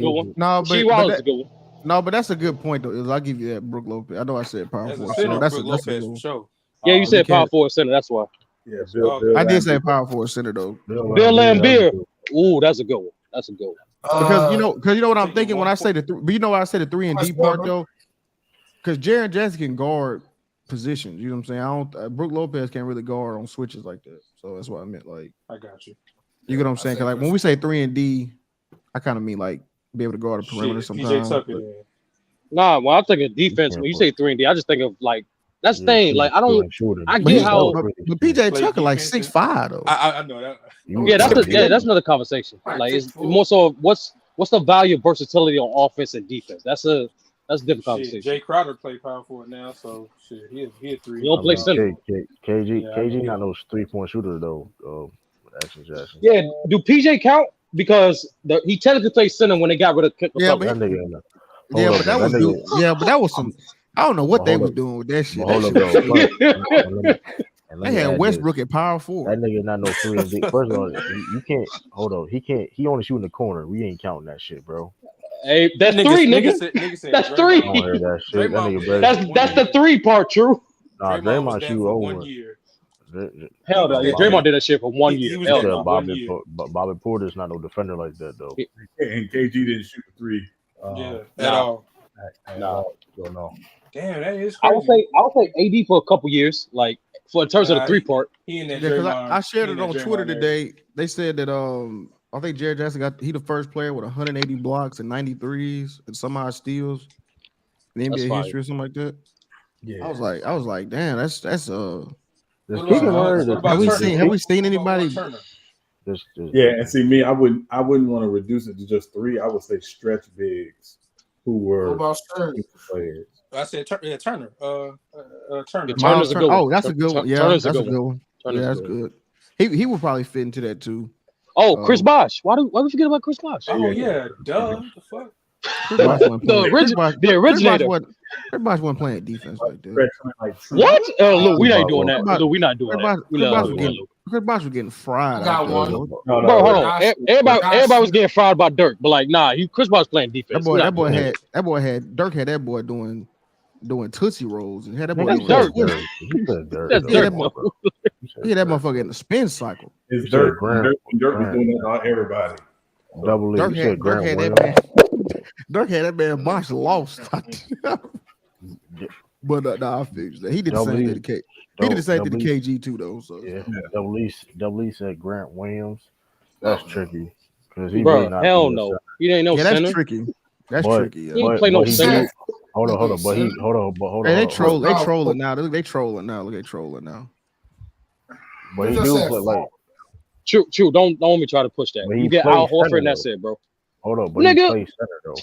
a good one. No, but that's a good point though. I'll give you that, Brook Lopez. I know I said power forward. That's a good for sure. Yeah, you said power forward center. That's why. Yeah, I did say power forward center though. Bill Lambier. Ooh, that's a good one. That's a good one. Because you know what I'm thinking when I say the three. But you know why I say the 3 and D part though? Because Jaren Jackson can guard positions. You know what I'm saying? Brook Lopez can't really guard on switches like that. So that's what I meant. Like, I got you. You get what I'm saying? Because like when we say 3 and D, I kind of mean like be able to guard the perimeter sometimes. Nah, when I'm thinking defense, when you say 3 and D, I just think of like that's the thing. Like I get how. But PJ Tucker like 6'5" though. I know that. Yeah, that's another conversation. Like it's more so what's the value of versatility on offense and defense? That's a different conversation. Jay Crowder play power forward now, so shit, he a 3. He don't play center. KG not no 3-point shooter though. Action Jackson. Yeah, do PJ count? Because he technically played center when they got rid of. But that was some. I don't know what they was doing with that shit. They had Westbrook at power forward. That nigga not no 3 and D. First of all, you can't hold on. He can't. He only shoot in the corner. We ain't counting that shit, bro. Hey, that's 3, nigga. That's 3. That's the 3 part, true. Nah, Draymond shoot over 1 year. Hell no, Draymond did that shit for 1 year. Bobby Porter's not no defender like that though. And KG didn't shoot the 3. At all. No. Damn, that is crazy. I would say AD for a couple years, like in terms of the 3 part. I shared it on Twitter today. They said that I think Jared Jackson he the first player with 180 blocks and 93s and somehow steals in NBA history or something like that. Yeah, I was like, damn, that's have we seen anybody? Yeah, and see me, I wouldn't want to reduce it to just 3. I would say stretch bigs who were players. I said Turner. Turner. Turner's a good one. Oh, that's a good one. Yeah, Turner's that's a good one. Yeah, that's good. He would probably fit into that too. Oh, Chris Bosh. Why do we forget about Chris Bosh? Oh yeah, duh. The fuck. The originator. Chris Bosh wasn't playing defense like that. What? Look, we ain't doing that. Look, we not doing that. Chris Bosh was getting fried. I got one. Bro, hold on. Everybody was getting fried by Dirk, but like, nah, Chris Bosh playing defense. Dirk had that boy doing Tootsie Rolls and had that boy That's Dirk. That's Dirk. He had that motherfucker in the spin cycle. It's Dirk. Dirk was doing that on everybody. Dirk had that man Bosh lost. But I figured that he did the same thing to KG. He did the same thing to KG too, though. So yeah. Double E said Grant Williams. That's tricky because he bro, really not hell no. He ain't no center. That's tricky. That's tricky. Yeah. He ain't play no center. Hold on. But they trolling now. Look, they trolling now. But he do play like. True. Don't let me try to push that. You get Al Horford and that's it, bro. Hold up, but he plays center though.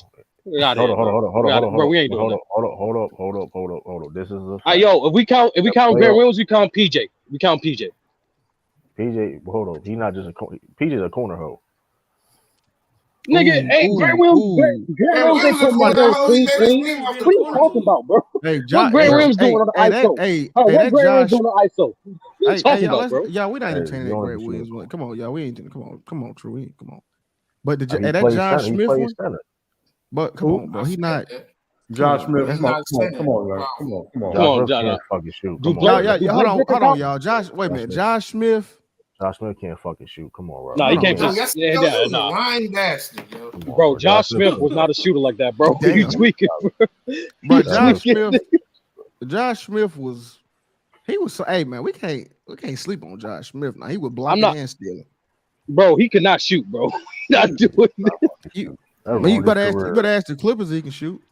Hold up. Bro, we ain't doing that. Hold up. This is a yo, if we count Grant Williams, we count PJ. We count PJ. Hold up. He's not just PJ's a corner hoe. Nigga, Grant Williams ain't putting my girl clean. What are you talking about, bro? Hey, what Grant Williams doing on the ISO? What Grant Williams doing on the ISO? What are you talking about, bro? Yeah, we not entertaining that Grant Williams one. Come on, y'all. We ain't. Come on, True. Come on. But that Josh Smith one. But come on, bro. He not. Josh Smith. Come on, Josh. Fucking shoot. Hold on, y'all. Wait a minute. Josh Smith. Josh Smith can't fucking shoot. Come on, bro. No, he can't just. Lying bastard, yo. Bro, Josh Smith was not a shooter like that, bro. You tweaking, but Josh Smith was. He was. Hey man, we can't sleep on Josh Smith. Now he was blocking and stealing. Bro, he could not shoot, bro. Not doing it. You better ask the Clippers if he can shoot.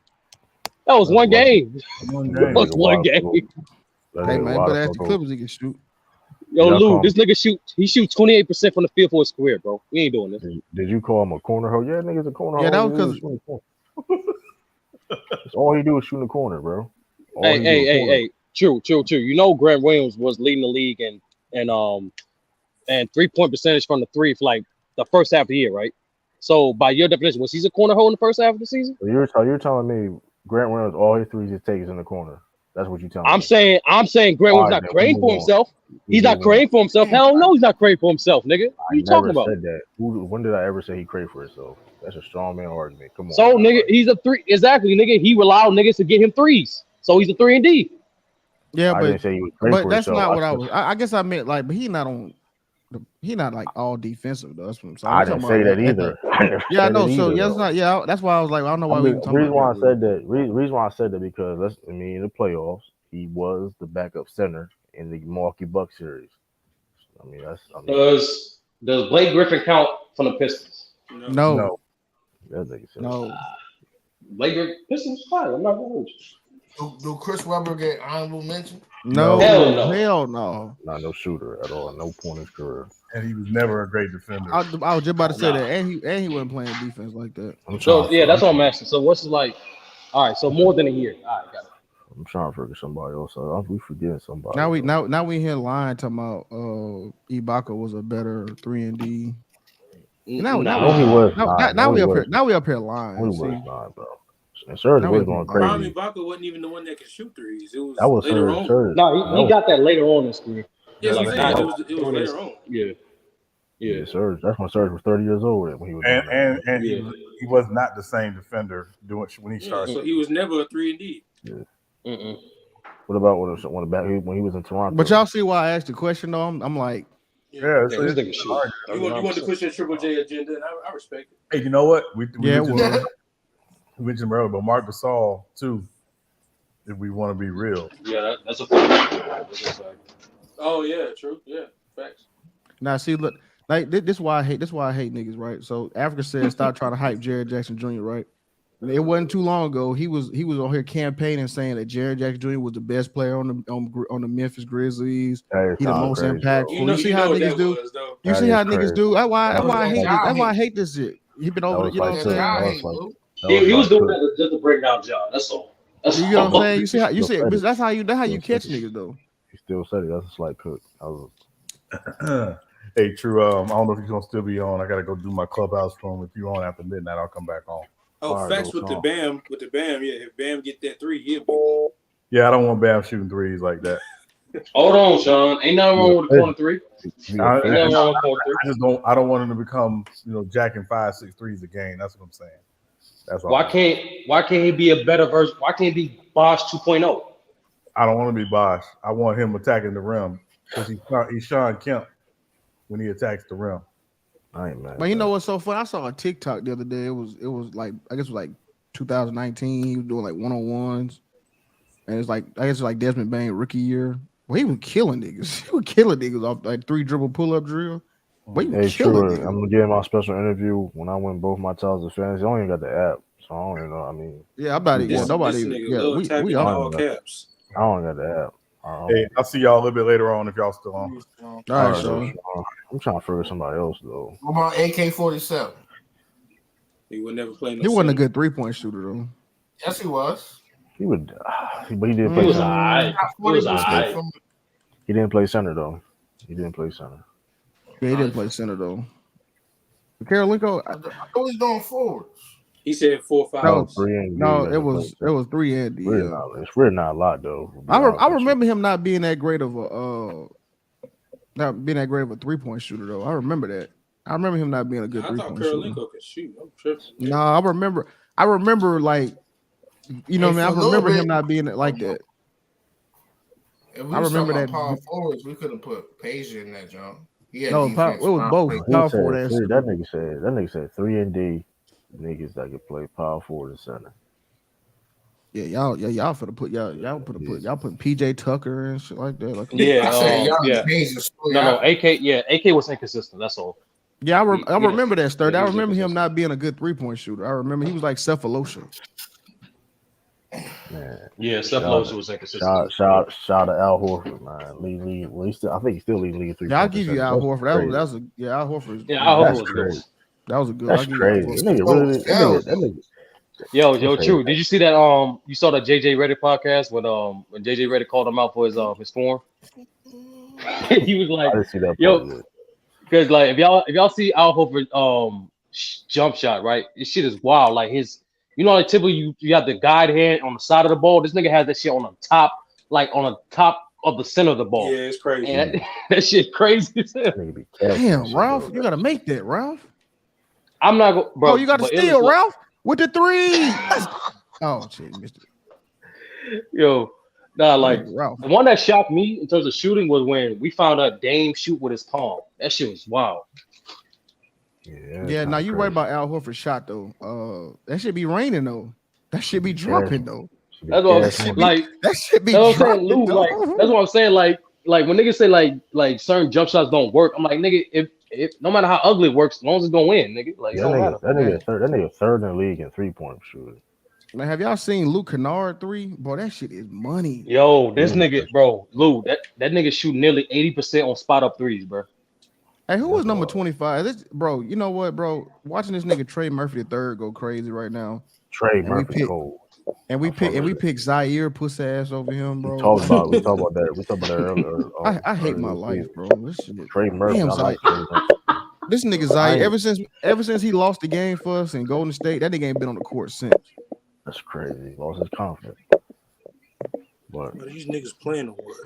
That was one game. That was one game. Hey man, you better ask the Clippers if he can shoot. Yo, Lou, this nigga shoots 28% from the field for his career, bro. We ain't doing this. Did you call him a corner hoe? Yeah, nigga's a corner hoe. Yeah, that was because that's all he do is shoot in the corner, bro. Hey. True. You know Grant Williams was leading the league and 3-point percentage from the 3 for like the first half of the year, right? So by your definition, was he a corner hoe in the first half of the season? So you're telling me Grant Williams all his threes he takes in the corner. That's what you're telling me. I'm saying Grant Williams not creating for himself. He's not creating for himself. Hell no, he's not creating for himself, nigga. What are you talking about? Said that. When did I ever say he created for himself? That's a strong man argument. Come on. So nigga, he's a 3. Exactly, nigga. He allowed niggas to get him threes. So he's a 3 and D. Yeah, I didn't say he was great but for that's himself. not what I was. I guess I meant like, but he's not on. he not like all defensive though. That's what I'm saying. I didn't say that either. Yeah, I know. So yeah, it's not. Yeah, that's why I was like, I don't know why we even talking reason about why I said that. Reason why I said that because in the playoffs, he was the backup center in the Milwaukee Bucks series. Does Blake Griffin count from the Pistons? No. That nigga said no. Blake Griffin Pistons fine. I'm not gonna hold you. Do Chris Webber get honorable mention? No. Hell no. Not no shooter at all. No point in his career. And he was never a great defender. I was just about to say that, and he wasn't playing defense like that. So yeah, that's what I'm asking. So what's it like? All right, so more than a year. All right, got it. I'm trying to forget somebody else. We forgetting somebody. Now we here lying talking about Ibaka was a better 3-and-D. Now we up here lying. We was lying, bro. And Serge was going crazy. Probably Ibaka wasn't even the one that could shoot threes. It was later on. Serge. No, he got that later on in his career. Yeah, it was later on. Yeah. Serge. That's when Serge was 30 years old when he was. And he was not the same defender when he started. So he was never a 3-and-D. Yeah. What about when he was in Toronto? But y'all see why I asked the question though? I'm like, you want to push that Triple J agenda, and I respect it. Hey, you know what? We mentioned earlier, but Marc Gasol too. If we want to be real, that's a fact. Oh yeah, true. Yeah, facts. Now see, look, like this is why I hate niggas, right? So Africa said stop trying to hype Jared Jackson Jr., right? It wasn't too long ago. He was on here campaigning saying that Jared Jackson Jr. was the best player on the Memphis Grizzlies. He the most impactful. You see how niggas do? You see how niggas do? That's why I hate this. That's why I hate this shit. He been over. You know what I'm saying? He was doing that just to break down John. That's all. You know what I'm saying? You see that's how you catch niggas though. He still said it. That's a slight cook. Hey, true. I don't know if you're gonna still be on. I gotta go do my clubhouse room. If you're on after midnight, I'll come back on. Oh, facts with the Bam. Yeah. If Bam get that 3, he'll be. Yeah, I don't want Bam shooting threes like that. Hold on, Sean. Ain't nothing wrong with the corner 3. I don't want him to become, jacking 5, 6 threes a game. That's what I'm saying. That's all. Why can't he be a better version? Why can't he be Bosh 2.0? I don't want to be Bosh. I want him attacking the rim because he's Sean Kemp when he attacks the rim. I ain't mad. But you know what's so funny? I saw a TikTok the other day. It was like, I guess it was like 2019. He was doing like one-on-ones, and it's like, I guess it's like Desmond Bain rookie year. Well, he was killing niggas. He was killing niggas off like 3 dribble pull-up drill. But he was killing niggas. I'm gonna give my special interview when I win both my titles of fantasy. I don't even got the app, so I don't even know. I mean, yeah, I'm not even. Nobody. We all caps. I don't got the app. Hey, I'll see y'all a little bit later on if y'all still on. All right, Sean. I'm trying to figure somebody else though. What about AK-47? He would never play. He wasn't a good 3-point shooter though. Yes, he was. He would, but he didn't play. He was alright. He didn't play center though. He didn't play center. Yeah, he didn't play center though. Karolinko, I thought he was going forwards. He said 4 or 5. No, it was 3-and-D. It's really not a lot though. I remember him not being that great of a 3-point shooter though. I remember that. I remember him not being a good 3-point shooter. I thought Karolinko could shoot. I'm tripping. No, I remember like, you know, I remember him not being like that. If we remember that power forwards, we could have put Page in that jump. It was both. Power forward. That nigga said 3-and-D niggas that could play power forward and center. Yeah, y'all finna put y'all put PJ Tucker and shit like that. Like, No, AK was inconsistent. That's all. Yeah, I remember that Sturdy. I remember him not being a good 3-point shooter. I remember he was like Cephalosha. Man, yeah, Cephalosha was inconsistent. Shout to Al Horford, man. I think he's still leading 3. Yeah, I'll give you Al Horford. That was Al Horford. Yeah, Al Horford was good. That was a good. That's crazy. That nigga. Yo, true. Did you see that? You saw the JJ Redick podcast when JJ Redick called him out for his form. He was like, I didn't see that "Yo," because like if y'all see Al Horford jump shot, right? This shit is wild. Like like typically you have the guide hand on the side of the ball. This nigga has that shit on the top, of the center of the ball. Yeah, it's crazy. And that shit crazy. Damn, Ralph, you gotta make that, Ralph. I'm not going, bro. Oh, you got to steal, Ralph, with the 3. Oh, shit, missed it. Yo, Nah, like the one that shocked me in terms of shooting was when we found out Dame shoot with his palm. That shit was wild. Yeah. Now you worried about Al Horford's shot though. That should be raining though. That should be dropping though. That's what I'm saying. Like that should be dropping. Saying, Lou, like that's what I'm saying. Like when niggas say like certain jump shots don't work, I'm like nigga, if no matter how ugly it works, as long as it's gonna win, nigga. Like that nigga third in the league in 3-point shooting. Man, have y'all seen Luke Kennard 3? Boy, that shit is money. Yo, this nigga, bro, Lou, that nigga shoot nearly 80% on spot up threes, bro. Hey, who was number 25? This, bro, you know what, bro? Watching this nigga Trey Murphy III go crazy right now. Trey Murphy cold. And we pick Zaire pussy ass over him, bro. We talked about that. We talked about that earlier. I hate my life, bro. This shit. Trey Murphy. Damn, Zaire. This nigga Zaire, ever since he lost the game for us in Golden State, that nigga ain't been on the court since. That's crazy. He lost his confidence. But these niggas playing on what?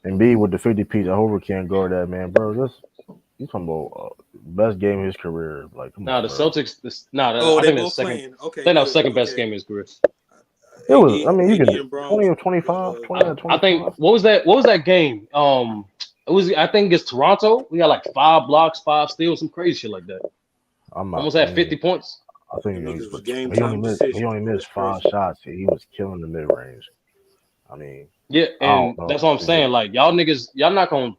Embiid with the 50 piece. I hope we can't guard that, man, bro. You talking about best game of his career? Like, come on, the bro. Celtics. I think it's second. Okay, that was second best game of his career. It was. I mean, you can 20 or 25. 20 or 25. I think what was that game? It was. I think it's Toronto. We got like 5 blocks, 5 steals, some crazy shit like that. Almost had 50 points. I think he only missed 5 shots. He was killing the mid range. I mean, yeah, and that's what I'm saying. Like y'all niggas, y'all not gonna,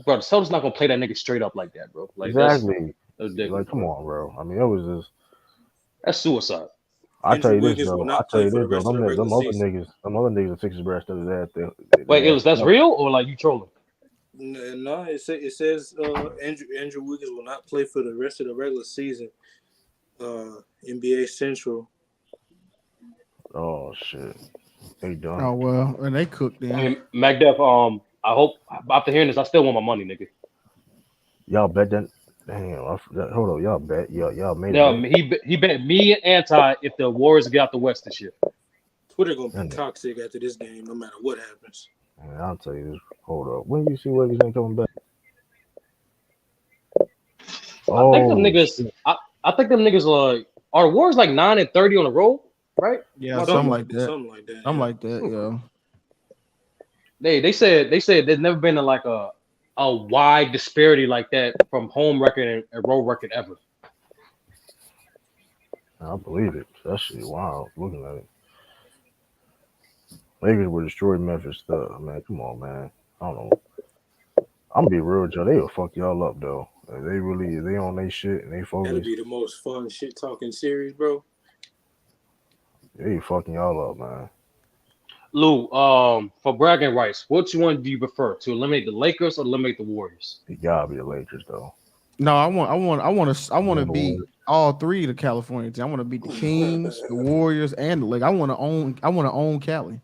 bro. The Celtics not gonna play that nigga straight up like that, bro. Like exactly. That's like, come on, bro. I mean, it was just that's suicide. I tell you this, though. Them other niggas that fix his breast of his ass. Wait, that's real or like you trolling? No, it says Andrew Wiggins will not play for the rest of the regular season. NBA Central. Oh shit, they done. Oh well, and they cooked them. I mean, MacDef. I hope after hearing this, I still want my money, nigga. Y'all bet that. Damn, hold on. Y'all bet. Y'all made it. He bet me and Anti if the Warriors get out the West this year. Twitter gonna be toxic after this game, no matter what happens. Man, I'll tell you this. Hold up. When do you see Wiggins ain't coming back? I think them niggas. I think them niggas are the Warriors like 9-30 on the road, right? Yeah, something like that. Yeah. They said there's never been a wide disparity like that from home record and road record ever. I believe it. That shit wild. Looking at it. Lakers were destroyed Memphis stuff. Man, come on, man. I don't know. I'm gonna be real with y'all. They will fuck y'all up though. They on their shit and they focus. That'll be the most fun shit talking series, bro. They fucking y'all up, man. Lou, for bragging rights, which one do you prefer? To eliminate the Lakers or eliminate the Warriors? It gotta be the Lakers though. No, I want to beat all 3 of the California teams. I want to beat the Kings, the Warriors, and the Lakers. I want to own Cali.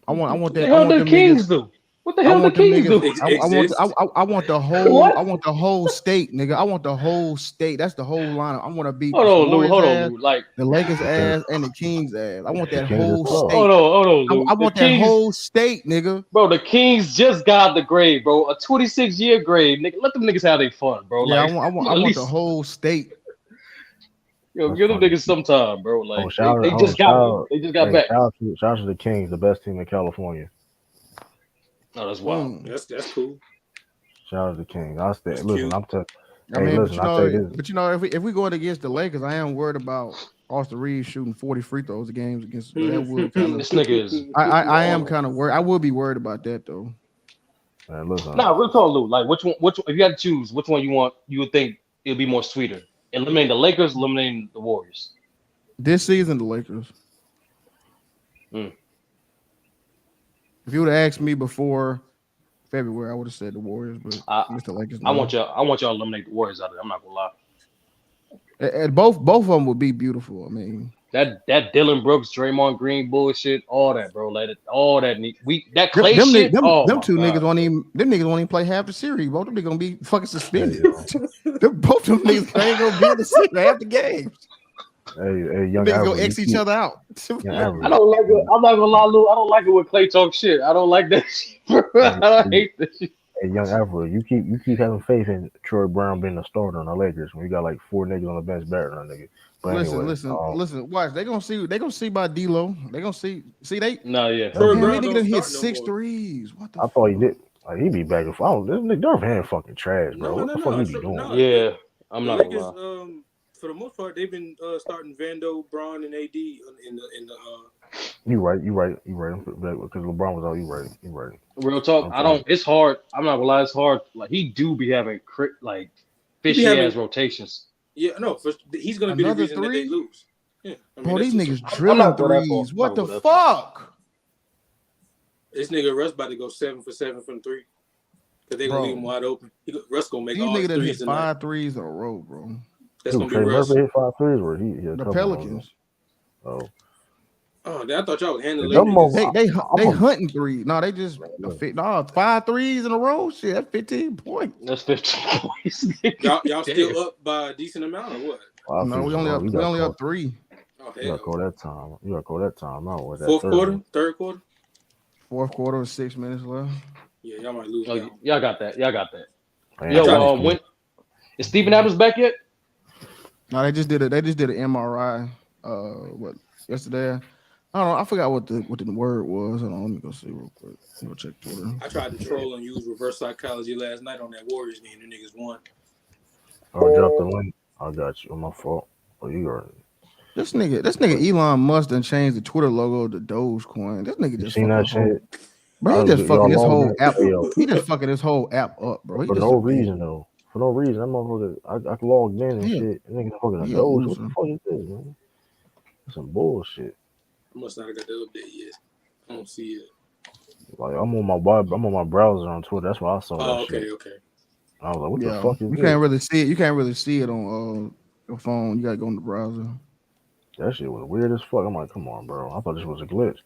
I want that. What the hell do the Kings do? What the hell do the Kings do? I want the whole. I want the whole state, nigga. I want the whole state. That's the whole lineup. I want to beat. Hold on, Lou. Like the Lakers ass and the Kings ass. I want that whole state. Hold on, Lou. I want that whole state, nigga. Bro, the Kings just got the grade, bro. A 26-year grade, nigga. Let them niggas have their fun, bro. Yeah, like, I want the whole state. Yo, give them niggas some time, bro. Like they just got back. Shout out to the Kings, the best team in California. No, that's wild. That's cool. Shout out to the Kings. I'll stay. Listen, I'm telling. But you know, if we going against the Lakers, I am worried about Austin Reeves shooting 40 free throws games against. That would kind of. This nigga is. I am kind of worried. I would be worried about that though. Man, listen. Nah, real talk, Lou. Like, which one? If you had to choose, which one you would think it would be more sweeter? Eliminating the Lakers, eliminating the Warriors. This season, the Lakers. If you would have asked me before February, I would have said the Warriors, but Mr. Lakers. I want y'all to eliminate the Warriors out of it. I'm not gonna lie. And both of them would be beautiful. I mean, that Dylan Brooks, Draymond Green bullshit, all that, bro. Like all that. That Clay them shit. Them two niggas won't even play half the series. Both of them gonna be fucking suspended. Both of them niggas ain't gonna be in the series half the games. Hey, young niggas gonna X each other out. I don't like it. I'm not gonna lie, Lou. I don't like it when Clay talk shit. I don't like that shit, bro. I hate that shit. Hey, young Alfred, you keep having faith in Troy Brown being a starter on the Lakers when you got like 4 niggas on the bench better than that nigga. But Listen. Watch, they gonna see by D-Lo. They gonna see they. No, yeah. Troy Man, Brown they don't nigga hit start no 6 more. threes. What the I thought he did. Like he be back and forth. This nigga Durf hand fucking trash, bro. What the fuck he be doing? No, Yeah, I'm the not Lakers, gonna lie. for the most part, they've been starting Vando, Braun, and AD in the. You right. Because LeBron was out. You right. Real talk. It's hard. I'm not gonna lie. It's hard. Like he do be having like fishy ass rotations. Yeah, no. He's gonna be the reason that they lose. Yeah, bro, these niggas drilling threes. What the fuck? This nigga Russ about to go 7 for 7 from 3 because they gonna leave him wide open. Russ gonna make all his threes hit 5 threes in a row, bro. That's gonna be Russ. Hit 5 threes where he the Pelicans. Oh, I thought y'all was handling they hunting threes. No, they just 5 threes in a row. Shit, that's 15 points. That's 15 points. y'all still up by a decent amount or what? No, we only up 3. Oh, you gotta call that time. You gotta call that time out. With that Fourth quarter, third quarter. Fourth quarter, 6 minutes left. Yeah, y'all might lose. Y'all got that. Yo, when is Steven Adams back yet? No, they just did an MRI. What yesterday? I don't know. I forgot what the word was. Hold on, let me go see real quick. Go check Twitter. I tried to troll and use reverse psychology last night on that Warriors game. The niggas won. Oh, drop the link. I got you. My fault. Oh, you got it. This nigga Elon Musk done changed the Twitter logo to Dogecoin. This nigga just seen that shit. Bro, he just fucking this whole app. He just fucking this whole app up, bro. For no reason though. For no reason. That motherfucker, I logged in and shit. Nigga fucking a Doge. What the fuck is this, man? That's some bullshit. I must not have got the update yet. I don't see it. Like I'm on my browser on Twitter. That's why I saw that shit. Okay. I was like, what the fuck is this? Can't really see it. You can't really see it on your phone. You gotta go in the browser. That shit was weird as fuck. I'm like, come on, bro. I thought this was a glitch.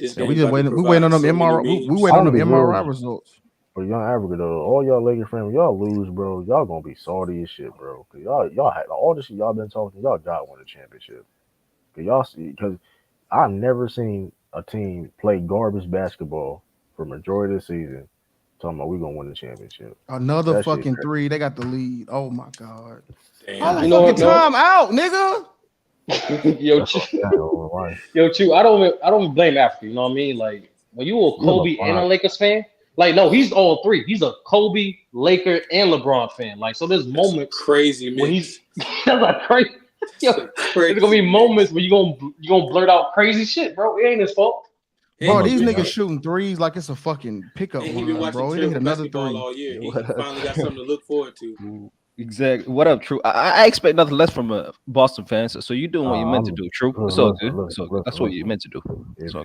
We just waiting. We waiting on them MRI. We waiting on them MRI results. But young Africa though, all y'all Lakers fans, y'all lose, bro. Y'all gonna be salty as shit, bro. Cause y'all had all this shit y'all been talking. Y'all got win a championship. Cause I've never seen a team play garbage basketball for majority of the season. Talking about we gonna win the championship. Another that fucking 3. They got the lead. Oh my god. Damn. Fucking time out, nigga. Yo, Chew, I don't blame Africa. You know what I mean? Like when you a Kobe and a Lakers fan, like no, he's all 3. He's a Kobe, Laker, and LeBron fan. Like so, there's moments crazy when he's that's like crazy. Yo, there's gonna be moments where you gonna blurt out crazy shit, bro. It ain't his fault. Bro, these niggas shooting threes like it's a fucking pickup line, bro. He hit another 3 all year. He finally got something to look forward to. Exactly. What up, True? I expect nothing less from a Boston fan. So you're doing what you meant to do, True. It's all good. That's what you meant to do. If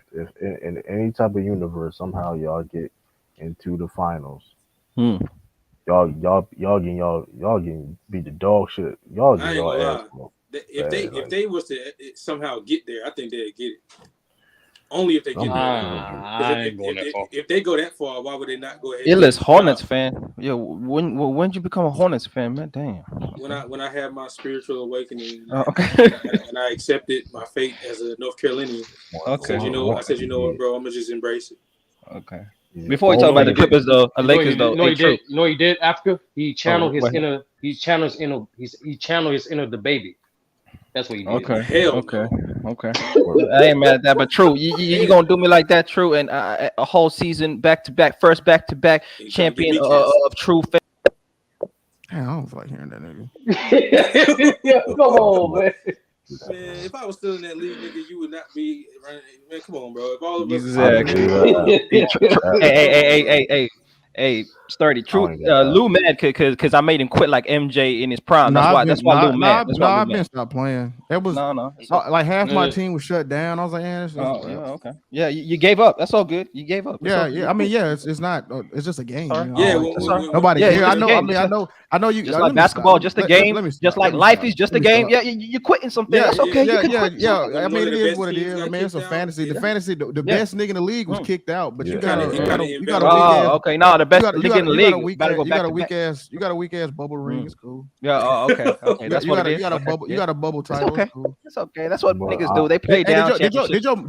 in any type of universe somehow y'all get into the finals, y'all getting beat the dog shit. Y'all get y'all ass. If they was to somehow get there, I think they'd get it. Only if they get there. If they go that far, why would they not go ahead? Illis Hornets fan. Yo, when did you become a Hornets fan, man? Damn. When I had my spiritual awakening, and I accepted my fate as a North Carolinian. Okay. I said, you know what, bro? I'm gonna just embrace it. Okay. Before we talk about the Clippers, though, Lakers, though, you know he did Africa. He channeled his inner. He channeled his inner the baby. That's what you did. Okay. I ain't mad at that, but True, you gonna do me like that, True, and a whole season back to back champion of True. I don't feel like hearing that nigga. Come on, man. Man, if I was still in that league, nigga, you would not be running. Man, come on, bro. If all of us Hey, Sturdy, True. Lou mad because I made him quit like MJ in his prime. That's why Lou mad. I've been stopped playing. It was no. Like half my team was shut down. I was like, okay. Yeah, you gave up. That's all good. You gave up. Yeah. I mean, it's not. It's just a game. Nobody cares. I know you. Just like basketball, just a game. Just like life is just a game. Yeah, you're quitting something. That's okay. Yeah. I mean, it is what it is. I mean, it's a fantasy. The fantasy. The best nigga in the league was kicked out, but you got a. Okay, no. the best league in the league. You got a weak ass bubble ring. It's cool. Yeah. Okay. Okay. That's what it is. You got a bubble. You got a bubble title. Okay. It's cool. It's okay. That's what niggas do. They play down. Did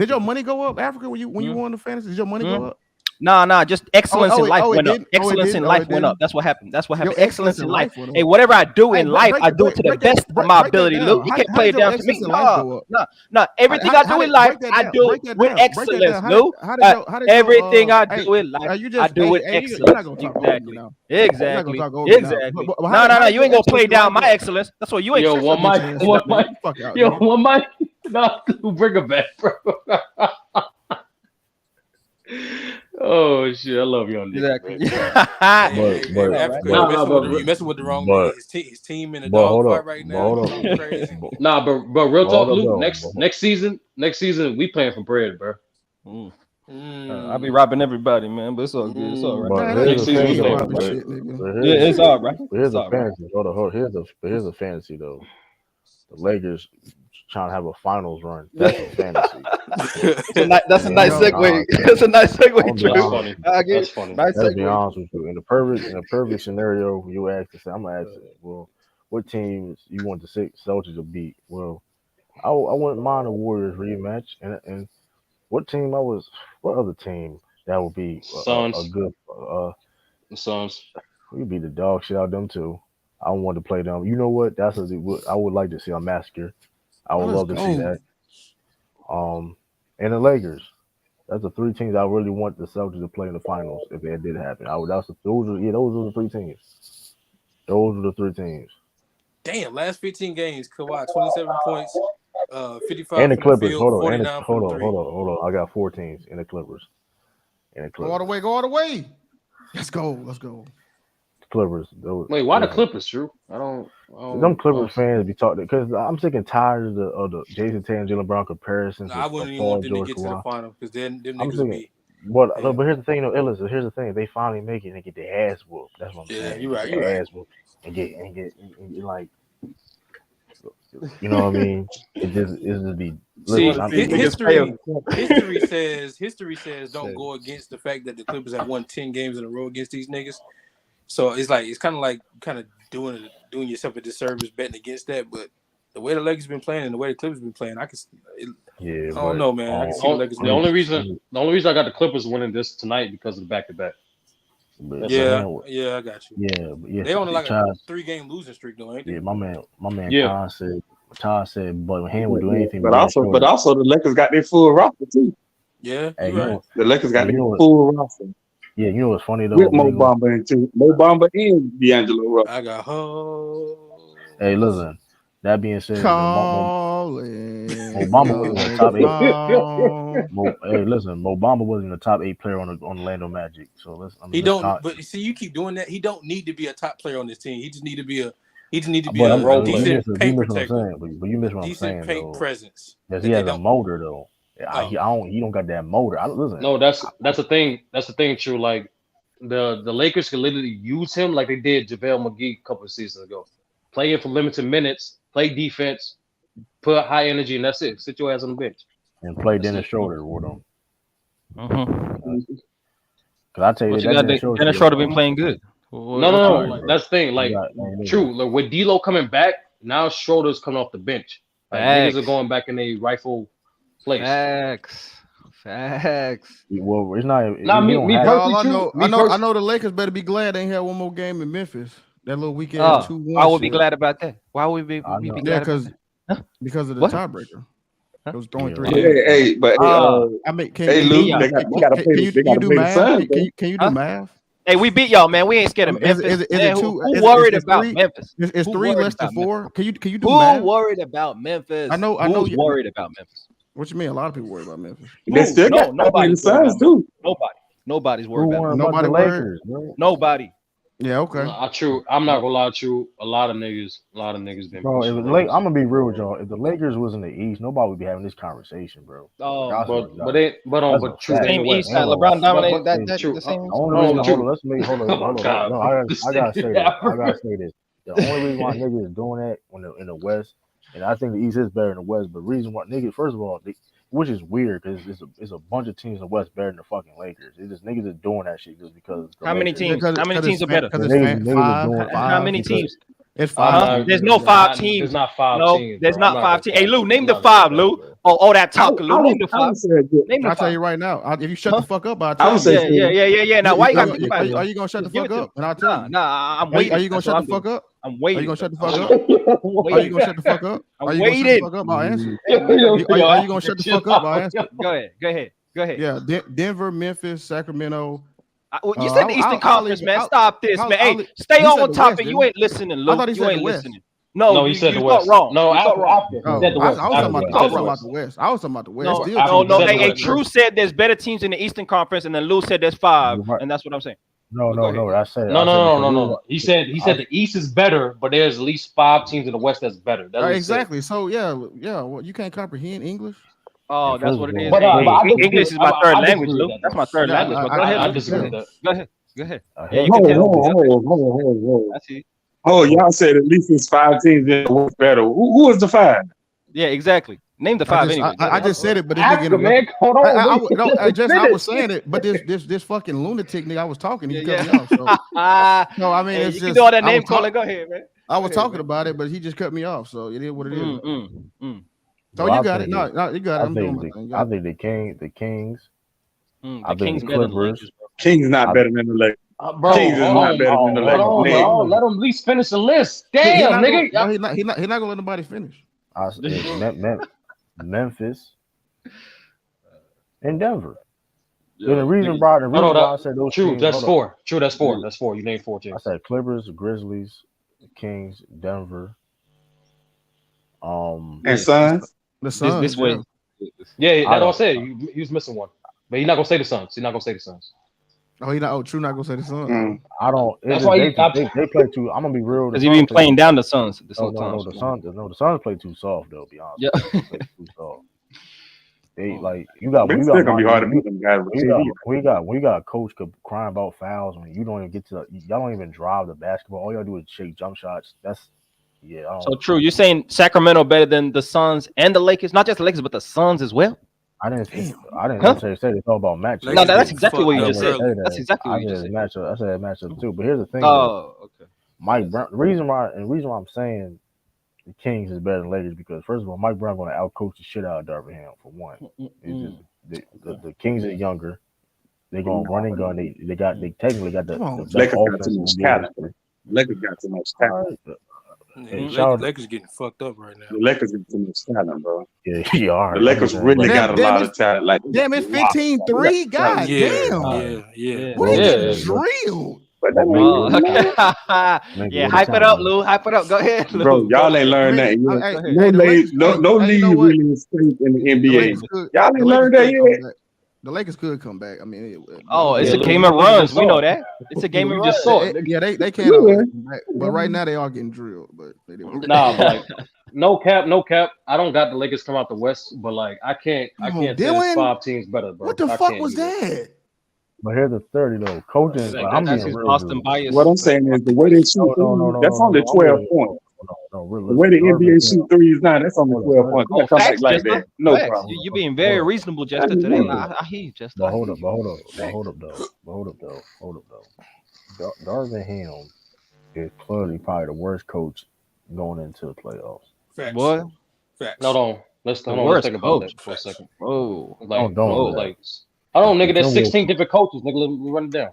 your money go up, Africa? When you won the fantasy, did your money go up? Nah. Just excellence in life went up. Excellence in life went up. That's what happened. Excellence in life. Hey, whatever I do in life, I do it to the best of my ability. Luke, you can't play it down to me. No. Everything I do in life, I do it with excellence, Luke. Everything I do in life, I do with excellence. Exactly. No. You ain't gonna play down my excellence. That's what you ain't. Yo, one mic. No, bring it back, bro. Oh shit, I love you on this. Exactly. You messing with the wrong man. His team in a dog fight right now. Nah, but real talk, Luke. Next season, we playing for bread, bro. I'll be robbing everybody, man, but it's all good. It's all right. It's all right. Here's a fantasy. Here's a fantasy though. The Lakers trying to have a finals run. That's a fantasy. That's a nice segue. That's a nice segue. That's funny. Let's be honest with you. In a perfect scenario, you ask to say, I'm gonna ask you, well, what teams you want the Celtics to beat? Well, I wouldn't mind a Warriors rematch, and what other team that would be a good the Suns. We beat the dog shit out of them too. I don't want to play them. You know what? I would like to see a massacre. I would love to see that. And the Lakers. That's the three teams I really want the Celtics to play in the finals if that did happen. Those are the three teams. Those are the three teams. Damn, last 15 games, Kawhi 27 points, 55 and the Clippers. Field, hold on. I got 4 teams in the Clippers. Go all the way. Let's go. Clippers. Wait, why the Clippers, Drew? I don't them Clippers fans be talking because I'm sick and tired of the Jason Tatum, Jalen Brown comparisons. I wouldn't even want them to get to the final because then them niggas be. But here's the thing, though, here's the thing. They finally make it and they get their ass whooped. That's what I'm saying. You're right. Ass whooped and get like, you know what I mean? It just be. History says don't go against the fact that the Clippers have won 10 games in a row against these niggas. So it's kind of doing yourself a disservice betting against that. But the way the Lakers been playing and the way the Clippers been playing, I don't know, man. I can see the Lakers. The only reason I got the Clippers winning this tonight because of the back-to-back. Yeah, I got you. Yeah. They only like a 3-game losing streak, though, ain't they? Yeah, my man. Todd said, but he would do anything. But also, the Lakers got their full roster too. Yeah, right. The Lakers got their full roster. Yeah, you know what's funny though? With Mo Bamba and D'Angelo Russell. I got Hey, listen. That being said, Mo Bamba was in the top 8. Hey, listen, Mo Bamba was in the top 8 player on Orlando Magic. So but see, you keep doing that. He don't need to be a top player on this team. He just need to be a decent paint protector. But you miss what I'm saying. Decent paint presence. Yes, he has a motor though. He don't got that motor. Listen. No, that's the thing. That's the thing, true. Like the Lakers can literally use him like they did JaVale McGee a couple of seasons ago. Play him for limited minutes, play defense, put high energy, and that's it. Sit your ass on the bench. And play Dennis Schroeder with him. Because I tell you, Dennis Schroeder been playing good. No. Like, that's the thing. Like, true. Like, with D'Lo coming back, now Schroeder's coming off the bench. Like, niggas are going back in a rightful place. Facts. Well, it's not. I know the Lakers better be glad they ain't had one more game in Memphis. That little weekend 2-1. I would be glad about that. Why would we be glad? Because of the tiebreaker. It was throwing 3. Hey, but Luke, they do math. Can you do math? Hey, we beat y'all, man. We ain't scared of Memphis. Who worried about Memphis? Is 3 less than 4? Can you do Who math? worried about Memphis? I know. Who's worried about Memphis? What you mean? A lot of people worry about Memphis. Nobody's worried about Memphis. Nobody's worried about Nobody Lakers. Nobody. Yeah, okay. I'm not gonna lie to you. A lot of niggas been. Bro, I'm gonna be real with y'all. If the Lakers was in the East, nobody would be having this conversation, bro. But true. Same East side, LeBron dominated that. True. The same. Hold on. No, I gotta say this. The only reason why niggas is doing that in the West, and I think the East is better than the West, but the reason why niggas, first of all, which is weird because it's a bunch of teams in the West better than the fucking Lakers. It's just niggas are doing that shit just because. How many teams? Because, How many because teams are better? Because Niggas five. How many teams? It's five. There's There's no five teams. There's not five No, teams. there's bro. not five teams. Hey, Lou, I'm name not the five, gonna Lou. say that, Oh, that talk, Lou. Name the five. Name the I'll tell five. you right now. If you shut Huh? the fuck up, I'll I tell would you. say Yeah. Now, why you got to think about it? Are you gonna shut the Give it fuck to up? And I'll tell you. Nah, I'm waiting. Are you gonna That's what shut the fuck up? I'm Are waiting. you gonna shut the fuck up? Waiting. Are you gonna shut the fuck up? I'm Are you gonna shut the waiting. fuck up? I'll answer. Yo, Are you gonna shut the fuck up? I'll answer. Go ahead. Yeah, Denver, Memphis, Sacramento. You said the Eastern Conference, man. Stop this, man. Hey, stay you said on the topic. West, You ain't listening, Luke. I thought he You said ain't the West. listening. No, he said you the thought West. wrong. No, you thought wrong. he said the I West. was talking about the West. I was talking about the West. No. True said there's better teams in the Eastern Conference, and then Lou said there's five, and that's what I'm saying. No. I said No. He said the East is better, but there's at least 5 teams in the West that's better. That's what he said. Exactly. So yeah. Well, you can't comprehend English. Oh, that's what it is. But I English is my third language, disagree Lou. with that, That's though. my third language. But go ahead. I disagree with that. Go ahead. Yeah, you can tell. Whoa. I see. Oh, y'all said at least it's 5 teams that work better. Who is the 5? Yeah, exactly. Name the 5 anyway. I just said it, but this Ask nigga. him, man. Hold on. I was saying it, but this fucking lunatic nigga I was talking, he cut me off. So. No, I mean, it's you just, can do all that name calling. Go ahead, man. I was talking about it, but he just cut me off. So it is what it is. So Well, you got it. No, you got it. I'm doing my thing. I think the Kings. The Kings the better than Clippers. Kings not better than the Lakers. Bro, Kings is not better than the Lakers. Let him at least finish the list. Damn, nigga. He's not gonna let nobody finish. Memphis and Denver. And the reason why I said those true, teams, that's 4. True, that's 4. That's 4. You named 4 teams. I said Clippers, Grizzlies, Kings, Denver. And Suns. The Suns. This way. Yeah, that's what I said. He was missing one. But he's not gonna say the Suns. Oh, he not. Oh, True, not gonna say the Suns. I don't. That's why they play too. I'm gonna be real. Because he been playing down the Suns. The Suns play too soft though. Be honest. Yeah. Too soft. They like you got. It's still gonna be hard to beat them guys. We got a coach crying about fouls when you don't even get to. Y'all don't even drive the basketball. All y'all do is shake jump shots. That's so True. You're saying Sacramento better than the Suns and the Lakers, not just the Lakers, but the Suns as well. I didn't necessarily say it's all about matchup. No, that's exactly what you just said. That's exactly what you just said. Matchup. I said matchup too. But here's the thing. Oh, okay. Mike Brown. The reason why I'm saying the Kings is better than Lakers because first of all, Mike Brown going to outcoach the shit out of Darvin Ham for one. It's just, the Kings are younger. They're going to run and gun. They technically got the Lakers got too much talent. Lakers got too much talent. Lakers getting fucked up right now. The Lakers got too much talent, bro. Yeah, you are. The Lakers really got a lot of talent. Like, damn, it's 15-3. God damn. Yeah. What is drilled? Yeah, hype it up, Lou. Hype it up. Go ahead, Lou. Bro, y'all ain't learned that yet. No league really is safe in the NBA. Y'all ain't learned that yet. The Lakers could come back. I mean, it's a game of runs. We know that. It's a game of runs. Yeah, they can't. But right now they are getting drilled. But they didn't. Nah, but like, no cap. I don't got the Lakers come out the West, but like I can't say there's 5 teams better, bro. What the fuck was that? But here's the 30 though. Coaching. I'm being real. Boston bias. What I'm saying is the way they shoot, that's only 12 points. The way the NBA shoot threes now, that's only 12 points. Oh, facts, like that. No problem. You're being very reasonable, Jester, today. I hear you, Jester. But hold up though. Darvin Ham is clearly probably the worst coach going into the playoffs. Facts. What? Facts. No, let's think about that for a second. Oh, hold on, nigga. There's 16 different coaches, nigga. Let me run it down.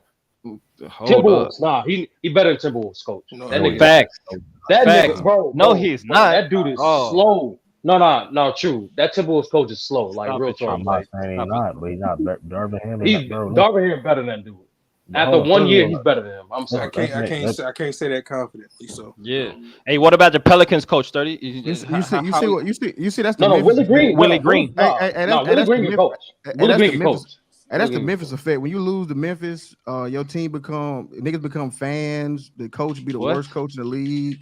Timberwolves. Nah, he better than Timberwolves coach. That nigga. Facts. That nigga, bro. No, he's not. That dude is slow. No, true. That Timberwolves coach is slow. Like real talk. I'm not saying he's not, but he's not. Darvin Ham. Darvin Ham better than that dude. After 1 year, he's better than him. I'm sorry. I can't say that confidently. So yeah. Hey, what about the Pelicans coach? 30. You see that's the no Willie Green. Willie Green Willie coach. Willie Green coach. And that's the Memphis effect. When you lose to Memphis, your team niggas become fans. The coach be the worst coach in the league.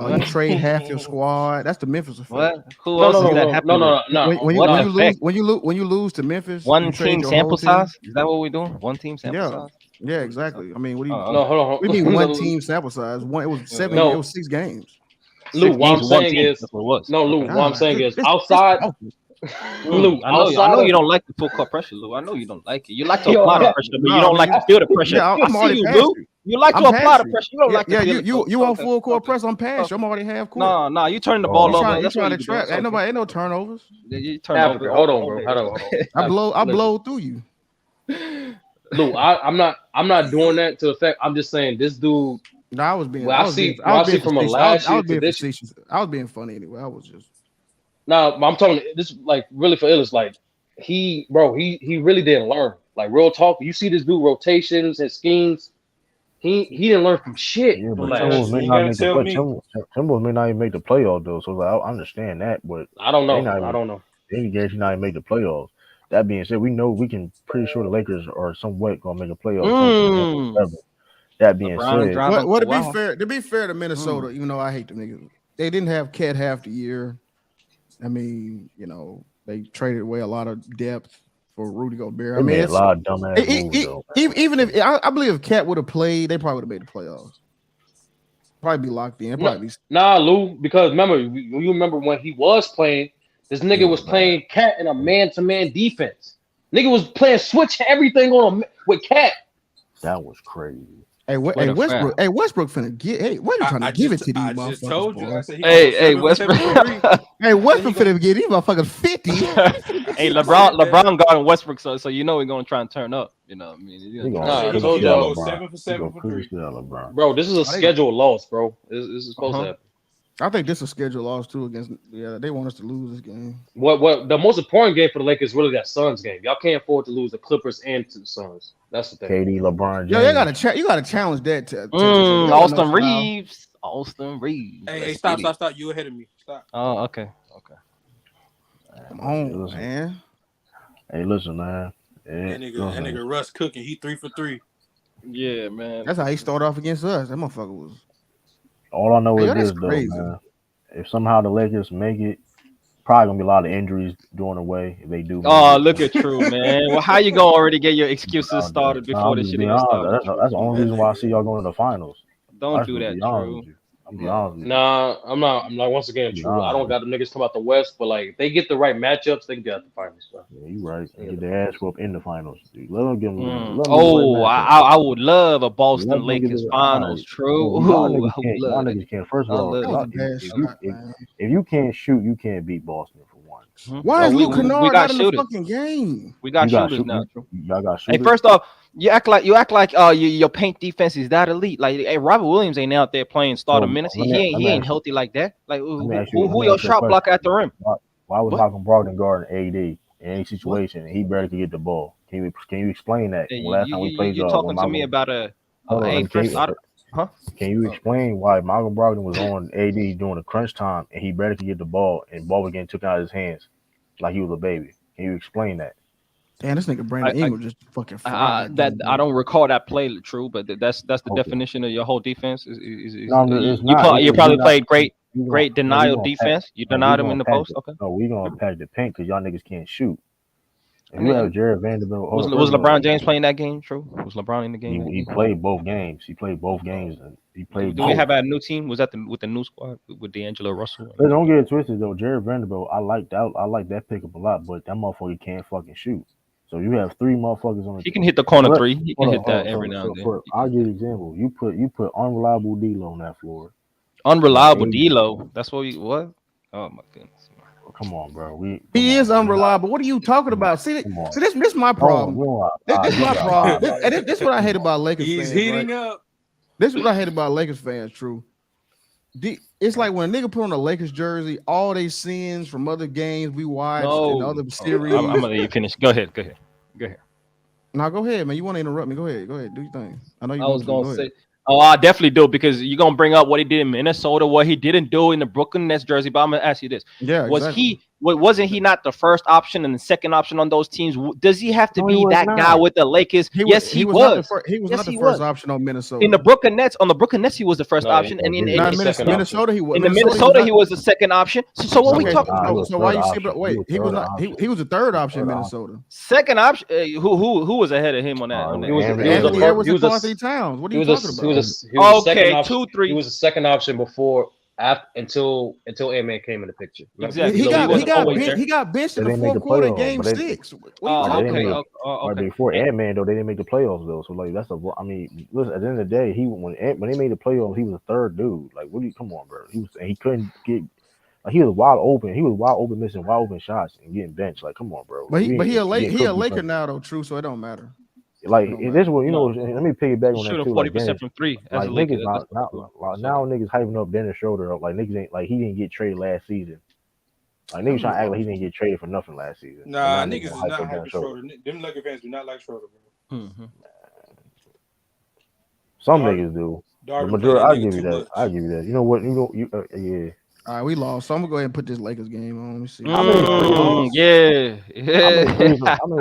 You trade half your squad. That's the Memphis effect. What? Who else is that happening? No. When you lose to Memphis, one team sample size. Is that what we're doing? One team sample size. Yeah, exactly. I mean, what do you? No, hold on. We mean one team sample size. It was 7. It was 6 games. Lou, what I'm saying is outside. Lou, I know you don't like the full court pressure, Lou. I know you don't like it. You like to apply the pressure, but you don't like to feel the pressure. Yeah, I see you, Lou. You like to apply the pressure. You don't like to feel it. You want full court press? I'm past you. I'm already half court. No, you turning the ball over. You trying to trap? Ain't no turnovers. You turn over. Hold on, bro. Hold on. I blow through you. Lou, I'm not doing that to effect. I'm just saying this dude. No, I was being. Well, I see from a last year to this. I was being funny anyway. I was just. No, I'm talking this like really for Illis. Like he really didn't learn. Like real talk. You see this dude rotations and schemes. He didn't learn from shit. Yeah, but Timberwolves may not even make the playoffs though. So like, I understand that, but I don't know. I don't know. Any guarantee not even make the playoffs. That being said, we know we can pretty sure the Lakers are somewhat gonna make a playoff. That being said, well, to be fair to Minnesota, even though I hate the niggas, they didn't have Cat half the year. I mean, they traded away a lot of depth for Rudy Gobert. I mean, it's a lot of dumbass moves, though. Even if I believe if Cat would have played, they probably would have made the playoffs. Probably be locked in. Nah, Lou, because remember, you remember when he was playing, this nigga was playing Cat in a man-to-man defense. Nigga was playing switch everything on him with Cat. That was crazy. Hey, Westbrook. Hey, Westbrook finna get. Hey, what are you trying to give it to these motherfuckers? I just told you. Hey, Westbrook. Hey, Westbrook finna get these motherfuckers 50. Hey, LeBron guarding Westbrook, so you know we're gonna try and turn up. You know what I mean? I told you 7 for 7 for 3. Bro, this is a scheduled loss, bro. This is supposed to happen. I think this is a scheduled loss too against. Yeah, they want us to lose this game. What the most important game for the Lakers is really that Suns game. Y'all can't afford to lose the Clippers and to the Suns. That's the thing. KD, LeBron James. Yo, you gotta challenge that. Austin Reeves. Hey, stop! You ahead of me. Stop. Oh, okay. Come on, man. Hey, listen, man. That nigga Russ cooking. He 3 for 3. Yeah, man. That's how he started off against us. That motherfucker was. All I know is this, though, man. If somehow the Lakers make it, probably gonna be a lot of injuries during the way if they do. Oh, look at True, man. Well, how you gonna already get your excuses started before this shit even started? That's the only reason why I see y'all going to the finals. Don't do that, True. I'm be honest with you. Nah, I'm not. Once again, True. I don't got the niggas come out the West, but like if they get the right matchups, they can get out the finals. Bro. Yeah, you right. Get their ass whooped in the finals. Dude. Let them get them. I would love a Boston Lakers finals. True. Y'all niggas can't. First of all, if you can't shoot, you can't beat Boston for one. Why is Luke Kennard not in the fucking game? We got shooters now. Y'all got shooters. Hey, first off, you act like your paint defense is that elite. Like, hey, Robert Williams ain't out there playing starter minutes. He ain't healthy like that. Like, who your shot block at the rim? Why was Malcolm Brogdon guarding AD in any situation? He barely could get the ball. Can you explain that? Last time we played, you talking to me about Can you explain why Malcolm Brogdon was on AD during the crunch time and he barely could get the ball and the ball was getting taken out of his hands like he was a baby? Can you explain that? Damn, this nigga Brandon Ingram just fucking fried. I don't recall that play, True, but that's the definition of your whole defense. You probably played great denial defense. You denied him in the post. Okay. No, we gonna pack the paint because y'all niggas can't shoot. If you have Jared Vanderbilt, was LeBron James playing that game? True. Was LeBron in the game? He played both games. He played both games. And he played. Do we have a new team? Was that with the new squad with D'Angelo Russell? But don't get it twisted though. Jared Vanderbilt, I like that pickup a lot, but that motherfucker can't fucking shoot. So you have 3 motherfuckers on the. He can hit the corner 3. He can hit that every now and then. I'll give you an example. You put unreliable D-Lo on that floor. Unreliable D-Lo. That's what we what? Oh my goodness. Come on, bro. He is unreliable. What are you talking about? See, this is my problem. This is my problem. This is what I hate about Lakers fans. He's heating up. This is what I hate about Lakers fans, True. It's like when a nigga put on a Lakers jersey, all they sins from other games we watched and other series. I'm gonna let you finish. Go ahead. Now go ahead, man. You want to interrupt me? Go ahead. Do your thing. I know you. I was gonna say. Oh, I definitely do because you're gonna bring up what he did in Minnesota, what he didn't do in the Brooklyn Nets jersey. But I'm gonna ask you this: wasn't he not the first option and the second option on those teams? Does he have to be that guy with the Lakers? Yes, he was. He was not the first option on Minnesota. In the Brooklyn Nets, he was the first option, and in Minnesota, he was. In Minnesota, he was the second option. So what we talking about? So why you say? But wait, he was not. He was the third option in Minnesota. Second option. Who was ahead of him on that? He was Anthony Towns. What are you talking about? He was a second option before until Ant-Man came in the picture. Exactly. He got benched in the fourth quarter in Game 6. Right before Ant-Man though, they didn't make the playoffs though. So like that's I mean, listen. At the end of the day, when they made the playoffs, he was the third dude. Like, what do you? Come on, bro. He couldn't get. Like, he was wide open. He was wide open, missing wide open shots and getting benched. Like, come on, bro. But he a Laker now though, true. So it don't matter. Like this one, let me piggyback on that too. 40% from three. Like niggas now niggas hyping up Dennis Schroeder. Like niggas ain't like he didn't get traded last season. Like niggas trying to act like he didn't get traded for nothing last season. Nah, niggas is not hyping Schroeder. Them Laker fans do not like Schroeder, bro. Mm-hmm. Some niggas do. The majority, I'll give you that. I'll give you that. You know what? Yeah. All right, we lost. So I'm gonna go ahead and put this Lakers game on. Let me see. How many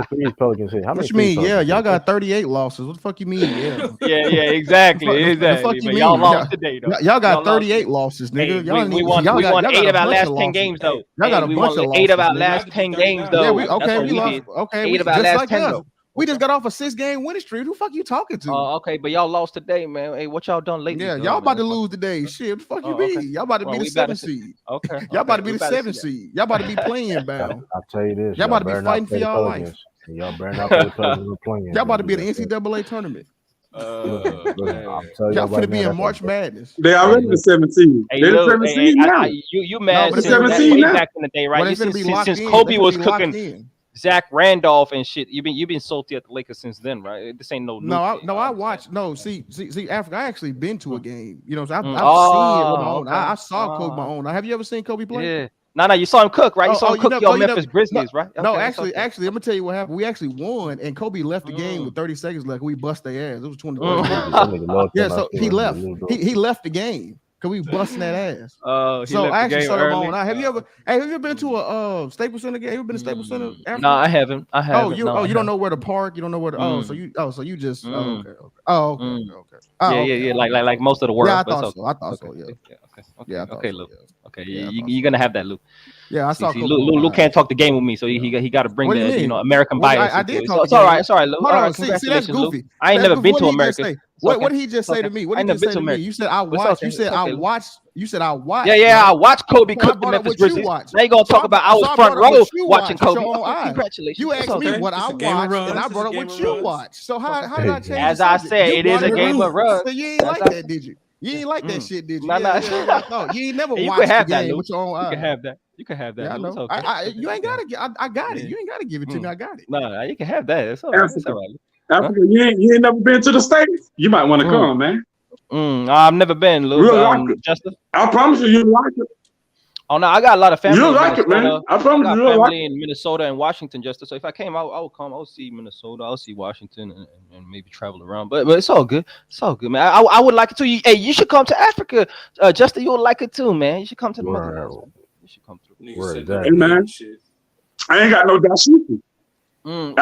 threes Pelicans hit? What you mean? Yeah, y'all got 38 losses. What the fuck you mean? Yeah. yeah, exactly. The fuck you mean? Y'all lost today, though. Y'all got 38 losses, nigga. We won 8 of our last 10 games, though. Y'all got a bunch of losses. 8 of our last 10 games, though. Yeah, we lost. Okay, 8 of our last 10, though. We just got off a 6-game winning streak. Who the fuck you talking to? Okay, but y'all lost today, man. Hey, what y'all done lately? Yeah, y'all about to lose today. Shit, what the fuck you mean? Y'all about to be the 7th seed. Okay. Y'all about to be the 7th seed. Y'all about to be playing bound. I'll tell you this. Y'all about to be fighting for y'all life. Y'all better not play the Pelicans playing. Y'all about to be in the NCAA tournament. Y'all finna be in March Madness. They already the 7th seed. They're the 7th seed now. You mad since back in the day, right? Since Kobe was cooking Zach Randolph and shit. You've been salty at the Lakers since then, right? This ain't I watched. No, see, Africa. I actually been to a game. You know, so I've seen it with my own. I saw Kobe my own. Have you ever seen Kobe play? Yeah. No, you saw him cook, right? You saw him cook your Memphis Grizzlies, right? No, actually, I'm gonna tell you what happened. We actually won, and Kobe left the game with 30 seconds left. We bust their ass. It was 20. Yeah, so he left. He left the game because we busting that ass. So I actually saw him on. Have you ever been to a Staples Center game? Have you ever been to Staples Center? No, I haven't. You don't know where to park. You don't know where to. So you just. Okay. Yeah. Like most of the world. Yeah, I thought so. Yeah. Okay, Luke. Okay, you're gonna have that, Luke. Yeah, I saw. Luke can't talk the game with me, so he got to bring the American bias. I did. It's all right, Luke. Hold on, see, that's goofy. Luke. I ain't never been to America. What did he just say to me? What did he say to me? You said I watched. You said I watched. You said I watched. Yeah, I watched Kobe cook the Memphis Grizzlies. Now you gonna talk about I was front row watching Kobe. Congratulations. You asked me what I watched, and I brought up what you watched. So how did I change? As I said, it is a game of runs. So you ain't like that, did you? You ain't like that shit, did you? No. You ain't never watched the game with your own eyes. You can have that. You can have that. Yeah, I know. Okay. You ain't gotta. I got it. You ain't gotta give it to me. I got it. No, you can have that. It's all right. Africa, you ain't never been to the States. You might want to come, man. I've never been, Luke. Justin, I promise you like it. Oh no, I got a lot of family. You'll like it, man. I promise you. Family like in Minnesota and Washington, Justin. So if I came, I would come. I'll see Minnesota. I'll see Washington, and maybe travel around. But it's all good. It's all good, man. I would like it too. Hey, you should come to Africa, Justin. You would like it too, man. You should come to the Netherlands. You should come through. Hey, man. I ain't got no dashiki. You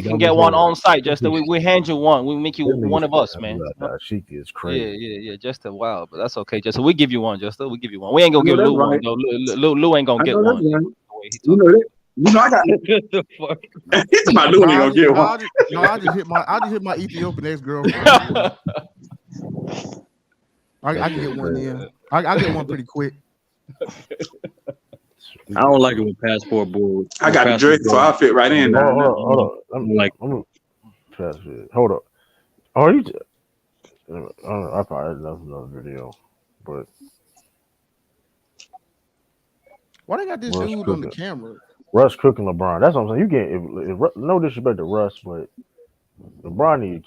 can get one on site, Justin. We hand you one. We make you one of us, man. She is crazy. Yeah. Just a while, but that's okay, Justin. We give you one, Justin. We give you one. We ain't gonna give Lou one though. Lou ain't gonna get one. You know that. You know I got the fuck. He's about Lou ain't gonna get one. I just hit my Ethiopian ex-girlfriend. I can get one in. I get one pretty quick. I don't like it with passport board. I got the dress, so I fit right in. Hold on. Hold up. Oh, you? I probably had another video, but why they got this dude on the camera? Russ cooking LeBron. That's what I'm saying. You get no disrespect to Russ, but LeBron, I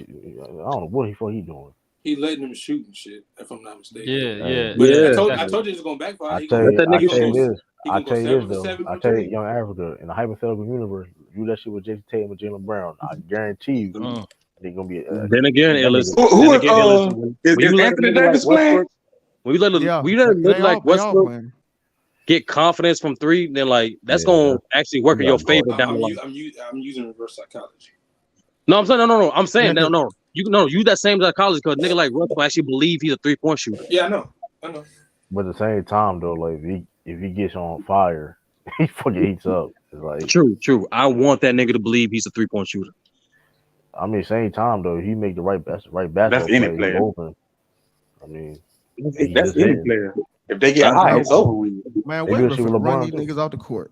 don't know what he doing. He letting him shoot and shit, if I'm not mistaken. Yeah. I told you it's gonna backfire. I tell you this though. I tell you, Young Africa, in a hypothetical universe, do that shit with Jason Tatum and Jaylen Brown. I guarantee you, they're gonna be. Then again, Ellis. Who is Anthony Davis playing? When we let it look like Westbrook get confidence from three, then like that's gonna actually work in your favor down the line. I'm using reverse psychology. No, I'm saying no. I'm saying no. You use that same psychology because nigga like Russ will actually believe he's a 3-point shooter. Yeah, I know. But at the same time though, like if he gets on fire, he fucking heats up. It's like true. I want that nigga to believe he's a 3-point shooter. I mean, same time though, he make the right basketball play open. I mean, That's any player. If they get high, it's over with. Man, Westbrook for run these niggas off the court.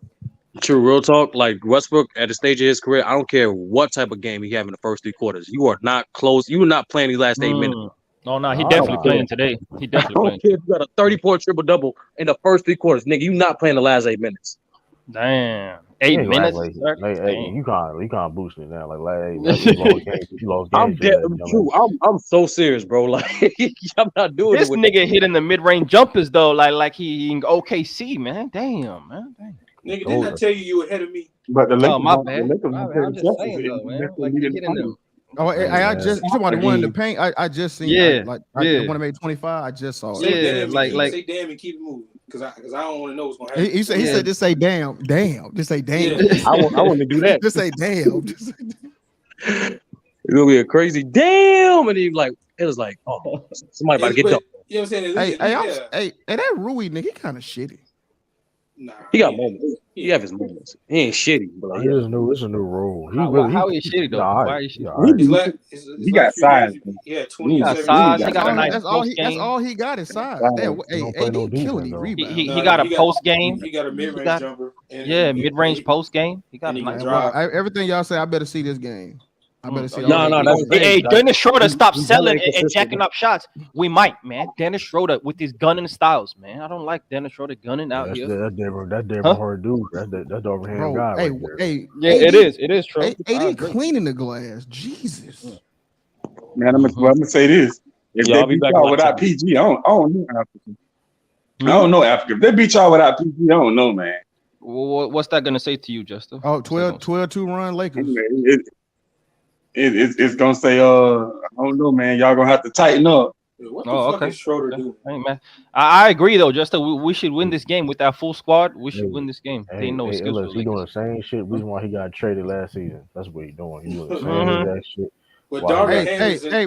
True, real talk. Like Westbrook at the stage of his career, I don't care what type of game he have in the first 3 quarters. You are not close. You are not playing these last 8 minutes. Oh no, he definitely playing today. He definitely playing. If you got a 30-point triple double in the first 3 quarters, nigga, you not playing the last 8 minutes. Damn, 8 minutes. You can't boost it now. You lost games. I'm so serious, bro. Like I'm not doing this it. Nigga hitting the mid-range jumpers though, like he in OKC, man. Damn, man. Damn. Nigga, didn't I tell you were ahead of me? But the Lakers, my bad. I'm just saying though, man. Like he hitting them. Oh, I just somebody won in the paint. I just seen the one that made 25. I just saw it. Say damn and keep it moving. Because I don't want to know what's gonna happen. He said just say damn. Just say damn. Yeah. I want to do that. Just say damn. It's gonna be a crazy damn, and he like it was like, oh, somebody about to get done. You know what I'm saying? Hey, that Rui nigga, he kind of shitty. Nah, he got moments. He have his moments. He ain't shitty, but like, it's a new role. How is shitty though? Why is shitty? He got size. Yeah, 20. He got size. He got a nice post game. That's all he got is size. AD killing these rebounds. He got a post game. He got a mid-range jumper. Mid-range post game. He got a nice drive. Everything y'all say, I better see this game. I better see. Hey, Dennis Schroeder, stop selling and jacking up shots. We might, man. Dennis Schroeder with his gunning styles, man. I don't like Dennis Schroeder gunning out here. That damn hard dude. That's overhand guy. It is. It is true. AD cleaning the glass. Jesus. Man, I'm gonna say this. If they beat y'all without PG, I don't know Africa. I don't know Africa. If they beat y'all without PG, I don't know, man. What's that gonna say to you, Justin? Oh, 12-2 run Lakers. It's gonna say, I don't know, man. Y'all gonna have to tighten up. What the fuck is Schroeder doing? Hey, man. I agree though, Justin. We should win this game with our full squad. We should win this game. They know excuse. He doing the same shit. Reason why he got traded last season. That's what he doing. He doing the same exact shit.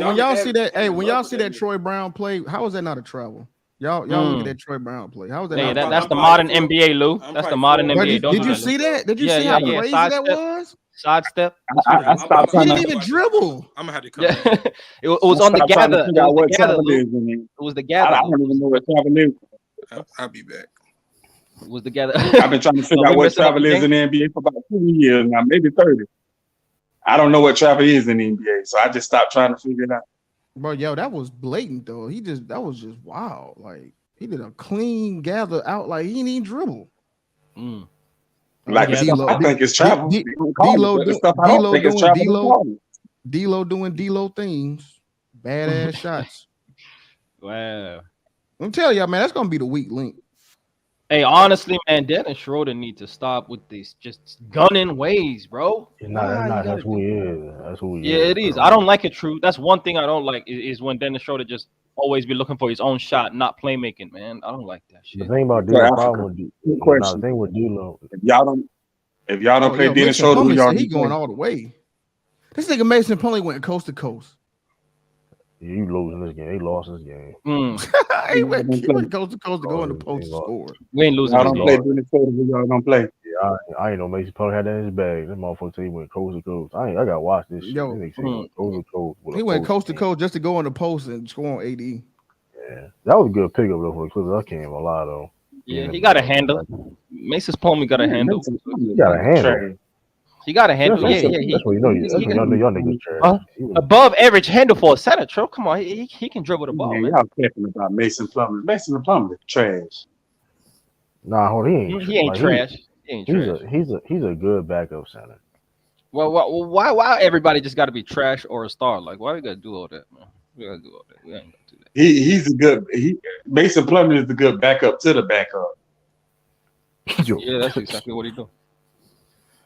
When y'all see that Troy Brown play, how is that not a travel? Y'all look at that Troy Brown play. How is that? That's the modern NBA, Lou. That's the modern NBA. Did you see that? Did you see how crazy that was? Sidestep. He didn't even dribble. I'm gonna have to come. It was on the gather. It was the gather. I don't even know what travel is. I'll be back. It was the gather. I've been trying to figure out what travel is in the NBA for about 2 years now, maybe 30. I don't know what travel is in the NBA, so I just stopped trying to figure it out. Bro, that was blatant though. That was just wild. Like he did a clean gather out, like he didn't even dribble. Like the stuff I think it's travel. D-Lo doing D-Lo things. Badass shots. Wow. I'm telling y'all, man, that's gonna be the weak link. Hey, honestly, man, Dennis Schroeder need to stop with these just gunning ways, bro. That's who he is. That's who he is. Yeah, it is. I don't like it, true. That's one thing I don't like is when Dennis Schroeder just always be looking for his own shot, not playmaking, man. I don't like that shit. The thing about D-Lo, the thing with D-Lo, if y'all don't play Dennis Schroeder, he going all the way. This nigga Mason Plumlee went coast to coast. Yeah, you losing this game. He lost this game. He went coast to coast to go in the post and score. We ain't losing. Y'all don't play Dennis Schroeder. Y'all don't play. Yeah, I ain't know Mason Plumlee had that in his bag. This motherfucker said he went coast to coast. I gotta watch this shit. He went coast to coast just to go in the post and score on AD. Yeah, that was a good pickup though for the Clippers. I can't even lie though. Yeah, he got a handle. Mason Plumlee got a handle. He got a handle. He got a handle. That's what you know. Y'all niggas trash. Above average handle for a center. True. Come on, he can dribble the ball. Man. Y'all talking about Mason Plumlee. Mason Plumlee trash. Nah, hold on. He ain't trash. He's a good backup center. Well, why everybody just got to be trash or a star? Like, why we gotta do all that, man? We gotta do all that. We ain't gonna do that. He's a good. Mason Plumlee is a good backup to the backup. Yeah, that's exactly what he do.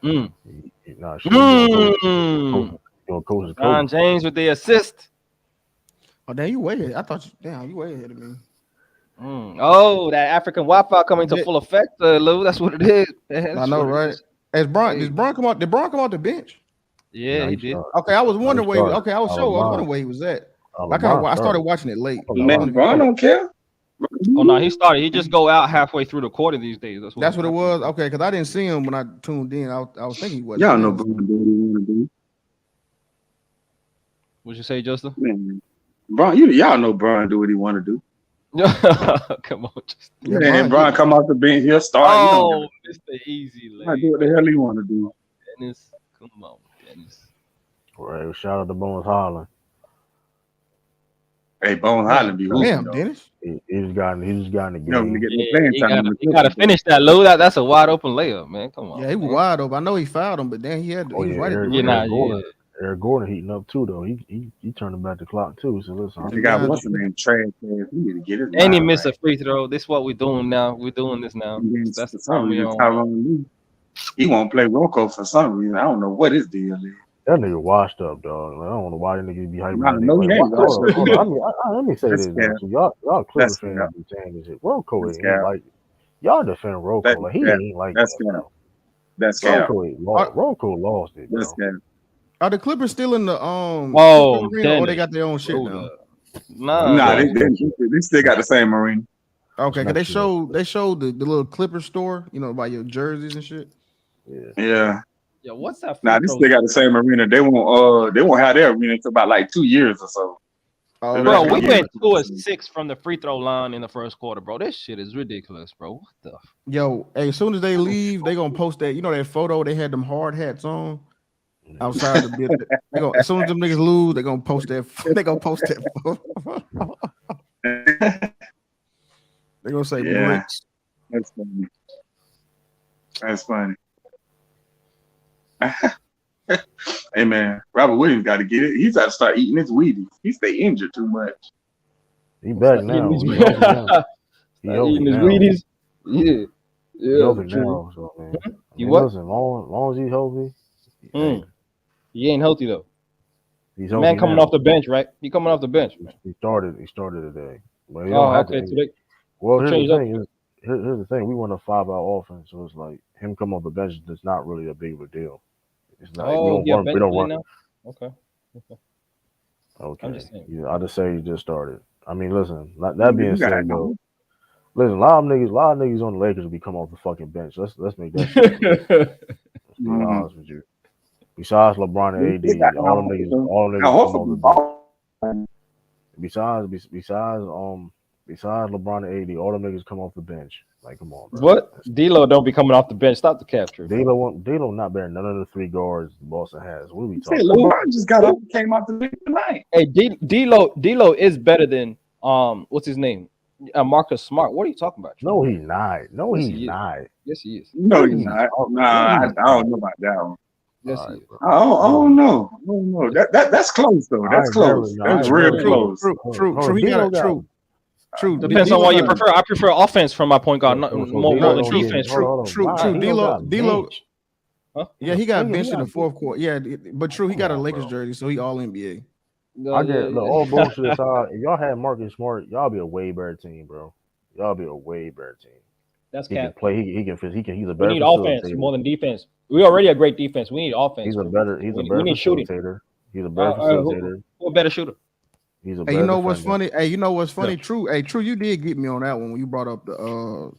Ron James with the assist. Oh, damn, you way ahead. I thought you way ahead of me. Oh, that African Wi-Fi coming to full effect, Lou. That's what it is. I know, right? Did Bron come out the bench? Yeah, he did. Okay, I was wondering where. Okay, I was wondering where he was at. I started watching it late. Man, Bron don't care. Oh no, he started. He just go out halfway through the quarter these days. That's what it was. Okay, because I didn't see him when I tuned in. I was thinking he wasn't. Y'all know Bron do what he want to do. What'd you say, Justin? Man, Bron, y'all know Bron do what he want to do. Come on. Man, Brian come off the bench, he'll start. Oh, it's the easy lane. Do what the hell he want to do. Dennis, come on, Dennis. Right, shout out to Bones Holland. Hey, Bones Holland be damn, Dennis. He just got in the game. You gotta finish that, Lou. That's a wide open layup, man. Come on. Yeah, he was wide open. I know he fouled him, but then he had. He was right at the Eric Gordon heating up too, though. He turning back the clock too. So listen, he got what's the name? Trash. He need to get his. And he missed a free throw. This is what we're doing now. We're doing this now. That's the time we on. He won't play Rocco for some reason. I don't know what his deal is. That nigga washed up, dog. Like, I don't know why that nigga be hyping. Let me say this. Y'all Clippers fans be saying this shit. Rocco ain't like y'all defend Rocco. Like he ain't like that. That's Rocco lost it. That's scam. Are the Clippers still in the arena, or they got their own shit now? Nah, they still got the same arena. Okay, cause they showed the little Clipper store, by your jerseys and shit. Yeah. Yeah, what's that? Nah, this still got the same arena. They won't have their arena until about like 2 years or so. Bro, we went 2-6 from the free throw line in the first quarter, bro. This shit is ridiculous, bro. What the? Yo, hey, as soon as they leave, they gonna post that. That photo they had them hard hats on. Outside the building, as soon as them niggas lose, they gonna post that. They gonna post that photo. They gonna say bricks. That's funny. That's funny. Hey man, Robert Williams got to get it. He's got to start eating his Wheaties. He stay injured too much. He back now. He eating his Wheaties. Yeah. Healthy now. So man, listen, long as he's healthy. He ain't healthy though. He's man coming now. Off the bench, right? He coming off the bench. He started today. But okay. Well, here's the thing. We run a 5-out offense, so it's like him come off the bench is not really a big of a deal. It's not. We don't run. Now? Okay. I'm just saying. Yeah, I just say he just started. I mean, listen. That being said, though, listen. A lot of niggas on the Lakers will be coming off the fucking bench. Let's make that shit. Let's be honest with you. Besides LeBron and AD, all them niggas come off the bench. Besides LeBron and AD, all them niggas come off the bench. Like, come on, bro. What? D'Lo don't be coming off the bench. Stop the capture. D'Lo not better than none of the 3 guards Boston has. What are we talking about? LeBron just got up and came off the bench tonight. Hey, D'Lo is better than what's his name? Marcus Smart. What are you talking about? No, he's not. No, he's not. Yes, he is. No, he's not. Nah, I don't know about that one. Yes, he is. I don't know. That's close though. That's close. That's real close. True. He got it. True. Depends on what you prefer. I prefer offense from my point guard, more than defense. True. D'Lo. Huh? Yeah, he got benched in the fourth quarter. Yeah, but true, he got a Lakers jersey, so he all NBA. I get all bullshit aside. If y'all had Marcus Smart, y'all be a way better team, bro. Y'all be a way better team. That's he can play. He can. He's a better. We need offense more than defense. We already a great defense. We need offense. He's a better facilitator. He's a better facilitator. Who a better shooter? He's a hey, you know what's funny? Hey, you know what's funny? True. Hey, True, you did get me on that one when you brought up the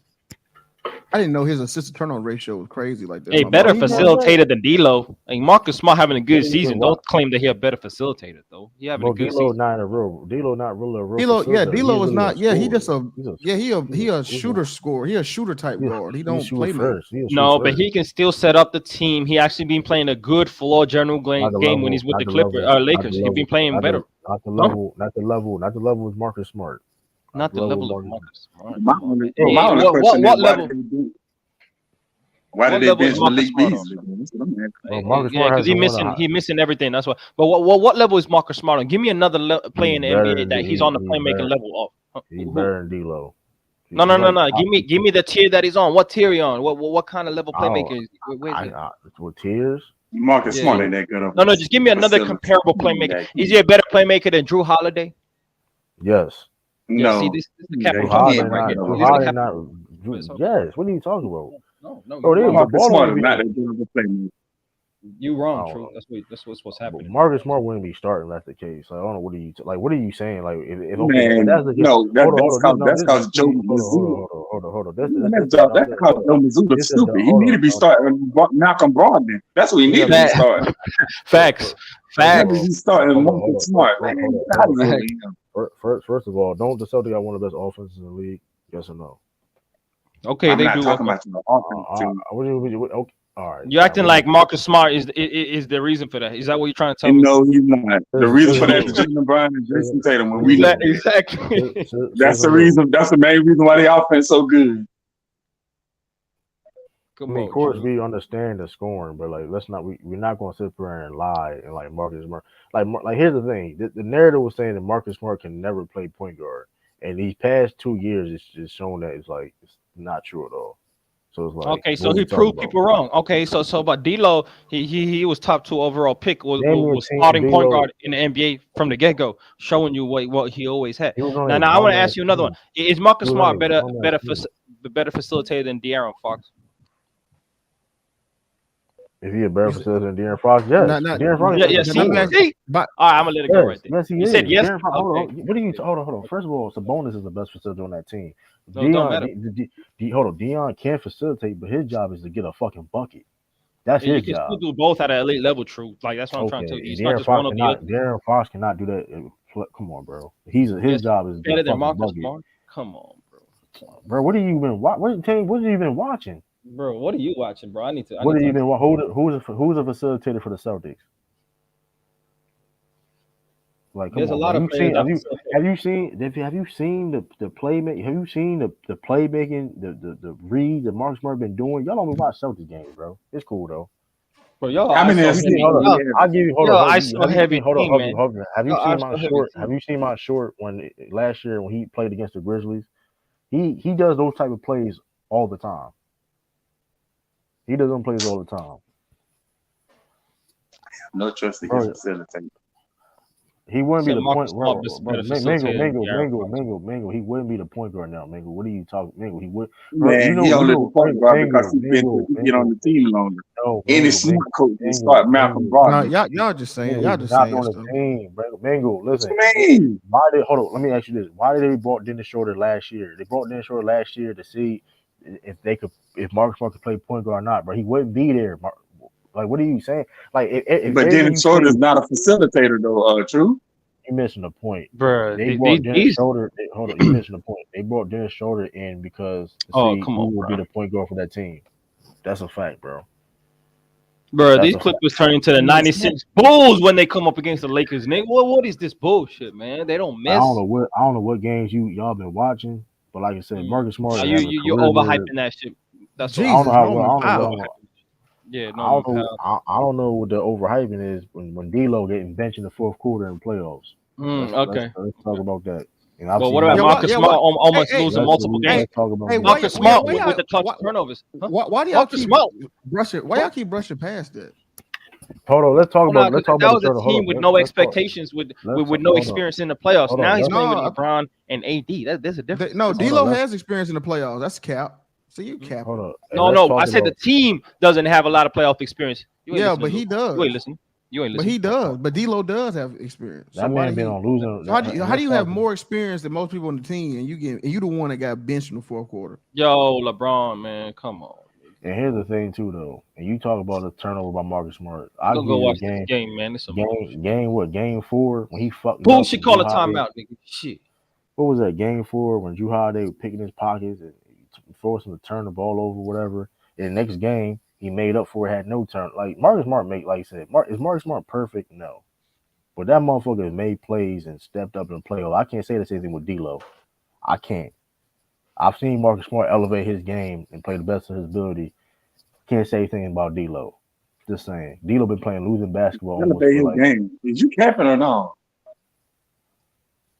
I didn't know his assist turnover ratio was crazy like that. Hey, better facilitator than D'Lo. Like Marcus Smart having a good season. Don't claim that he a better facilitator though. He having a good season. D'Lo not really a real. D'Lo is not. Yeah, he just he a shooter scorer. He a shooter type guard. He don't play first. No, but he can still set up the team. He actually been playing a good floor general game when he's with the Clippers Lakers. He's been playing better. Not the level of Marcus Smart. Not the level of Marcus Smart. What level? Why did they bench Malik Beasley? Yeah, because he missing everything. That's why. But what level is Marcus Smart on? Give me another player in the NBA that he's on the playmaking level of. He's better than D'Lo. No. Give me the tier that he's on. What tier he on? What kind of level playmaker is? What tiers? Marcus Smart ain't that good. No. Just give me another comparable playmaker. Is he a better playmaker than Drew Holiday? Yes. No. See, this is the capital right here. Yes. What are you talking about? No. Marcus Smart is not that good of a playmaker. You wrong, True. That's what's happening. Marcus Smart wouldn't be starting. That's the case. I don't know what are you what are you saying? Like if that's because Joe Mazzulla. Hold on. That's because Joe Mazzulla stupid. He need to be starting Malcolm Brogdon. That's what he need to be starting. Facts. He's starting Marcus Smart. First of all, don't the Celtics got one of the best offenses in the league? Yes or no? Okay, I'm they not do. talking Okay. about the offense team. Okay. All right. You're acting like Marcus Smart is the reason for that. Is that what you're trying to tell And me? no, he's not. The reason for that is Jaylen Brown and Jason Tatum. When we lose, Exactly. that's the reason. That's the main reason why the offense so good. I mean, of course, we understand the scoring, but like, let's not. We're not going to sit there and lie and like Marcus Smart. Like here's the thing: the narrative was saying that Marcus Smart can never play point guard, and these past 2 years, it's just shown that it's not true at all. So it's like, okay, so he proved people wrong. Okay, so about D'Lo, he was top 2 overall pick, was starting point guard in the NBA from the get go, showing you what he always had. Now I want to ask you another one: is Marcus Smart better facilitator than De'Aaron Fox? If he a better facilitator than De'Aaron Fox, yes. De'Aaron Fox, See, all right, I'm gonna let it go right there. Yes, he you is. said yes. De'Aaron Fox, Okay. What are you? Hold on. First of all, Sabonis is the best facilitator on that team. No, don't matter. Hold on. De'Aaron can facilitate, but his job is to get a fucking bucket. That's his job. You can still do both at an elite level. True, like that's what I'm trying to tell you. It's not just one or the other. De'Aaron Fox cannot do that. Come on, bro. His job is better than Marcus bucket. Smart. Come on, bro. Bro, what have you been? What have you been watching? Bro, what are you watching, bro? What have you been? Who's a facilitator for the Celtics? Like, there's a lot of players. Have you seen the playmaking? Have you seen the playmaking? The read that Marcus Smart been doing? Y'all don't watch Celtics games, bro. It's cool though. Bro, y'all. I'll give you. Hold on. Have you seen my short? Team. Have you seen my short when last year when he played against the Grizzlies? He does those type of plays all the time. He does them plays all the time. No trust in his facilitator. He wouldn't be the point guard. Mingo. He wouldn't be the point guard now. Mingo, what are you talking? Mingo, he would. Man, he only the point guard because he get on the team longer. Any smart coach will start Malcolm Brogdon. Y'all just saying. Y'all just not saying. On the team, Mingo, listen. What you mean? Hold on. Let me ask you this: why did they brought Dennis Schroeder last year? They brought Dennis Schroeder last year to see if Marcus Smart could play point guard or not. But he wouldn't be there. Like, what are you saying? Like, but Dennis Schroeder is not a facilitator, though. True. You're missing the point, bro. They brought Dennis Schroeder. Hold on, you're missing the point. They brought Dennis Schroeder in because who will be the point guard for that team. That's a fact, bro. Bro, these Clippers turn into the '96 Bulls when they come up against the Lakers. Nigga, what is this bullshit, man? They don't miss. I don't know what games y'all been watching, but like I said, Marcus Smart. You're overhyping that shit. That's what I don't know. Yeah, no, I don't know what the overhyping is when D'Lo getting benched in the fourth quarter in playoffs. Okay, let's talk about that. But what about Marcus Smart almost losing multiple games? Marcus Smart with the clutch turnovers. Why do y'all keep brushing? Why y'all keep brushing past that? Hold on, let's talk about. That was a team with no expectations, with no experience in the playoffs. Now he's playing with LeBron and AD. There's a difference. No, D'Lo has experience in the playoffs. That's cap. So you cap. Hold on. No. I said the team doesn't have a lot of playoff experience. Yeah, but he does. You ain't listening. But he does. But D'Lo does have experience. That man been on losing. So how do you have more experience than most people on the team, and you the one that got benched in the fourth quarter? Yo, LeBron, man, come on. And here's the thing too, though. And you talk about the turnover by Marcus Smart. I go watch this game, man. It's game 4 when he fucked. Boom, she called a timeout, nigga. Shit. What was that? Game 4 when Drew Holiday was picking his pockets and forced him to turn the ball over, whatever. In the next game, he made up for it, had no turn. Like Marcus Smart like you said, is Marcus Smart perfect? No. But that motherfucker made plays and stepped up in the playoff. I can't say the same thing with D'Lo. I can't. I've seen Marcus Smart elevate his game and play the best of his ability. Can't say anything about D'Lo. Just saying. D'Lo been playing losing basketball. Elevate his game. Is you capping or no?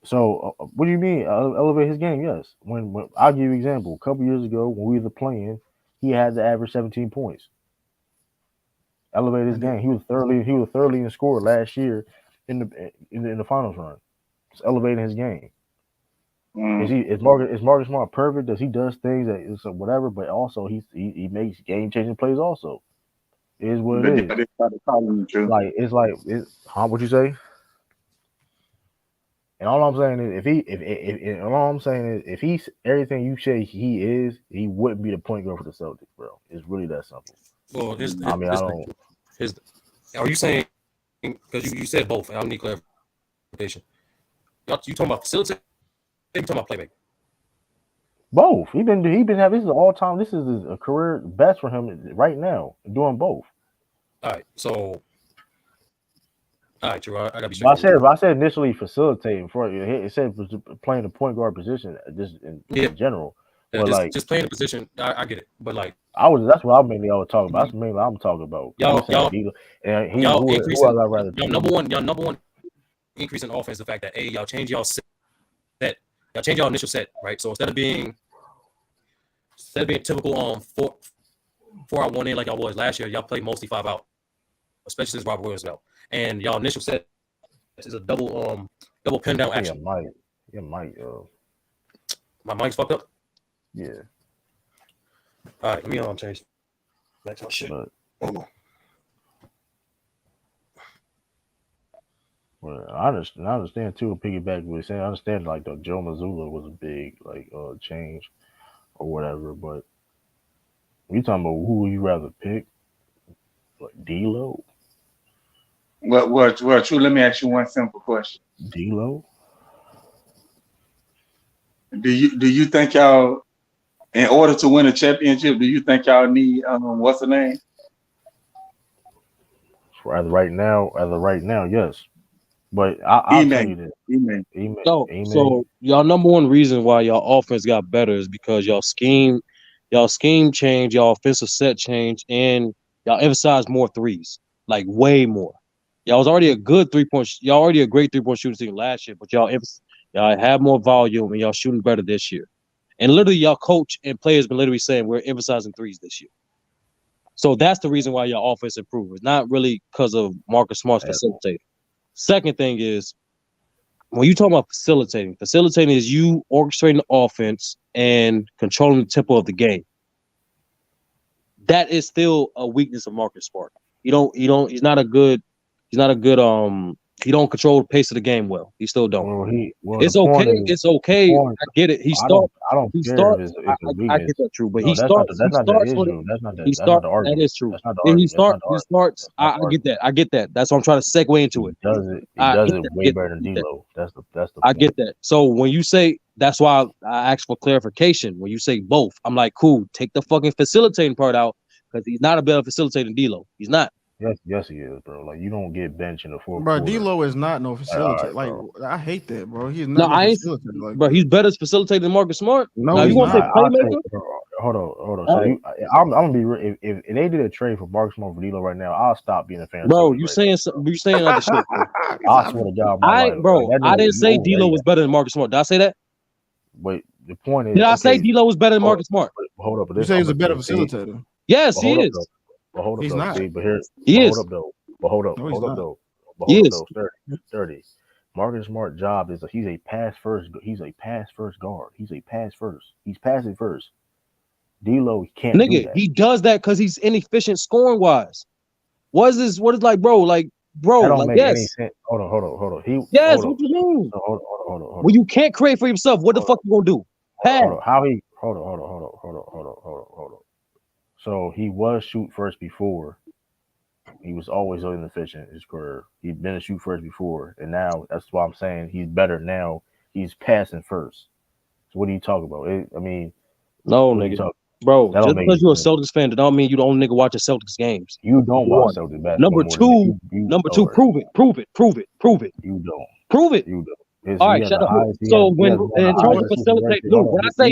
So, what do you mean? Elevate his game? Yes. When I'll give you an example. A couple years ago, when we were playing, he had to average 17 points. Elevate his game. He was thoroughly in score last year in the finals run. It's elevating his game. Is Marcus Smart perfect? Does he does things that is whatever? But also he makes game changing plays. Also, it is what it is. What'd you say? And all I'm saying is, if he's everything you say he is, he wouldn't be the point guard for the Celtics, bro. It's really that simple. Well, are you saying because you said both? I need clarification. You talking about facilitating? You talking about playmaking? Both. He been having this is all time. This is a career best for him right now. Doing both. All right, so. All right, Drew. I gotta be straight. I said initially facilitating for it said playing the point guard position just in general. Yeah, but just playing the position, I get it. But like that's what I was talking about. That's mainly what I'm talking about. Y'all number one increase in offense, the fact that y'all change y'all set, y'all change y'all initial set, right? So instead of being typical 4 out 1 in like y'all was last year, y'all play mostly 5 out, especially since Robert Williams now. And y'all initial set is a double pin down action. My mic's fucked up. Yeah. All right, let me change. That's all shit. Well, I understand too. Piggyback what you're saying. I understand like the Joe Mazzulla was a big change or whatever, but we talking about who would you rather pick, like D'Lo? Well, True. Let me ask you one simple question. D'Lo. Do you think y'all, in order to win a championship, do you think y'all need what's the name? As of right now, yes. But I'll tell you this. So y'all number one reason why y'all offense got better is because y'all scheme change, y'all offensive set change, and y'all emphasize more threes, like way more. Y'all was already a good 3-point. Y'all already a great 3-point shooting team last year, but y'all have more volume and y'all shooting better this year. And literally, y'all coach and players been literally saying we're emphasizing threes this year. So that's the reason why y'all offense improved. It's not really because of Marcus Smart's facilitating. Second thing is, when you talk about facilitating is you orchestrating the offense and controlling the tempo of the game. That is still a weakness of Marcus Smart. He's not a good he don't control the pace of the game well. He still don't. It's okay. I get it. I don't care if it's a weakness. I get that true, but that's not the issue. That's not the argument. That is true. That's not the argument. He starts. I get that. That's why I'm trying to segue into it. He does it way better than D'Lo. That's the point. I get that. So when you say, that's why I asked for clarification. When you say both, I'm like, cool. Take the fucking facilitating part out, because he's not a better facilitator than D'Lo. He's not. Yes, he is, bro. Like, you don't get benched in the fourth quarter. Bro, D'Lo is not no facilitator. Like, I hate that, bro. He's not no facilitator. Like, bro, he's better facilitator than Marcus Smart. No, you want to say playmaker? Hold on. So I'm gonna be real. If they did a trade for Marcus Smart for D'Lo right now, I'll stop being a fan. Bro, you saying other shit. I swear to God, I didn't say D'Lo was better than Marcus Smart. Did I say that? Wait, the point is, did I say D'Lo was better than Marcus Smart? Hold up, you say he's a better facilitator. Yes, he is. But hold up, he's not. Hold up though. 30. Marcus Smart job is he's a pass first guard. He's passing first. D'Lo can't do that. He does that because he's inefficient scoring wise. What is like, bro? Like, bro, that don't like, make any sense. Hold on. What you mean? Hold on. When you can't create for yourself, what the fuck you gonna do? Hold on. So he was shoot first before. He was always inefficient in his career. He'd been a shoot first before, and now that's why I'm saying he's better now. He's passing first. So what are you talking about? No, nigga. Bro, just because you're a Celtics fan, that don't mean you the only nigga watching Celtics games. You don't watch Celtics basketball. Number two, prove it. You don't. Prove it. You don't. All right, shut up. So when in terms of facilitating, when I say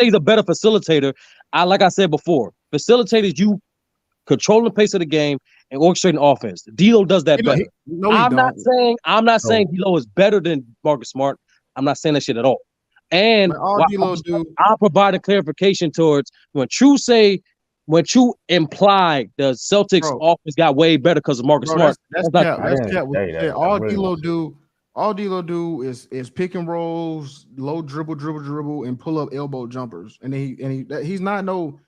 he's a better facilitator, like I said before, facilitators, you controlling the pace of the game and orchestrating offense. D'Lo does that better. I'm not saying D'Lo is better than Marcus Smart. I'm not saying that shit at all. And I'll provide a clarification towards when True imply the Celtics offense got way better because of Marcus Smart. That's cap. All D'Lo do is pick and rolls, low dribble, and pull up elbow jumpers. And he's not no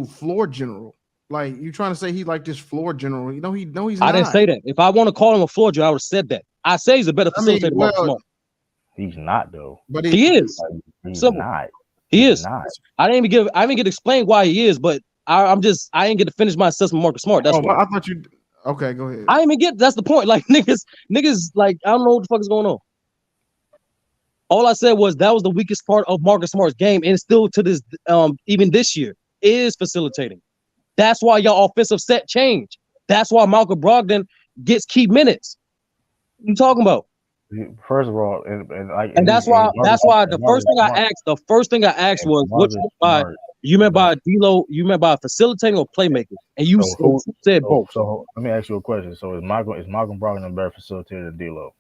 floor general. Like, you trying to say he's like this floor general? He's not. I didn't say that. If I want to call him a floor general, I would have said that. I say he's a better facilitator than Marcus Smart. He's not though. But he is. He's not. He is. Not. I didn't even get to explain why he is, but I didn't get to finish my assessment of Marcus Smart. That's why. I thought you. Okay, go ahead. I didn't even get. That's the point. Like niggas, like I don't know what the fuck is going on. All I said was that was the weakest part of Marcus Smart's game, and still to this, even this year, is facilitating. That's why your offensive set changed. That's why Malcolm Brogdon gets key minutes. What you talking about? First of all, and that's why the first thing I asked was what you meant by D'Lo, you meant by facilitating or playmaking, and you said both. So let me ask you a question. So is Malcolm Brogdon a better facilitator than D'Lo?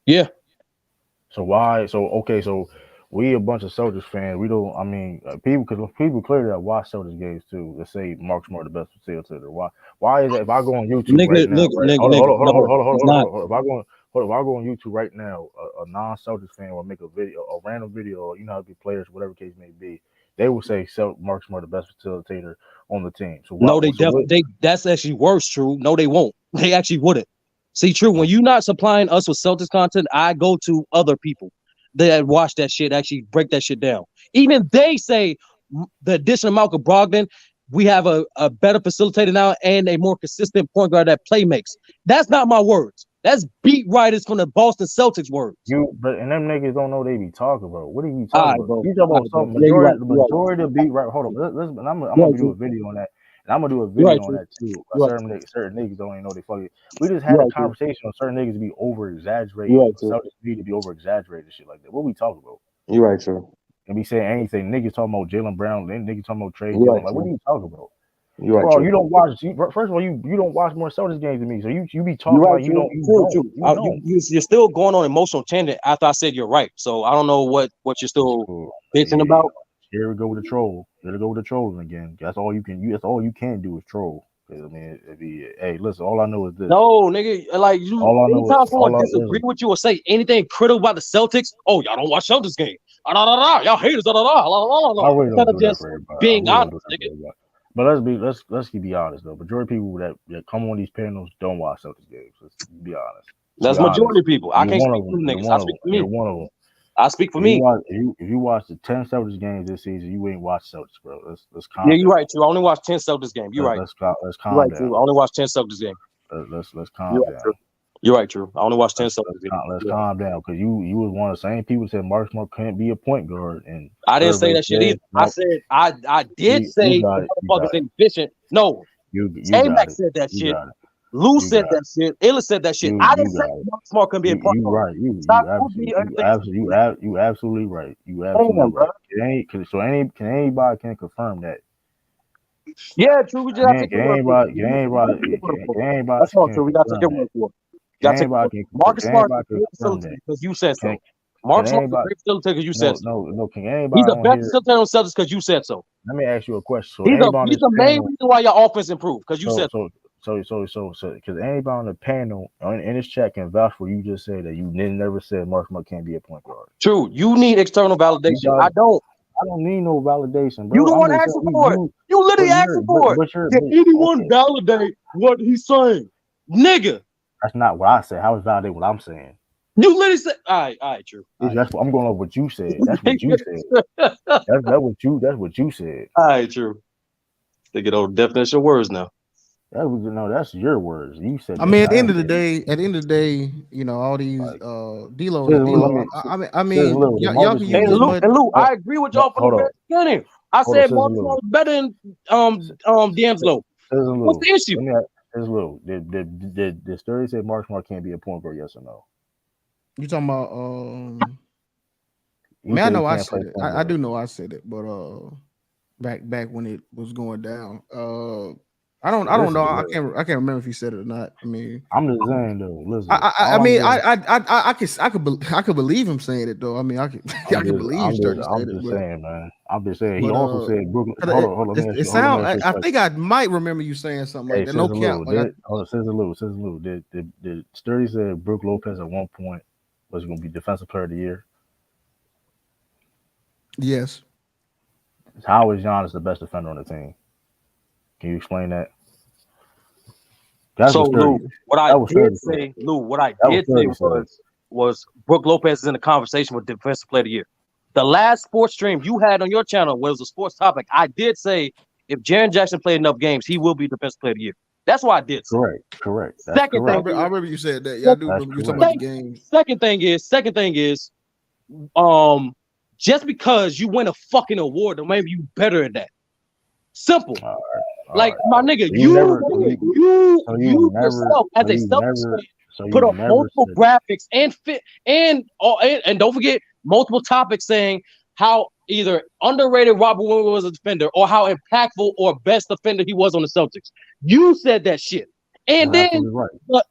Yeah. So why? So okay. So we a bunch of Celtics fans. We don't. I mean, people clearly have watched Celtics games too. Let's say Mark Smart the best facilitator. Why is that? If I go on YouTube right now, If I go on YouTube right now, a non-Celtics fan will make a random video, you know, how the players, whatever case may be, they will say Mark Smart the best facilitator on the team. So no, they definitely that's actually worse. True. No, they won't. They actually wouldn't. See, true. When you're not supplying us with Celtics content, I go to other people that watch that shit, actually break that shit down. Even they say the addition of Malcolm Brogdon, we have a better facilitator now and a more consistent point guard that play makes. That's not my words. That's beat writers from the Boston Celtics words. But them niggas don't know they be talking about. What are you talking about? You talking about something. The majority of beat right. Hold on. I'm gonna do a video on that. And I'm gonna do a video on that too. Certain niggas don't even know they fucking. We just had a conversation on certain niggas to be over exaggerated. Celtics need to be over exaggerated shit like that. What we talking about? You're right, sir. And be saying anything. Niggas talking about Jaylen Brown. Then niggas talking about Trey. Like, what are you talking about? You're right, bro, you don't watch. First of all, you don't watch more Celtics games than me, so you be talking like you don't. You're still going on emotional tangent after I said you're right. So I don't know what you're still bitching about. Here we go with the troll. Here we go with the trolling again. That's all you can. That's all you can do is troll. I mean, hey, listen. All I know is this. No, nigga, like you. Anytime someone disagree with you or say anything critical about the Celtics, oh, y'all don't watch Celtics game. Y'all haters. I really don't do just that for everybody. being honest, nigga. But let's be honest though. Majority of people that come on these panels don't watch Celtics games. Let's be honest. That's majority of people. I can't speak for them niggas. I speak for me. You're one of them. I speak for me. If you watch the 10 Celtics games this season, you ain't watched Celtics, bro. Let's calm down. Yeah, you're right, too. I only watched 10 Celtics games. You're right. Let's calm down. True. I only watched 10 Celtics games. Let's calm down. You're right, true. I only watched 10 Celtics games. Let's calm down, because you was one of the same people that said Mark Smart can't be a point guard. And I didn't say that shit either. I said I did say motherfuckers inefficient. No, A-Mac said that shit. Lou said that shit. Illa said that shit. I didn't say Mark Smart couldn't be a point guard. You right. You absolutely right. You absolutely right. Can anybody confirm that? Yeah, true. We just have to get anybody. That's all true. We got to get one for. Marcus Smart because you said so. Marcus Smart facilitator because you said so. No. Can anybody? He's the best facilitator on Celtics because you said so. Let me ask you a question. He's the main reason why your offense improved because you said so. So, because anybody on the panel in this chat can vouch for you just said that you never said Mark Smart can't be a point guard. True. You need external validation. I don't need no validation, bro. You the one asking for it. You literally asking for it. Can anyone validate what he's saying? Nigga. That's not what I said. How is validate what I'm saying? You literally said, all right, true. That's what I'm going over what you said. That's what you said. That's what you said. All right, true. They get over definition of words now. That's your words. You said. I mean, at the end of the day, you know, all these D-Lo. I mean, y'all can use and Lou, I agree with y'all from the beginning. I said Marcus was better than D'Angelo. What's the issue? Did Sturdy say Mark Smart can't be a point guard? Yes or no? You talking about? Man, I know I said it. I do know I said it, but back when it was going down. I don't know. I can't remember if he said it or not. I mean, I'm just saying though. Listen, I could believe him saying it though. I mean, I could believe him saying it. I'm just saying, man. I'm just saying. He also said Brooklyn. Hold on. It sounds. I think I might remember you saying something like that. No cap. Sister Lou. Did Sturdy said Brook Lopez at one point was going to be Defensive Player of the Year? Yes. How is Giannis the best defender on the team? Can you explain that? So, Lou, what I did say was Brook Lopez is in the conversation with Defensive Player of the Year. The last sports stream you had on your channel was a sports topic. I did say if Jaren Jackson played enough games, he will be Defensive Player of the Year. That's why I did. Correct. That's second correct. thing, I remember you said that. Yeah, I do remember you talking about the game. Second thing is, just because you win a fucking award, don't make you better at that. Simple. Like my nigga, you yourself as a Celtics fan put up multiple graphics and don't forget multiple topics saying how either underrated Robert Williams was a defender or how impactful or best defender he was on the Celtics. You said that shit. And then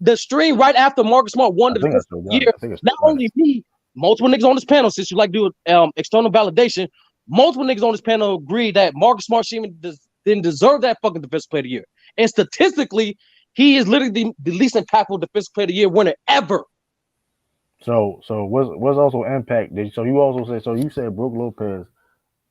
the stream right after Marcus Smart won the defensive year, not only me, multiple niggas on this panel, since you like to do external validation, multiple niggas on this panel agree that Marcus Smart didn't deserve that fucking defensive player of the year. And statistically, he is literally the least impactful defensive player of the year winner ever. So what's also impact? So you said Brook Lopez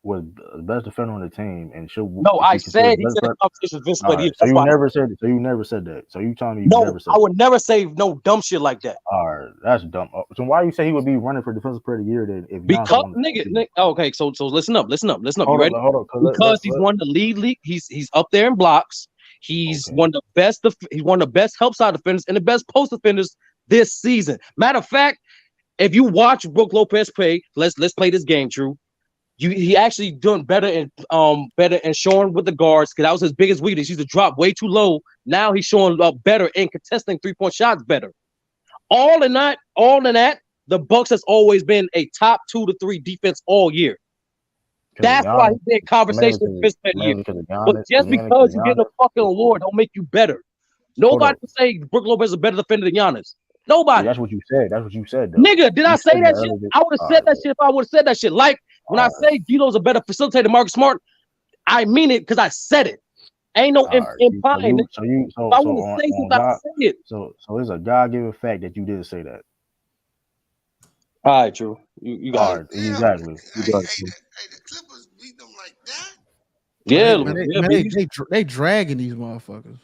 was the best defender on the team and should. No, I said he said the competition defensive player of the year. So you never said it. So you never said that. So you telling me you never said I would never say no dumb shit like that. All right, that's dumb. So why you say he would be running for defensive player of the year then? If because nigga, okay, so listen up. You ready? Because he's one of the league. He's up there in blocks. He's one of the best. He's one of the best help side defenders and the best post defenders this season. Matter of fact, if you watch Brook Lopez play, let's play this game, True. He actually doing better and showing with the guards because that was his biggest weakness. He used to drop way too low. Now he's showing better and contesting 3-point shots better. All in that, the Bucks has always been a top 2 to 3 defense all year. That's why he's in conversation with Fifth Player of the Year. But just because you get a fucking award don't make you better. Nobody can say Brook Lopez is a better defender than Giannis. Nobody. Yeah, that's what you said. Though. Nigga, did I say that shit? I would have said that shit if I would have said that shit. Like when I say Gino's a better facilitator than Marcus Smart, I mean it because I said it. Ain't no implying. So I want to say something, I say it. So it's a God-given fact that you didn't say that. All right, True. You got it. Exactly. You got it. The Clippers beat them like that. Yeah, they dragging these motherfuckers.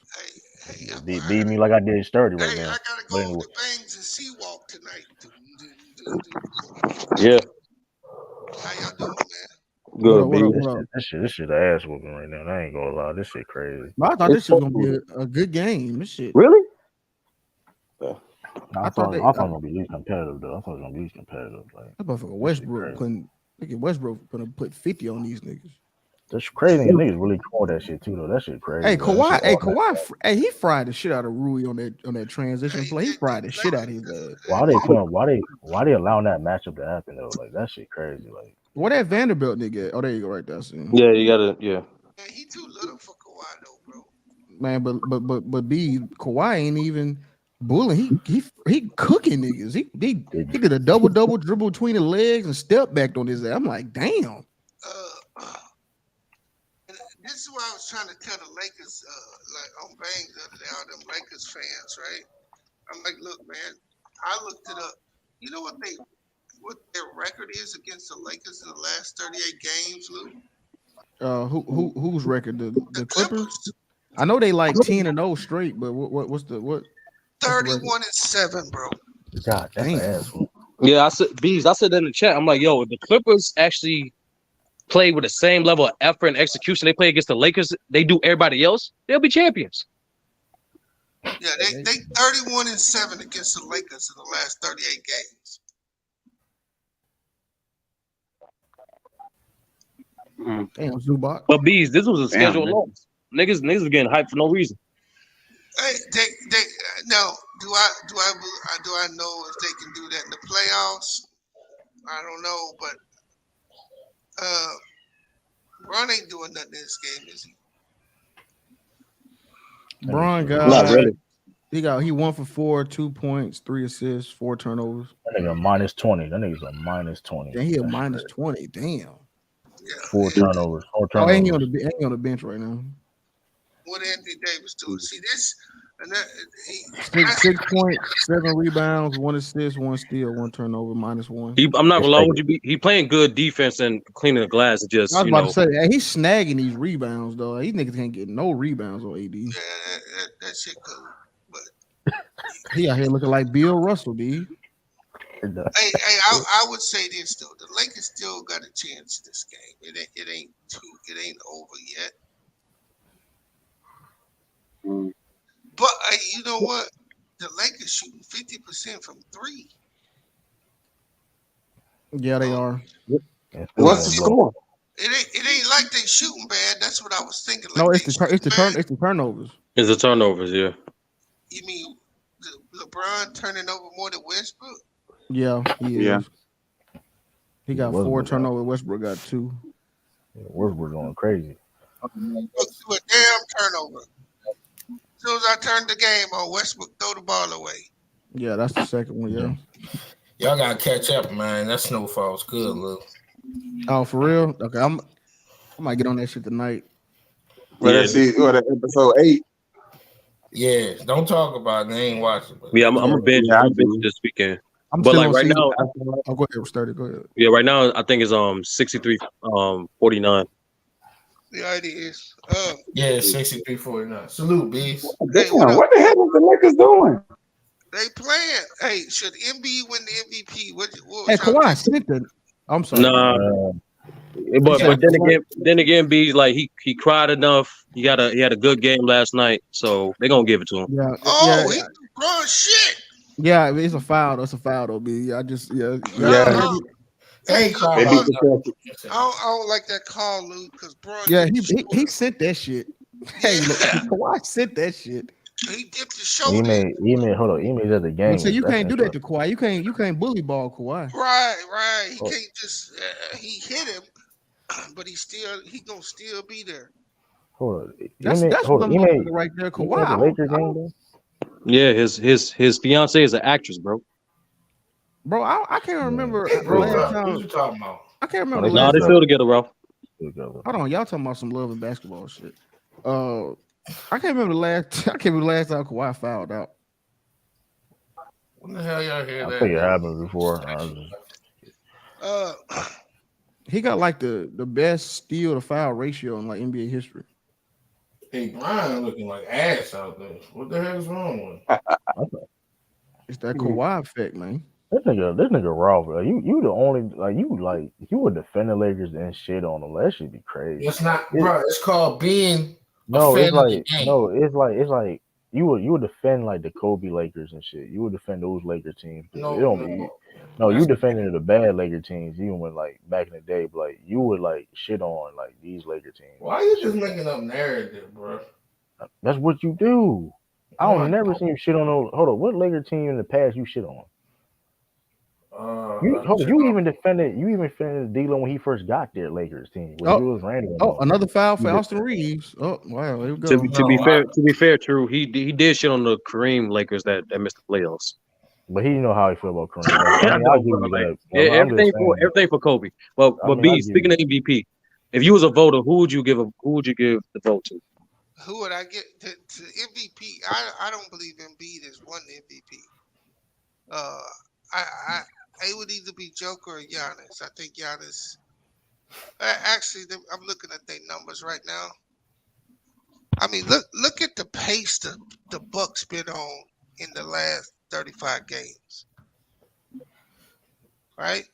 Beat me like I did sturdy right now. I gotta go to Bangs and Seawalk tonight. Yeah. How y'all doing, man? Good, This shit ass whooping right now. I ain't gonna lie. This shit crazy. I thought this was gonna be a good game. This shit. Really? I thought it was gonna be least competitive though. I thought it was gonna be least competitive. Like that motherfucker Westbrook gonna put 50 on these niggas. That's crazy. Niggas really call that shit too though. That shit crazy. Hey, Kawhi, he fried the shit out of Rui on that transition play. He fried the shit out of his ass. Why they allowing that matchup to happen though? Like that shit crazy. Like what that Vanderbilt nigga? Oh, there you go, right there. See. Yeah, you gotta. Yeah. Man, he too little for Kawhi though, bro. Man, but Kawhi ain't even bullying. He cooking niggas. He did a double dribble between the legs and step back on his ass. I'm like, damn. This is what I was trying to tell the Lakers, like on Bangs the other day, all them Lakers fans, right? I'm like, look, man, I looked it up. You know what their record is against the Lakers in the last 38 games, Lou? Whose record? The Clippers? I know they like 10-0 straight, but what's the 31-7, bro. God, that's an asshole. Yeah, I said that in the chat. I'm like, yo, if the Clippers actually play with the same level of effort and execution they play against the Lakers, they do everybody else, they'll be champions. Yeah, they 31-7 against the Lakers in the last 38 games. Damn, Zubac. But Bees, this was a scheduled loss. Niggas were getting hyped for no reason. Hey, now, do I know if they can do that in the playoffs? I don't know, but Bron ain't doing nothing in this game, is he? Bron got not really. He 1 for 4, 2 points, 3 assists, 4 turnovers. That nigga -20. That nigga's a -20. Yeah, he a -20. Damn. Yeah. 4 turnovers. Oh, ain't he on the bench right now? What Anthony Davis doing? See this? And that, 6 points, 7 rebounds, 1 assist, 1 steal, 1 turnover, -1. I'm not gonna lie with you. He playing good defense and cleaning the glass. And just I was about to say, he's snagging these rebounds though. These niggas can't get no rebounds on AD. Yeah, that shit cool. But he out here looking like Bill Russell, D. Hey, I would say this though: the Lakers still got a chance this game. It ain't over yet. But you know what? The Lakers shooting 50% from three. Yeah, they are. What's the score? It ain't like they shooting bad. That's what I was thinking. Like no, it's the turnovers. It's the turnovers, yeah. You mean LeBron turning over more than Westbrook? Yeah, he is. He got 4 turnovers. Westbrook got 2. Yeah, Westbrook going crazy. Look to a damn turnover. As soon as I turned the game on, Westbrook throw the ball away. Yeah, that's the second one. Yeah. Y'all gotta catch up, man. That snowfall's good, look. Oh, for real? Okay, I might get on that shit tonight. Well, let's see. What episode 8? Yeah, don't talk about it. They ain't watching. Yeah, I'm a binge this weekend. But like right now, I'll go ahead. Start it. Go ahead. Yeah, right now I think it's 63-49. Yeah, it is. Yeah, 63-49. Salute, bees. Damn, what the hell is the Lakers doing? They playing. Hey, should Embiid win the MVP? What Hey, Kawhi sent it. I'm sorry. Nah. But then again, B's like he cried enough. He had a good game last night, so they're gonna give it to him. Yeah. He run shit. Yeah, it's a foul. That's a foul, though, B. I just Hey, They I don't like that call, Luke, because Braun. Yeah, he sent that shit. Hey, look, Kawhi sent that shit. He dipped his shoulder. Hold on. Email at the game. So you can't do that to Kawhi. You can't bully ball Kawhi. Right. He can't just he hit him, but he gonna still be there. Hold on. That's what I'm looking at right there, Kawhi. The Lakers game, yeah, his fiance is an actress, bro. Bro, I can't remember last time. What you talking about? I can't remember. No, they still together, bro. Hold on, y'all talking about some love and basketball shit. I can't remember the last time Kawhi fouled out. When the hell y'all hear that? I think it happened before. He got like the best steal to foul ratio in like NBA history. Hey, Brian looking like ass out there. What the hell is wrong with him? It's that Kawhi effect, man. This nigga raw, bro. You the only you would defend the Lakers and shit on them. That should be crazy. It's not, bro. It's called being. It's like you would defend like the Kobe Lakers and shit. You would defend those Lakers teams. You defended the bad Laker teams even when like back in the day, but like you would like shit on like these Laker teams. Why are you just making up narrative, bro? That's what you do. I don't never seen you shit on those. Hold on, what Laker team in the past you shit on? You even defended D'Lo when he first got there, Lakers team. Another foul for Austin Reeves. Oh wow, here we go. To be fair, true. He did shit on the Kareem Lakers that missed the playoffs. But he know how he feel about Kareem. Everything for Kobe. But B, speaking of MVP, if you was a voter, who would you give the vote to? Who would I get to MVP? I don't believe Embiid has won the MVP. It would either be Joker or Giannis. I think Giannis. Actually, I'm looking at their numbers right now. I mean, look at the pace the Bucks been on in the last 35 games. Right?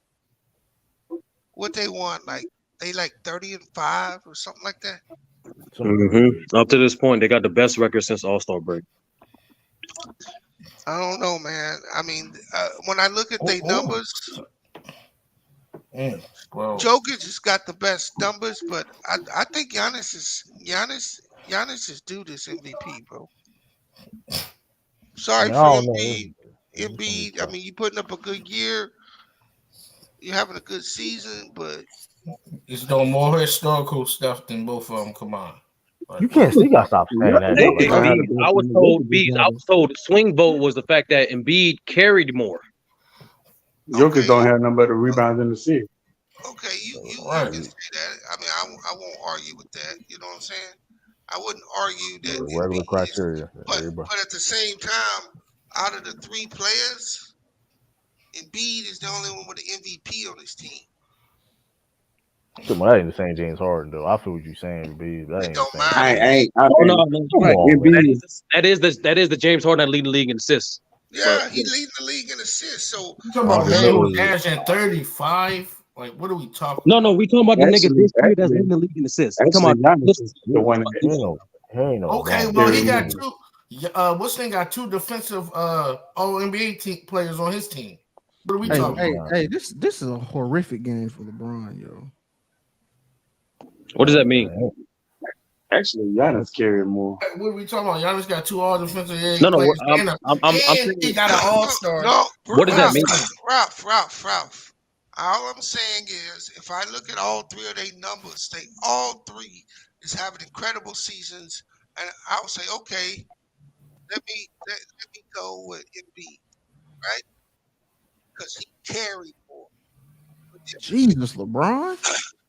What they won, they 30-5 or something like that. Mm-hmm. Up to this point, they got the best record since All-Star break. I don't know, man. I mean, when I look at their numbers, Jokic has got the best numbers, but I think Giannis is due this MVP, bro. Sorry for Embiid. I mean, you putting up a good year, you're having a good season, but it's no more historical stuff than both of them. Come on. You gotta stop saying that. I was told the swing vote was the fact that Embiid carried more. Jokic don't have nothing but a rebound in the series. Okay, you can say that. I mean, I won't argue with that. You know what I'm saying? I wouldn't argue that. Regular criteria. But at the same time, out of the three players, Embiid is the only one with an MVP on his team. Well, that ain't the same James Harden though. I feel what you're saying, B. That ain't the same. That is the James Harden that lead the league in assists. Yeah, he leading the league in assists. So you talking about man averaging 35? Like, what are we talking? No, we talking about the nigga this year that's leading the league in assists. Come on, okay, well he got two. What's name got 2 defensive All NBA players on his team. What are we talking about? Hey, this is a horrific game for LeBron, yo. What does that mean? Actually, Giannis carried more. What are we talking about? Giannis got 2 all defensive players. I'm he got an all-star. No, what does that mean? Ralph. All I'm saying is, if I look at all 3 of their numbers, they all 3 is having incredible seasons, and I'll say, okay, let me go with Embiid, right? Because he carried more. Jesus, LeBron.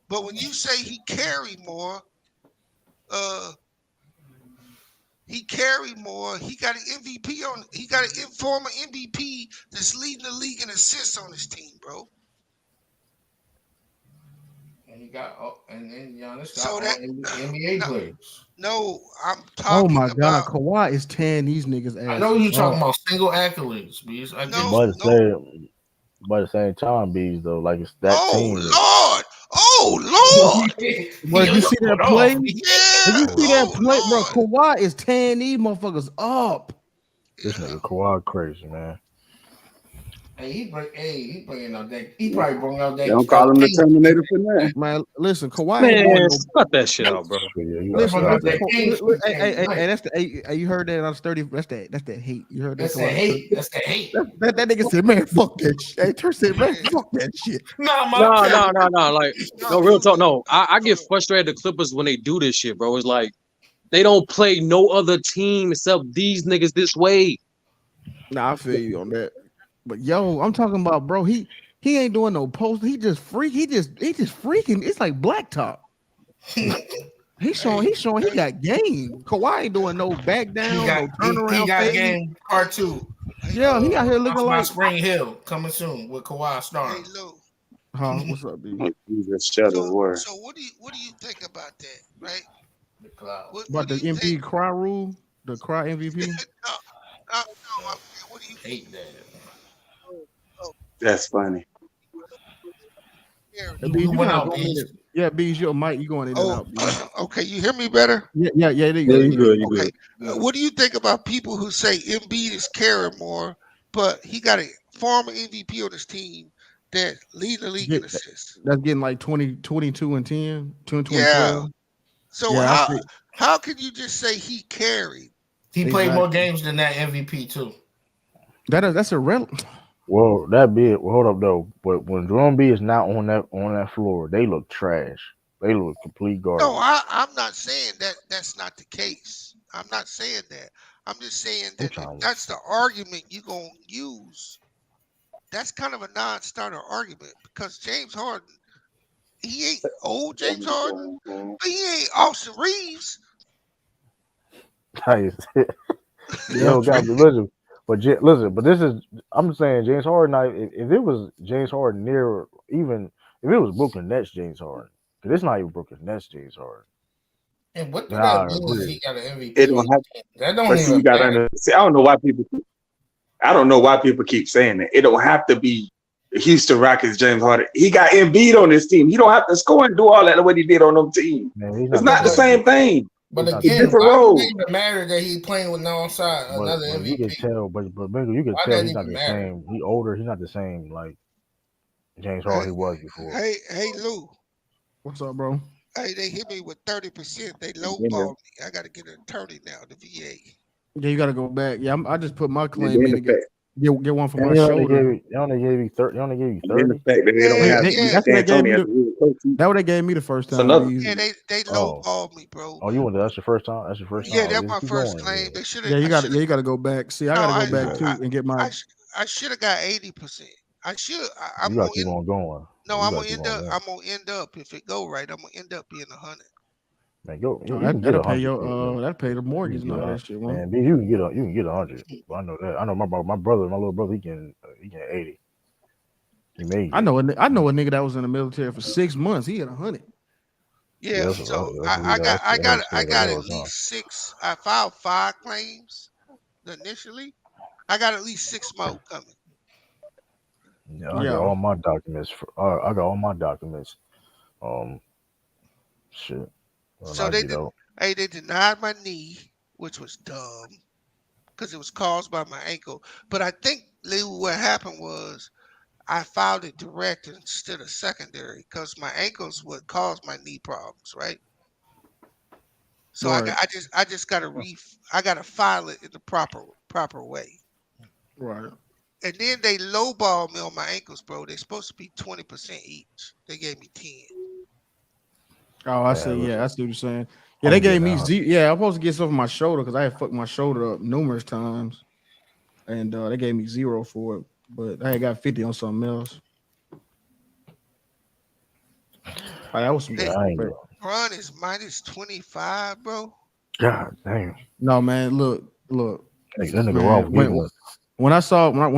But when you say he carried more, he carried more. He got an MVP on. He got a former MVP that's leading the league in assists on his team, bro. And he got and Giannis got all NBA players. No, I'm talking. Oh my God, about, Kawhi is tearing these niggas ass. I know you're talking about single accolades, Bees. But at the same time, Bees though, like it's that team. Oh Lord! But you see that play? Yeah. You see that play, bro? Kawhi is tearing these motherfuckers up. This nigga Kawhi crazy, man. Hey, he bringing out that. He probably bring out that. They don't call him the Terminator for that. Man, listen, Kawhi. Man, cut that shit out, bro. Listen, hey, that's the. Hey, you heard that on 30? That's that hate. You heard that? That's the hate. That's the hate. That nigga said, "Man, fuck that shit." Hey, Tur said, "Man, fuck that shit." No. Like, no, real talk. No, I get frustrated at the Clippers when they do this shit, bro. It's like they don't play no other team except these niggas this way. Nah, I feel you on that. But yo, I'm talking about, bro. He ain't doing no post. He just freaking. It's like blacktop. He's showing he got game. Kawhi ain't doing no back down, no turnaround. He got game part 2. Yeah, he out here looking like Spring Hill coming soon with Kawhi starring. Hey, Lou. Huh? What's up, dude? So what do you think about that, right? The cloud. About the MVP cry rule, the cry MVP. No. What do you hate that? That's funny. Yeah, Bees, your mic, you going in and out. Okay, you hear me better? Yeah, you good. Okay. What do you think about people who say Embiid is carrying more, but he got a former MVP on his team that lead the league in assists? That's getting like 22 and 10, 22 and 12. So how can you just say he carried? He played more games than that MVP too. That's irrelevant. Well, that be it. Well, hold up though. But when Jerome B is not on that floor, they look trash. They look complete garbage. No, I'm not saying that that's not the case. I'm not saying that. I'm just saying that that's the argument you're going to use. That's kind of a non-starter argument because James Harden, he ain't old James Harden, but he ain't Austin Reeves. Yo, guys, listen. But this is, I'm saying James Harden. If it was James Harden near, even if it was Brooklyn Nets James Harden, because it's not even Brooklyn Nets James Harden. And what did that do? He got an MVP. It don't have. That don't even. You got to see. I don't know why people keep saying that. It don't have to be Houston Rockets James Harden. He got Embiid on his team. He don't have to score and do all that the way he did on them team. It's not the same thing. But again, it doesn't even matter that he's playing with alongside another MVP. You can tell, but Bengal, you can tell he's not the same. He older. He's not the same like James Harden was before. Hey, Lou. What's up, bro? Hey, they hit me with 30%. They lowballed me. I got to get an attorney now, the VA. Yeah, you got to go back. Yeah, I just put my claim in to get one for my shoulder. They only gave you 30. That's what they gave me the first time. Yeah, they lowballed me, bro. Oh, you went there? That's your first time? That's your first time? Yeah, that's my first claim. They should have. Yeah, you got to go back. See, I got to go back too and get my. I should have got 80%. I should. I'm gonna keep on going. No, I'm gonna end up. If it go right, I'm gonna end up being 100. Man, go. That'll pay that'll pay the mortgage and all that shit. Man, you can get 100. I know that. I know my little brother, he can 80. He made. I know a nigga that was in the military for 6 months. He had 100. Yeah, so I got at least 6. I filed 5 claims initially. I got at least 6 more coming. Yeah, I got all my documents. I got all my documents. Shit. So they denied my knee, which was dumb. because it was caused by my ankle. But I think what happened was I filed it direct instead of secondary because my ankles would cause my knee problems, right? So Right. I just gotta I gotta file it in the proper way. Right. And then they lowballed me on my ankles, bro. They're supposed to be 20% each. They gave me 10. Oh, I see. Yeah, I see what you're saying. Yeah, they gave me yeah, I'm supposed to get something on my shoulder because I had fucked my shoulder up numerous times. And they gave me 0 for it. But I had got 50 on something else. Oh, that was some Run is minus 25, bro. God damn. No, man, look. Hey, that nigga man, when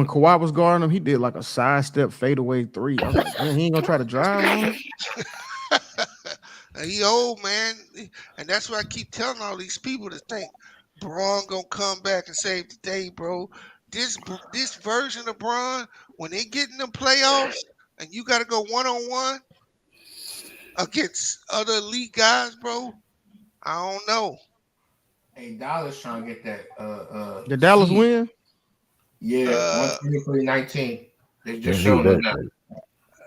Kawhi was guarding him, he did like a sidestep fadeaway 3. I was like, man, he ain't gonna try to drive on him. He old, man, and that's why I keep telling all these people to think Braun gonna come back and save the day, bro. This version of Braun, when they get in the playoffs and you got to go 1-on-1 against other elite guys, bro, I don't know. Hey, Dallas trying to get that. Did Dallas win? Yeah, 123-19. They just showed them that.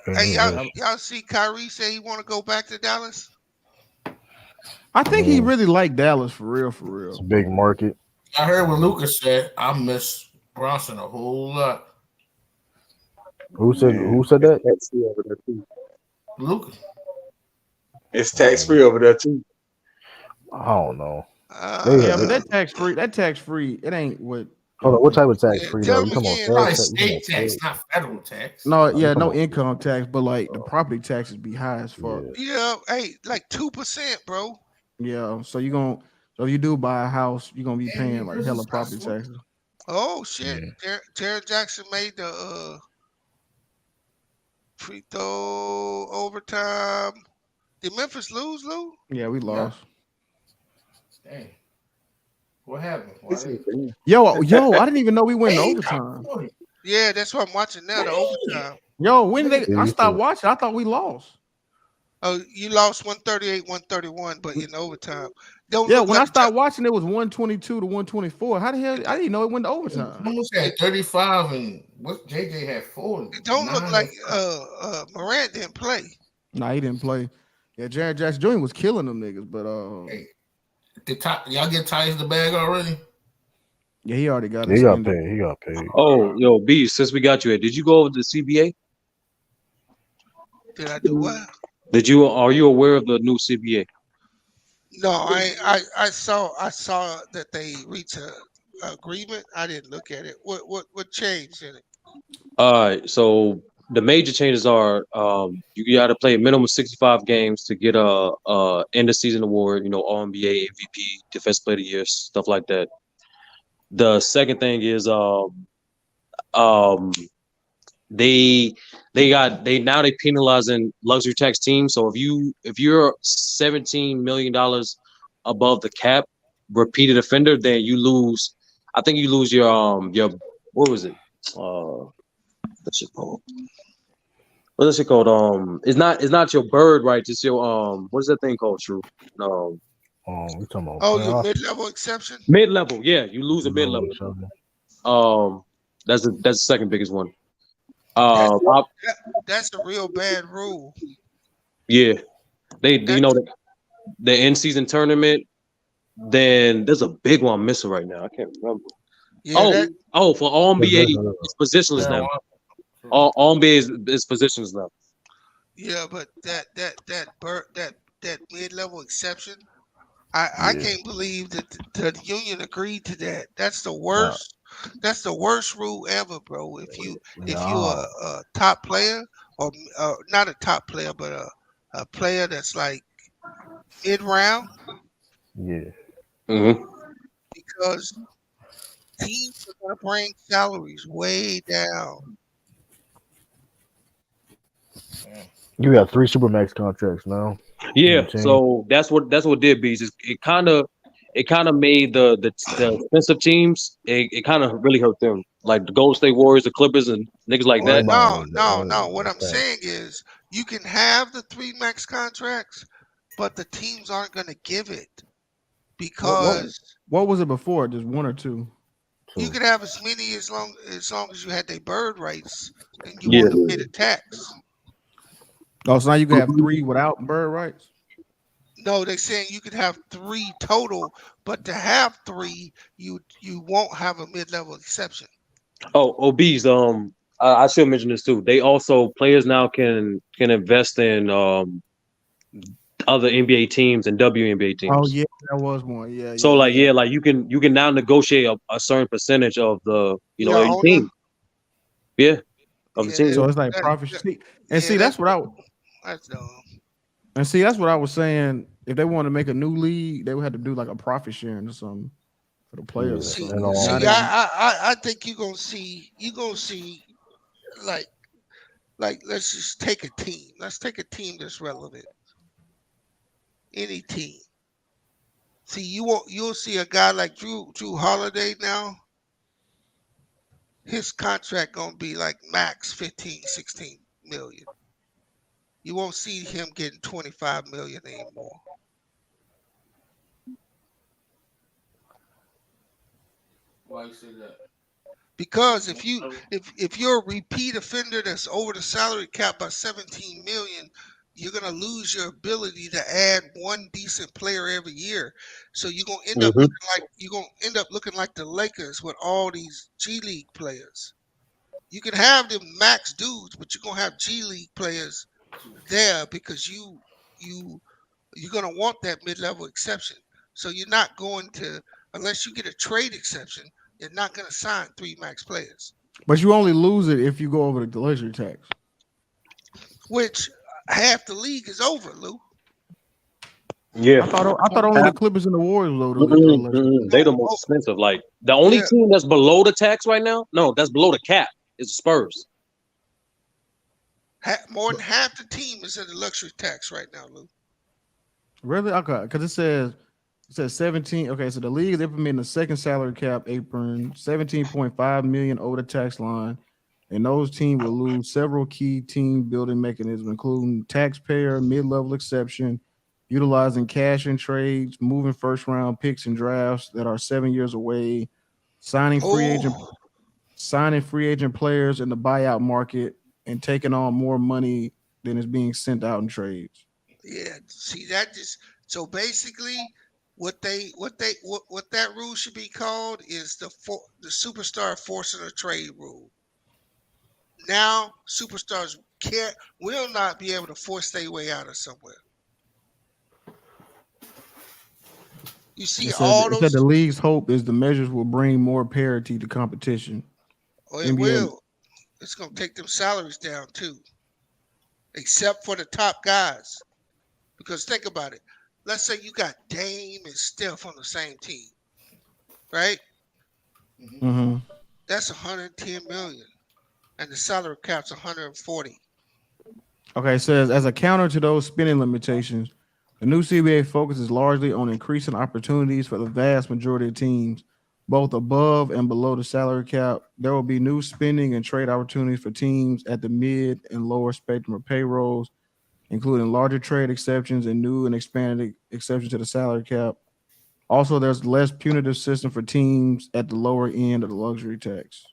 Hey, y'all see Kyrie say he want to go back to Dallas? I think he really liked Dallas for real. It's a big market. I heard what Lucas said. I miss Bronson a whole lot. Who said that? Tax free over there too. Lucas. It's tax free over there too. I don't know. Yeah, but that tax free, it ain't what. Hold on, what type of tax free though? You talking about state tax, not federal tax. No, yeah, no income tax, but like the property taxes be high as fuck. Yeah, hey, like 2%, bro. Yeah, so if you do buy a house, you're gonna be paying like hella property taxes. Oh shit! Jared Jackson made the free throw overtime. Did Memphis lose, Lou? Yeah, we lost. Dang. What happened? Yo, I didn't even know we went in overtime. Yeah, that's what I'm watching now, the overtime. Yo, I stopped watching, I thought we lost. Oh, you lost 138-131, but in overtime. When I started watching, it was 122 to 124. How the hell? I didn't know it went to overtime. Almost had 35, and what JJ had 4. It don't look like Morant didn't play. Nah, he didn't play. Yeah, Jared Jackson Jr. was killing them niggas, but hey, y'all get Tyus the bag already? Yeah, he already got it. He got paid. Oh, yo, B, since we got you here, did you go over to the CBA? Did I do what? Are you aware of the new CBA? No, I saw that they reached an agreement. I didn't look at it. What changed in it? All right, so the major changes are you got to play a minimum of 65 games to get a end of season award. All NBA, MVP, Defensive Player of the Year, stuff like that. The second thing is they penalizing luxury tax teams. So if you're $17 million above the cap, repeated offender, then you lose. I think you lose your what was it? What's it called? What is it called? It's not your bird rights. It's your what is that thing called? True. We talking about your mid-level exception. Mid-level, yeah, you lose a mid-level. That's the second biggest one. That's a real bad rule. Yeah, the in-season tournament. Then there's a big one I'm missing right now. I can't remember. Yeah, for all NBA, it's positionless now. All NBA is positionless now. Yeah, but that mid-level exception, I can't believe that the union agreed to that. That's the worst. That's the worst rule ever, bro. If you a top player or not a top player, but a player that's like mid-round. Yeah. Mm-hmm. Because teams are gonna bring salaries way down. You got 3 Supermax contracts now. Yeah, so that's what did be. It kind of made the defensive teams. It kind of really hurt them, like the Golden State Warriors, the Clippers, and niggas like that. No. What I'm saying is, you can have the 3 max contracts, but the teams aren't gonna give it because what was it before? Just 1 or 2? You could have as many as long as you had their bird rights and you Yeah. want to pay the tax. Oh, so now you can have 3 without bird rights? No, they're saying you could have 3 total, but to have 3, you won't have a mid-level exception. Oh, obese. I should mention this too. They also players now can invest in other NBA teams and WNBA teams. Oh yeah, that was one. Yeah. So like you can now negotiate a certain percentage of the Your your owner? team. Yeah, of the team. So it's like profit. See, that's what that's dumb. And see, that's what I was saying. If they want to make a new league, they would have to do like a profit sharing or something for the players. See, or I think you're gonna see like let's just take a team. Let's take a team that's relevant. Any team. See, you'll see a guy like Drew Holiday now. His contract gonna be like max 15, 16 million. You won't see him getting 25 million anymore. Why you say that? Because if you're a repeat offender that's over the salary cap by 17 million, you're gonna lose your ability to add one decent player every year. So you're gonna end up looking like the Lakers with all these G League players. You can have them max dudes, but you're gonna have G League players there because you're gonna want that mid-level exception. So you're not going to, unless you get a trade exception, you're not gonna sign 3 max players. But you only lose it if you go over the luxury tax. Which half the league is over, Lou. Yeah, I thought only the Clippers and the Warriors was over the luxury. They the most expensive. Like the only team that's below the tax right now, no, that's below the cap is the Spurs. More than half the team is in the luxury tax right now, Lou. Really? Okay, because it says 17. Okay, so the league is implementing the second salary cap apron, 17.5 million over the tax line, and those teams will lose several key team building mechanisms, including taxpayer mid-level exception, utilizing cash and trades, moving first-round picks and drafts that are 7 years away, signing free agent players in the buyout market, and taking on more money than is being sent out in trades. Yeah, see that just so basically what that rule should be called is the superstar forcing a trade rule. Now superstars will not be able to force their way out of somewhere. You see It those. said the league's hope is the measures will bring more parity to competition. Oh, it will. It's gonna take them salaries down too, except for the top guys. Because think about it. Let's say you got Dame and Steph on the same team, right? Mm-hmm. That's 110 million, and the salary cap's 140. Okay, it says as a counter to those spending limitations, the new CBA focuses largely on increasing opportunities for the vast majority of teams, both above and below the salary cap. There will be new spending and trade opportunities for teams at the mid and lower spectrum of payrolls, including larger trade exceptions and new and expanded exceptions to the salary cap. Also, there's less punitive system for teams at the lower end of the luxury tax.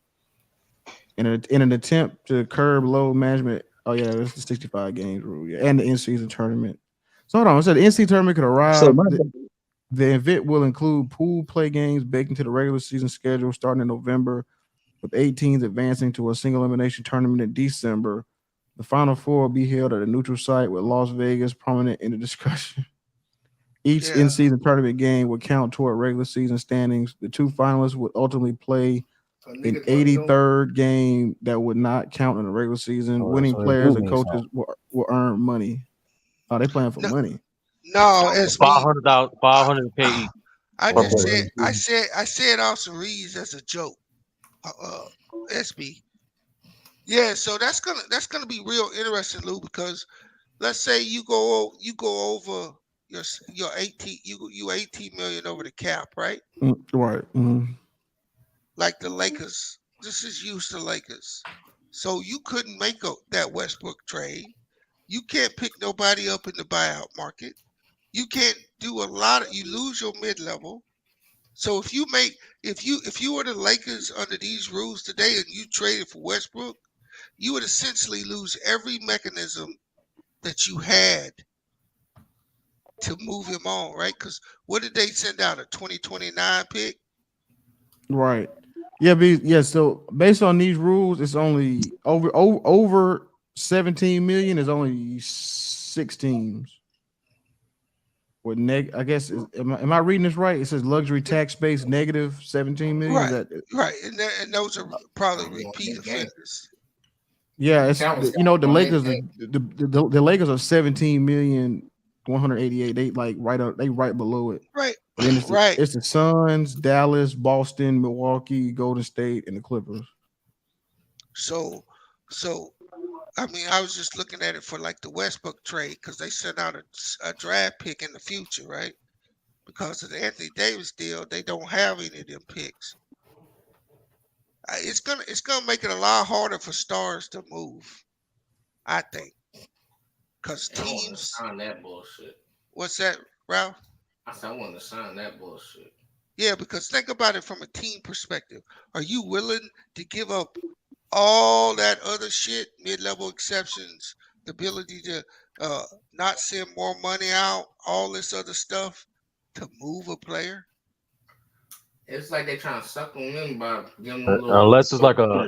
In an attempt to curb load management, that's the 65 games rule, and the in-season tournament. So hold on, it said the in-season tournament could arrive. The event will include pool play games baked into the regular season schedule starting in November, with 8 teams advancing to a single elimination tournament in December. The Final Four will be held at a neutral site with Las Vegas prominent in the discussion. Each in-season tournament game would count toward regular season standings. The 2 finalists would ultimately play an 83rd game that would not count in the regular season. Winning players and coaches will earn money. Oh, they playing for money. No, it's $500K each. I said Austin Reeves as a joke. SB. Yeah, so that's gonna be real interesting, Lou, because let's say you go over your 18 million over the cap, right? Right. Mm-hmm. Like the Lakers. This is used to Lakers. So you couldn't make that Westbrook trade. You can't pick nobody up in the buyout market. You can't do you lose your mid-level. So if you were the Lakers under these rules today and you traded for Westbrook, you would essentially lose every mechanism that you had to move him on, right? Because what did they send out, a 2029 pick? Right. Yeah. So based on these rules, it's only over 17 million is only 6 teams. With I guess am I reading this right? It says luxury tax space negative 17 million. Is that right? And those are probably repeat offenders. Yeah, it's the Lakers. The Lakers are 17 million 188. They like right below it. Right. But then it's the Suns, Dallas, Boston, Milwaukee, Golden State, and the Clippers. So I mean, I was just looking at it for like the Westbrook trade because they sent out a draft pick in the future, right? Because of the Anthony Davis deal, they don't have any of them picks. It's gonna make it a lot harder for stars to move, I think, because teams sign that bullshit. What's that, Ralph? I said I want to sign that bullshit. Yeah, because think about it from a team perspective. Are you willing to give up all that other shit, mid-level exceptions, the ability to not send more money out, all this other stuff to move a player? It's like they're trying to suck them in by giving them unless it's like a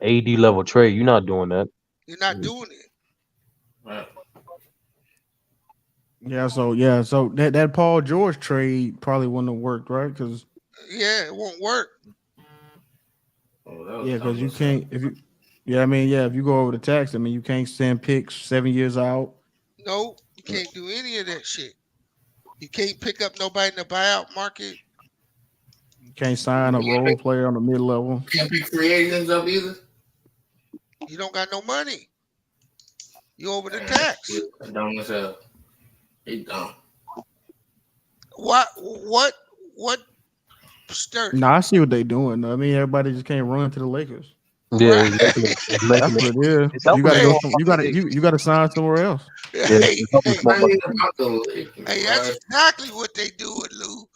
AD level trade. You're not doing that. You're not doing it. Right. So that Paul George trade probably wouldn't have worked, right? Because it won't work. Because you can't if you go over the tax, you can't send picks 7 years out. No, you can't do any of that shit. You can't pick up nobody in the buyout market. You can't sign a role player on the mid level. Can't be free agents up either. You don't got no money. You over the tax. Dumb as hell. He dumb. What? Sturdy. No, I see what they doing. Everybody just can't run to the Lakers. Yeah, that's what it is. You gotta go. You gotta sign somewhere else. Hey, that's exactly what they do with Lou.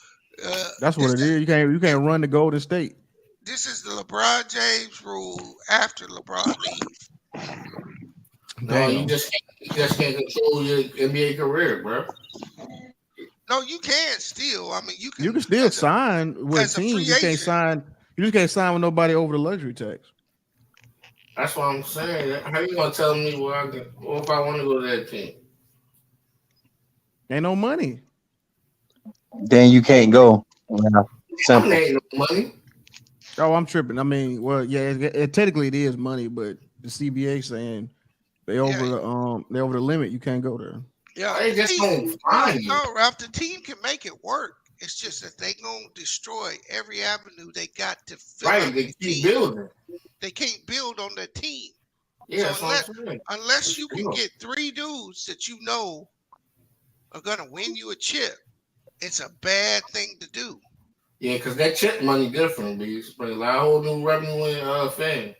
That's what it is. You can't run to Golden State. This is the LeBron James rule after LeBron leaves. No, you just can't control your NBA career, bro. No, you can still. You can still sign with a team. You can't sign. You just can't sign with nobody over the luxury tax. That's what I'm saying. How you gonna tell me what if I want to go to that team? Ain't no money. Then you can't go. Simple. Ain't no money. Oh, I'm tripping. Technically it is money, but the CBA saying they over the limit. You can't go there. Yeah, they just don't find you. No, Ralph, the team can make it work. It's just that they gonna destroy every avenue they got to fill up they keep building. They can't build on their team. Yeah, so unless you can get 3 dudes that you know are gonna win you a chip, it's a bad thing to do. Yeah, because that chip money different, B. Bring a whole new revenue in fans.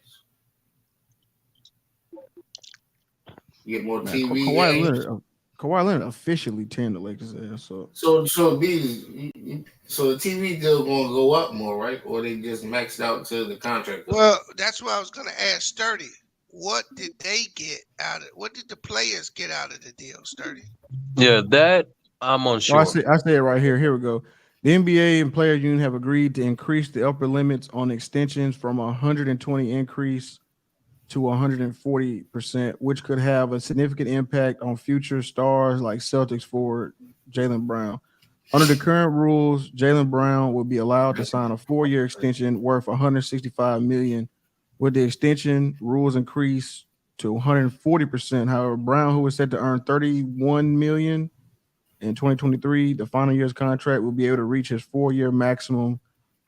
You get more TV. Kawhi Leonard officially 10 the Lakers there. So B, so the TV deal gonna go up more, right? Or they just maxed out to the contract? Well, that's what I was gonna ask Sturdy. What did they get out of it? What did the players get out of the deal, Sturdy? Yeah, that I'm unsure. I say it right here. Here we go. The NBA and Players Union have agreed to increase the upper limits on extensions from 120 increase to 140%, which could have a significant impact on future stars like Celtics forward Jaylen Brown. Under the current rules, Jaylen Brown will be allowed to sign a 4-year extension worth $165 million. With the extension, rules increase to 140%. However, Brown, who is set to earn $31 million in 2023, the final year's contract will be able to reach his 4-year maximum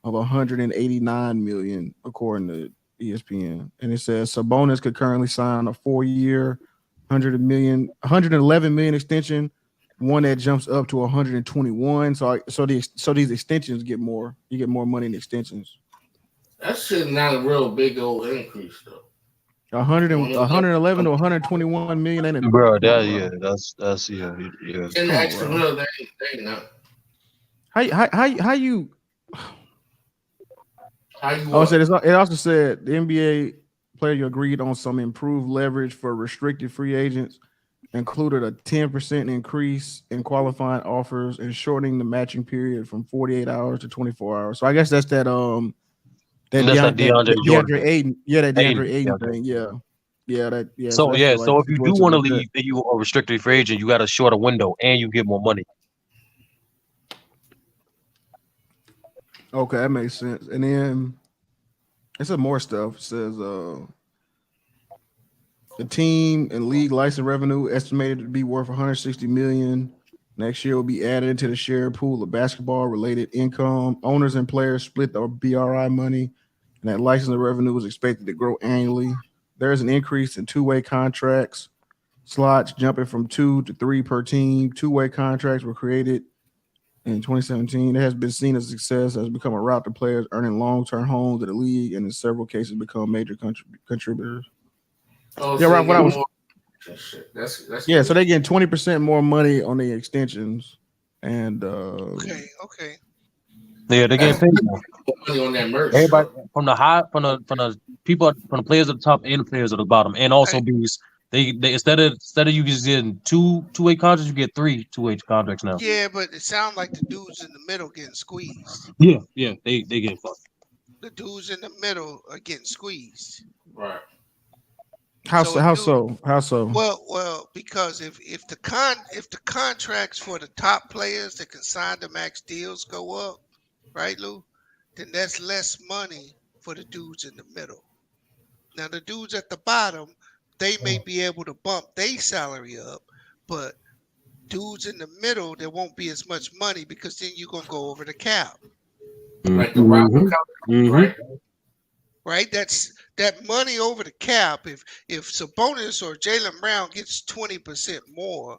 of $189 million, according to ESPN. And it says Sabonis could currently sign a 4-year, $111 million extension, one that jumps up to 121. So these extensions get more. You get more money in extensions. That shit not a real big old increase though. 111 to 121 million, ain't it? Bro, that's yeah. And the extra mil, they ain't not. How you? It also said the NBA player agreed on some improved leverage for restricted free agents, included a 10% increase in qualifying offers and shortening the matching period from 48 hours to 24 hours. So I guess that's that DeAndre Ayton. Yeah, that DeAndre Ayton thing. Yeah. So so if you do want to leave and you are a restricted free agent, you got a shorter window and you get more money. Okay, that makes sense. And then it said more stuff. It says the team and league license revenue estimated to be worth 160 million. Next year will be added into the share pool of basketball related income. Owners and players split the BRI money, and that licensing revenue is expected to grow annually. There is an increase in two-way contracts, slots jumping from 2 to 3 per team. Two-way contracts were created in 2017. It has been seen as a success, has become a route to players earning long-term homes in the league, and in several cases become major contributors. Oh, Yeah, so right. What I was. That's Yeah, so they getting 20% more money on the extensions, and Okay. Yeah, they getting paid more. money on that merch. Everybody from the people from the players at the top and the players at the bottom, and also because they instead of you just getting two-way contracts, you get 3 two-way contracts now. Yeah, but it sounds like the dudes in the middle getting squeezed. Yeah, they getting fucked. The dudes in the middle are getting squeezed. Right. How so? Well, because if the contracts for the top players that can sign the max deals go up, right, Lou, then that's less money for the dudes in the middle. Now the dudes at the bottom, they may be able to bump their salary up, but dudes in the middle, there won't be as much money because then you're gonna go over the cap. Like the right? Right? That's that money over the cap. If Sabonis or Jaylen Brown gets 20% more,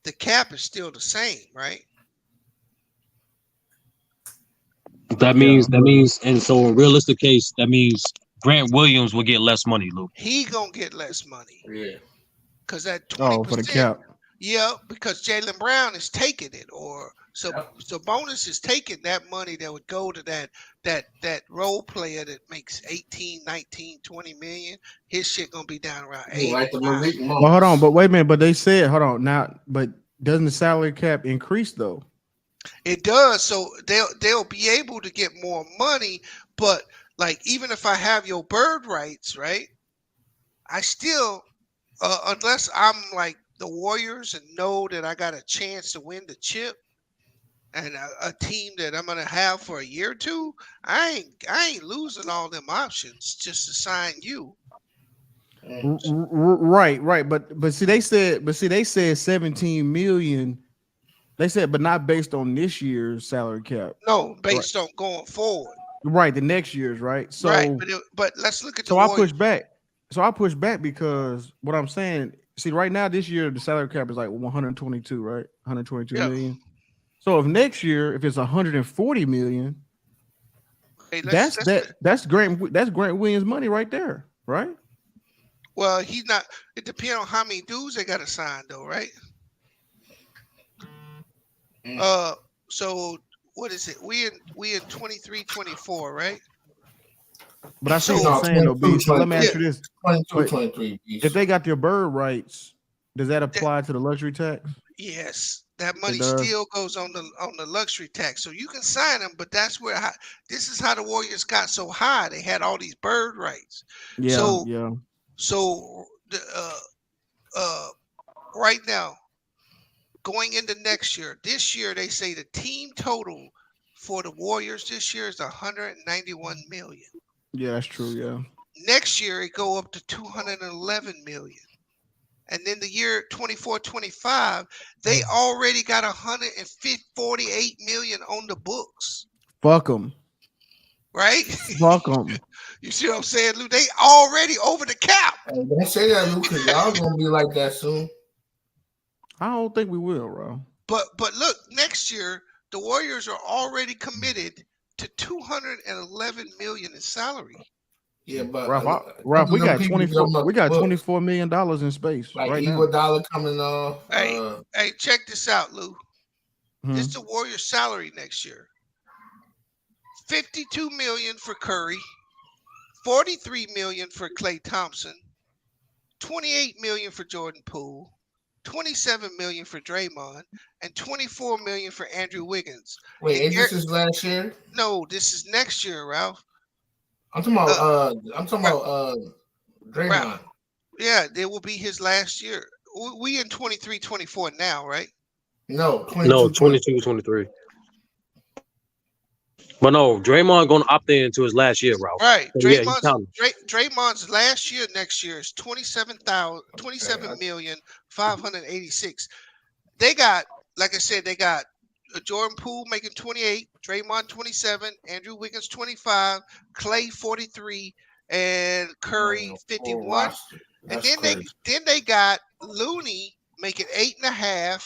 the cap is still the same, right? That means, and so in realistic case, that means Grant Williams will get less money, Luke. He gonna get less money. Yeah. Because that 20%. For the cap. Yeah, because Jaylen Brown is taking it, or Sabonis is taking that money that would go to that role player that makes 18, 19, 20 million. His shit gonna be down around 8. Like the Malik Monk. Well, hold on, but wait a minute. But they said, hold on now. But doesn't the salary cap increase though? It does. So they'll be able to get more money. But like, even if I have your bird rights, right? I still, unless I'm like the Warriors and know that I got a chance to win the chip and a team that I'm gonna have for a year or two, I ain't losing all them options just to sign you. Right. But see, they said 17 million. They said, but not based on this year's salary cap. No, based on going forward. Right, the next year's, right? So, right, but let's look at the. So I push back. Because what I'm saying, see, right now this year the salary cap is like 122, right? 122 million. So if next year, if it's 140 million, that's Grant Williams' money right there, right? Well, he's not. It depends on how many dudes they got to sign, though, right? So what is it? We in 23, 24, right? But I see what you're saying, though, B. So let me ask you this: 23. If they got their bird rights, does that apply to the luxury tax? Yes, that money still goes on the luxury tax. So you can sign them, but that's where this is how the Warriors got so high. They had all these bird rights. So right now, going into next year, this year they say the team total for the Warriors this year is 191 million. Yeah, that's true. Yeah. Next year it go up to 211 million. And then the year 24-25, they already got 148 million on the books. Fuck them. Right? Fuck them. You see what I'm saying, Lou? They already over the cap. Hey, don't say that, Lou, because y'all gonna be like that soon. I don't think we will, bro. But look, next year the Warriors are already committed to 211 million in salary. Yeah, but Ralph, we got 24 million in space like right now. Dollar coming off. Hey, check this out, Lou. This is the Warriors' salary next year. $52 million for Curry, $43 million for Klay Thompson, $28 million for Jordan Poole, $27 million for Draymond, and $24 million for Andrew Wiggins. Wait, is this his last year? No, this is next year, Ralph. I'm talking about Draymond. Ralph. Yeah, it will be his last year. We in 23-24 now, right? No, 22-23. But no, Draymond gonna opt in to his last year, Ralph. Right. So, Draymond's last year next year is $27,586,000. They got, like I said, they got Jordan Poole making 28, Draymond 27, Andrew Wiggins 25, Klay 43, and Curry 51. And then they got Looney making 8.5.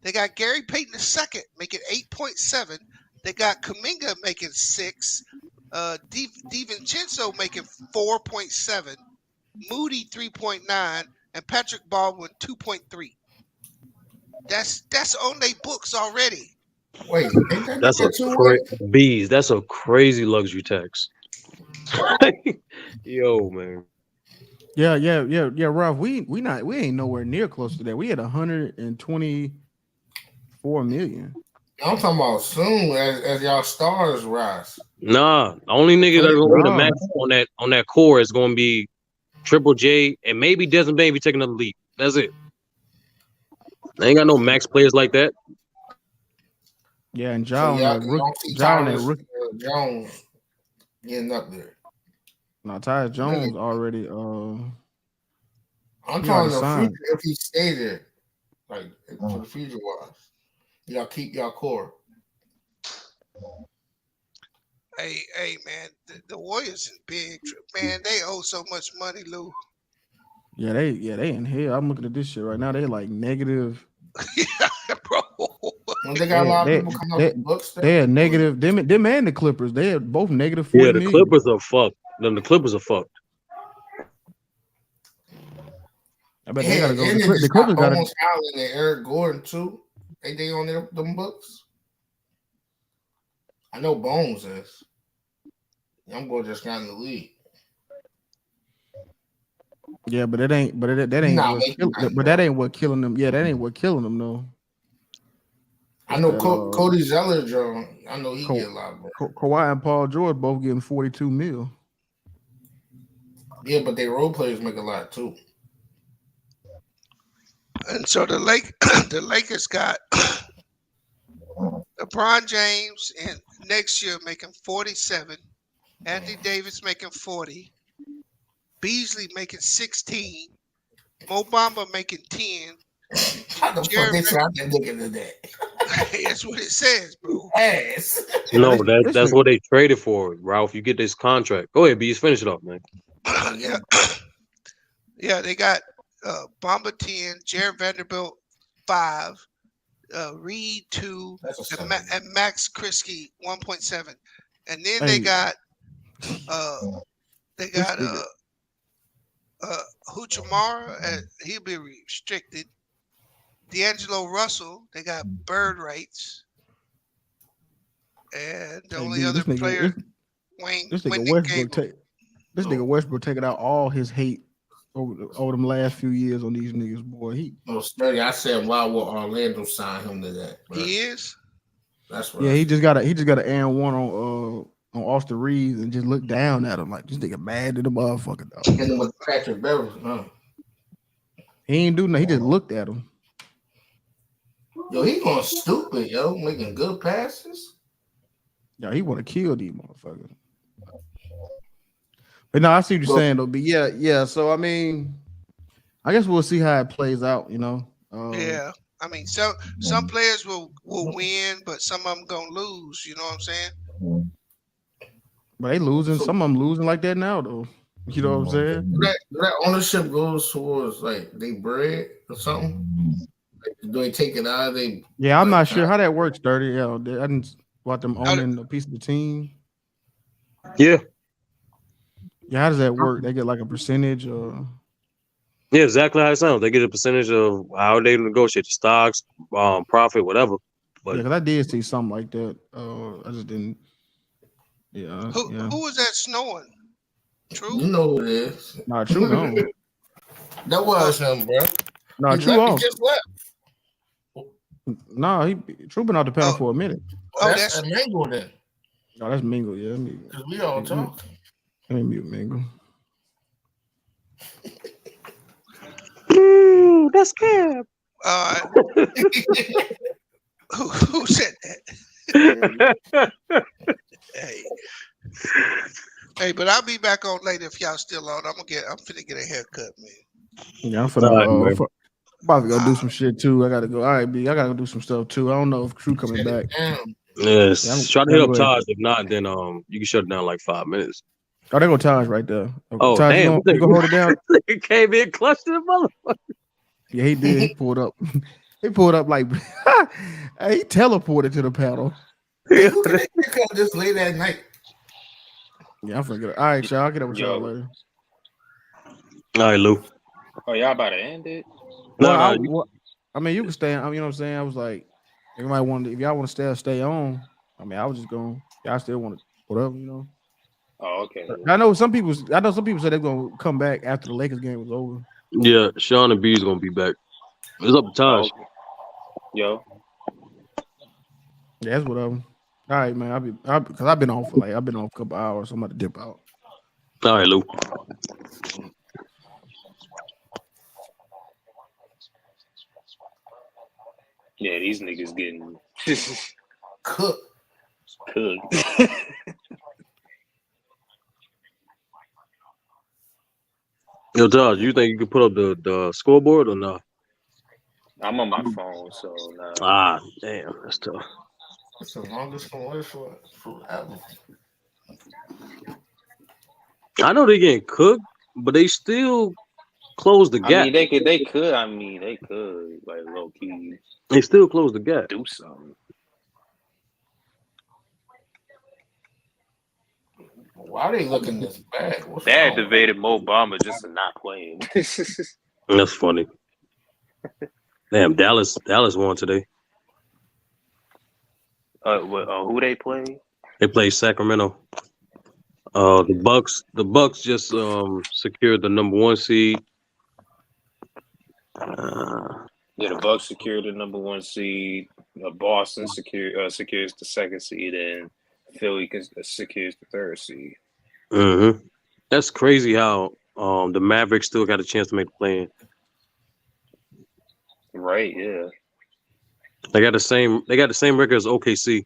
They got Gary Payton II making 8.7. They got Kuminga making 6. DiVincenzo making 4.7. Moody 3.9, and Patrick Baldwin 2.3. That's on their books already. Wait, that's a crazy luxury tax. Yo, man. Yeah, Ralph. We ain't nowhere near close to that. We had 124 million. I'm talking about soon as y'all stars rise. Nah, the only nigga that's gonna win the max on that core is gonna be Triple J and maybe Desmond Bain if he take another leap. That's it. They ain't got no max players like that. Yeah, and John Jones getting up there. No, Tyus Jones already. I'm talking the future if he stay there, like for the future wise. Y'all keep y'all core. Hey, man, the Warriors is big, man. They owe so much money, Lou. Yeah, they in hell. I'm looking at this shit right now. They like negative. Yeah, bro. They got a lot of people coming up with books. They are negative. Them and the Clippers. They are both negative 40 million. million. Clippers are fucked. The Clippers are fucked. I bet they gotta go. The Clippers got almost Allen and Eric Gordon too. Ain't they on them books? I know Bones is. Young boy just got in the league. Yeah, but that ain't. But that ain't. That ain't what killing them. Yeah, that ain't what killing them though. I know Cody Zeller, John. I know he get a lot of Kawhi and Paul George both getting 42 mil. Yeah, but their role players make a lot too. And so the Lakers got LeBron James and next year making 47, Anthony Davis making 40, Beasley making 16, Mo Bamba making 10. How the fuck they shot that nigga today? That's what it says, bro. Ass. No, that's what they traded for, Ralph. You get this contract. Go ahead, Bees. Finish it up, man. Yeah, they got Bamba 10, Jared Vanderbilt 5, Reed 2, and Max Krisky 1.7. And then they got Huchamara, he'll be restricted. D'Angelo Russell, they got bird rights. And the only other player, Wayne. This nigga Westbrook taking out all his hate over them last few years on these niggas, boy. I said, why would Orlando sign him to that? Bro? He is. That's right. Yeah, he just got an and one on Austin Reeves and just looked down at him like this nigga mad at the motherfucker dog. And then with Patrick Beverly, he ain't do nothing. He just looked at him. Yo, he going stupid, yo, making good passes. Yeah, he want to kill these motherfuckers. But no, I see what you're saying though. But yeah. So I mean, I guess we'll see how it plays out. You know. Yeah, I mean, some players will win, but some of them gonna lose. You know what I'm saying? But they losing. Some of them losing like that now though. You know what I'm saying? That ownership goes towards like they bread or something. Like, do they take it out of they? Yeah, I'm not sure how that works. 30. Yeah, I didn't want them owning a piece of the team. Yeah. Yeah, how does that work? They get like a percentage or? Yeah, exactly how it sounds. They get a percentage of how they negotiate the stocks, profit, whatever. But because I did see something like that. I just didn't. Yeah. Who was that snowing? True. You know who it is. Nah, True gone. That was him, bro. Nah, True off. He just left. Nah, True been off the panel for a minute. That's Mingle then. No, that's Mingle. Yeah, because we all talk. Let me mute Mingle. That's Cam. Who said that? Hey, but I'll be back on later if y'all still on. I'm finna get a haircut, man. Yeah, I'm finna about to go do some shit too. I gotta go. All right, B. I gotta do some stuff too. I don't know if True coming back. Yes. Try to hit up Taj. If not, then you can shut it down like 5 minutes. Oh, there go Taj right there. Okay. Oh, Taj, damn. you gonna hold it down? It came in clutch to the motherfucker. Yeah, he did. He pulled up. He pulled up like he teleported to the panel. Who can they pick up this late at night? Yeah, I'm forget. All right, y'all. I'll get up with y'all later. All right, Lou. Oh, y'all about to end it? No, I mean, you can stay. You know what I'm saying? I was like, if y'all want to stay on. I mean, I was just going. Y'all still want to whatever, you know. Oh, okay. I know some people said they're gonna come back after the Lakers game was over. Yeah, Sean and B is gonna be back. It's up to Taj. Oh, okay. Yo. Yeah, that's whatever. All right, man. Because I've been off a couple hours, so I'm about to dip out. All right, Lou. Yeah, these niggas getting cooked. Yo, Taj, you think you can put up the scoreboard or not? I'm on my phone, so nah. Ah, damn, that's tough. It's the longest commercial forever. I know they getting cooked, but they still close the gap. I mean, they could. I mean, they could like low key. They still close the gap. Do something. Why are they looking this bad? They activated Mo Bamba just to not play him. That's funny. Damn, Dallas won today. Who they play? They play Sacramento. The Bucks just secured the number 1 seed. Yeah, the Bucks secured the number 1 seed. Boston secures the 2nd seed, and Philly secures the 3rd seed. Mm-hmm. That's crazy how the Mavericks still got a chance to make the play-in. Right? Yeah. They got the same record as OKC.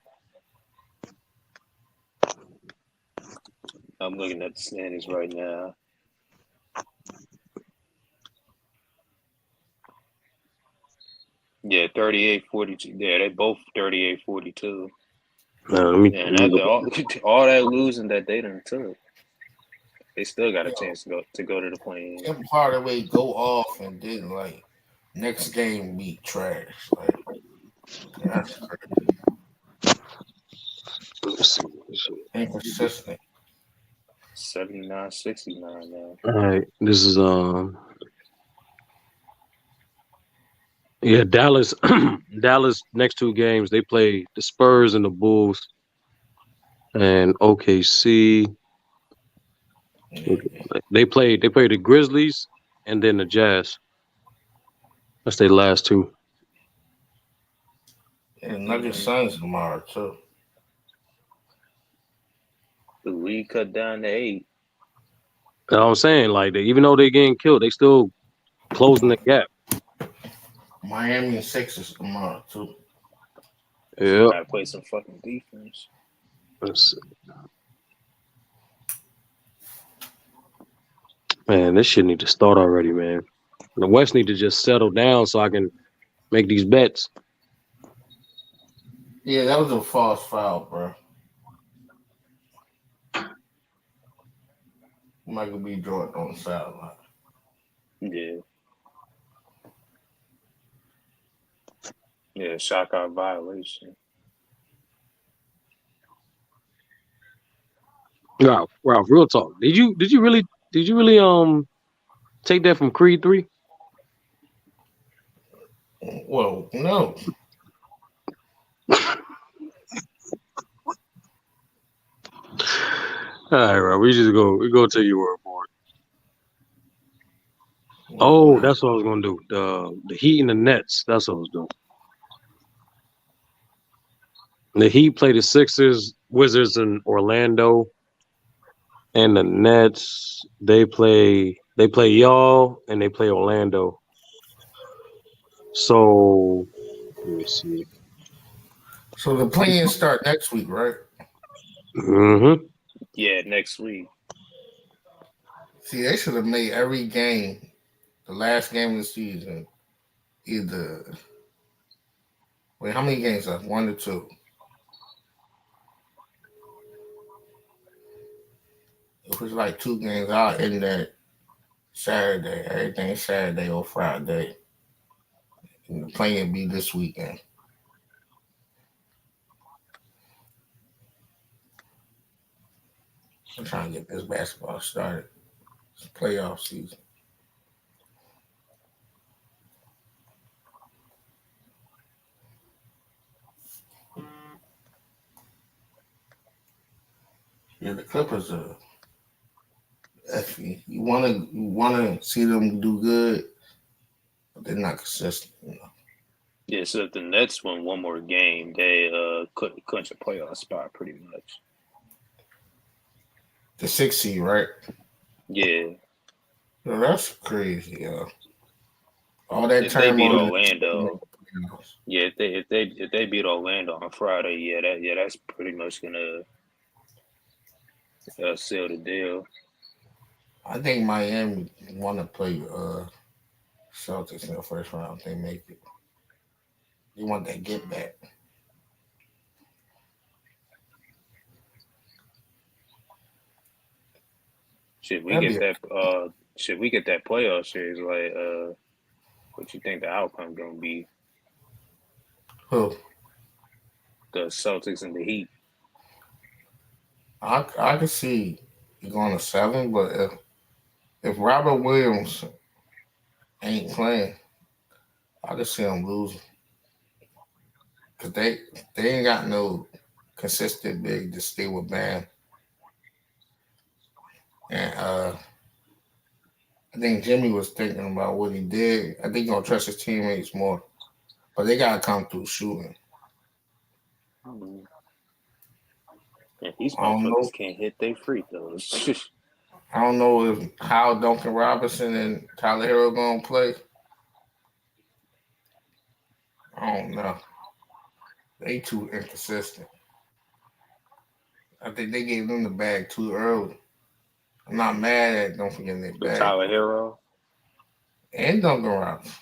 I'm looking at the standings right now. Yeah, 38-42. Yeah, they both 38-42. And all that losing that they done took, they still got a chance to go to the play-in. Tim Hardaway go off and then like next game be trash. Like that's crazy. Inconsistent. 79-69 now. All right, this is Dallas. Dallas next 2 games they play the Spurs and the Bulls, and OKC. They play the Grizzlies and then the Jazz. That's their last 2. And Nuggets Suns tomorrow too. The league cut down to 8. You know what I'm saying? Like even though they're getting killed, they still closing the gap. Miami and Sixers tomorrow too. Yeah. Gotta play some fucking defense. Man, this shit need to start already, man. The West need to just settle down so I can make these bets. Yeah, that was a false foul, bro. Michael B. Jordan on the sideline. Yeah. Yeah, shot clock violation. Ralph, real talk. Did you really take that from Creed 3? Well, no. All right, Rob. We go take your word for it. Oh, that's what I was gonna do. The Heat and the Nets. That's what I was doing. The Heat play the Sixers, Wizards, and Orlando, and the Nets they play y'all and they play Orlando. So let me see. So the play-ins start next week, right? Mm-hmm. Yeah, next week. See, they should have made every game, the last game of the season, either. Wait, how many games left? 1 or 2? If it's like 2 games, I'll end that Saturday. Everything Saturday or Friday. And the play-in be this weekend. I'm trying to get this basketball started. It's playoff season. Yeah, the Clippers are effing. You wanna see them do good, but they're not consistent. Yeah, so if the Nets win one more game, they could clinch a playoff spot pretty much. The 6th seed, right? Yeah. Yo, that's crazy, yo. All that If they beat turmoil. Orlando, yeah, if they beat Orlando on Friday, that's pretty much gonna seal the deal. I think Miami want to play Celtics in the first round. They make it. They want that get back. Should we get that playoff series? Like, what you think the outcome gonna be? Who? The Celtics and the Heat. I could see going to 7, but if Robert Williams ain't playing, I could see them losing because they ain't got no consistent big to stay with Bam. And I think Jimmy was thinking about what he did. I think he's gonna trust his teammates more, but they gotta come through shooting. And these motherfuckers can't hit their free throws. I don't know how Duncan Robinson and Tyler Hero gonna play. I don't know. They too inconsistent. I think they gave them the bag too early. I'm not mad at don't forget their bag. Tyler Hero and Duncan Robinson.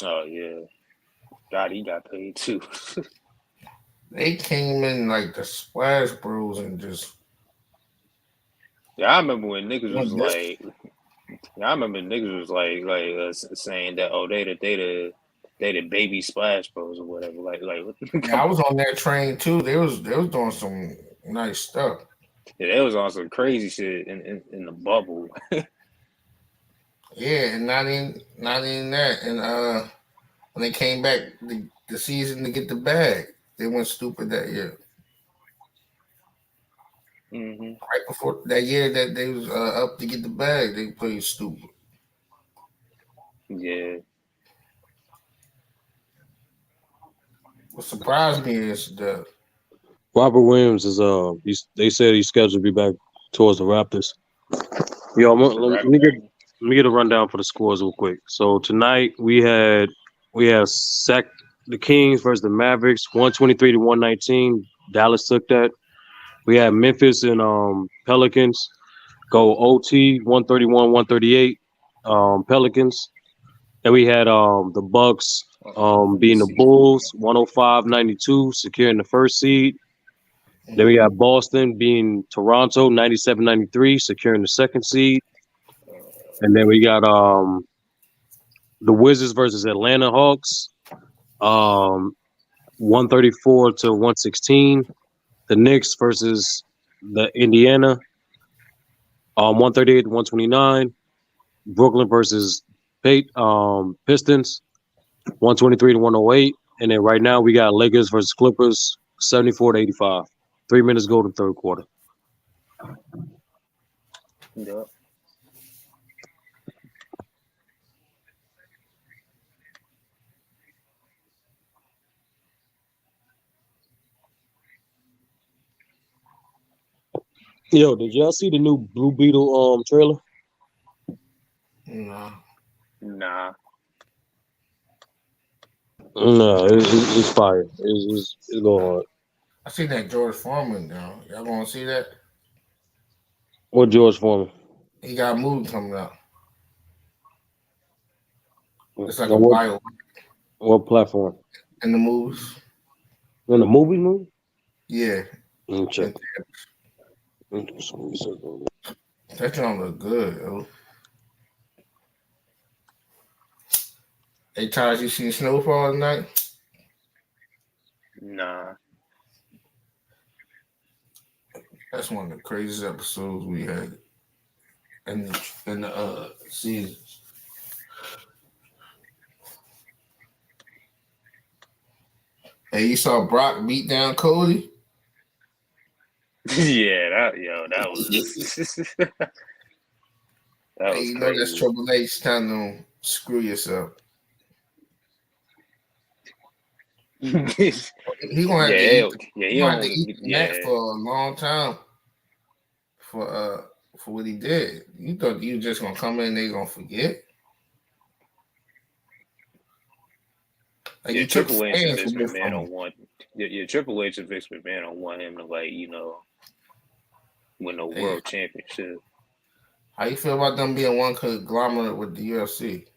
Oh yeah, God, he got paid too. They came in like the Splash Bros and just. Yeah, I remember when niggas was like. I remember niggas was like saying that they the baby Splash Bros or whatever. Like yeah, I was on that train too. They was doing some nice stuff. Yeah, they was on some crazy shit in the bubble. Yeah, and not in that. And when they came back the season to get the bag, they went stupid that year. Mm-hmm. Right before that year that they was up to get the bag, they played stupid. Yeah. What surprised me is the Robert Williams is they said he's scheduled to be back towards the Raptors. Yo, let me get a rundown for the scores real quick. So tonight we have the Kings versus the Mavericks, 123-119. Dallas took that. We had Memphis and Pelicans go OT 131-138. Pelicans. And we had the Bucks beating the Bulls 105-92, securing the first seed. Then we got Boston beating Toronto 97-93, securing the second seed. And then we got the Wizards versus Atlanta Hawks 134-116. The Knicks versus the Indiana 138-129. Brooklyn versus Pistons 123-108. And then right now we got Lakers versus Clippers 74-85. 3 minutes go to third quarter. Yep. Yo, did y'all see the new Blue Beetle trailer? Nah. No, it's fire. It's go hard. I seen that George Foreman now. Y'all gonna see that? What George Foreman? He got a movie coming out. It's like a what, bio what platform? in the movies. In the movie? Yeah. Let me check. That don't look good, yo. Hey, Taj, you seen Snowfall tonight? Nah. That's one of the craziest episodes we had in the season. Hey, you saw Brock beat down Cody? Yeah, that was that Hey, was you know that's crazy. Triple H telling them screw yourself. He gonna have to eat. He gonna have to eat the mat for a long time for what he did. You thought you just gonna come in and they gonna forget? Like you took Triple H and fans Vince away McMahon from don't him. want. Yeah, Triple H and Vince McMahon don't want him to win a world championship. How you feel about them being one conglomerate with the UFC?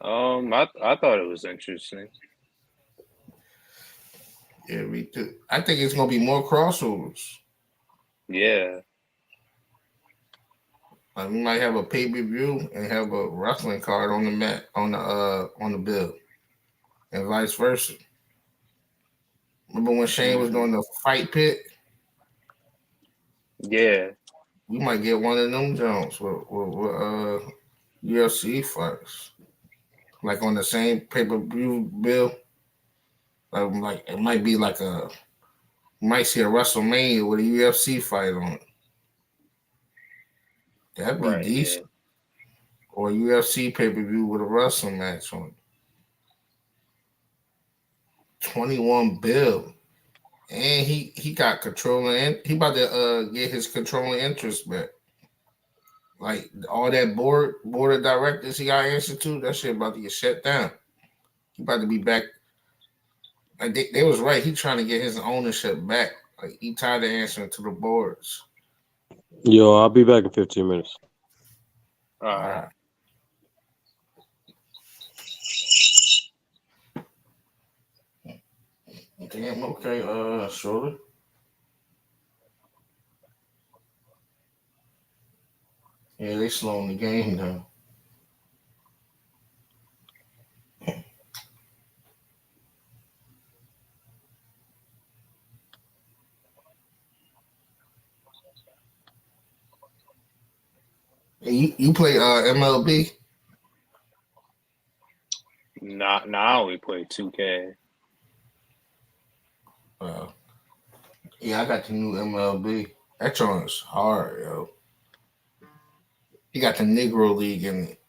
I thought it was interesting. Yeah, me too. I think it's gonna be more crossovers. Yeah. Like we might have a pay-per-view and have a wrestling card on the mat on the bill, and vice versa. Remember when Shane was doing the fight pit? Yeah. We might get one of them Jones with UFC fights, like on the same pay-per-view bill. Like it might be like you might see a WrestleMania with a UFC fight on it. That'd be decent. Yeah. Or a UFC pay-per-view with a wrestling match on it. 21 bill. And he got controlling. He about to get his controlling interest back. Like all that board of directors he got answered to, that shit about to get shut down. He about to be back. Like they was right. He trying to get his ownership back. Like he tired of answering to the boards. Yo, I'll be back in 15 minutes. All right. Damn. Okay. Shorter. Yeah, they slowing the game down. You play MLB? Nah, I only play 2K. Yeah, I got the new MLB. That joint's hard, yo. You got the Negro League in it.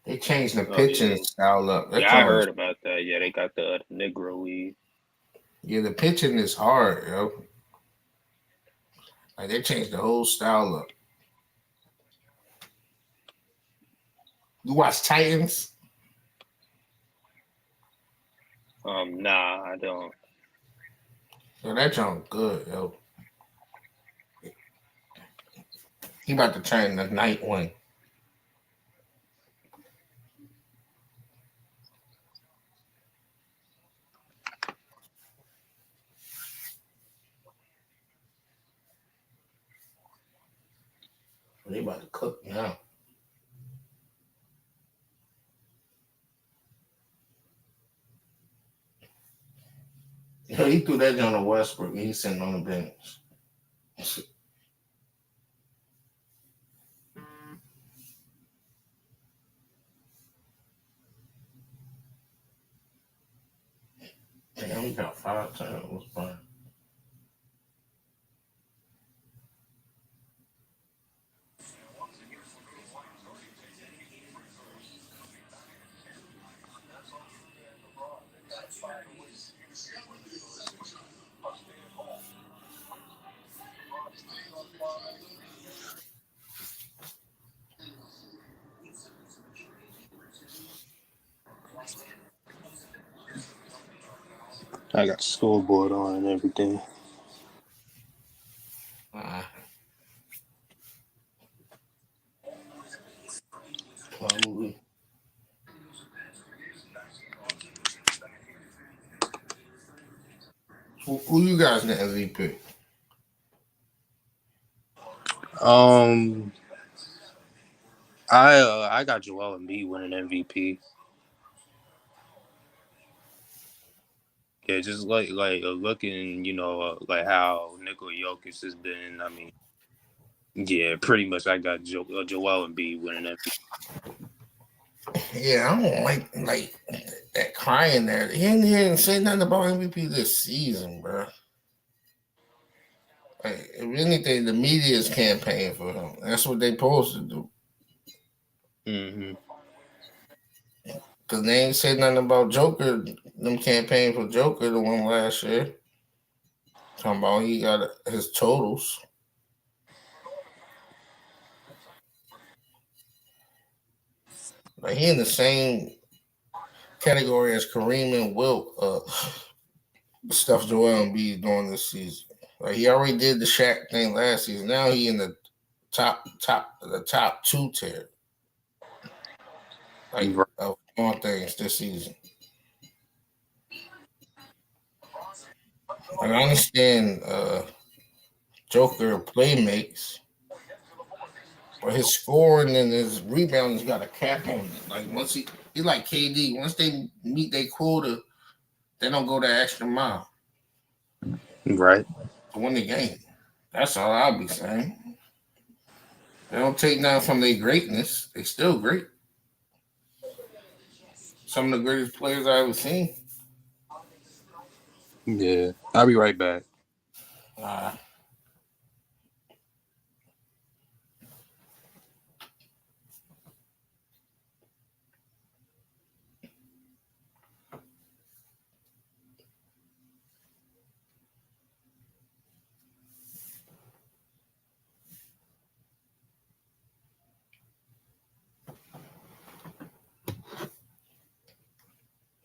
They changed the pitching style up. Yeah, I heard about that. Yeah, they got the Negro League. Yeah, the pitching is hard, yo. Like they changed the whole style up. You watch Titans? Nah, I don't. Yo, that joint good, yo. He about to turn the night wing. They about to cook now. Yo, he threw that down to Westbrook. He's sitting on the bench. Damn, he got 5 turnovers, bro. I got scoreboard on and everything. Probably. Who you guys in the MVP? I got Joel Embiid winning MVP. Yeah, just like looking, like how Nikola Jokic has been. I mean, yeah, pretty much. I got Joel Embiid winning MVP. Yeah, I don't like that crying there. He didn't say nothing about MVP this season, bro. Like, if anything, the media is campaigning for him. That's what they supposed to do. Mm-hmm. Cause they ain't say nothing about Joker. Them campaign for Joker, the one last year. Talking about he got his totals. Like he in the same category as Kareem and Wilt. The stuff Joel Embiid doing this season. Like he already did the Shaq thing last season. Now he in the top two tier. Like of all things this season. Like, I understand Joker play makes, but his scoring and his rebounding got a cap on it. Like once he like KD. Once they meet their quota, they don't go that extra mile Right. to win the game. That's all I'll be saying. They don't take nothing from their greatness. They still great. Some of the greatest players I ever seen. Yeah, I'll be right back.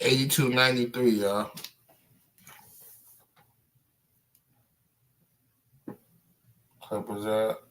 82-93, y'all. Clippers up.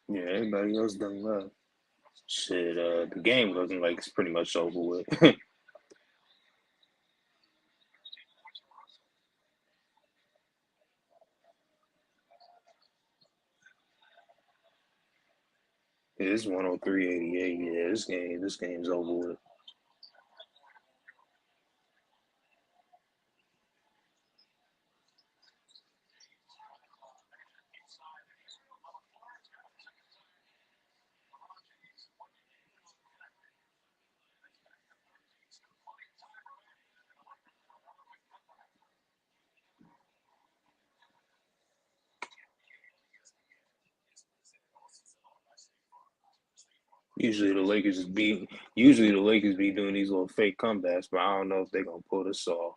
Yeah, everybody else done well. Shit, the game looking like it's pretty much over with. It's 103-88. Yeah, this game's over with. Usually the Lakers be doing these little fake comebacks, but I don't know if they're gonna pull this off.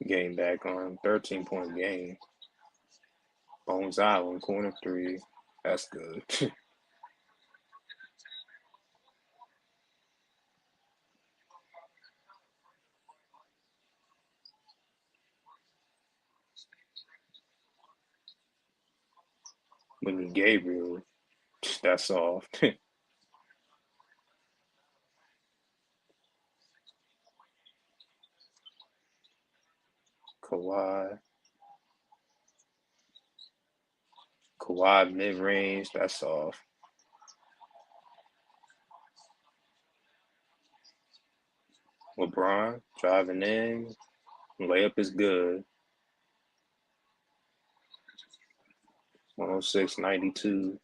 Game back on 13-point game. Bones Island, corner three. That's good. When Gabriel, that's soft. Kawhi mid range, that's off. LeBron driving in, layup is good. 106-92.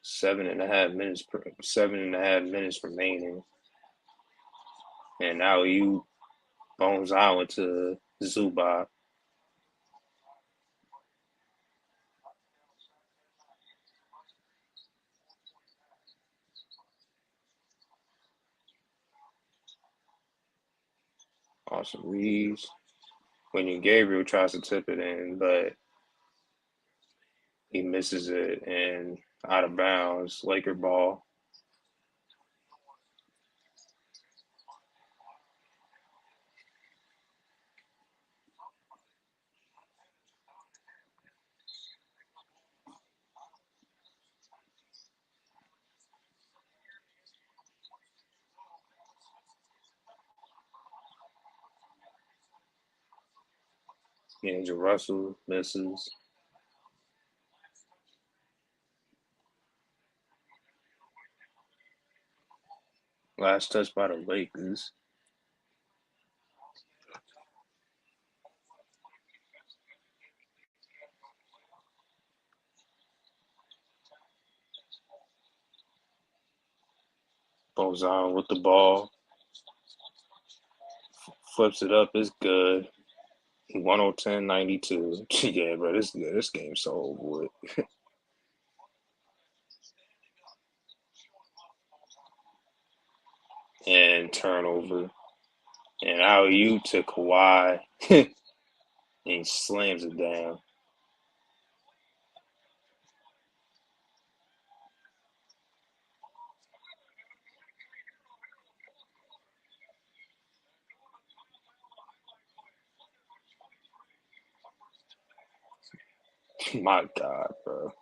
7.5 minutes remaining. And now you bones out into Zubac. Austin Reeves. When Gabriel tries to tip it in, but he misses it and out of bounds. Laker ball. Angel Russell misses. Last touch by the Lakers. Bozan with the ball. Flips it up. It's good. 110-92. Yeah, bro, this game's so over with. And turnover. And alley-oop to Kawhi. And he slams it down. My God, bro.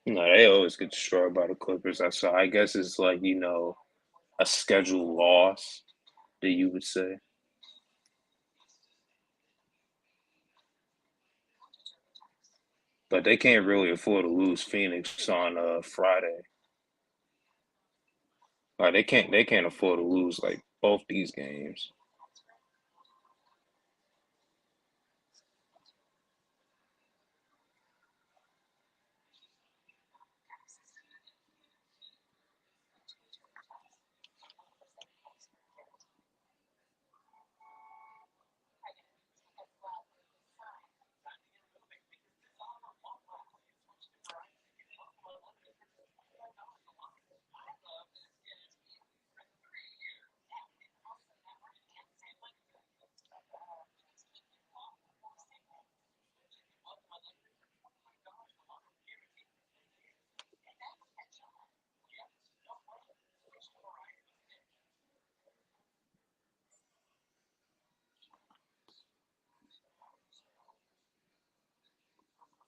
They always get destroyed by the Clippers. So I guess it's like, a scheduled loss that you would say. But they can't really afford to lose Phoenix on Friday. Like they can't afford to lose like both these games.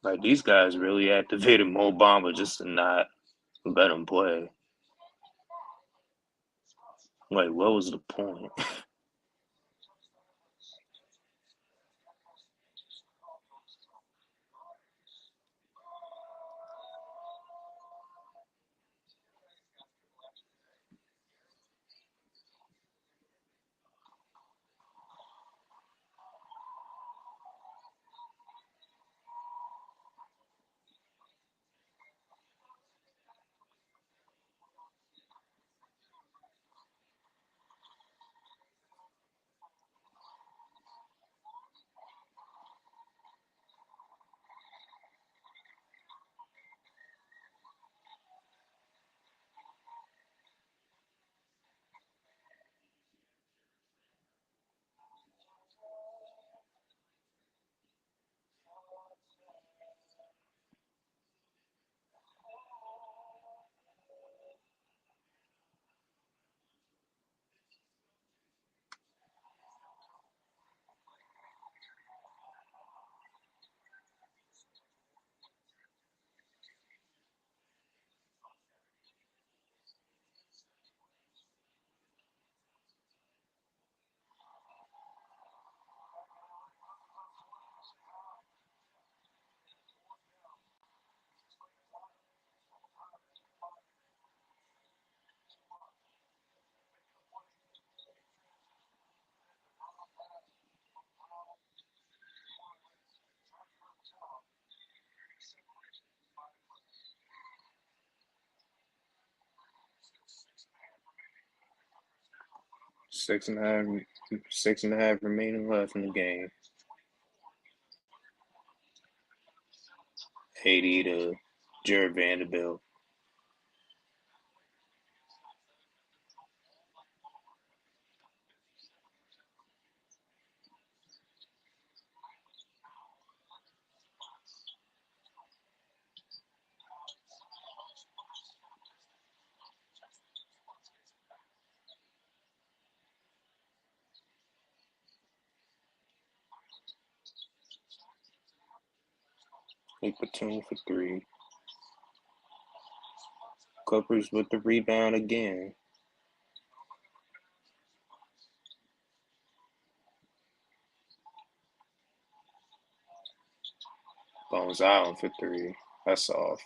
Like these guys really activated Mo Bamba just to not let him play. Like, what was the point? 6.5 remaining left in the game. 80 to Jared Vanderbilt. He platoon for 3. Clippers with the rebound again. Bones Island for 3. That's off.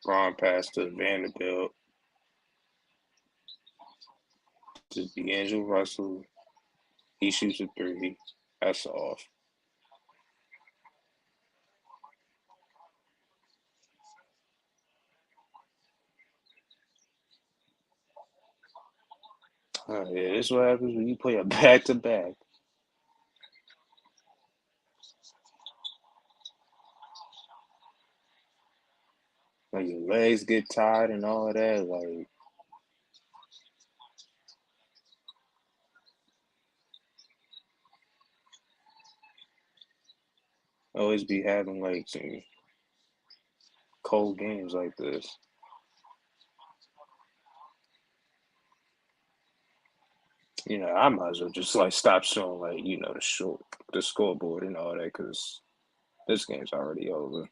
Braun pass to Vanderbilt. To D'Angelo Russell. He shoots a 3. That's off. Oh, yeah, this is what happens when you play a back-to-back. Like, your legs get tired and all of that. Like, always be having, like, some cold games like this. You know, I might as well just, like, stop showing, like, you know, the scoreboard and all that because this game's already over.